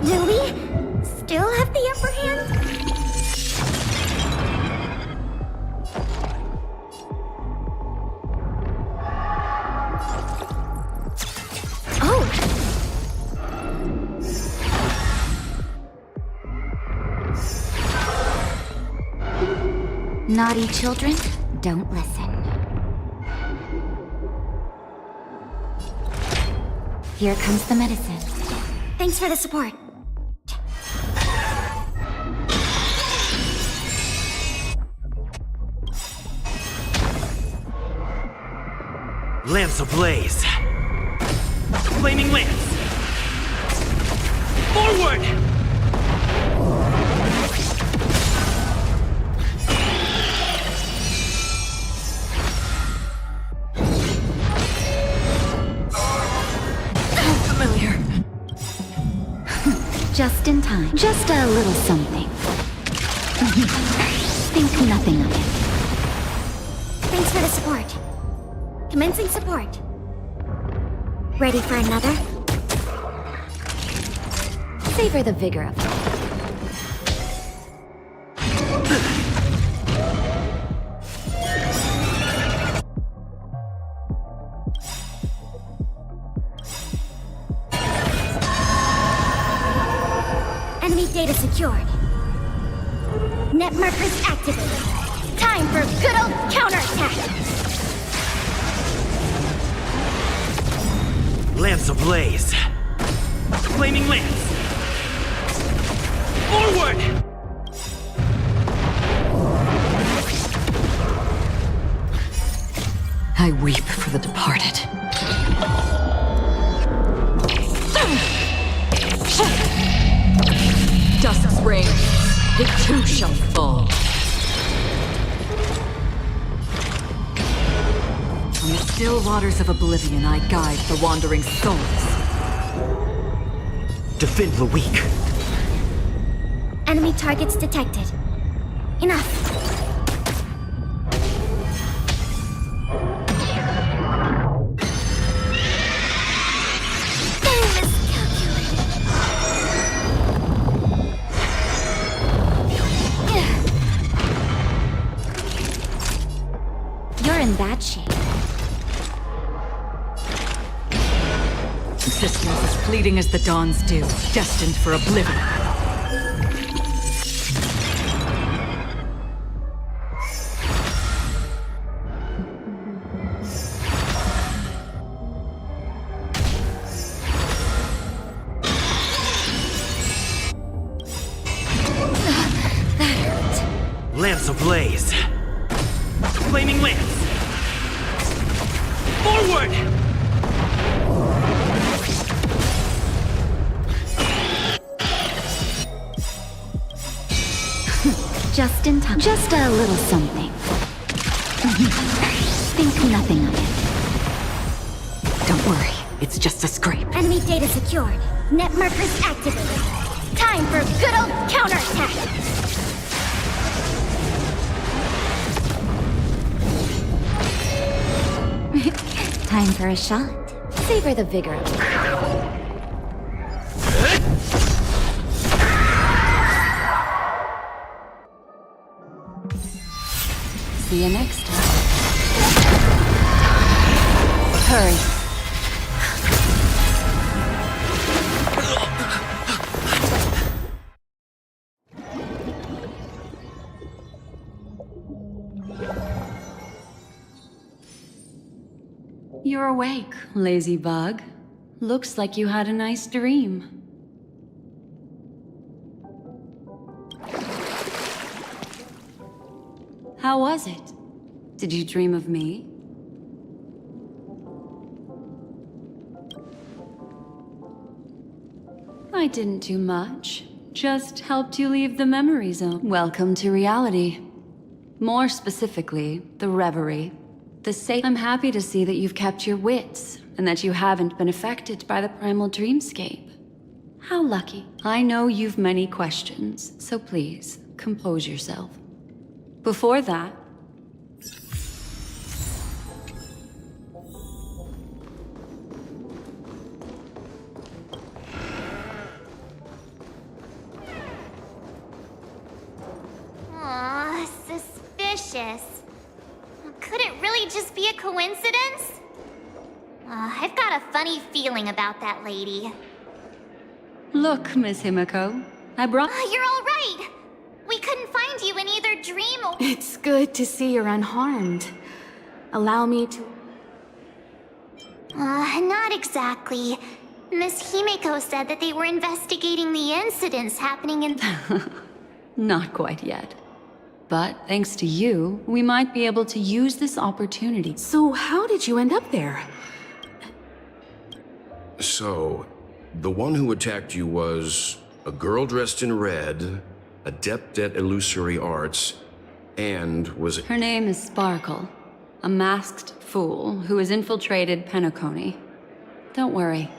Do we still have the upper hand? Oh!
Naughty children, don't listen. Here comes the medicine.
Thanks for the support.
Lance ablaze. Flaming lance. Forward!
Familiar.
Just in time. Just a little something. Think nothing of it.
Thanks for the support. Commencing support. Ready for another?
Savor the vigor of it.
Enemy data secured. Net markers activated. Time for good old counterattack!
Lance ablaze. Flaming lance. Forward!
I weep for the departed. Dusk's reign, it too shall fall. On the still waters of oblivion, I guide the wandering souls.
Defend the weak.
Enemy targets detected. Enough.
You're in bad shape.
Existence as fleeting as the dawn's dew, destined for oblivion.
Lance ablaze. Flaming lance. Forward!
Just in time. Just a little something. Think nothing of it.
Don't worry, it's just a scrape.
Enemy data secured. Net markers activated. Time for good old counterattack!
Time for a shot. Savor the vigor of it.
See you next time. Hurry. You're awake, lazy bug. Looks like you had a nice dream. How was it? Did you dream of me? I didn't do much. Just helped you leave the memory zone. Welcome to reality. More specifically, the reverie. I'm happy to see that you've kept your wits, and that you haven't been affected by the primal dreamscape. How lucky. I know you've many questions, so please, compose yourself. Before that,
Aw, suspicious. Could it really just be a coincidence? I've got a funny feeling about that lady.
look, Miss Himiko, I brought—
You're all right! We couldn't find you in either dream or—
It's good to see you're unharmed. Allow me to—
not exactly. Miss Himiko said that they were investigating the incidents happening in—
Not quite yet. But thanks to you, we might be able to use this opportunity.
So how did you end up there?
So, the one who attacked you was a girl dressed in red, adept at illusory arts, and was—
Her name is Sparkle, a masked fool who has infiltrated Penacony. Don't worry,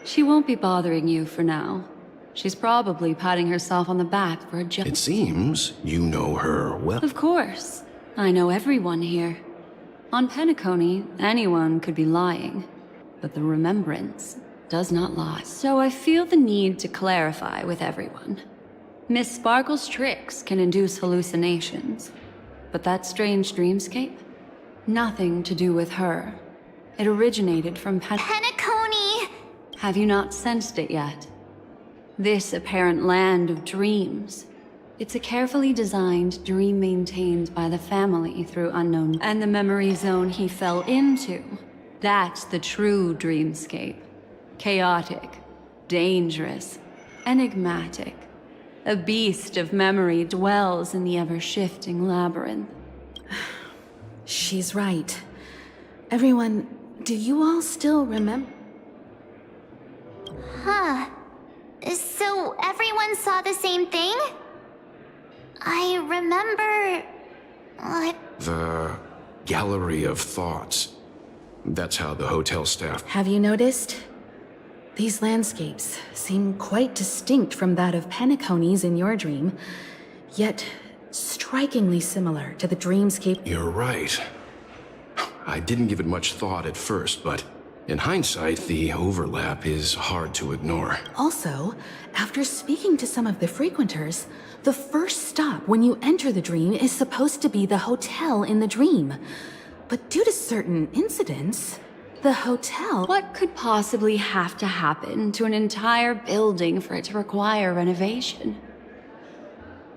she won't be bothering you for now. She's probably patting herself on the back for a job.
It seems you know her well.
Of course. I know everyone here. On Penacony, anyone could be lying, but the remembrance does not lie. So I feel the need to clarify with everyone. Miss Sparkle's tricks can induce hallucinations, but that strange dreamscape? Nothing to do with her. It originated from
Penacony!
Have you not sensed it yet? This apparent land of dreams. It's a carefully designed dream maintained by the family through unknown— And the memory zone he fell into. That's the true dreamscape. Chaotic, dangerous, enigmatic. A beast of memory dwells in the ever-shifting labyrinth.
She's right. Everyone, do you all still remember?
Huh. So everyone saw the same thing? I remember...
The Gallery of Thoughts. That's how the hotel staff—
Have you noticed? These landscapes seem quite distinct from that of Penacony's in your dream, yet strikingly similar to the dreamscape—
You're right. I didn't give it much thought at first, but in hindsight, the overlap is hard to ignore.
Also, after speaking to some of the frequenters, the first stop when you enter the dream is supposed to be the hotel in the dream. But due to certain incidents, the hotel—
What could possibly have to happen to an entire building for it to require renovation?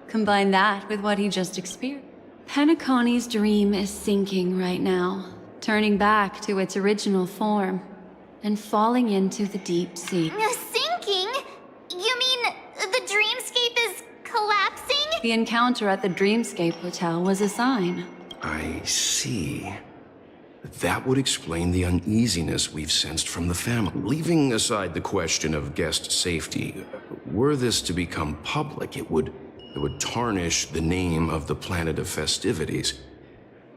Combine that with what he just experienced. Penacony's dream is sinking right now, turning back to its original form, and falling into the deep sea.
Sinking? You mean the dreamscape is collapsing?
The encounter at the Dreamscape Hotel was a sign.
I see. That would explain the uneasiness we've sensed from the family. Leaving aside the question of guest safety, were this to become public, it would tarnish the name of the planet of festivities.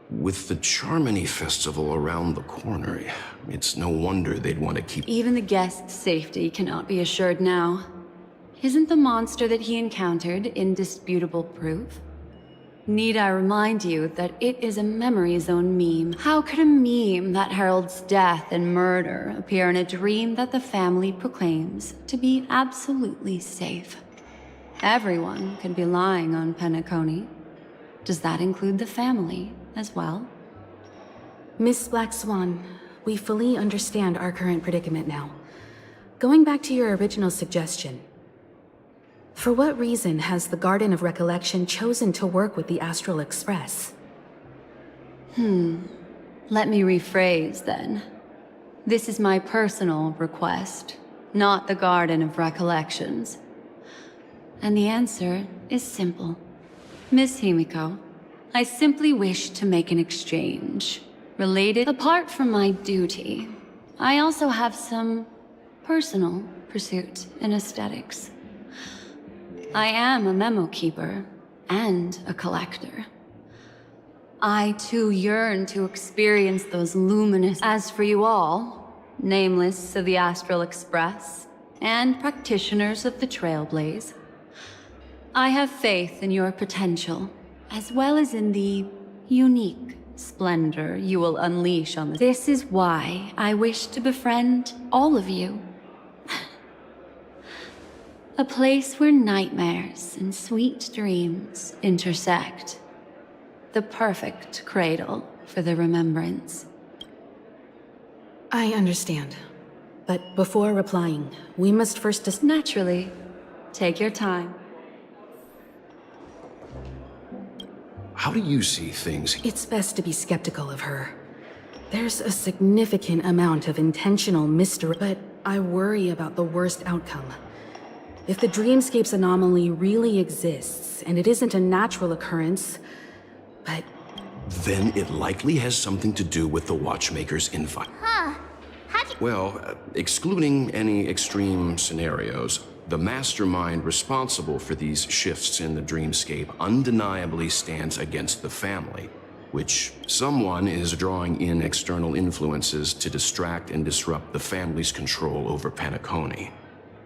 With the Charmony Festival around the corner, it's no wonder they'd want to keep—
Even the guest's safety cannot be assured now. Isn't the monster that he encountered indisputable proof? Need I remind you that it is a memory zone meme? How could a meme that heralds death and murder appear in a dream that the family proclaims to be absolutely safe? Everyone could be lying on Penacony. Does that include the family as well?
Miss Black Swan, we fully understand our current predicament now. Going back to your original suggestion, for what reason has the Garden of Recollection chosen to work with the Astral Express?
Let me rephrase then. This is my personal request, not the Garden of Recollections. And the answer is simple. Miss Himiko, I simply wish to make an exchange. Related, apart from my duty, I also have some personal pursuit in aesthetics. I am a memo keeper and a collector. I too yearn to experience those luminous. As for you all, nameless of the Astral Express and practitioners of the Trailblaze, I have faith in your potential, as well as in the unique splendor you will unleash on the. This is why I wish to befriend all of you. A place where nightmares and sweet dreams intersect. The perfect cradle for the remembrance.
I understand. But before replying, we must first
Naturally. Take your time.
How do you see things?
It's best to be skeptical of her. There's a significant amount of intentional mystery, but I worry about the worst outcome. If the Dreamscape's anomaly really exists, and it isn't a natural occurrence, but...
Then it likely has something to do with the Watchmaker's invite.
Huh. How'd you...
Well, excluding any extreme scenarios, the mastermind responsible for these shifts in the dreamscape undeniably stands against the family, which someone is drawing in external influences to distract and disrupt the family's control over Penacony.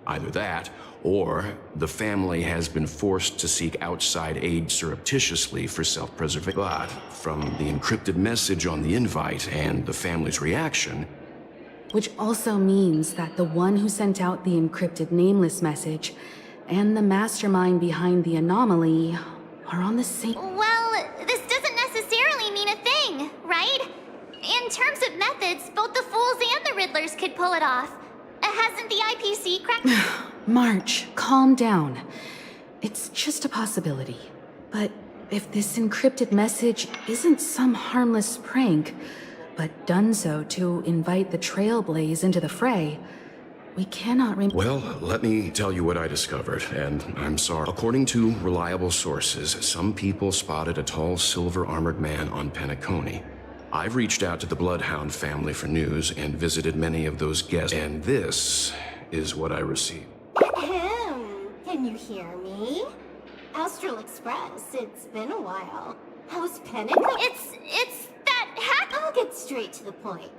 Either that, or the family has been forced to seek outside aid surreptitiously for self-preservation. But from the encrypted message on the invite and the family's reaction,
which also means that the one who sent out the encrypted nameless message and the mastermind behind the anomaly are on the same...
Well, this doesn't necessarily mean a thing, right? In terms of methods, both the Fools and the Riddlers could pull it off. Hasn't the IPC cracked...
March, calm down. It's just a possibility. But if this encrypted message isn't some harmless prank, but done so to invite the Trailblaze into the fray, we cannot
Well, let me tell you what I discovered, and I'm sorry. According to reliable sources, some people spotted a tall silver-armored man on Penacony. I've reached out to the Bloodhound family for news and visited many of those guests, and this is what I received.
Ahem. Can you hear me? Astral Express, it's been a while. How's Penacony?
It's that hack...
I'll get straight to the point.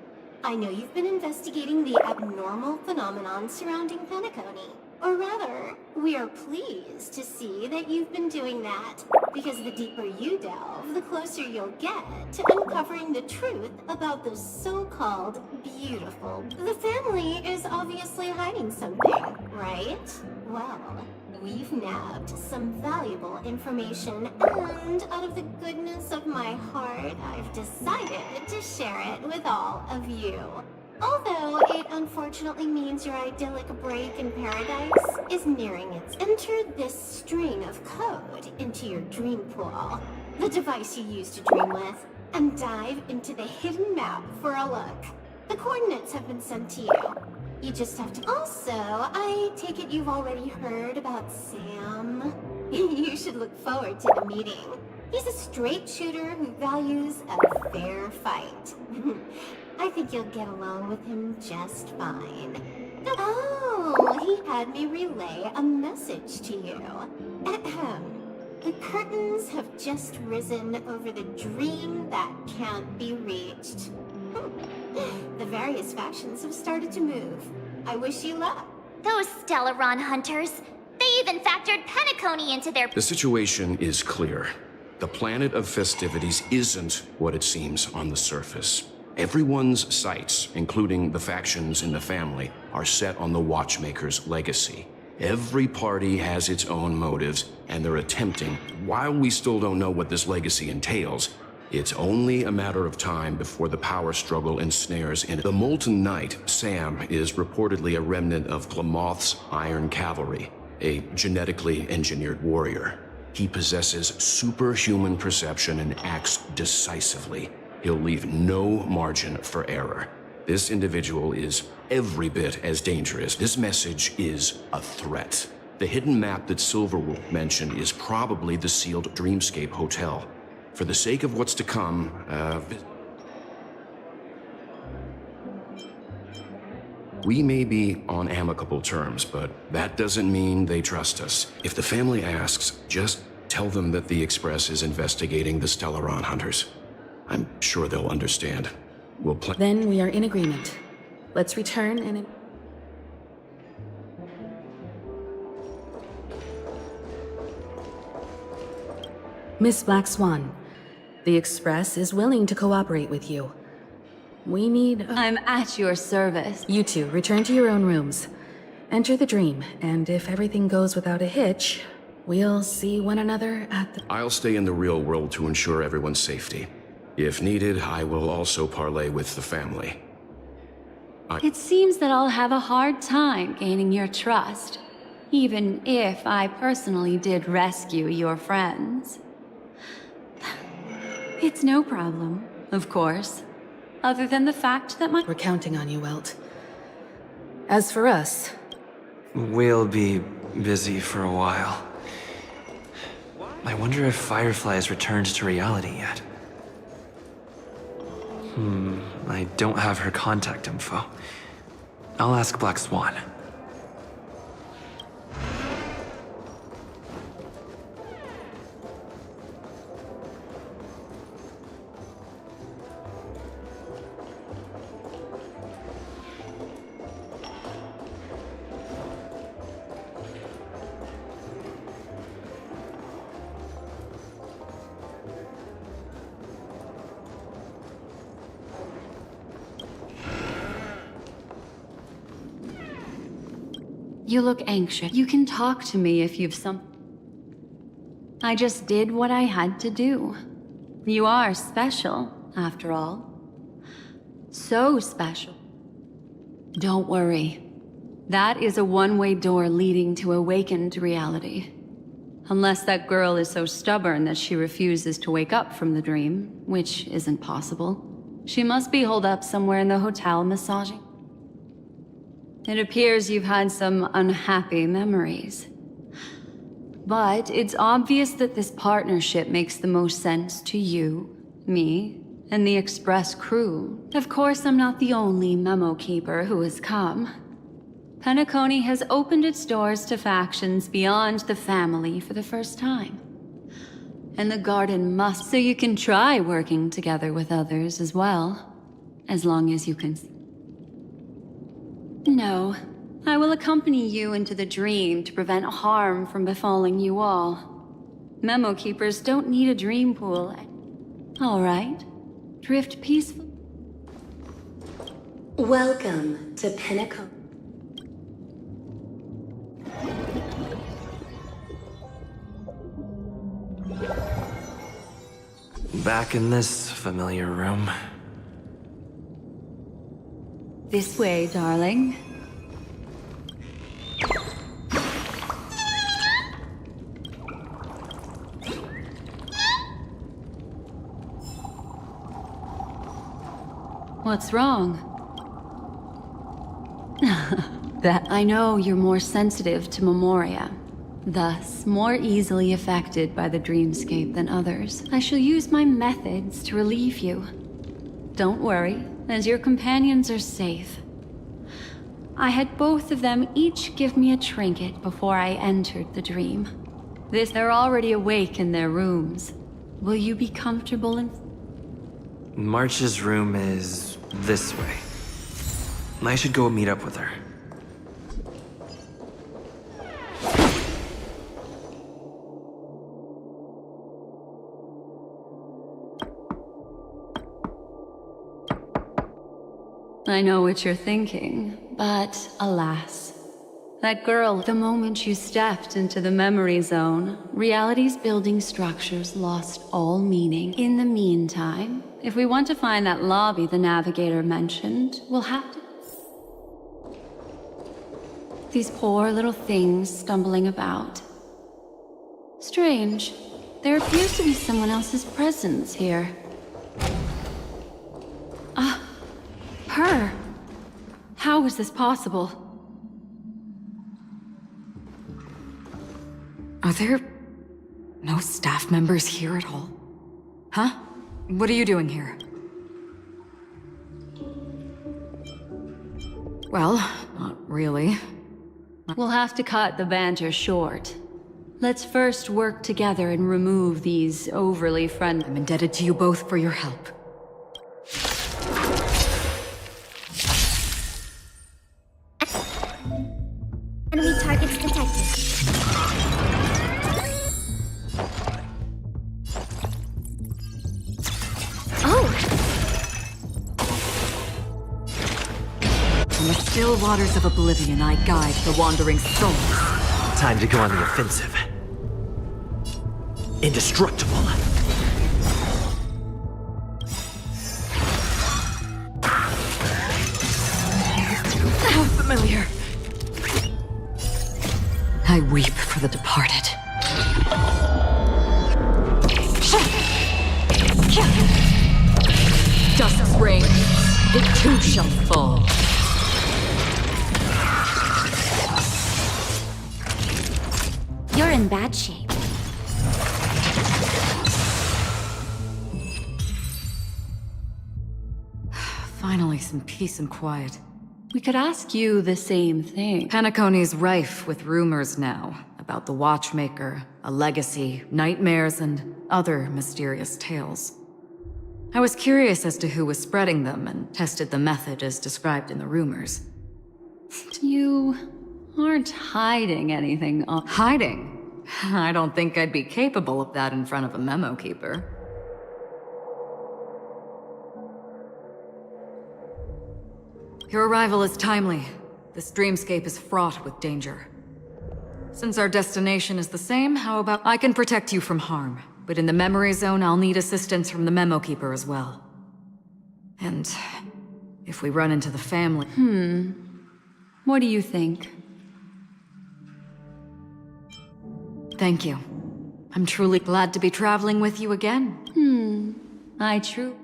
I know you've been investigating the abnormal phenomenon surrounding Penacony. Or rather, we are pleased to see that you've been doing that, because the deeper you delve, the closer you'll get to uncovering the truth about the so-called beautiful. The family is obviously hiding something, right? Well, we've nabbed some valuable information, and out of the goodness of my heart, I've decided to share it with all of you. Although it unfortunately means your idyllic break in paradise is nearing its... Enter this string of code into your dream pool, the device you use to dream with, and dive into the hidden map for a look. The coordinates have been sent to you. You just have to... Also, I take it you've already heard about Sam? You should look forward to the meeting. He's a straight shooter who values a fair fight. I think you'll get along with him just fine. Oh, he had me relay a message to you. Ahem. The curtains have just risen over the dream that can't be reached. The various factions have started to move. I wish you luck.
Those Stellaron hunters. They even factored Penacony into their...
The situation is clear. The planet of festivities isn't what it seems on the surface. Everyone's sights, including the factions in the family, are set on the Watchmaker's legacy. Every party has its own motives, and they're attempting, while we still don't know what this legacy entails, it's only a matter of time before the power struggle ensnares in it. The Molten Knight, Sam, is reportedly a remnant of Glamoth's Iron Cavalry, a genetically engineered warrior. He possesses superhuman perception and acts decisively. He'll leave no margin for error. This individual is every bit as dangerous. This message is a threat. The hidden map that Silverwolf mentioned is probably the sealed Dreamscape Hotel. For the sake of what's to come, we may be on amicable terms, but that doesn't mean they trust us. If the family asks, just tell them that the Express is investigating the Stellaron hunters. I'm sure they'll understand. We'll play.
Then we are in agreement. Let's return and... Miss Black Swan, the Express is willing to cooperate with you. We need...
I'm at your service.
You two, return to your own rooms. Enter the dream, and if everything goes without a hitch, we'll see one another at the...
I'll stay in the real world to ensure everyone's safety. If needed, I will also parley with the family.
It seems that I'll have a hard time gaining your trust, even if I personally did rescue your friends. It's no problem, of course, other than the fact that
We're counting on you, Welt. As for us...
We'll be busy for a while. I wonder if Firefly has returned to reality yet. I don't have her contact info. I'll ask Black Swan.
You look anxious. You can talk to me if you've some... I just did what I had to do. You are special, after all. So special. Don't worry. That is a one-way door leading to awakened reality. Unless that girl is so stubborn that she refuses to wake up from the dream, which isn't possible. She must be holed up somewhere in the hotel massaging. It appears you've had some unhappy memories. But it's obvious that this partnership makes the most sense to you, me, and the Express crew. Of course, I'm not the only memo keeper who has come. Penacony has opened its doors to factions beyond the family for the first time. And the Garden must, so you can try working together with others as well. As long as you can... No, I will accompany you into the dream to prevent harm from befalling you all. Memo keepers don't need a dream pool. All right, drift peacefully.
Welcome to Pinnacle.
Back in this familiar room.
This way, darling. What's wrong? That I know you're more sensitive to Memoria, thus more easily affected by the dreamscape than others. I shall use my methods to relieve you. Don't worry, as your companions are safe. I had both of them each give me a trinket before I entered the dream. They're already awake in their rooms. Will you be comfortable in...
March's room is this way. I should go meet up with her.
I know what you're thinking, but alas. That girl, the moment you stepped into the memory zone, reality's building structures lost all meaning. In the meantime, if we want to find that lobby the navigator mentioned, we'll have to... These poor little things stumbling about. Strange. There appears to be someone else's presence here. Her. How is this possible?
Are there no staff members here at all? Huh? What are you doing here? Well, not really.
We'll have to cut the banter short. Let's first work together and remove these overly friendly...
I'm indebted to you both for your help.
Enemy targets detected.
In the still waters of oblivion, I guide the wandering souls.
Time to go on the offensive. Indestructible.
How familiar. I weep for the departed. Dusk's reign, it too shall fall.
You're in bad shape.
Finally, some peace and quiet.
We could ask you the same thing.
Penacony's rife with rumors now about the Watchmaker, a legacy, nightmares, and other mysterious tales. I was curious as to who was spreading them and tested the method as described in the rumors.
You aren't hiding anything.
Hiding? I don't think I'd be capable of that in front of a memo keeper. Your arrival is timely. This dreamscape is fraught with danger. Since our destination is the same, how about I can protect you from harm, but in the memory zone I'll need assistance from the memo keeper as well. And if we run into the family...
What do you think?
Thank you. I'm truly glad to be traveling with you again.
I true.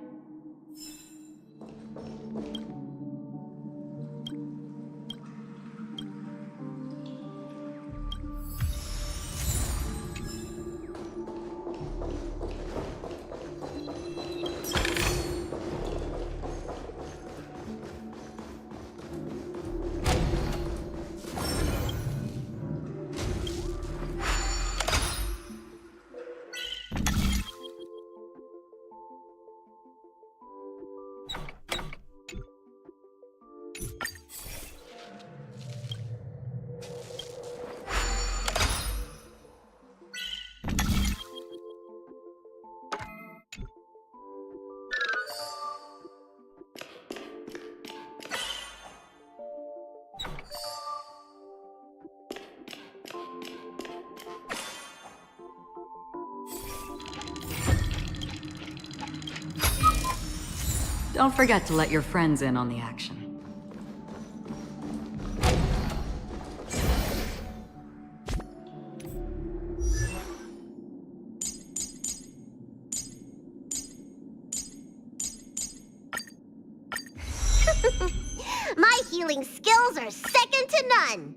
Don't forget to let your friends in on the action.
My healing skills are second to none.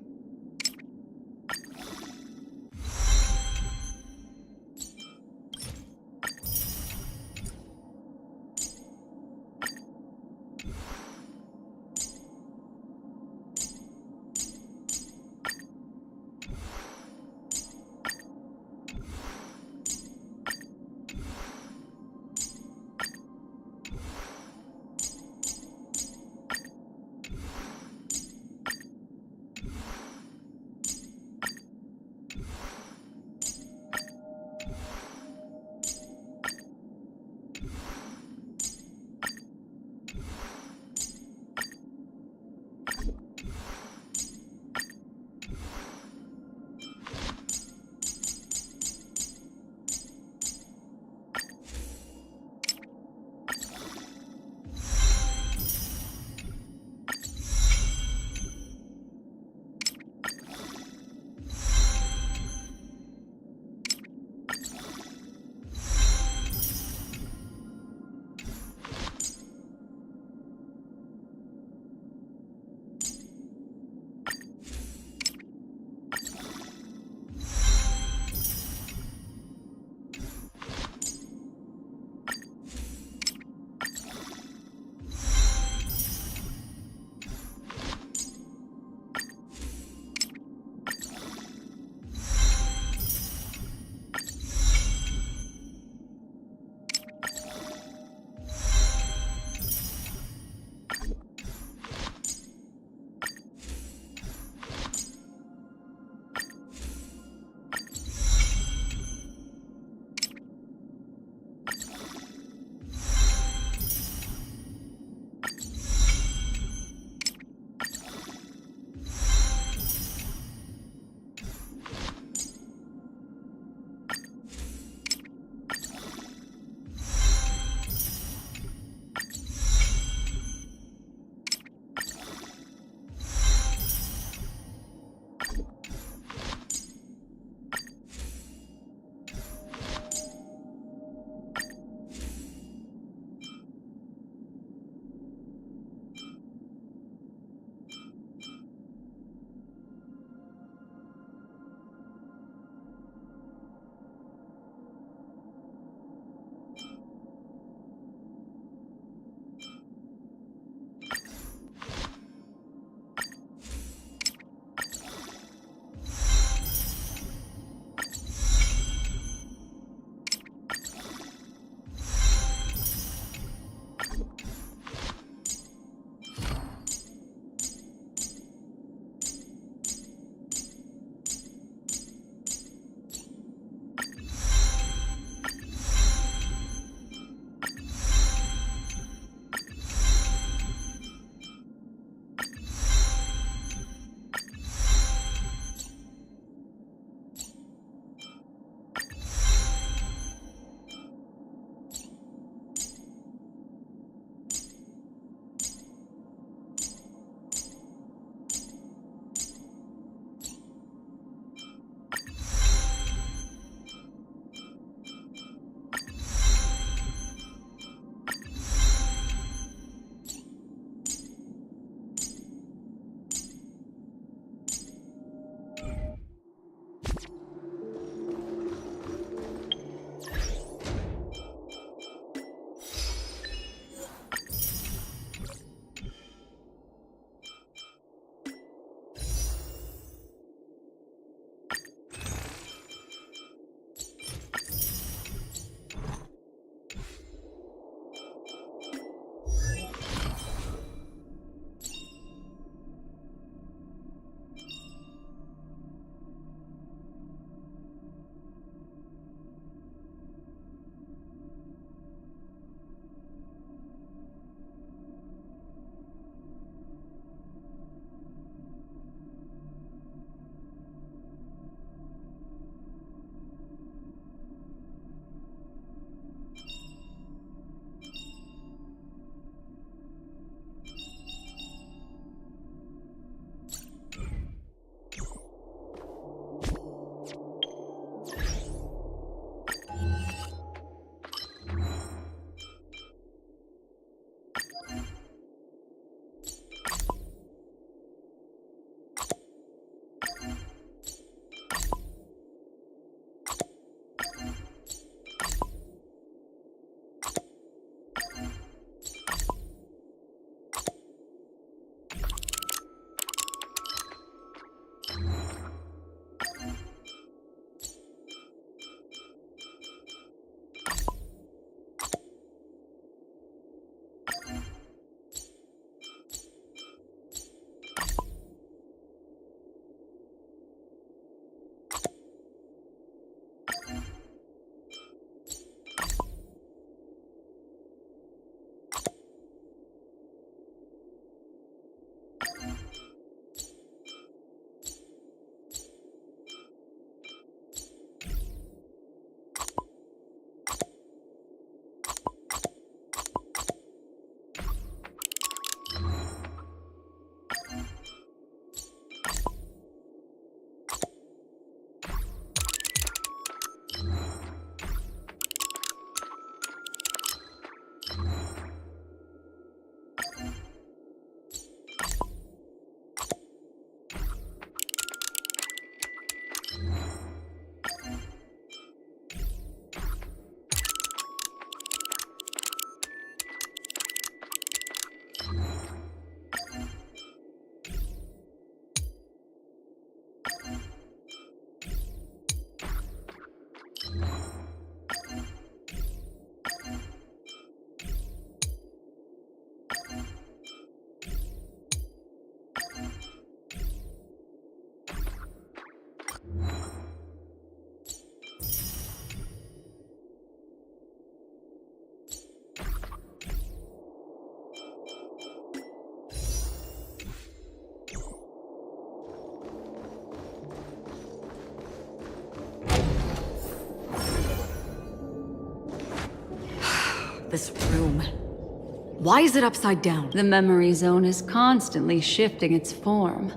This room. Why is it upside down?
The memory zone is constantly shifting its form.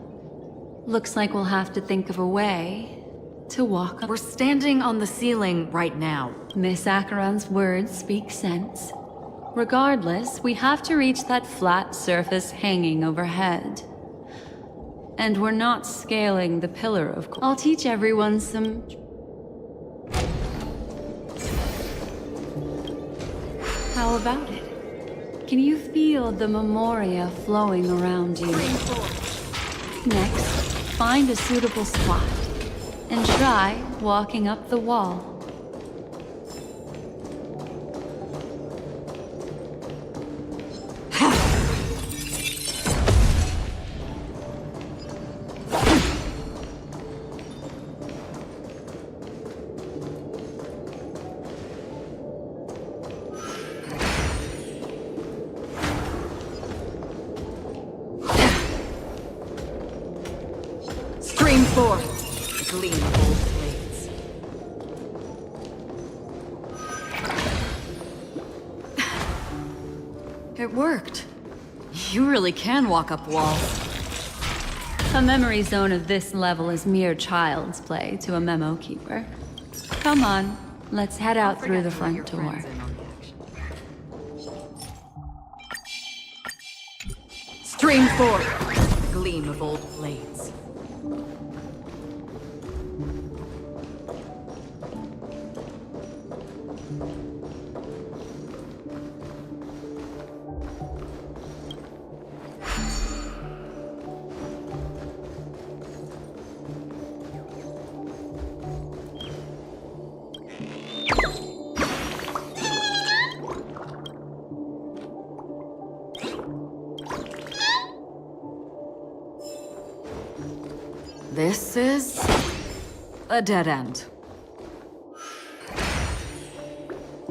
Looks like we'll have to think of a way to walk up.
We're standing on the ceiling right now.
Miss Acheron's words speak sense. Regardless, we have to reach that flat surface hanging overhead. And we're not scaling the pillar, of course. I'll teach everyone some... How about it? Can you feel the memoria flowing around you? Next, find a suitable spot and try walking up the wall.
Stream forth, gleam of old blades. It worked. You really can walk up walls.
A memory zone of this level is mere child's play to a memo keeper. Come on, let's head out through the front door.
Stream forth, gleam of old blades. This is a dead end.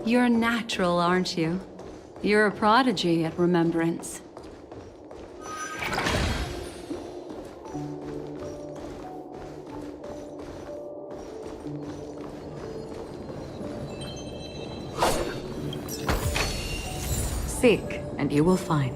You're natural, aren't you? You're a prodigy at remembrance.
Seek, and you will find.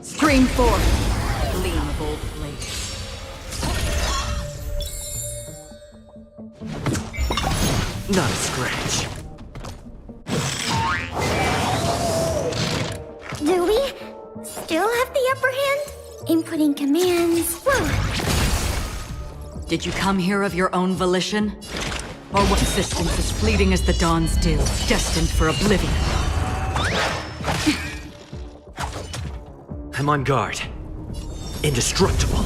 Stream forth, gleam of old blades.
Not a scratch.
Do we still have the upper hand? Inputting commands.
Did you come here of your own volition? Or what existence is fleeting as the dawn's dew, destined for oblivion?
I'm on guard. Indestructible.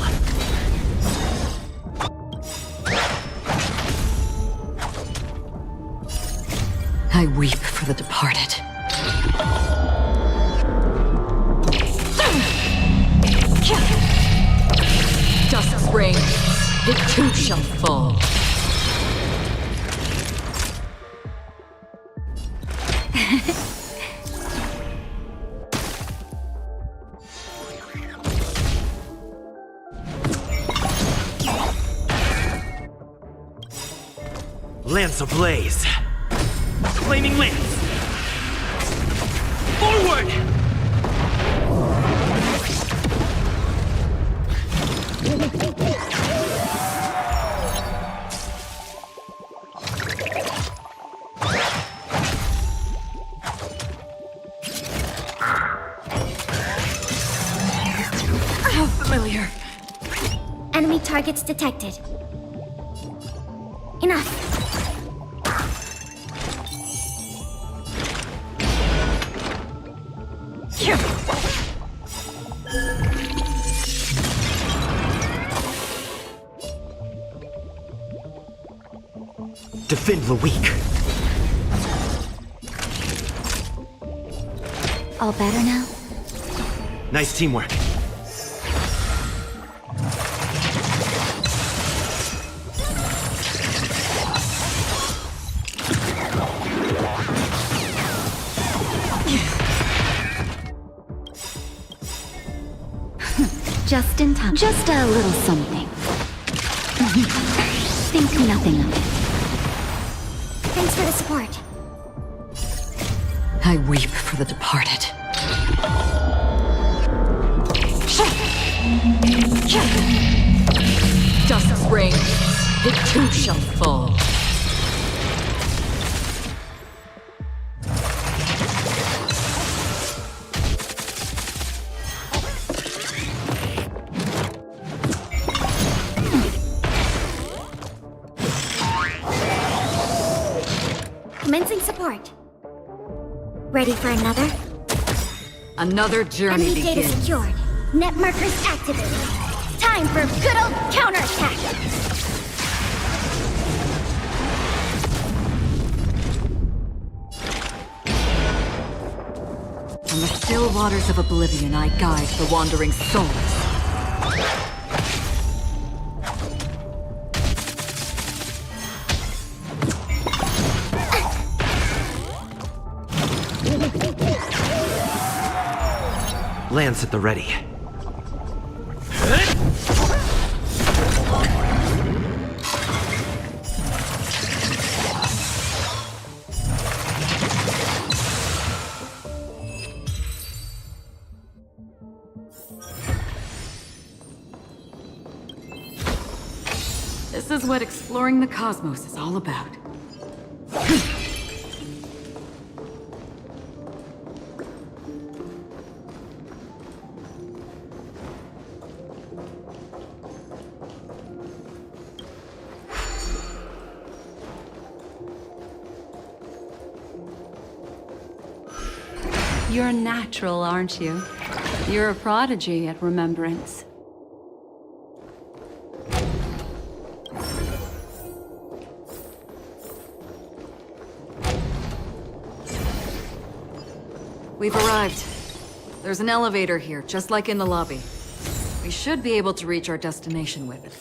I weep for the departed. Dusk's reign, it too shall fall.
Lance ablaze. Flaming lance. Forward!
targets detected. Enough.
Defend the weak.
All better now?
Nice teamwork.
Just in time. Just a little something. Think nothing of it.
Thanks for the support.
I weep for the departed. Dust's reign, it too shall fall.
Commencing support. Ready for another?
Another journey
Enemy data
begins.
secured. Net markers activated. Time for good old counterattack.
From the still waters of oblivion, I guide the wandering souls.
Lance at the ready.
This is what exploring the cosmos is all about.
You're natural, aren't you? You're a prodigy at remembrance.
We've arrived. There's an elevator here, just like in the lobby. We should be able to reach our destination with it.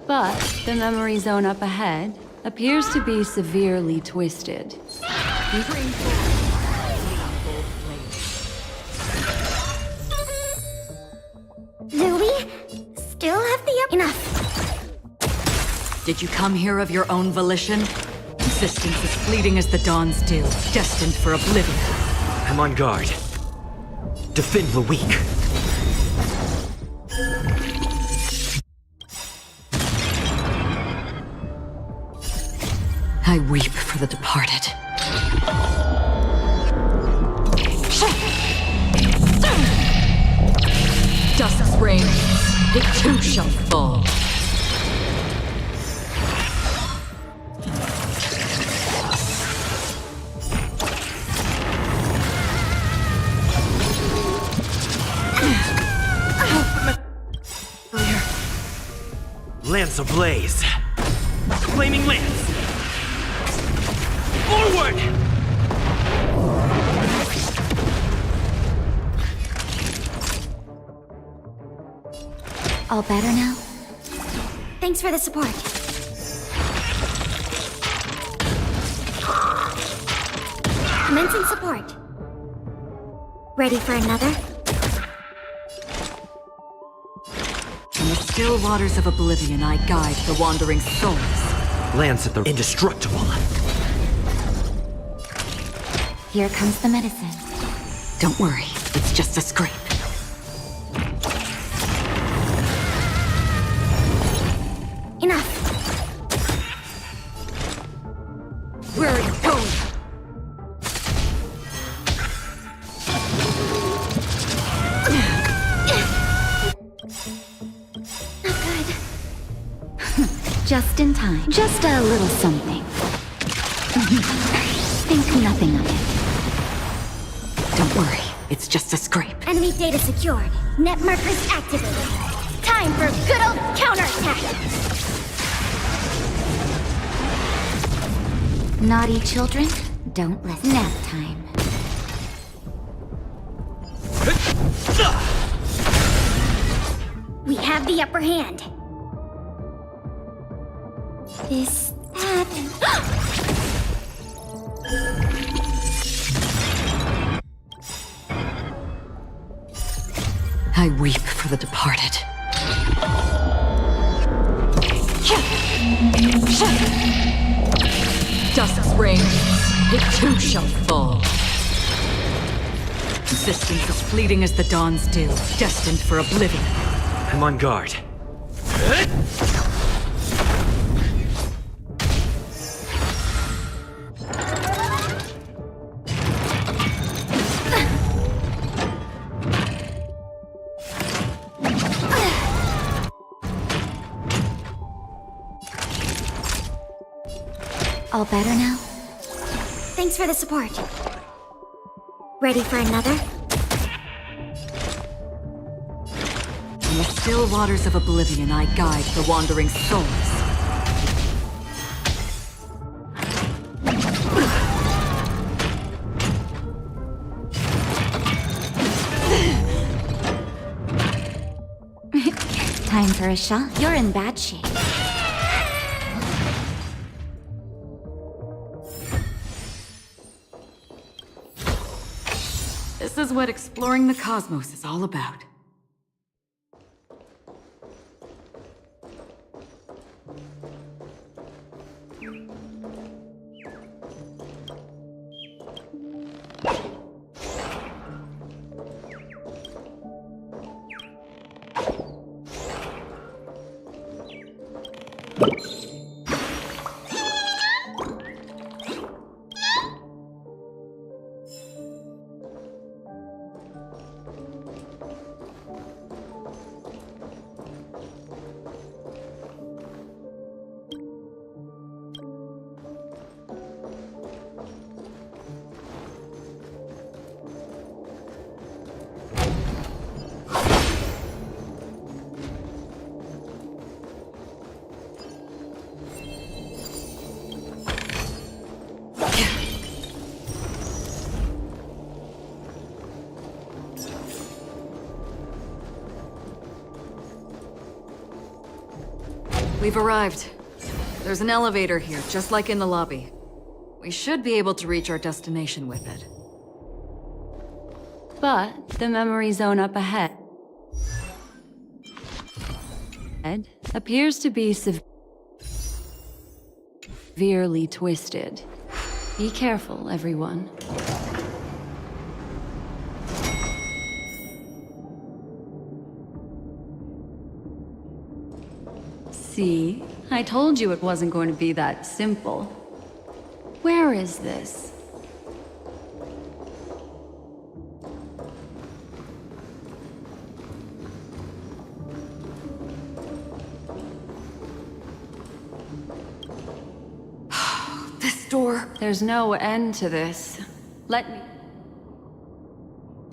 But the memory zone up ahead appears to be severely twisted.
Do we still have the Enough.
Did you come here of your own volition? Existence as fleeting as the dawn's dew, destined for oblivion.
I'm on guard. Defend the weak.
I weep for the departed. Dust's reign, it too shall fall.
Lance ablaze. Flaming lance. Forward!
All better now?
Thanks for the support. Commencing support. Ready for another?
In the still waters of oblivion, I guide the wandering souls.
Lance at the indestructible.
Here comes the medicine.
Don't worry, it's just a scrape.
Enough.
Where are you going?
Just in time. Just a little something. Think nothing of it.
Don't worry, it's just a scrape.
Enemy data secured. Net markers activated. Time for good old counterattack! Naughty children, don't listen. Nap time. We have the upper hand. This happened.
I weep for the departed. Dusk's reign, it too shall fall. Existence as fleeting as the dawn's dew, destined for oblivion.
I'm on guard.
All better now? Thanks for the support. Ready for another?
In the still waters of oblivion, I guide the wandering souls.
Time for a shot. You're in bad shape.
This is what exploring the cosmos is all about. We've arrived. There's an elevator here, just like in the lobby. We should be able to reach our destination with it.
But the memory zone up ahead appears to be severely twisted. Be careful, everyone. See? I told you it wasn't going to be that simple. Where is this?
This door.
There's no end to this. Let me...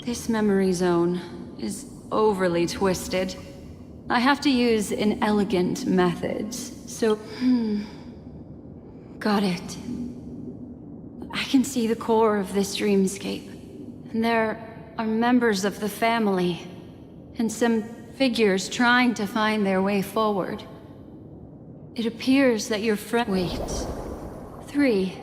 This memory zone is overly twisted. I have to use inelegant methods, so... Got it. I can see the core of this dreamscape. And there are members of the family, and some figures trying to find their way forward. It appears that your friend... Wait. 3.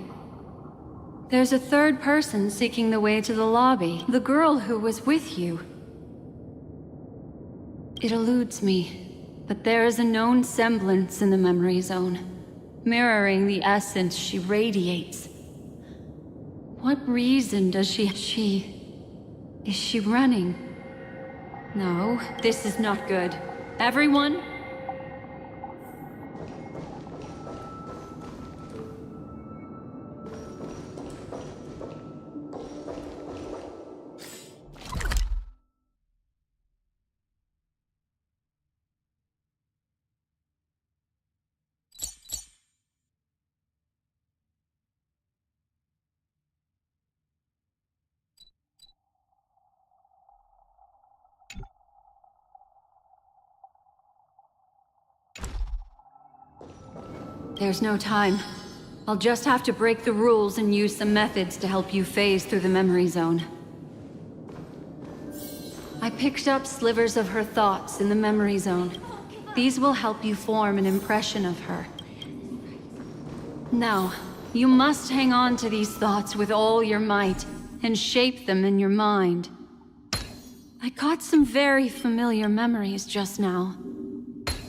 There's a third person seeking the way to the lobby. The girl who was with you. It eludes me, but there is a known semblance in the memory zone, mirroring the essence she radiates. What reason does she... Is she running? No, this is not good. Everyone? There's no time. I'll just have to break the rules and use some methods to help you phase through the memory zone. I picked up slivers of her thoughts in the memory zone. These will help you form an impression of her. Now, you must hang on to these thoughts with all your might and shape them in your mind. I got some very familiar memories just now.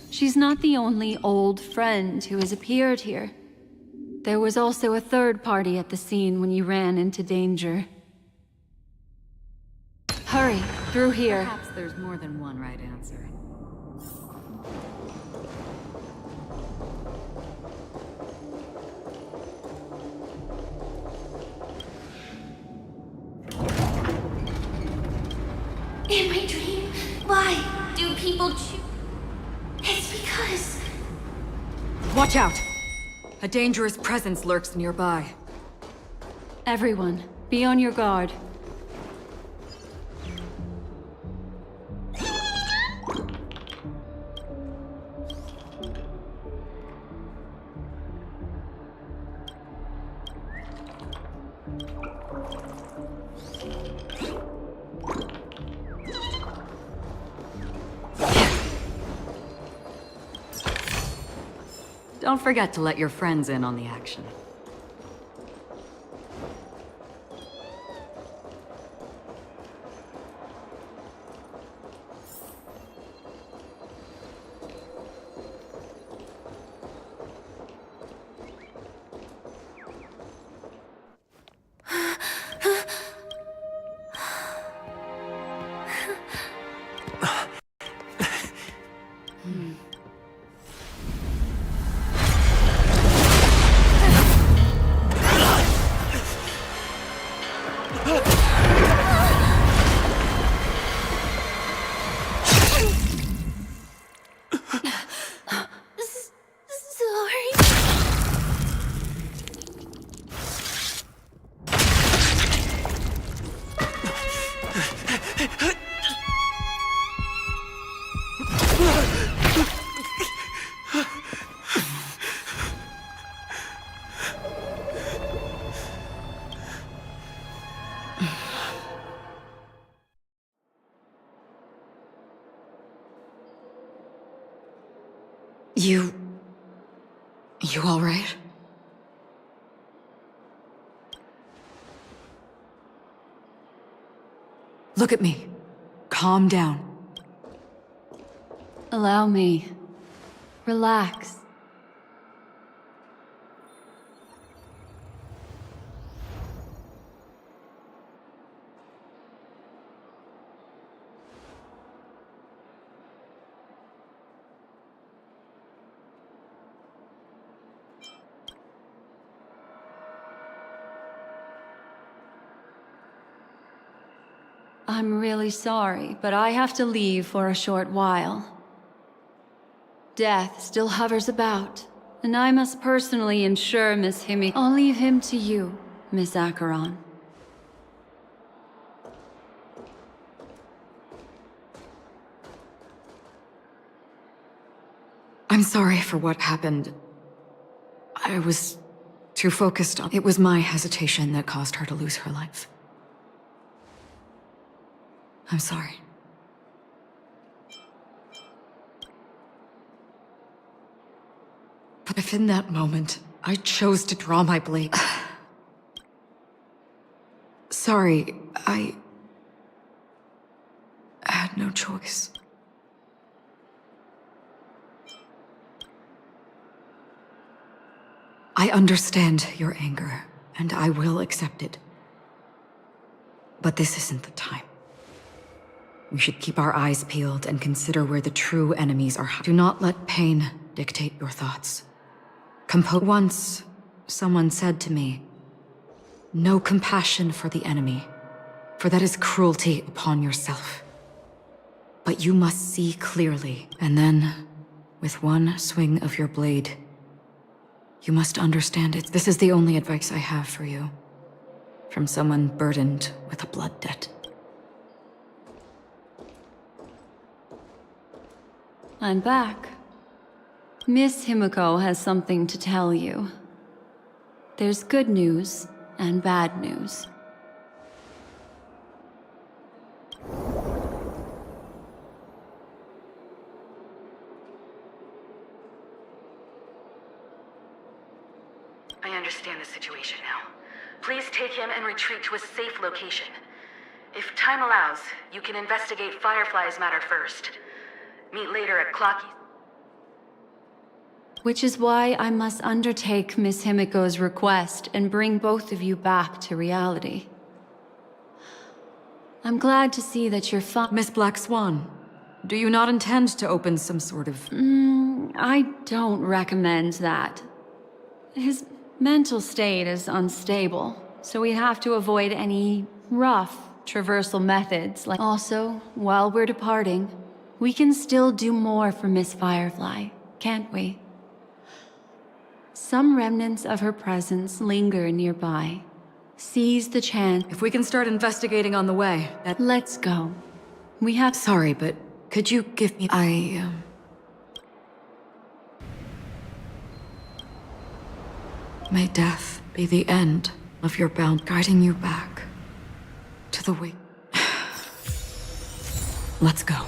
She's not the only old friend who has appeared here. There was also a third party at the scene when you ran into danger. Hurry, through here.
Perhaps there's more than one right answer.
In my dream, why do people choose? It's because...
Watch out! A dangerous presence lurks nearby.
Everyone, be on your guard.
Don't forget to let your friends in on the action. You all right? Look at me. Calm down.
Allow me. Relax. I'm really sorry, but I have to leave for a short while. Death still hovers about, and I must personally ensure Miss Himi. I'll leave him to you, Miss Acheron.
I'm sorry for what happened. I was too focused on... It was my hesitation that caused her to lose her life. I'm sorry. But if in that moment, I chose to draw my blade... Sorry, I had no choice. I understand your anger, and I will accept it. But this isn't the time. We should keep our eyes peeled and consider where the true enemies are. Do not let pain dictate your thoughts. Once, someone said to me, "No compassion for the enemy, for that is cruelty upon yourself. But you must see clearly, and then, with one swing of your blade, you must understand it. This is the only advice I have for you, from someone burdened with a blood debt."
I'm back. Miss Himiko has something to tell you. There's good news and bad news.
I understand the situation now. Please take him and retreat to a safe location. If time allows, you can investigate Firefly's matter first. Meet later at Clocky.
Which is why I must undertake Miss Himiko's request and bring both of you back to reality. I'm glad to see that you're fine.
Miss Black Swan, do you not intend to open some sort of...
I don't recommend that. His mental state is unstable, so we have to avoid any rough traversal methods. Also, while we're departing, we can still do more for Miss Firefly, can't we? Some remnants of her presence linger nearby. Seize the chance.
If we can start investigating on the way,
Let's go. We have...
Sorry, but could you give me... May death be the end of your bound, guiding you back to the wake. Let's go.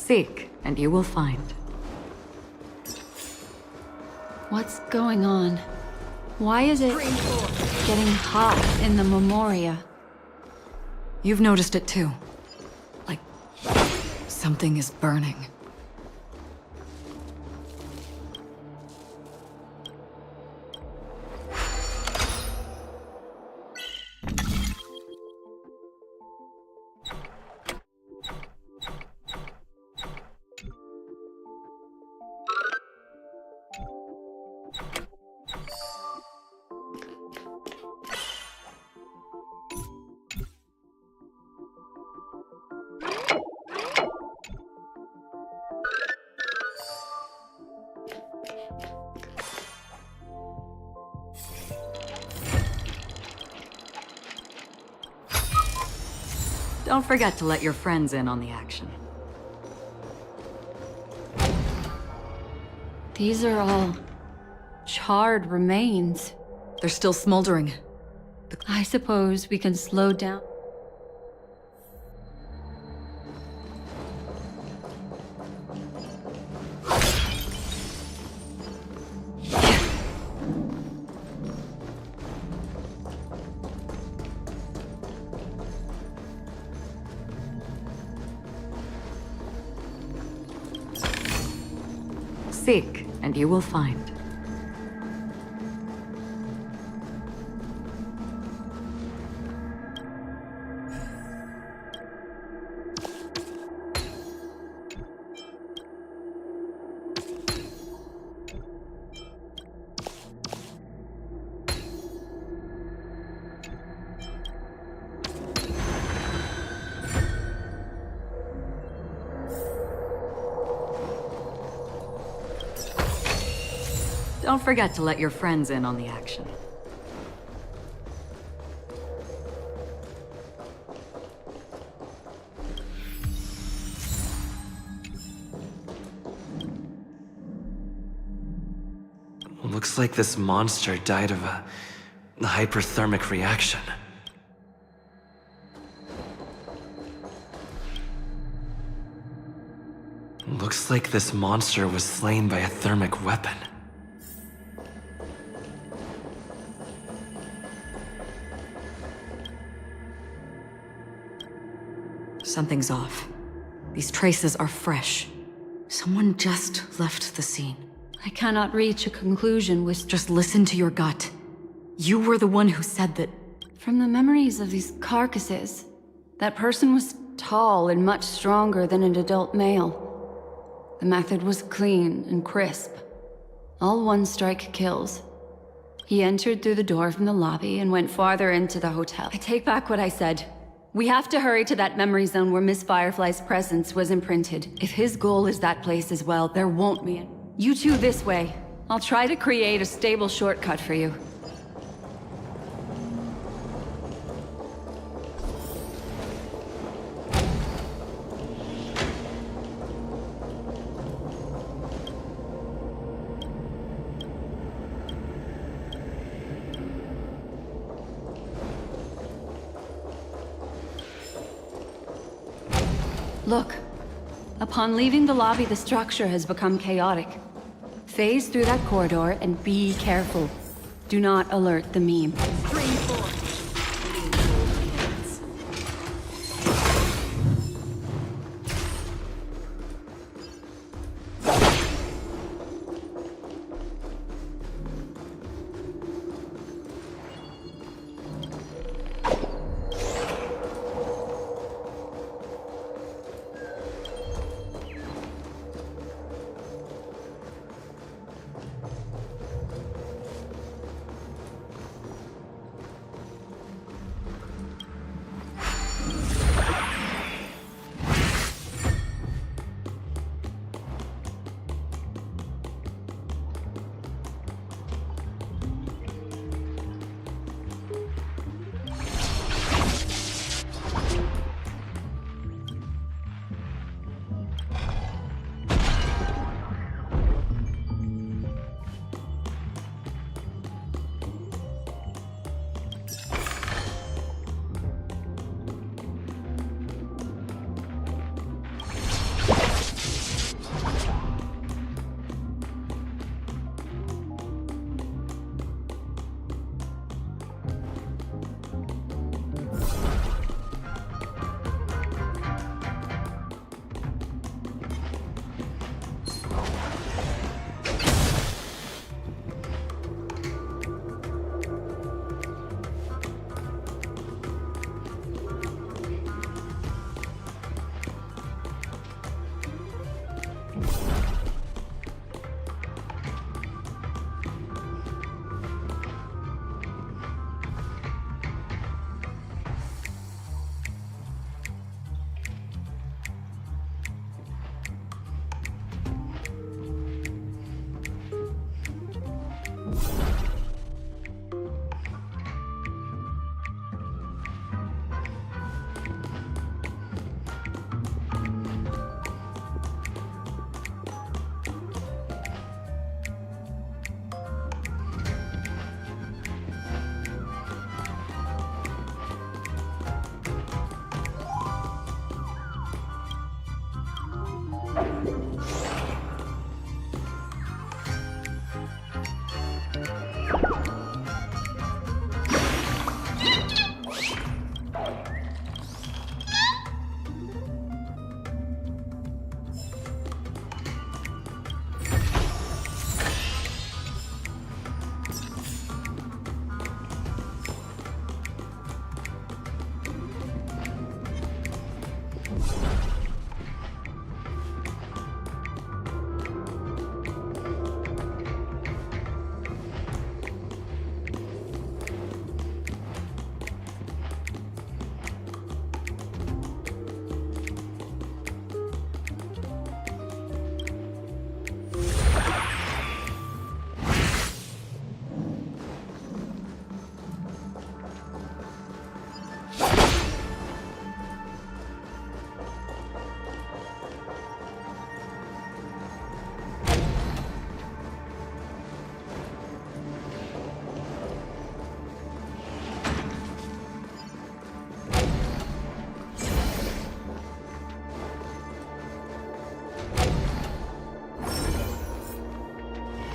Seek. and you will find.
What's going on? Why is it getting hot in the Memoria?
You've noticed it too. Like, something is burning. Don't forget to let your friends in on the action.
These are all charred remains.
They're still smoldering.
I suppose we can slow down.
Seek, and you will find. Don't forget to let your friends in on the action.
Looks like this monster died of a hyperthermic reaction. Looks like this monster was slain by a thermic weapon.
Something's off. These traces are fresh. Someone just left the scene.
I cannot reach a conclusion with...
Just listen to your gut. You were the one who said that...
From the memories of these carcasses, that person was tall and much stronger than an adult male. The method was clean and crisp. All one-strike kills. He entered through the door from the lobby and went farther into the hotel. I take back what I said. We have to hurry to that memory zone where Miss Firefly's presence was imprinted. If his goal is that place as well, there won't be any. You two this way. I'll try to create a stable shortcut for you. Look. Upon leaving the lobby, the structure has become chaotic. Phase through that corridor and be careful. Do not alert the meme.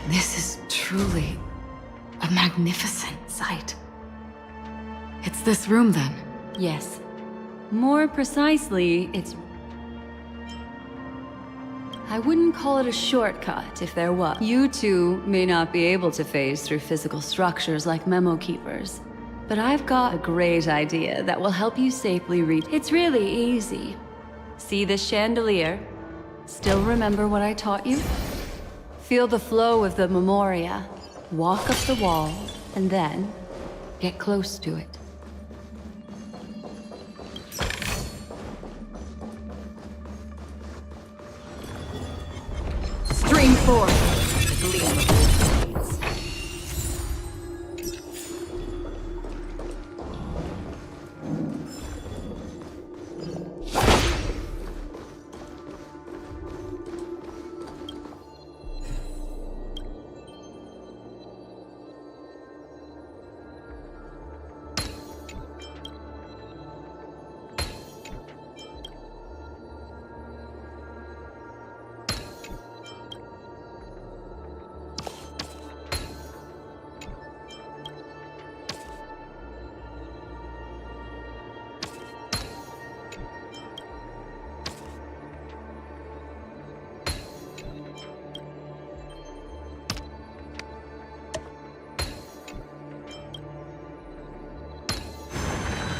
This is truly a magnificent sight. It's this room, then?
Yes. More precisely, it's... I wouldn't call it a shortcut if there was. You two may not be able to phase through physical structures like memo keepers, but I've got a great idea that will help you safely reach. It's really easy. See this chandelier? Still remember what I taught you? Feel the flow of the memoria. Walk up the wall, and then get close to it.
Stream forth, the gleam of old blades.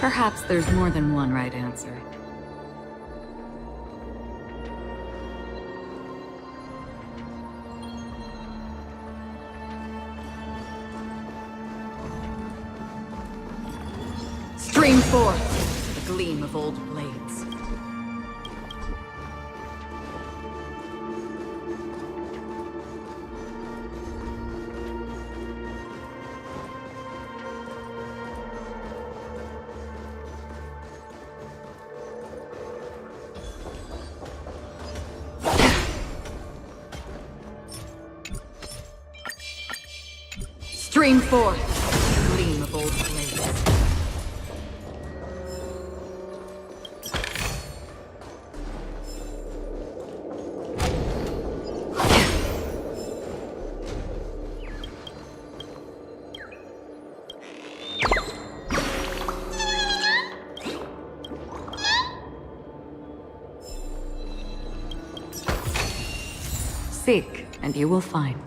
Perhaps there's more than one right answer. Stream forth, the gleam of old blades. Stream forth, the gleam of old blades. Seek, and you will find.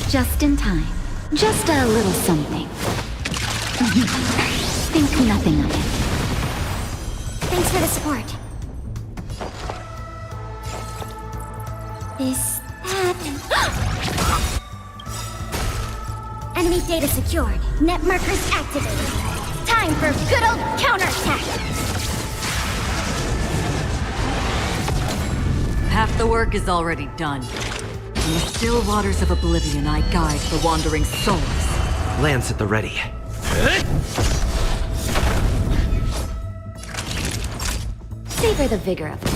Just in time. Just a little something. Think nothing of it.
Thanks for the support. This happened. Enemy data secured. Net markers activated. Time for good old counterattack.
Half the work is already done. In the still waters of oblivion, I guide the wandering souls.
Lance at the ready.
Savor the vigor of life.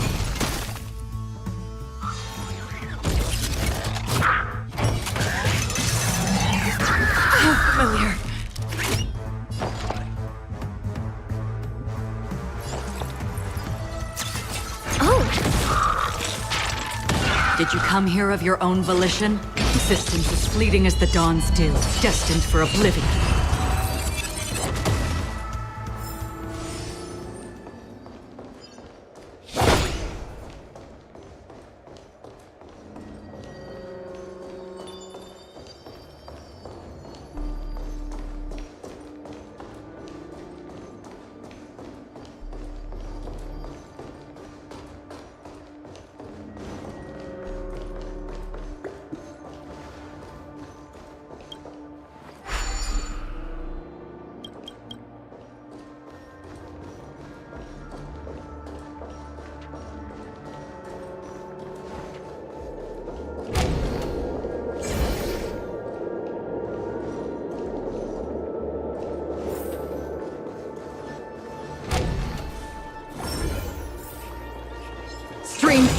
How familiar. Did you come here of your own volition? Existence as fleeting as the dawn's dew, destined for oblivion.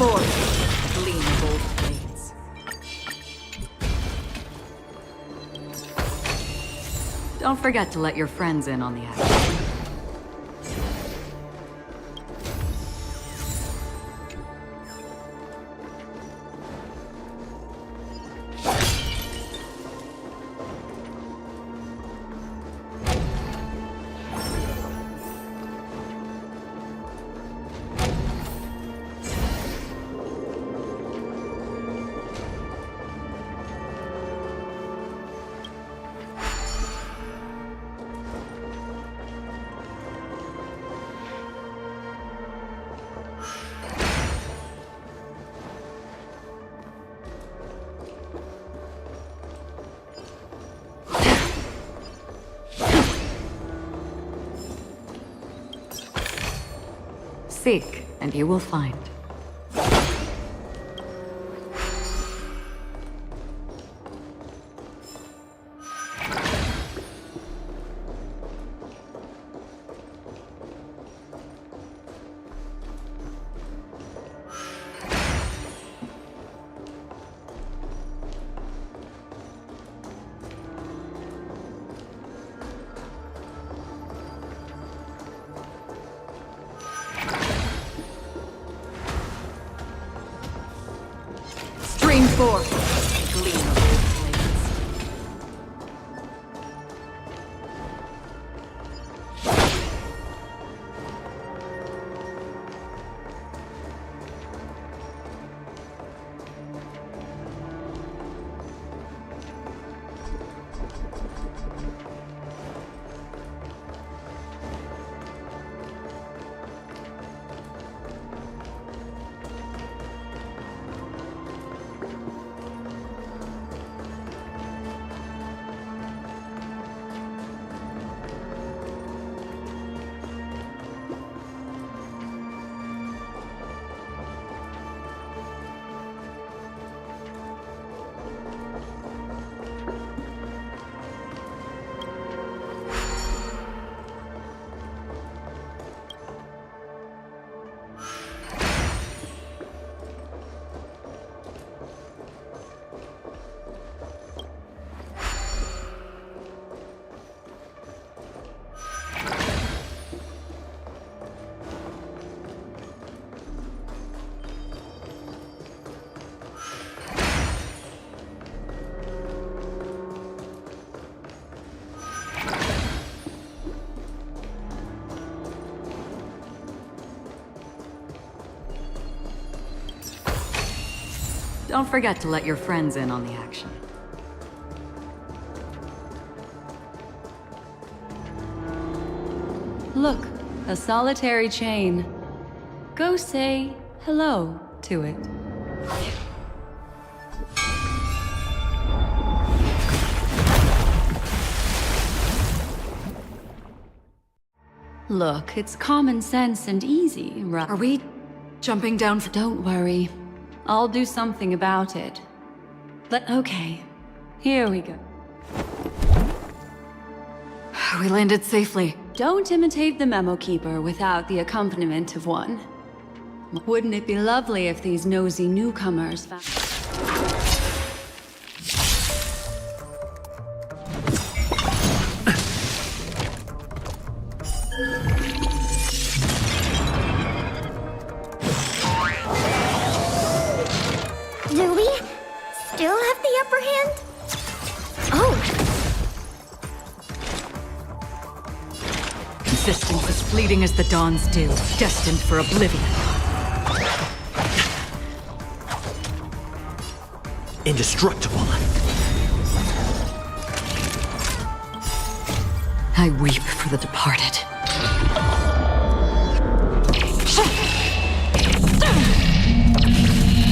forth, gleam of old blades. Don't forget to let your friends in on the action. Seek, and you will find. Stream forth, gleam of old blades. Don't forget to let your friends in on the action.
Look, a solitary chain. Go say hello to it. Look, it's common sense and easy, right?
Are we jumping down for—
Don't worry. I'll do something about it. Okay, here we go.
We landed safely.
Don't imitate the memo keeper without the accompaniment of one. Wouldn't it be lovely if these nosy newcomers found—
Do we still have the upper hand? Oh,
Existence as fleeting as the dawn's dew, destined for oblivion.
Indestructible.
I weep for the departed.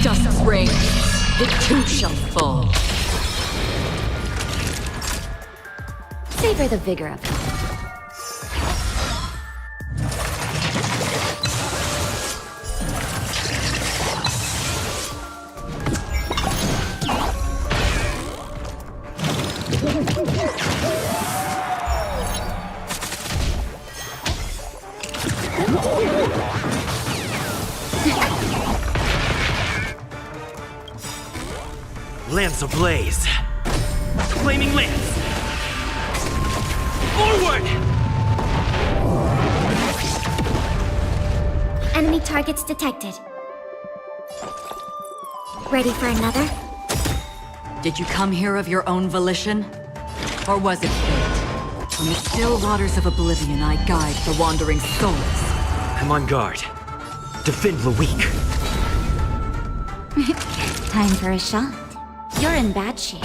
Dust's reign, it too shall fall.
Savor the vigor of it.
Lance ablaze. Flaming lance. Forward!
Enemy targets detected. Ready for another?
Did you come here of your own volition? Or was it fate? From the still waters of oblivion, I guide the wandering souls.
I'm on guard. Defend the weak.
Time for a shot. You're in bad shape.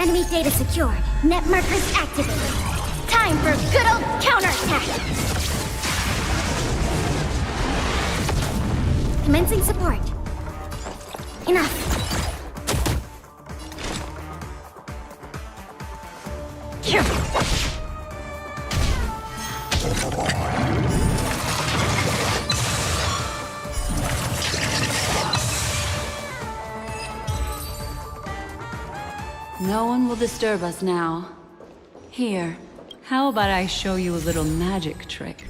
Enemy data secured. Net markers activated. Time for good old counterattack. Commencing support. Enough.
No one will disturb us now. Here, how about I show you a little magic trick?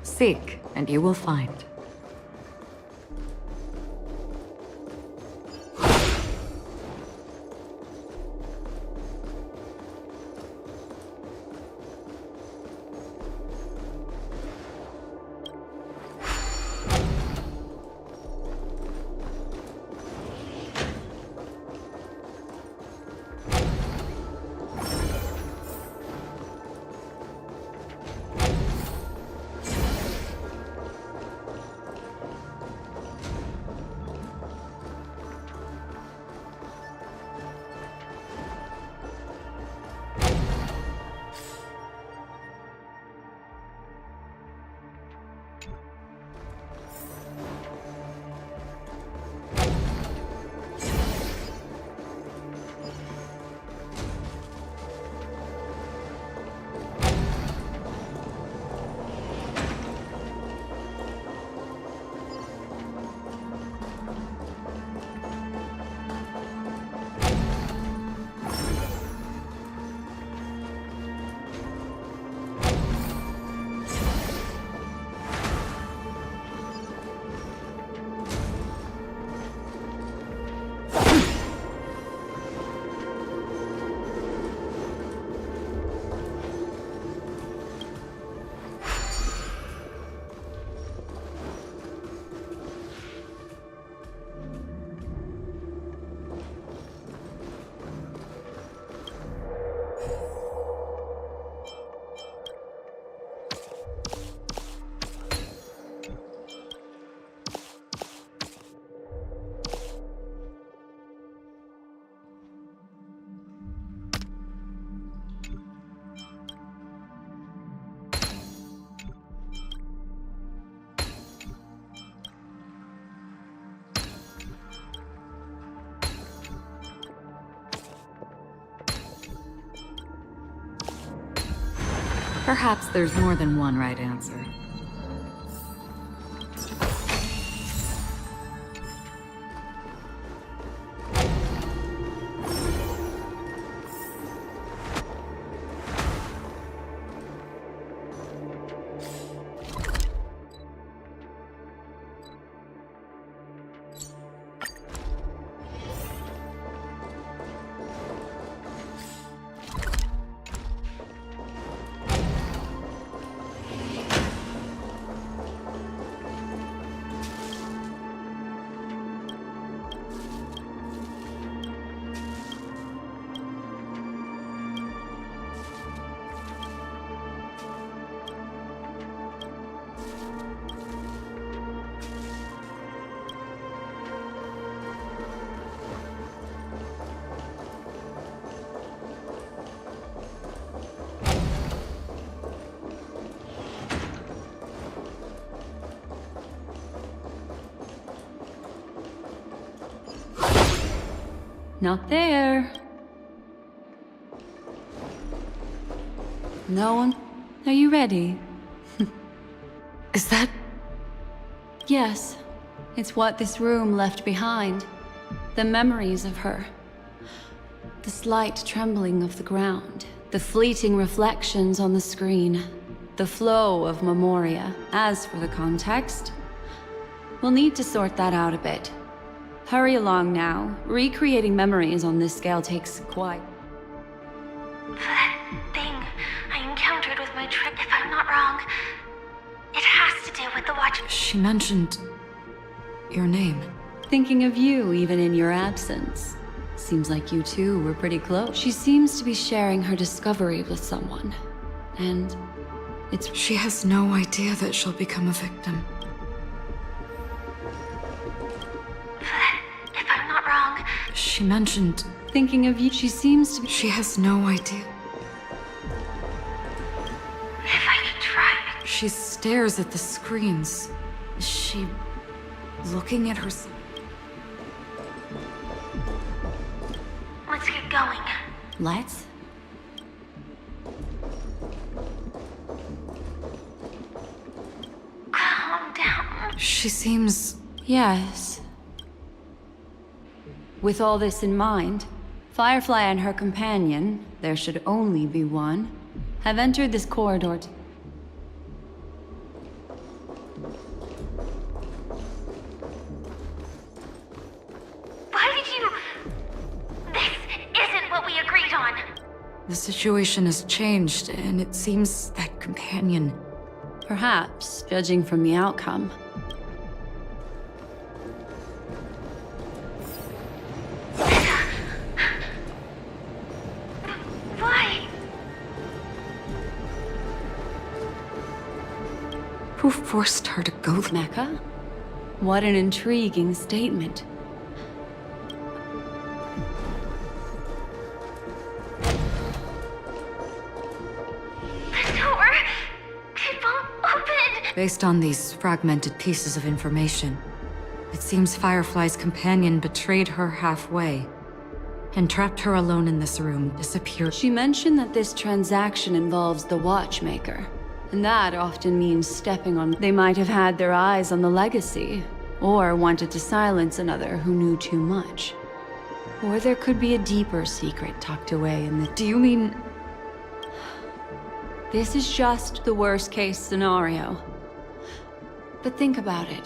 Seek, and you will find. Perhaps there's more than one right answer.
Not there. No one? Are you ready?
Is that...
Yes. It's what this room left behind. The memories of her. The slight trembling of the ground. The fleeting reflections on the screen. The flow of memoria. As for the context, we'll need to sort that out a bit. Hurry along now. Recreating memories on this scale takes quite...
That thing I encountered with my trip, if I'm not wrong, it has to do with the watch.
She mentioned... your name.
Thinking of you even in your absence. Seems like you two were pretty close. She seems to be sharing her discovery with someone. And it's...
She has no idea that she'll become a victim.
If I'm not wrong...
She mentioned...
Thinking of you, she seems to be...
She has no idea.
If I could try...
She stares at the screens. Is she... looking at herself?
Let's get going.
Let's?
Calm down.
She seems...
Yes. With all this in mind, Firefly and her companion, there should only be one, have entered this corridor.
Why did you... This isn't what we agreed on.
The situation has changed, and it seems that companion...
Perhaps, judging from the outcome.
Why?
Who forced her to go there?
Mecca? What an intriguing statement.
The door... It won't open.
Based on these fragmented pieces of information, it seems Firefly's companion betrayed her halfway and trapped her alone in this room, disappeared.
She mentioned that this transaction involves the Watchmaker, and that often means stepping on... They might have had their eyes on the legacy, or wanted to silence another who knew too much. Or there could be a deeper secret tucked away in the...
Do you mean...
This is just the worst-case scenario. But think about it.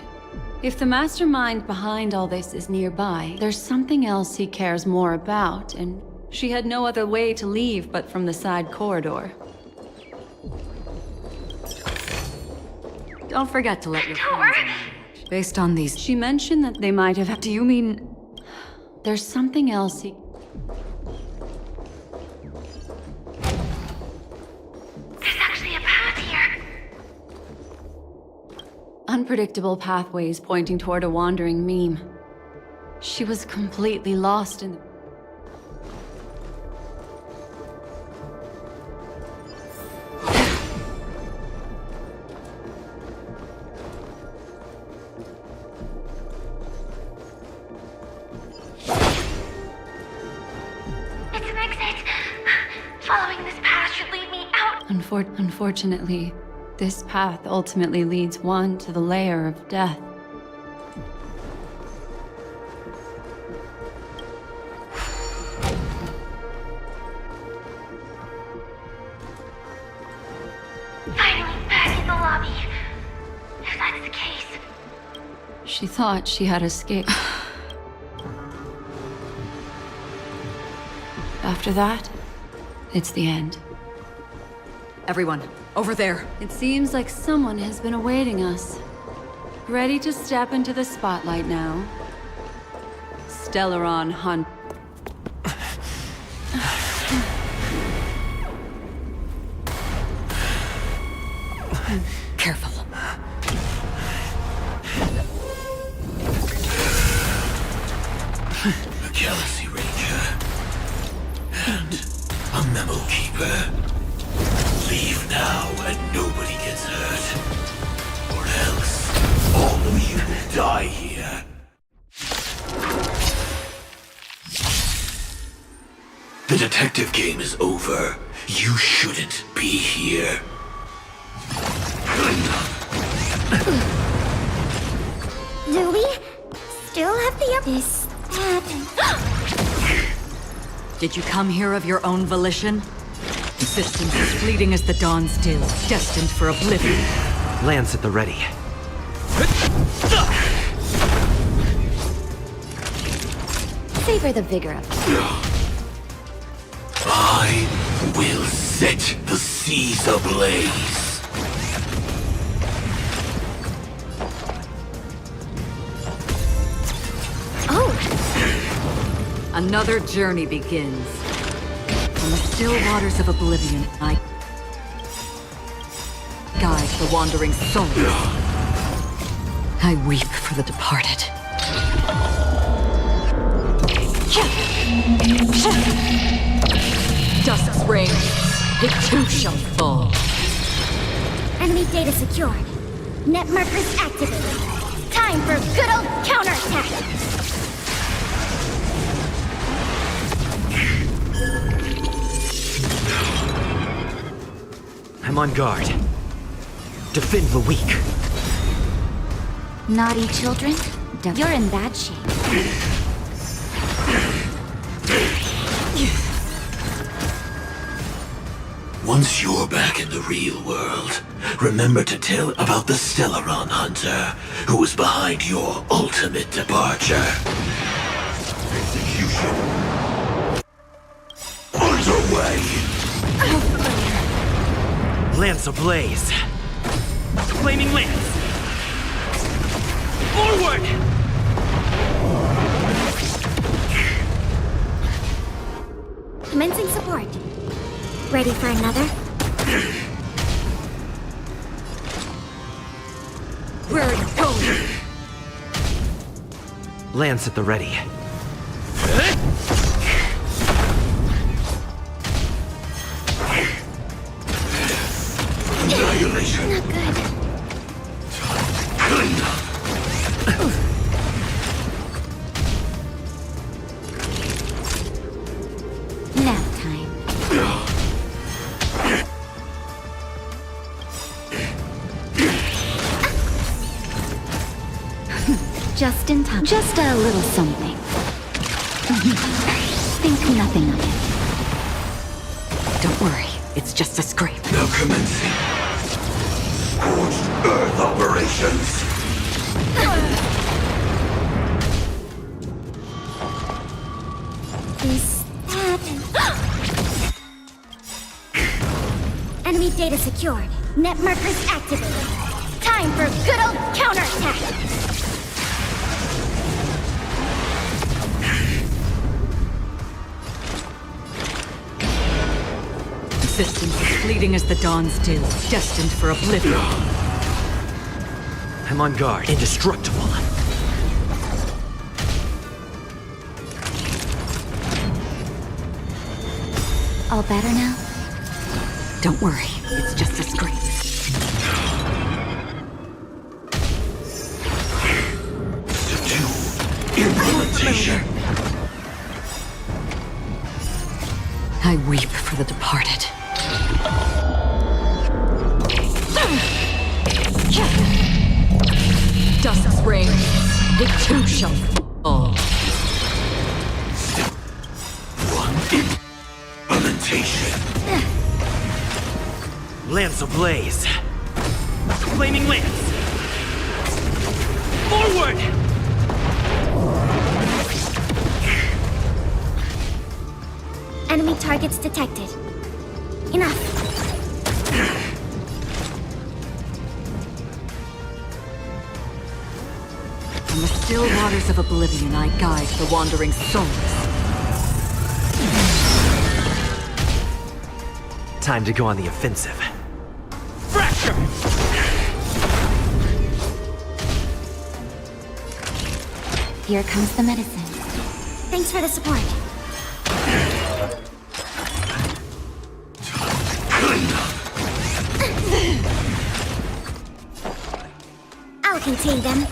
If the mastermind behind all this is nearby, there's something else he cares more about, and she had no other way to leave but from the side corridor. Don't forget to let your friends in.
Based on these...
She mentioned that they might have...
Do you mean...
There's something else he...
There's actually a path here.
Unpredictable pathways pointing toward a wandering meme. She was completely lost in the...
It's an exit. Following this path should lead me out.
Unfortunately, this path ultimately leads one to the lair of death.
Finally back in the lobby. If that's the case.
She thought she had escaped. After that, it's the end.
Everyone, over there.
It seems like someone has been awaiting us. Ready to step into the spotlight now. Stellaron Hunt.
Careful.
A Galaxy Ranger. And a Memo Keeper. Leave now and nobody gets hurt. Or else, all of you will die here. The detective game is over. You shouldn't be here.
Do we still have the this happened?
Did you come here of your own volition? Existence as fleeting as the dawn's dew, destined for oblivion.
Lance at the ready.
Savor the vigor of
I will set the seas ablaze.
Another journey begins. On the still waters of oblivion, I guide the wandering souls. I weep for the departed. Dusk's reign, it too shall fall.
Enemy data secured. Net markers activated. Time for a good old counterattack.
I'm on guard. Defend the weak.
naughty children. You're in bad shape.
Once you're back in the real world, remember to tell about the Stellaron Hunter, who was behind your ultimate departure. Execution underway.
Lance ablaze. Flaming lance. Forward!
Commencing support. Ready for another?
Where are you going?
Lance at the ready.
Annihilation.
Not good.
Clean up.
Nap time. Just in time. Just a little something. Think nothing of it.
Don't worry, it's just a scrape.
Now commencing. Scorched Earth operations.
This happened. Enemy data secured. Net markers activated. Time for a good old counterattack.
Existence as fleeting as the dawn's dew, destined for oblivion.
I'm on guard. Indestructible.
All better now?
Don't worry, it's just a scrape.
Implementation.
I weep for the departed. Dust's rain, it too shall fall.
Implementation.
Lance ablaze. Flaming lance. Forward!
Enemy targets detected. Enough.
From the still waters of oblivion, I guide the wandering souls.
Time to go on the offensive. Fracture!
Here comes the medicine. Thanks for the support. I'll contain them.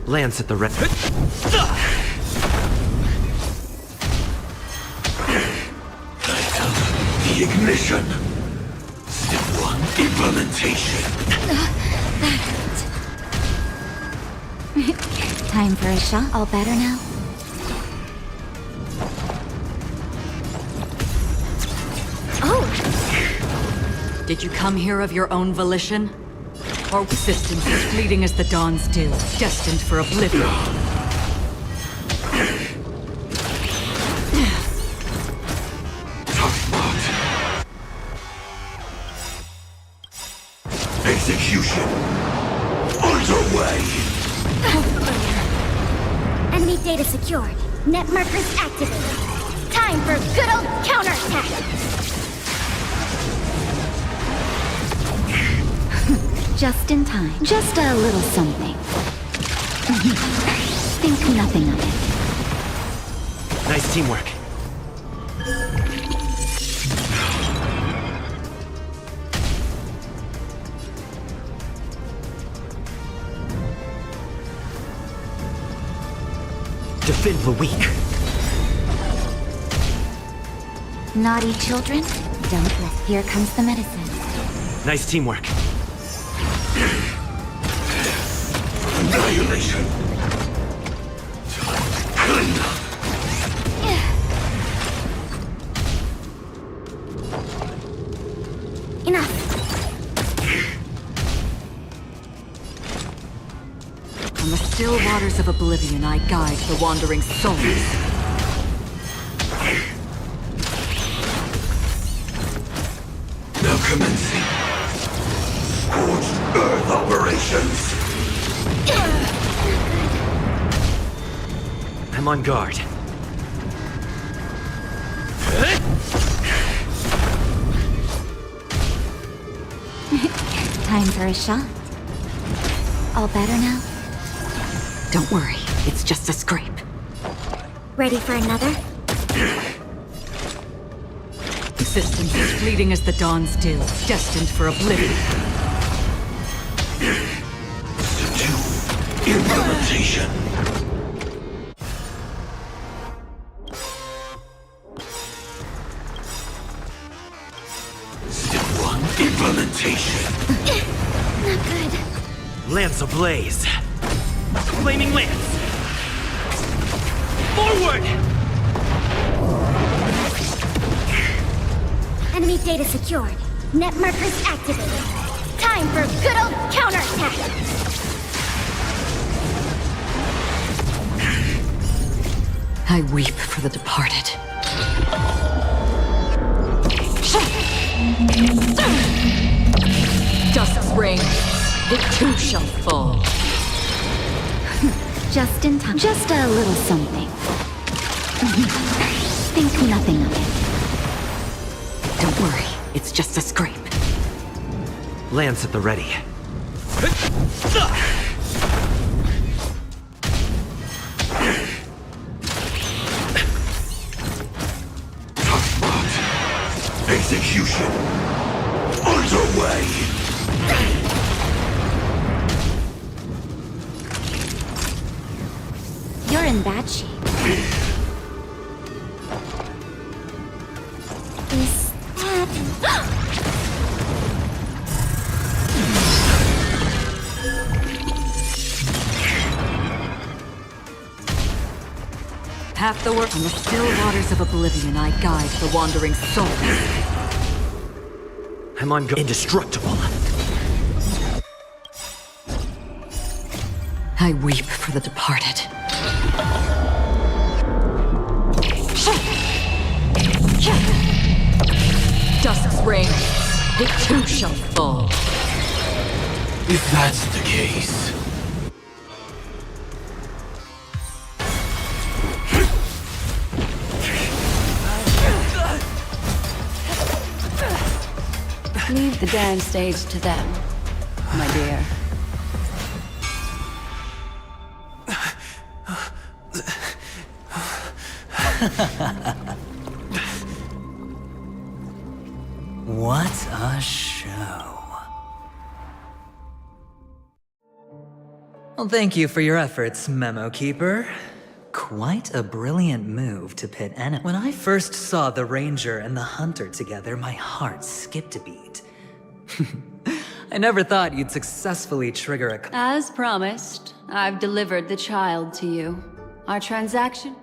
Lance at the red.
The ignition. Step 1, implementation.
Time for a shot. All better now?
Oh! Did you come here of your own volition? Or existence as fleeting as the dawn's dew, destined for oblivion?
Execution underway.
Enemy data secured. Net markers activated. Time for a good old counterattack. Just in time. Just a little something. Think nothing of it.
Nice teamwork. Defend the weak.
Naughty children, don't let. Here comes the medicine.
Nice teamwork.
Annihilation.
Enough.
On the still waters of oblivion, I guide the wandering souls.
Now commencing. Scorched Earth operations.
I'm on guard.
Time for a shot. All better now?
Don't worry, it's just a scrape.
Ready for another?
Existence as fleeting as the dawn's dew, destined for oblivion.
Implementation. Step 1, implementation.
Not good.
Lance ablaze. Flaming lance. Forward!
Enemy data secured. Net markers activated. Time for a good old counterattack.
I weep for the departed. Dust's rain, it too shall fall.
Just in time. Just a little something. Think nothing of it.
Don't worry, it's just a scrape.
Lance at the ready.
Execution underway.
You're in bad shape.
Half the work on the still waters of oblivion I guide the wandering souls.
I'm indestructible.
I weep for the departed. Dusk's reign, it too shall fall.
If that's the case...
Leave the dance stage to them, my dear.
What a show. Well, thank you for your efforts, Memo Keeper. Quite a brilliant move to pit enemies. When I first saw the Ranger and the Hunter together, my heart skipped a beat. I never thought you'd successfully trigger a...
As promised, I've delivered the child to you. Our transaction?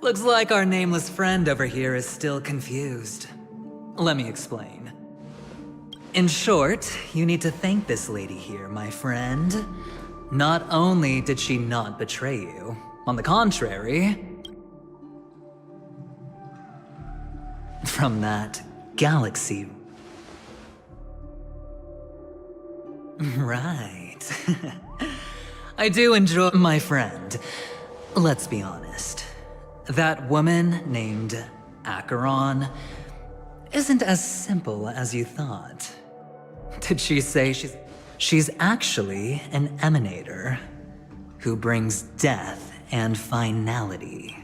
Looks like our nameless friend over here is still confused. Let me explain. In short, you need to thank this lady here, my friend. Not only did she not betray you, on the contrary, from that galaxy. Right. I do enjoy my friend. Let's be honest. That woman named Acheron isn't as simple as you thought. Did she say she's actually an emanator who brings death and finality?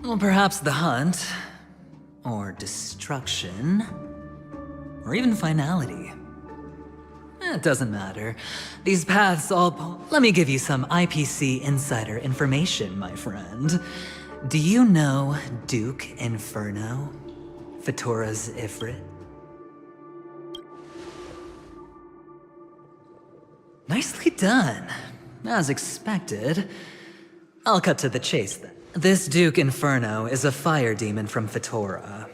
Well, perhaps the hunt, or destruction, or even finality. It doesn't matter. These paths all Let me give you some IPC insider information, my friend. Do you know Duke Inferno? Fatora's Ifrit? Nicely done. As expected. I'll cut to the chase then. This Duke Inferno is a fire demon from Fatora.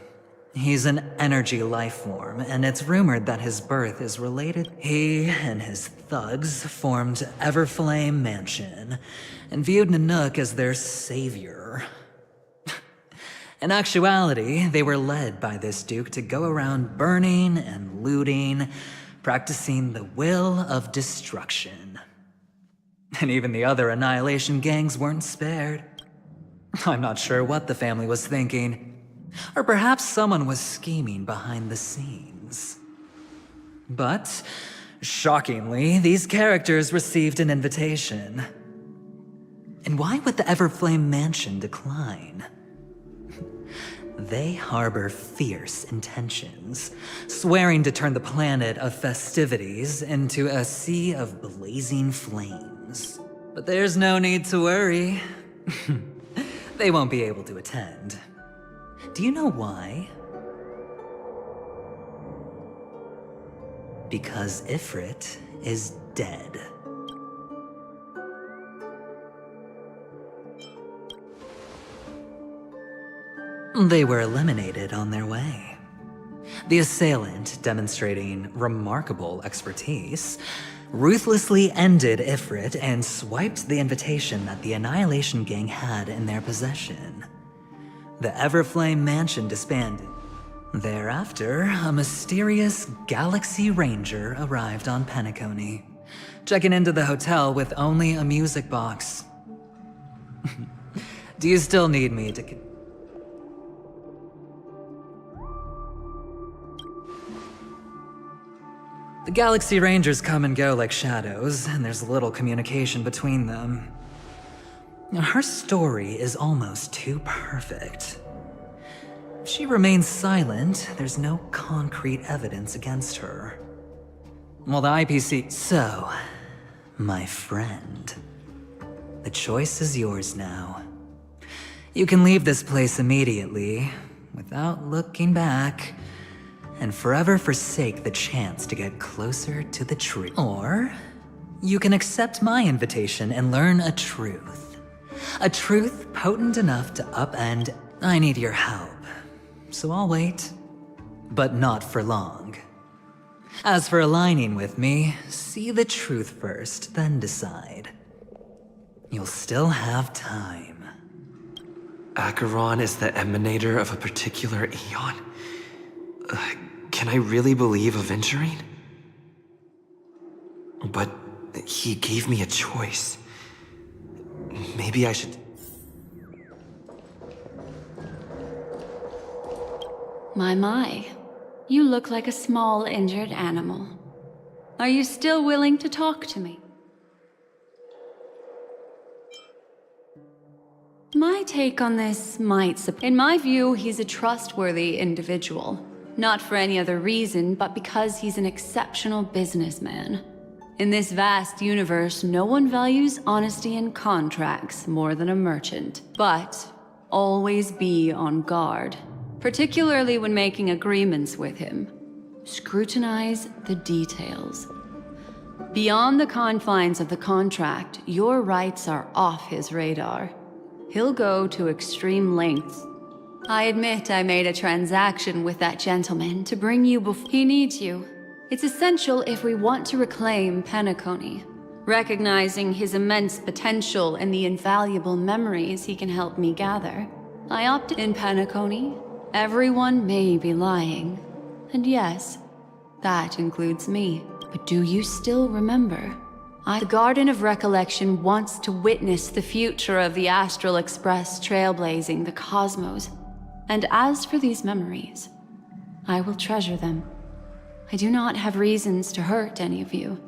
He's an energy life form, and it's rumored that his birth is related. He and his thugs formed Everflame Mansion, and viewed Nanook as their savior. In actuality, they were led by this Duke to go around burning and looting, practicing the will of destruction. And even the other Annihilation gangs weren't spared. I'm not sure what the family was thinking. Or perhaps someone was scheming behind the scenes. But, shockingly, these characters received an invitation. And why would the Everflame Mansion decline? They harbor fierce intentions, swearing to turn the planet of festivities into a sea of blazing flames. But there's no need to worry. They won't be able to attend. Do you know why? Because Ifrit is dead. They were eliminated on their way. The assailant, demonstrating remarkable expertise, ruthlessly ended Ifrit and swiped the invitation that the Annihilation Gang had in their possession. The Everflame Mansion disbanded. Thereafter, a mysterious Galaxy Ranger arrived on Penacony, checking into the hotel with only a music box. Do you still need me to... The Galaxy Rangers come and go like shadows, and there's little communication between them. Her story is almost too perfect. If she remains silent, there's no concrete evidence against her. Well, the IPC... So, my friend, The choice is yours now. You can leave this place immediately, without looking back, and forever forsake the chance to get closer to the truth. Or, you can accept my invitation and learn a truth. A truth potent enough to upend. I need your help, so I'll wait, but not for long. As for aligning with me, see the truth first, then decide. You'll still have time.
Acheron is the emanator of a particular eon? Can I really believe Aventurine? But he gave me a choice. Maybe I should...
My. You look like a small injured animal. Are you still willing to talk to me? My take on this might... In my view, he's a trustworthy individual. Not for any other reason, but because he's an exceptional businessman. In this vast universe, no one values honesty in contracts more than a merchant. But always be on guard, particularly when making agreements with him. Scrutinize the details. Beyond the confines of the contract, your rights are off his radar. He'll go to extreme lengths. I admit I made a transaction with that gentleman to bring you before. He needs you. It's essential if we want to reclaim Penacony. Recognizing his immense potential and the invaluable memories he can help me gather, I opted in Penacony. Everyone may be lying. And yes, that includes me. But do you still remember? The Garden of Recollection wants to witness the future of the Astral Express trailblazing the cosmos. And as for these memories, I will treasure them. I do not have reasons to hurt any of you.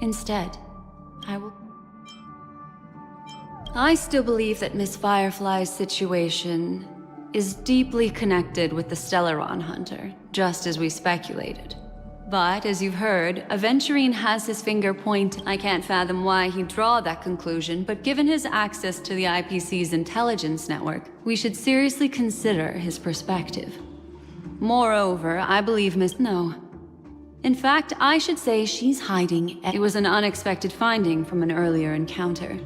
Instead, I still believe that Miss Firefly's situation is deeply connected with the Stellaron Hunter, just as we speculated. But, as you've heard, Aventurine has his finger pointed. I can't fathom why he'd draw that conclusion, but given his access to the IPC's intelligence network, we should seriously consider his perspective. Moreover, I believe No. In fact, I should say she's hiding. It was an unexpected finding from an earlier encounter.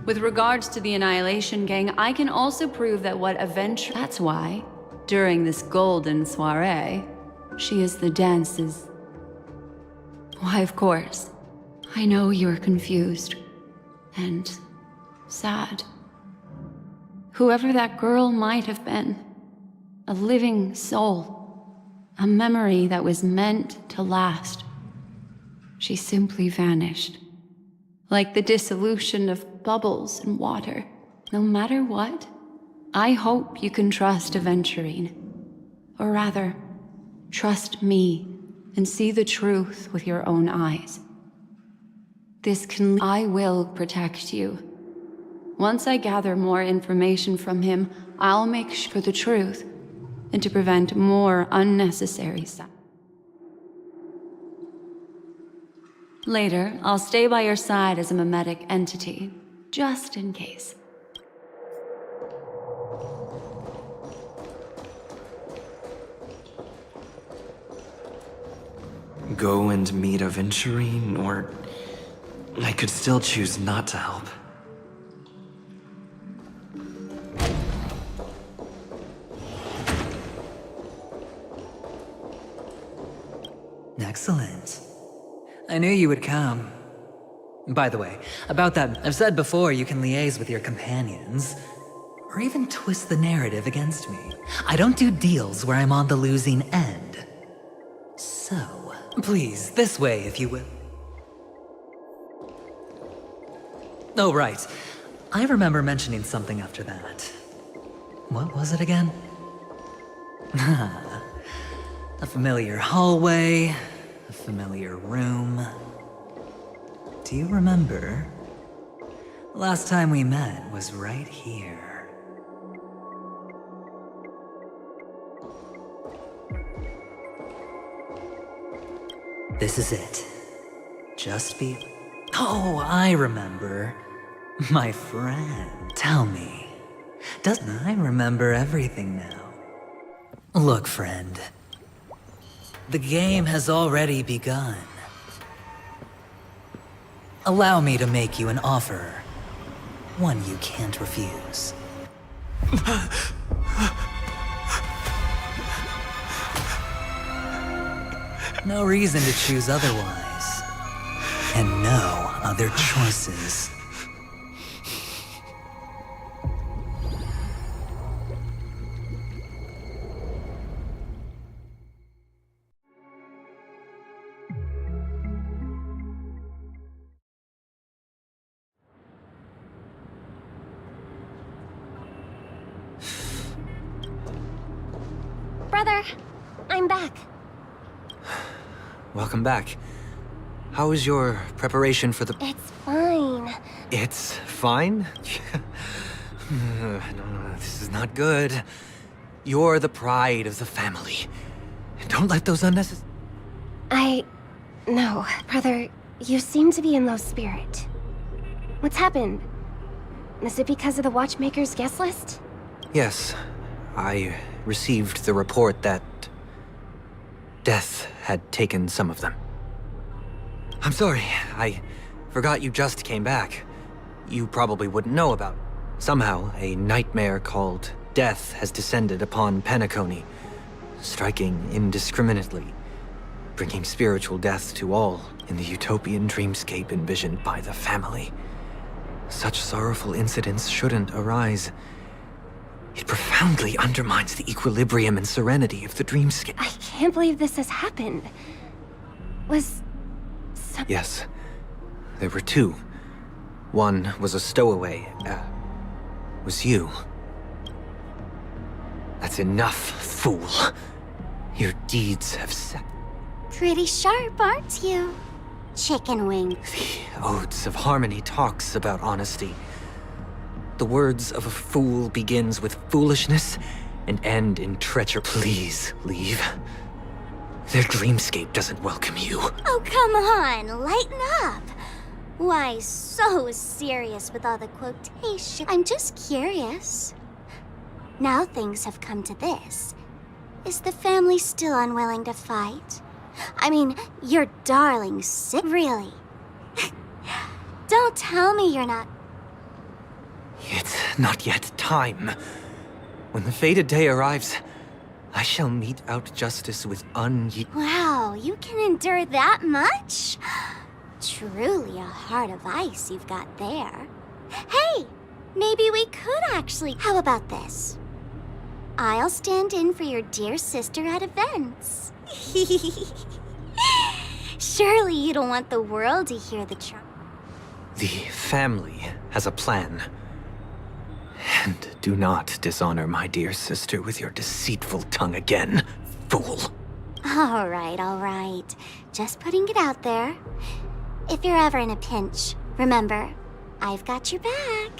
With regards to the Annihilation Gang, I can also prove that That's why, during this golden soiree, she is the dance's... Why, of course. I know you're confused. And... sad. Whoever that girl might have been. A living soul. A memory that was meant to last. She simply vanished. Like the dissolution of bubbles in water. No matter what, I hope you can trust Aventurine. Or rather, trust me and see the truth with your own eyes. I will protect you. Once I gather more information from him, I'll make sure for the truth and to prevent more unnecessary stuff. Later, I'll stay by your side as a mimetic entity, just in case.
Go and meet Aventurine, or I could still choose not to help.
Excellent. I knew you would come. By the way, about that, I've said before you can liaise with your companions, or even twist the narrative against me. I don't do deals where I'm on the losing end. So, please, this way if you will. Oh, right. I remember mentioning something after that. What was it again? A familiar hallway, a familiar room. Do you remember? Last time we met was right here. This is it. Just be... Oh, I remember. My friend, tell me, doesn't I remember everything now? Look, friend, the game has already begun. Allow me to make you an offer, one you can't refuse. No reason to choose otherwise, and no other choices.
Brother, I'm back.
Welcome back. How was your preparation for the...
It's fine.
It's fine? No, this is not good. You're the pride of the family. Don't let those unnecessary...
No, brother, you seem to be in low spirit. What's happened? Is it because of the Watchmaker's guest list?
Yes, I received the report that death had taken some of them. I'm sorry, I forgot you just came back. You probably wouldn't know about it. Somehow, a nightmare called death has descended upon Penacony, striking indiscriminately, bringing spiritual death to all in the utopian dreamscape envisioned by the family. Such sorrowful incidents shouldn't arise. It profoundly undermines the equilibrium and serenity of the dreamscape.
I can't believe this has happened.
Yes. There were two. One was a stowaway. Was you. That's enough, fool. Your deeds have set...
Pretty sharp, aren't you? Chicken wing.
The Odes of Harmony talks about honesty. The words of a fool begins with foolishness and end in treachery. Please leave. Their dreamscape doesn't welcome you.
Oh, come on, lighten up. Why so serious with all the quotation? I'm just curious. Now things have come to this. Is the family still unwilling to fight? I mean, your darling sick. Really? Don't tell me you're not.
It's not yet time. When the fated day arrives, I shall mete out justice with
Wow, you can endure that much? Truly a heart of ice you've got there. Hey, maybe we could actually... How about this? I'll stand in for your dear sister at events. Surely you don't want the world to hear the charm.
The family has a plan. And do not dishonor my dear sister with your deceitful tongue again, fool.
All right. Just putting it out there. If you're ever in a pinch, remember, I've got your back.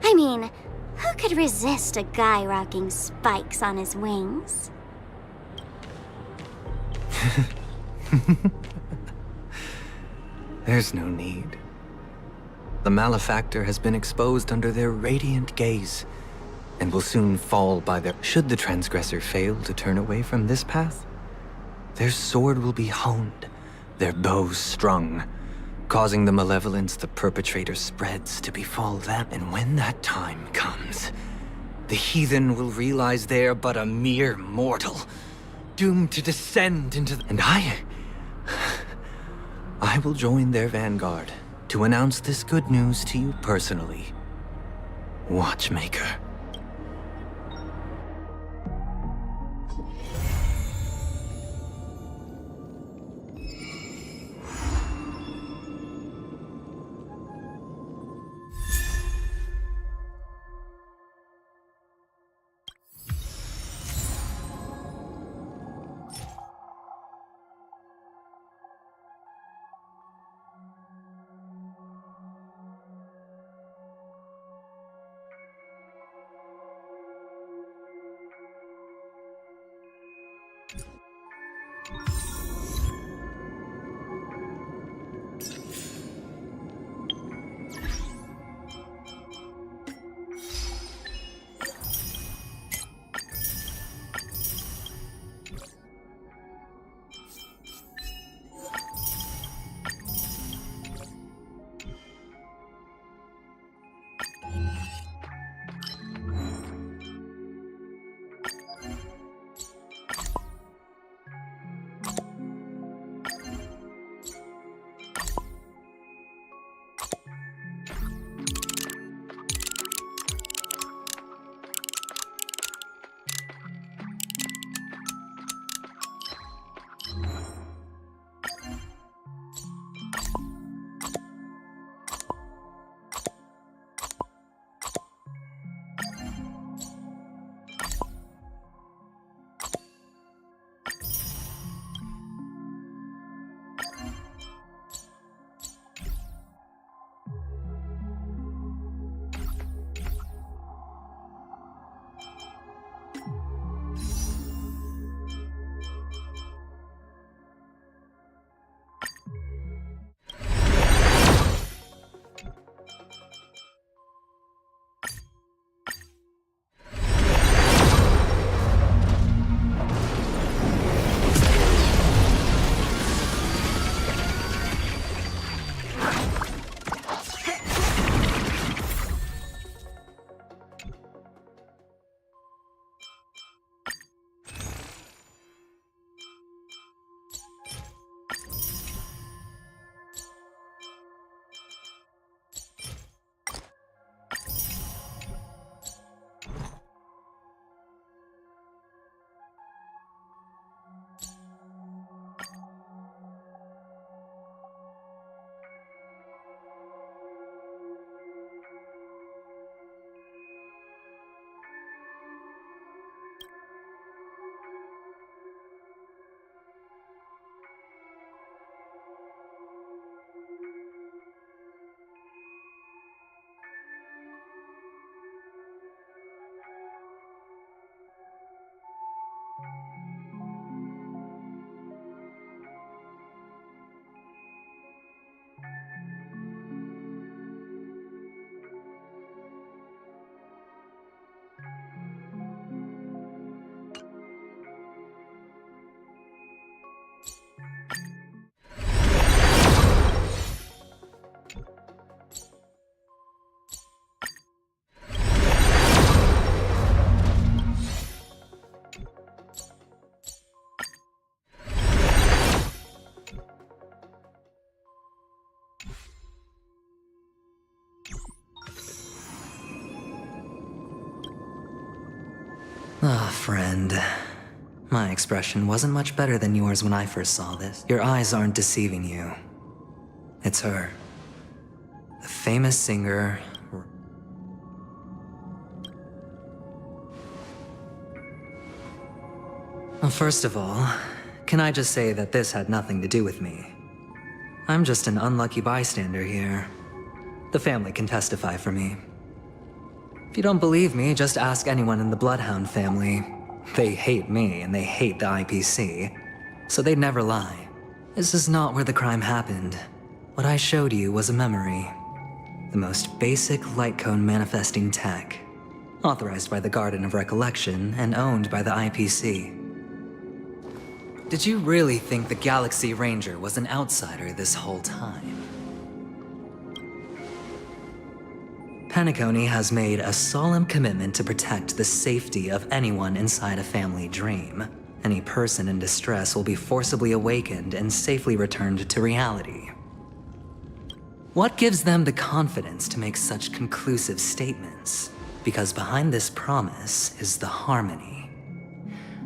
I mean, who could resist a guy rocking spikes on his wings?
There's no need. The malefactor has been exposed under their radiant gaze, and will soon fall by their... Should the transgressor fail to turn away from this path, their sword will be honed, their bow strung, causing the malevolence the perpetrator spreads to befall them. And when that time comes, the heathen will realize they're but a mere mortal, doomed to descend into the... And I will join their vanguard to announce this good news to you personally, Watchmaker. Ah, friend. My expression wasn't much better than yours when I first saw this. Your eyes aren't deceiving you. It's her. The famous singer... Well, first of all, can I just say that this had nothing to do with me? I'm just an unlucky bystander here. The family can testify for me. If you don't believe me, just ask anyone in the Bloodhound family. They hate me and they hate the IPC, so they'd never lie. This is not where the crime happened. What I showed you was a memory. The most basic light cone manifesting tech. Authorized by the Garden of Recollection and owned by the IPC. Did you really think the Galaxy Ranger was an outsider this whole time? Penacony has made a solemn commitment to protect the safety of anyone inside a family dream. Any person in distress will be forcibly awakened and safely returned to reality. What gives them the confidence to make such conclusive statements? Because behind this promise is the harmony.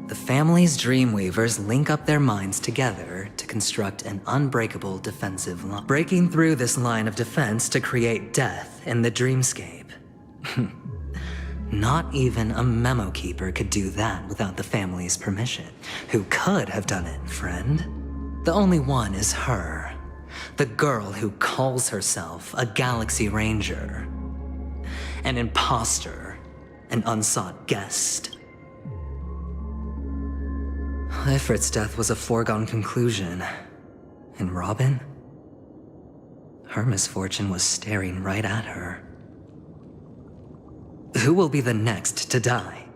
The family's Dreamweavers link up their minds together to construct an unbreakable defensive line, breaking through this line of defense to create death in the dreamscape. Not even a memo keeper could do that without the family's permission. Who could have done it, friend? The only one is her. The girl who calls herself a Galaxy Ranger. An imposter. An unsought guest. Ifrit's death was a foregone conclusion. And Robin? Her misfortune was staring right at her. Who will be the next to die?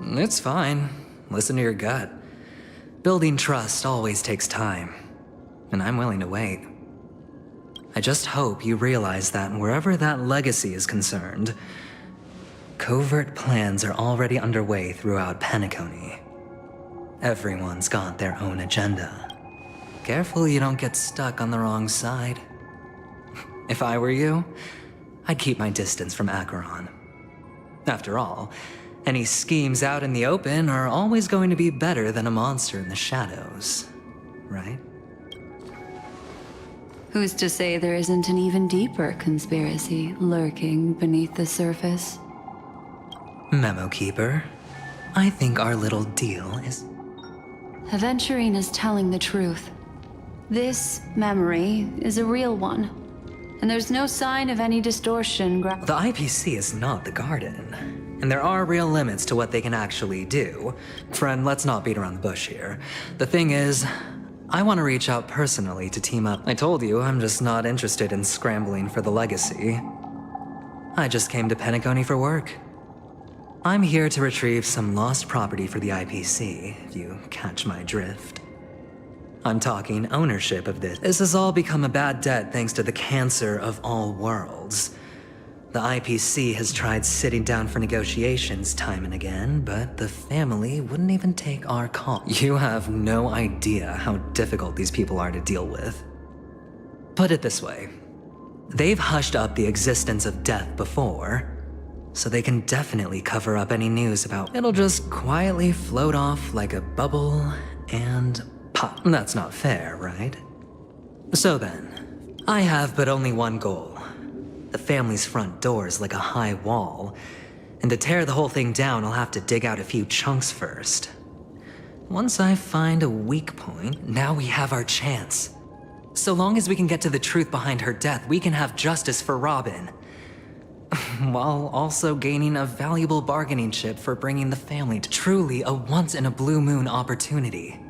It's fine. Listen to your gut. Building trust always takes time. And I'm willing to wait. I just hope you realize that wherever that legacy is concerned, covert plans are already underway throughout Penacony. Everyone's got their own agenda. Careful you don't get stuck on the wrong side. If I were you, I'd keep my distance from Acheron. After all, any schemes out in the open are always going to be better than a monster in the shadows, right?
Who's to say there isn't an even deeper conspiracy lurking beneath the surface?
Memo Keeper, I think our little deal is...
Aventurine is telling the truth. This memory is a real one. And there's no sign of any distortion.
The IPC is not the Garden. And there are real limits to what they can actually do. Friend, let's not beat around the bush here. The thing is, I want to reach out personally to team up. I told you, I'm just not interested in scrambling for the legacy. I just came to Penacony for work. I'm here to retrieve some lost property for the IPC, if you catch my drift. I'm talking ownership of this. This has all become a bad debt thanks to the cancer of all worlds. The IPC has tried sitting down for negotiations time and again, but the family wouldn't even take our call. You have no idea how difficult these people are to deal with. Put it this way. They've hushed up the existence of death before, so they can definitely cover up any news about... It'll just quietly float off like a bubble and pop. That's not fair, right? So then, I have but only one goal. The family's front door is like a high wall, and to tear the whole thing down, I'll have to dig out a few chunks first. Once I find a weak point, now we have our chance. So long as we can get to the truth behind her death, we can have justice for Robin. While also gaining a valuable bargaining chip for bringing the family to truly a once-in-a-blue-moon opportunity.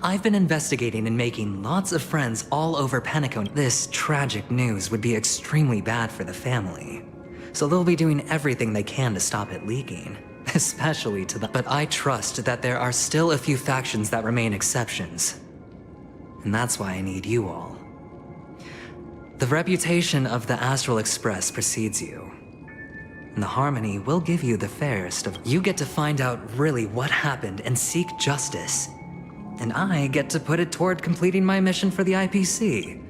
I've been investigating and making lots of friends all over Penacony. This tragic news would be extremely bad for the family, so they'll be doing everything they can to stop it leaking, especially to the... But I trust that there are still a few factions that remain exceptions, and that's why I need you all. The reputation of the Astral Express precedes you, and the Harmony will give you the fairest of... You get to find out really what happened and seek justice. and I get to put it toward completing my mission for the IPC.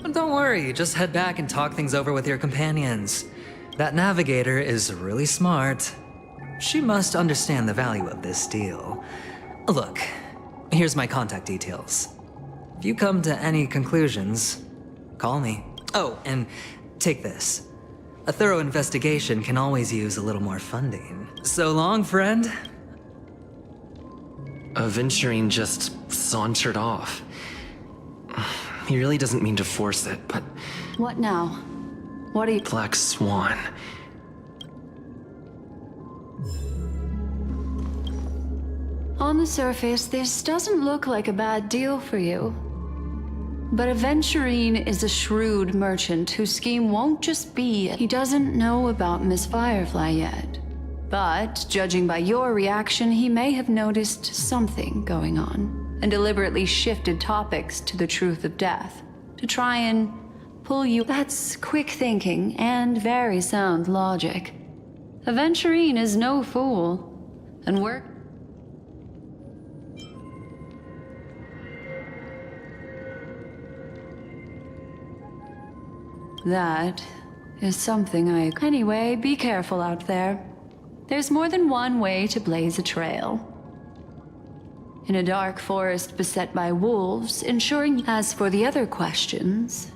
But don't worry, just head back and talk things over with your companions. That navigator is really smart. She must understand the value of this deal. Look, here's my contact details. If you come to any conclusions, call me. Oh, and take this. A thorough investigation can always use a little more funding. So long, friend.
Aventurine just sauntered off. He really doesn't mean to force it, but...
What now? What are you...
Black Swan.
On the surface, this doesn't look like a bad deal for you. But Aventurine is a shrewd merchant whose scheme won't just be he doesn't know about Miss Firefly yet. But, judging by your reaction, he may have noticed something going on, and deliberately shifted topics to the truth of death, to try and pull you... That's quick thinking and very sound logic. Aventurine is no fool, and we're... That is something I... Anyway, be careful out there. There's more than one way to blaze a trail. In a dark forest beset by wolves, ensuring... As for the other questions...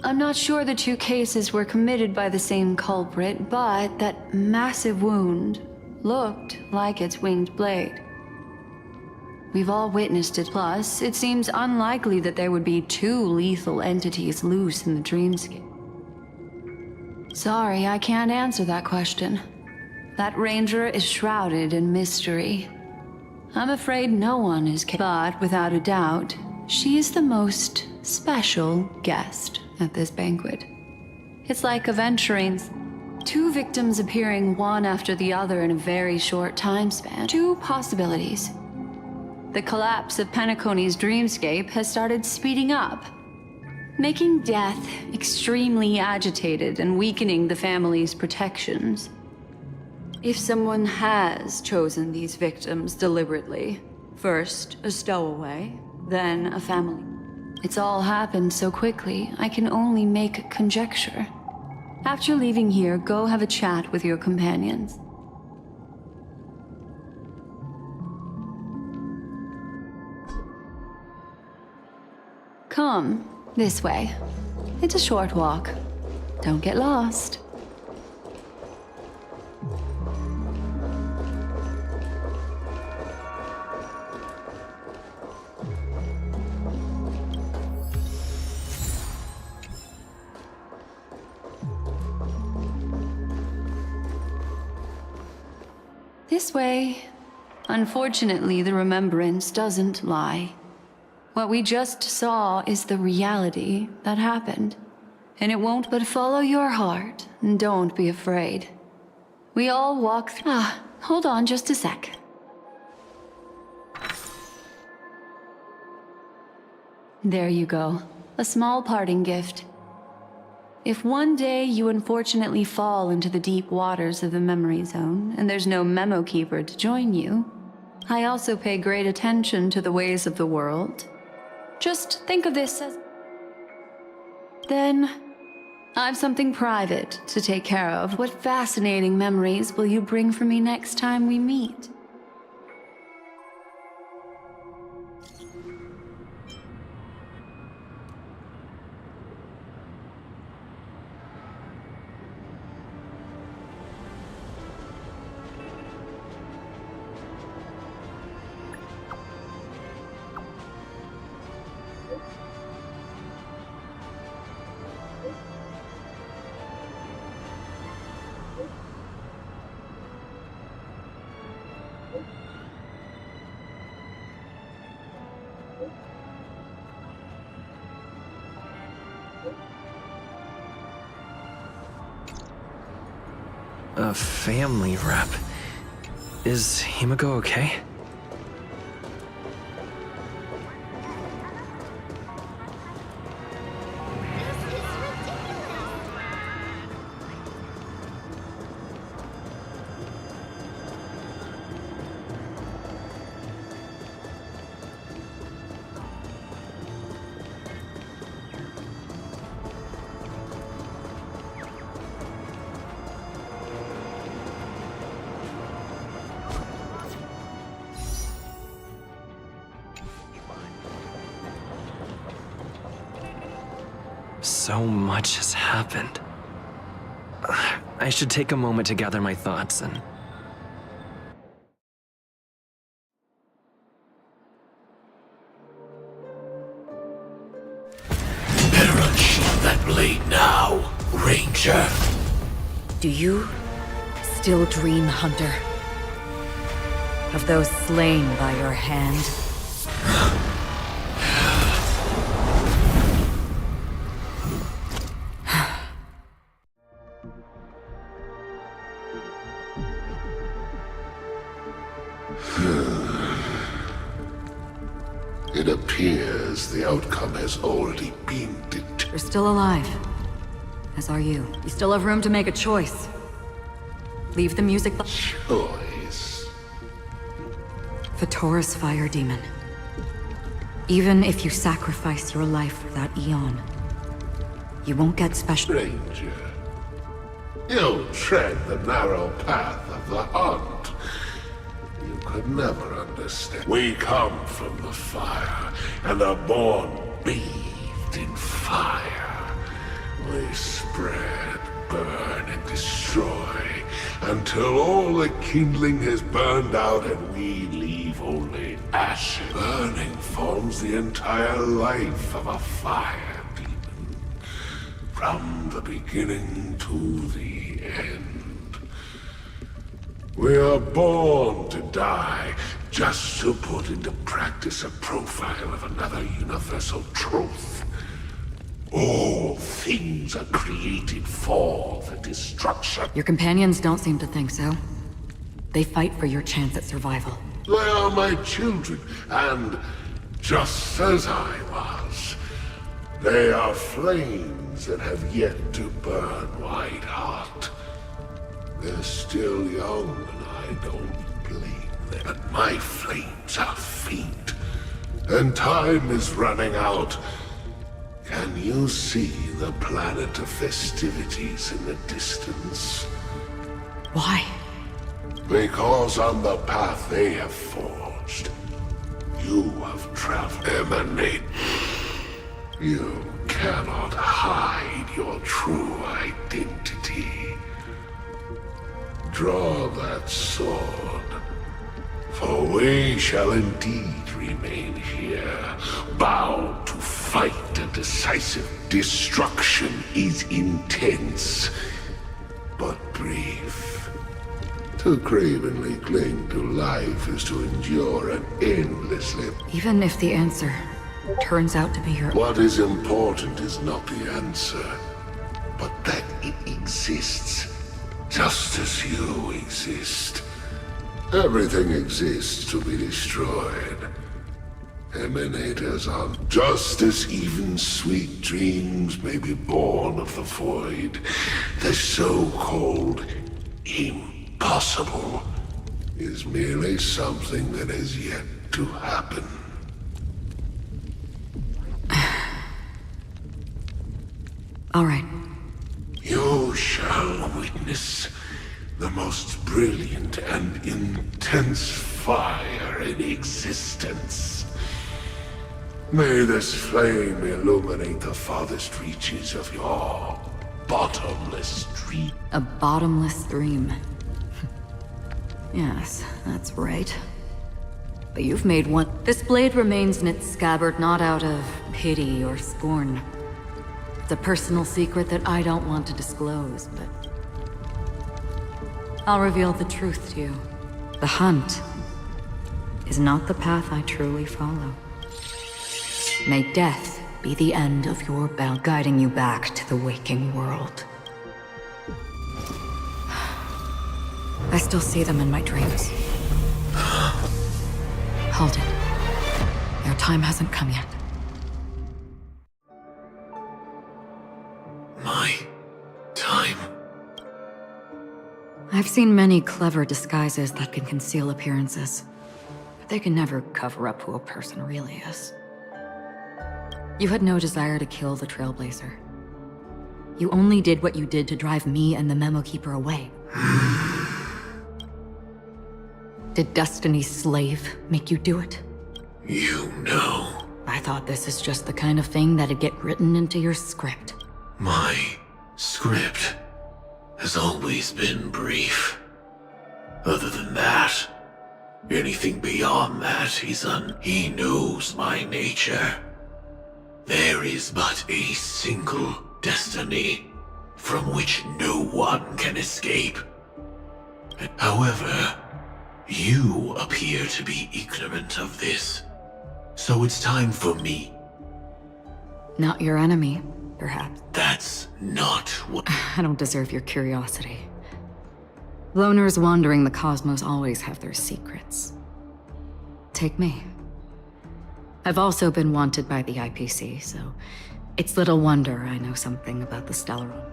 I'm not sure the two cases were committed by the same culprit, but that massive wound looked like its winged blade. We've all witnessed it. Plus, it seems unlikely that there would be two lethal entities loose in the dreamscape. Sorry, I can't answer that question. That ranger is shrouded in mystery. I'm afraid no one is but without a doubt, she is the most special guest at this banquet. It's like Aventurine's two victims appearing one after the other in a very short time span. Two possibilities. The collapse of Penacony's dreamscape has started speeding up, making death extremely agitated and weakening the family's protections. If someone has chosen these victims deliberately, first a stowaway, then a family. It's all happened so quickly, I can only make conjecture. After leaving here, go have a chat with your companions. Come, this way. It's a short walk. Don't get lost. This way. Unfortunately, the remembrance doesn't lie. What we just saw is the reality that happened. And it won't but follow your heart, and don't be afraid. We all walk through... hold on just a sec. There you go. A small parting gift. If one day you unfortunately fall into the deep waters of the memory zone, and there's no memo keeper to join you, I also pay great attention to the ways of the world. Just think of this as... Then, I've something private to take care of. What fascinating memories will you bring for me next time we meet?
A family rep. Is Himiko okay? So much has happened. I should take a moment to gather my thoughts and...
Better unsheath that blade now, Ranger.
Do you still dream, Hunter? Of those slain by your hand?
It appears the outcome has already been determined.
You're still alive. As are you. You still have room to make a choice. Leave the music...
Choice?
The Taurus Fire Demon. Even if you sacrifice your life for that Eon, you won't get special...
Ranger, you tread the narrow path of the hunt. You could never understand. We come from the fire, and are born bathed in fire. We spread, burn, and destroy, until all the kindling has burned out and we leave only ashes. Burning forms the entire life of a fire demon, from the beginning to the end. We are born to die, just to put into practice a profile of another universal truth. All things are created for the destruction.
Your companions don't seem to think so. They fight for your chance at survival.
They are my children, and just as I was, they are flames that have yet to burn white hot. They're still young, and I don't blame them. But my flames are faint, and time is running out. Can you see the planet of festivities in the distance?
Why?
Because on the path they have forged, you have traveled. Emanate. You cannot hide your true identity. Draw that sword, for we shall indeed remain here, bound to fight a decisive. Destruction is intense, but brief. To cravenly cling to life is to endure an endlessly...
Even if the answer turns out to be your...
What is important is not the answer, but that it exists. Just as you exist. Everything exists to be destroyed. Emanators on. Just as even sweet dreams may be born of the void, the so-called impossible is merely something that has yet to happen.
All right.
You shall witness the most brilliant and intense fire in existence. May this flame illuminate the farthest reaches of your bottomless dream.
A bottomless dream. Yes, that's right. But you've made one. This blade remains in its scabbard not out of pity or scorn. It's a personal secret that I don't want to disclose, but... I'll reveal the truth to you. The hunt is not the path I truly follow. May death be the end of your bound, guiding you back to the waking world. I still see them in my dreams. Hold it. Your time hasn't come yet.
My time?
I've seen many clever disguises that can conceal appearances, but they can never cover up who a person really is. You had no desire to kill the Trailblazer. You only did what you did to drive me and the Memo Keeper away. Did Destiny's slave make you do it?
You know.
I thought this is just the kind of thing that'd get written into your script.
My script has always been brief. Other than that, anything beyond that he knows my nature. There is but a single destiny from which no one can escape. However, you appear to be ignorant of this. So it's time for me.
Not your enemy, perhaps.
That's not what...
I don't deserve your curiosity. Loners wandering the cosmos always have their secrets. Take me. I've also been wanted by the IPC, so it's little wonder I know something about the Stellaron.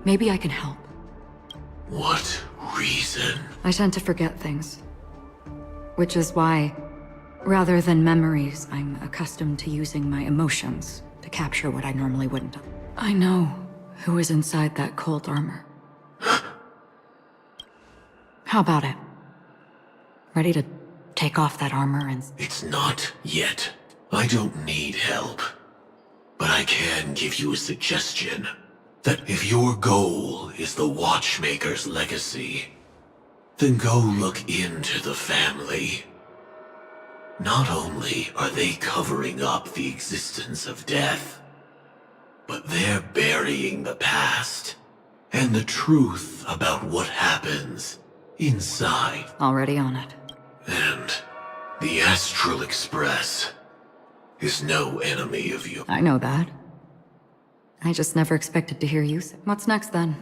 Maybe I can help.
What reason?
I tend to forget things. Which is why, rather than memories, I'm accustomed to using my emotions to capture what I normally wouldn't. I know who is inside that cold armor. How about it? Ready to take off that armor and...
It's not yet. I don't need help. But I can give you a suggestion. That if your goal is the Watchmaker's legacy, then go look into the family. Not only are they covering up the existence of death, but they're burying the past and the truth about what happens inside.
Already on it.
And the Astral Express is no enemy of you.
I know that. I just never expected to hear you say. What's next then?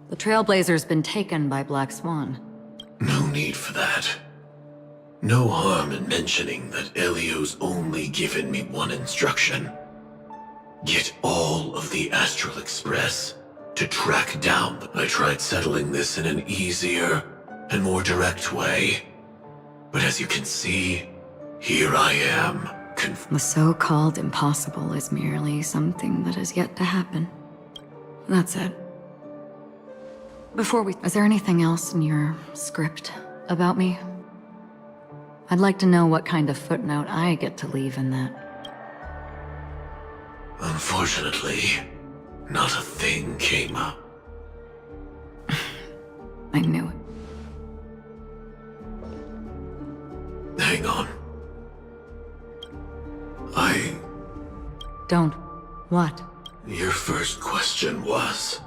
The trailblazer's been taken by Black Swan.
No need for that. No harm in mentioning that Elio's only given me one instruction. Get all of the Astral Express to track down. I tried settling this in an easier and more direct way. But as you can see, here I am.
The so-called impossible is merely something that has yet to happen. That's it. Before we... Is there anything else in your script about me? I'd like to know what kind of footnote I get to leave in that.
Unfortunately, not a thing came up.
I knew it.
Hang on.
Don't. What?
Your first question was...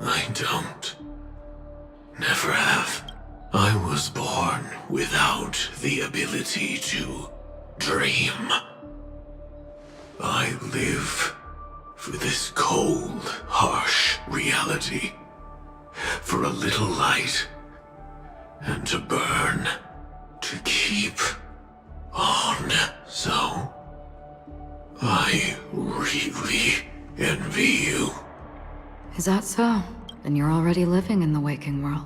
I don't. Never have. I was born without the ability to dream. I live for this cold, harsh reality. For a little light. And to burn. To keep on. So... I really envy you.
Is that so? Then you're already living in the waking world.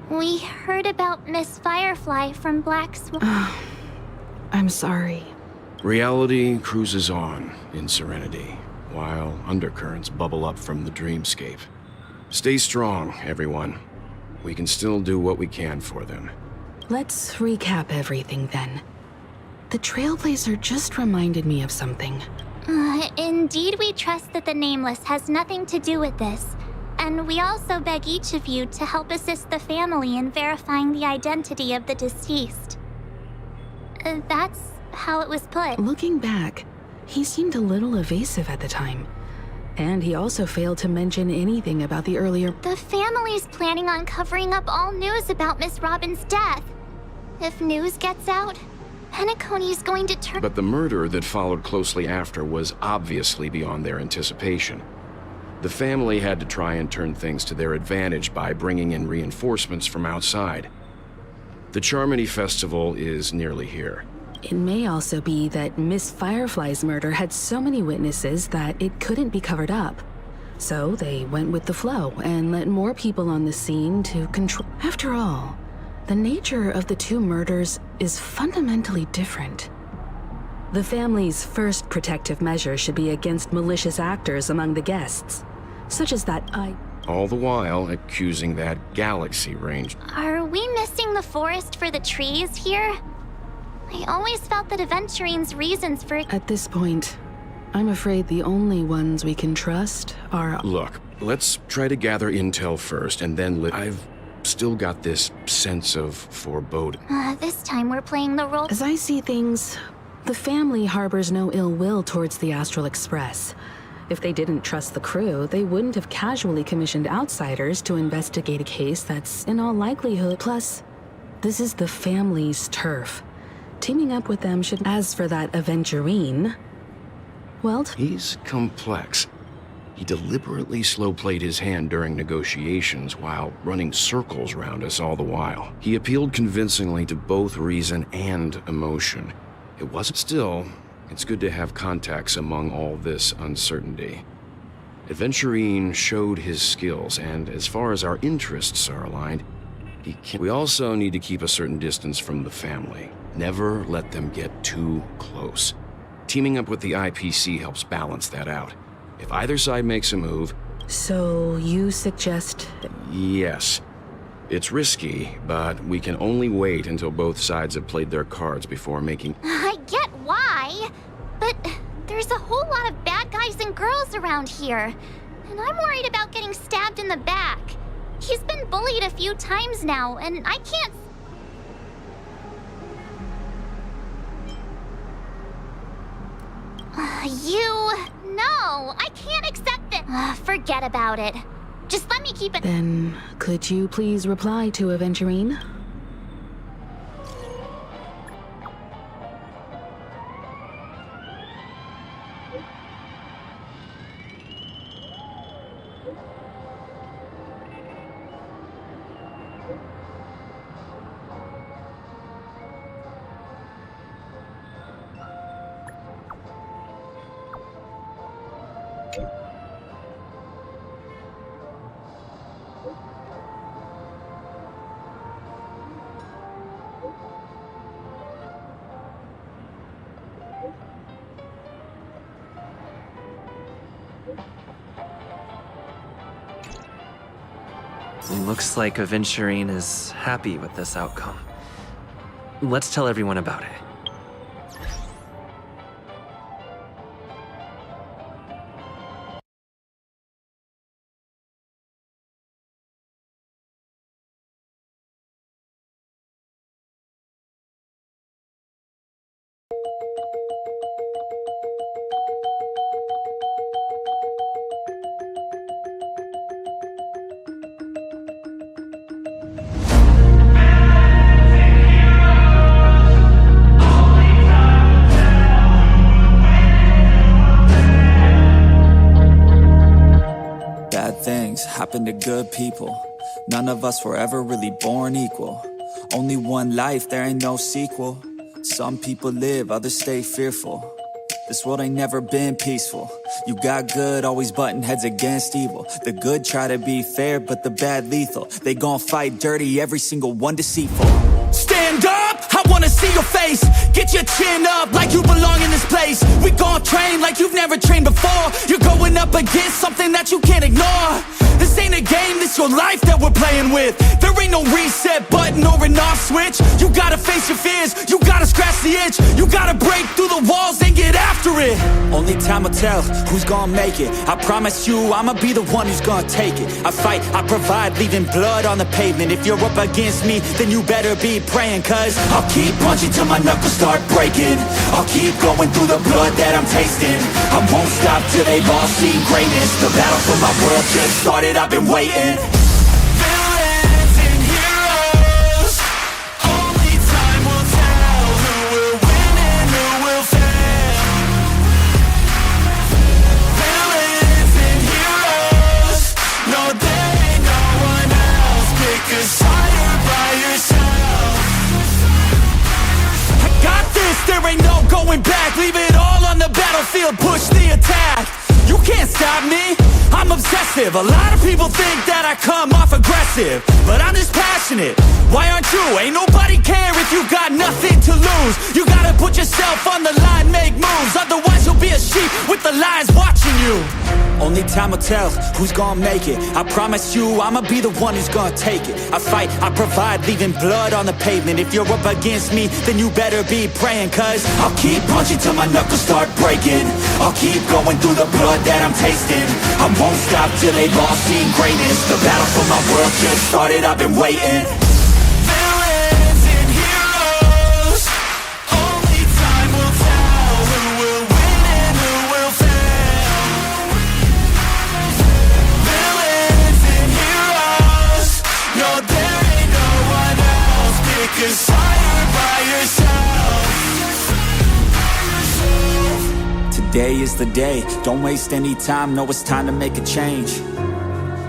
We heard about Miss Firefly from Black Swan.
I'm sorry.
Reality cruises on in serenity, while undercurrents bubble up from the dreamscape. Stay strong, everyone. We can still do what we can for them.
Let's recap everything then. The Trailblazer just reminded me of something.
Indeed, we trust that the Nameless has nothing to do with this. And we also beg each of you to help assist the family in verifying the identity of the deceased. That's how it was put.
Looking back, he seemed a little evasive at the time. And he also failed to mention anything about the earlier...
The family's planning on covering up all news about Miss Robin's death. If news gets out, Penacony's going to turn...
But the murder that followed closely after was obviously beyond their anticipation. The family had to try and turn things to their advantage by bringing in reinforcements from outside. The Charmony Festival is nearly here.
It may also be that Miss Firefly's murder had so many witnesses that it couldn't be covered up. So they went with the flow and let more people on the scene to control... After all, the nature of the two murders is fundamentally different. The family's first protective measure should be against malicious actors among the guests, such as that
All the while accusing that galaxy range.
Are we missing the forest for the trees here? I always felt that Aventurine's reasons for...
At this point, I'm afraid the only ones we can trust are...
Look, let's try to gather intel first, and then I've still got this sense of foreboding.
This time we're playing the role...
As I see things, the family harbors no ill will towards the Astral Express. If they didn't trust the crew, they wouldn't have casually commissioned outsiders to investigate a case that's in all likelihood. Plus, this is the family's turf. Teaming up with them should... As for that Aventurine... Well...
He's complex. He deliberately slow-played his hand during negotiations while running circles around us all the while. He appealed convincingly to both reason and emotion. It wasn't still. It's good to have contacts among all this uncertainty. Aventurine showed his skills, and as far as our interests are aligned, he can... We also need to keep a certain distance from the family. Never let them get too close. Teaming up with the IPC helps balance that out. If either side makes a move...
So, you suggest...
Yes. It's risky, but we can only wait until both sides have played their cards before making...
I get why, but there's a whole lot of bad guys and girls around here, and I'm worried about getting stabbed in the back. He's been bullied a few times now, and I can't... No, I can't accept it. Forget about it. Just let me keep it...
Then, could you please reply to Aventurine?
Looks like Aventurine is happy with this outcome. Let's tell everyone about it.
Happen to good people. None of us were ever really born equal. Only one life, there ain't no sequel. Some people live, others stay fearful. This world ain't never been peaceful. You got good, always butting heads against evil. The good try to be fair, but the bad lethal. They gon' fight dirty, every single one deceitful. Stand up, I wanna see your face. Get your chin up like you belong in this place. We gon' train like you've never trained before. You're going up against something that you can't ignore. This ain't a game, this your life that we're playing with. There ain't no reset button or an off switch. You gotta face your fears, you gotta scratch the itch. You gotta break through the walls and get after it. Only time will tell who's gonna make it. I promise you, I'ma be the one who's gonna take it. I fight, I provide, leaving blood on the pavement. If you're up against me, then you better be praying. Cause I'll keep punching till my knuckles start breaking. I'll keep going through the blood that I'm tasting. I won't stop till they've all seen greatness. The battle for my world just started, I've been waiting. Villains and heroes, only time will tell who will win and who will fail. Villains and heroes, no there ain't no one else. Pick a side by yourself. I got this, there ain't no going back. Leave it all on the battlefield, push the attack. You can't stop me, I'm obsessive. A lot of people think that I come off aggressive, but I'm just passionate. Why aren't you? Ain't nobody care if you got nothing to lose. You gotta put yourself on the line, make moves. Otherwise you'll be a sheep with the lions watching you. Only time will tell who's gonna make it. I promise you I'ma be the one who's gonna take it. I fight, I provide, leaving blood on the pavement. If you're up against me, then you better be praying. Cause I'll keep punching till my knuckles start breaking. I'll keep going through the blood that I'm tasting. I won't stop till they've all seen greatness. The battle for my world just started, I've been waiting. Villains and heroes, only time will tell who will win and who will fail. Villains and heroes, no there ain't no one else. Pick a side by yourself. Today is the day, don't waste any time. Know it's time to make a change.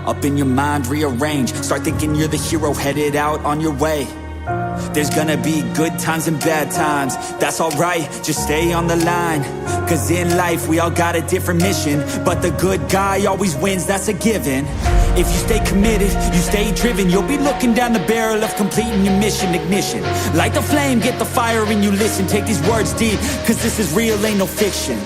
Up in your mind, rearrange. Start thinking you're the hero headed out on your way. There's gonna be good times and bad times. That's alright, just stay on the line. Cause in life we all got a different mission, but the good guy always wins, that's a given. If you stay committed, you stay driven, you'll be looking down the barrel of completing your mission. Ignition, light the flame, get the fire and you listen. Take these words deep, cause this is real, ain't no fiction.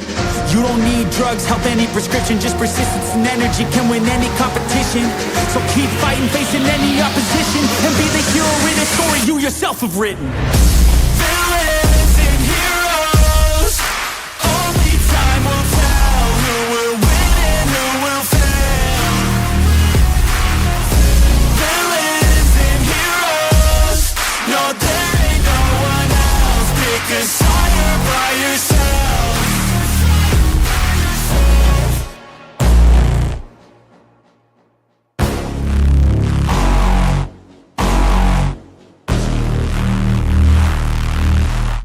You don't need drugs, help, any prescription. Just persistence and energy can win any competition. So keep fighting, facing any opposition, and be the hero in a story you yourself have written. Villains and heroes, only time will tell who will win and who will fail. Villains and heroes, no there ain't no one else. Pick a side by yourself.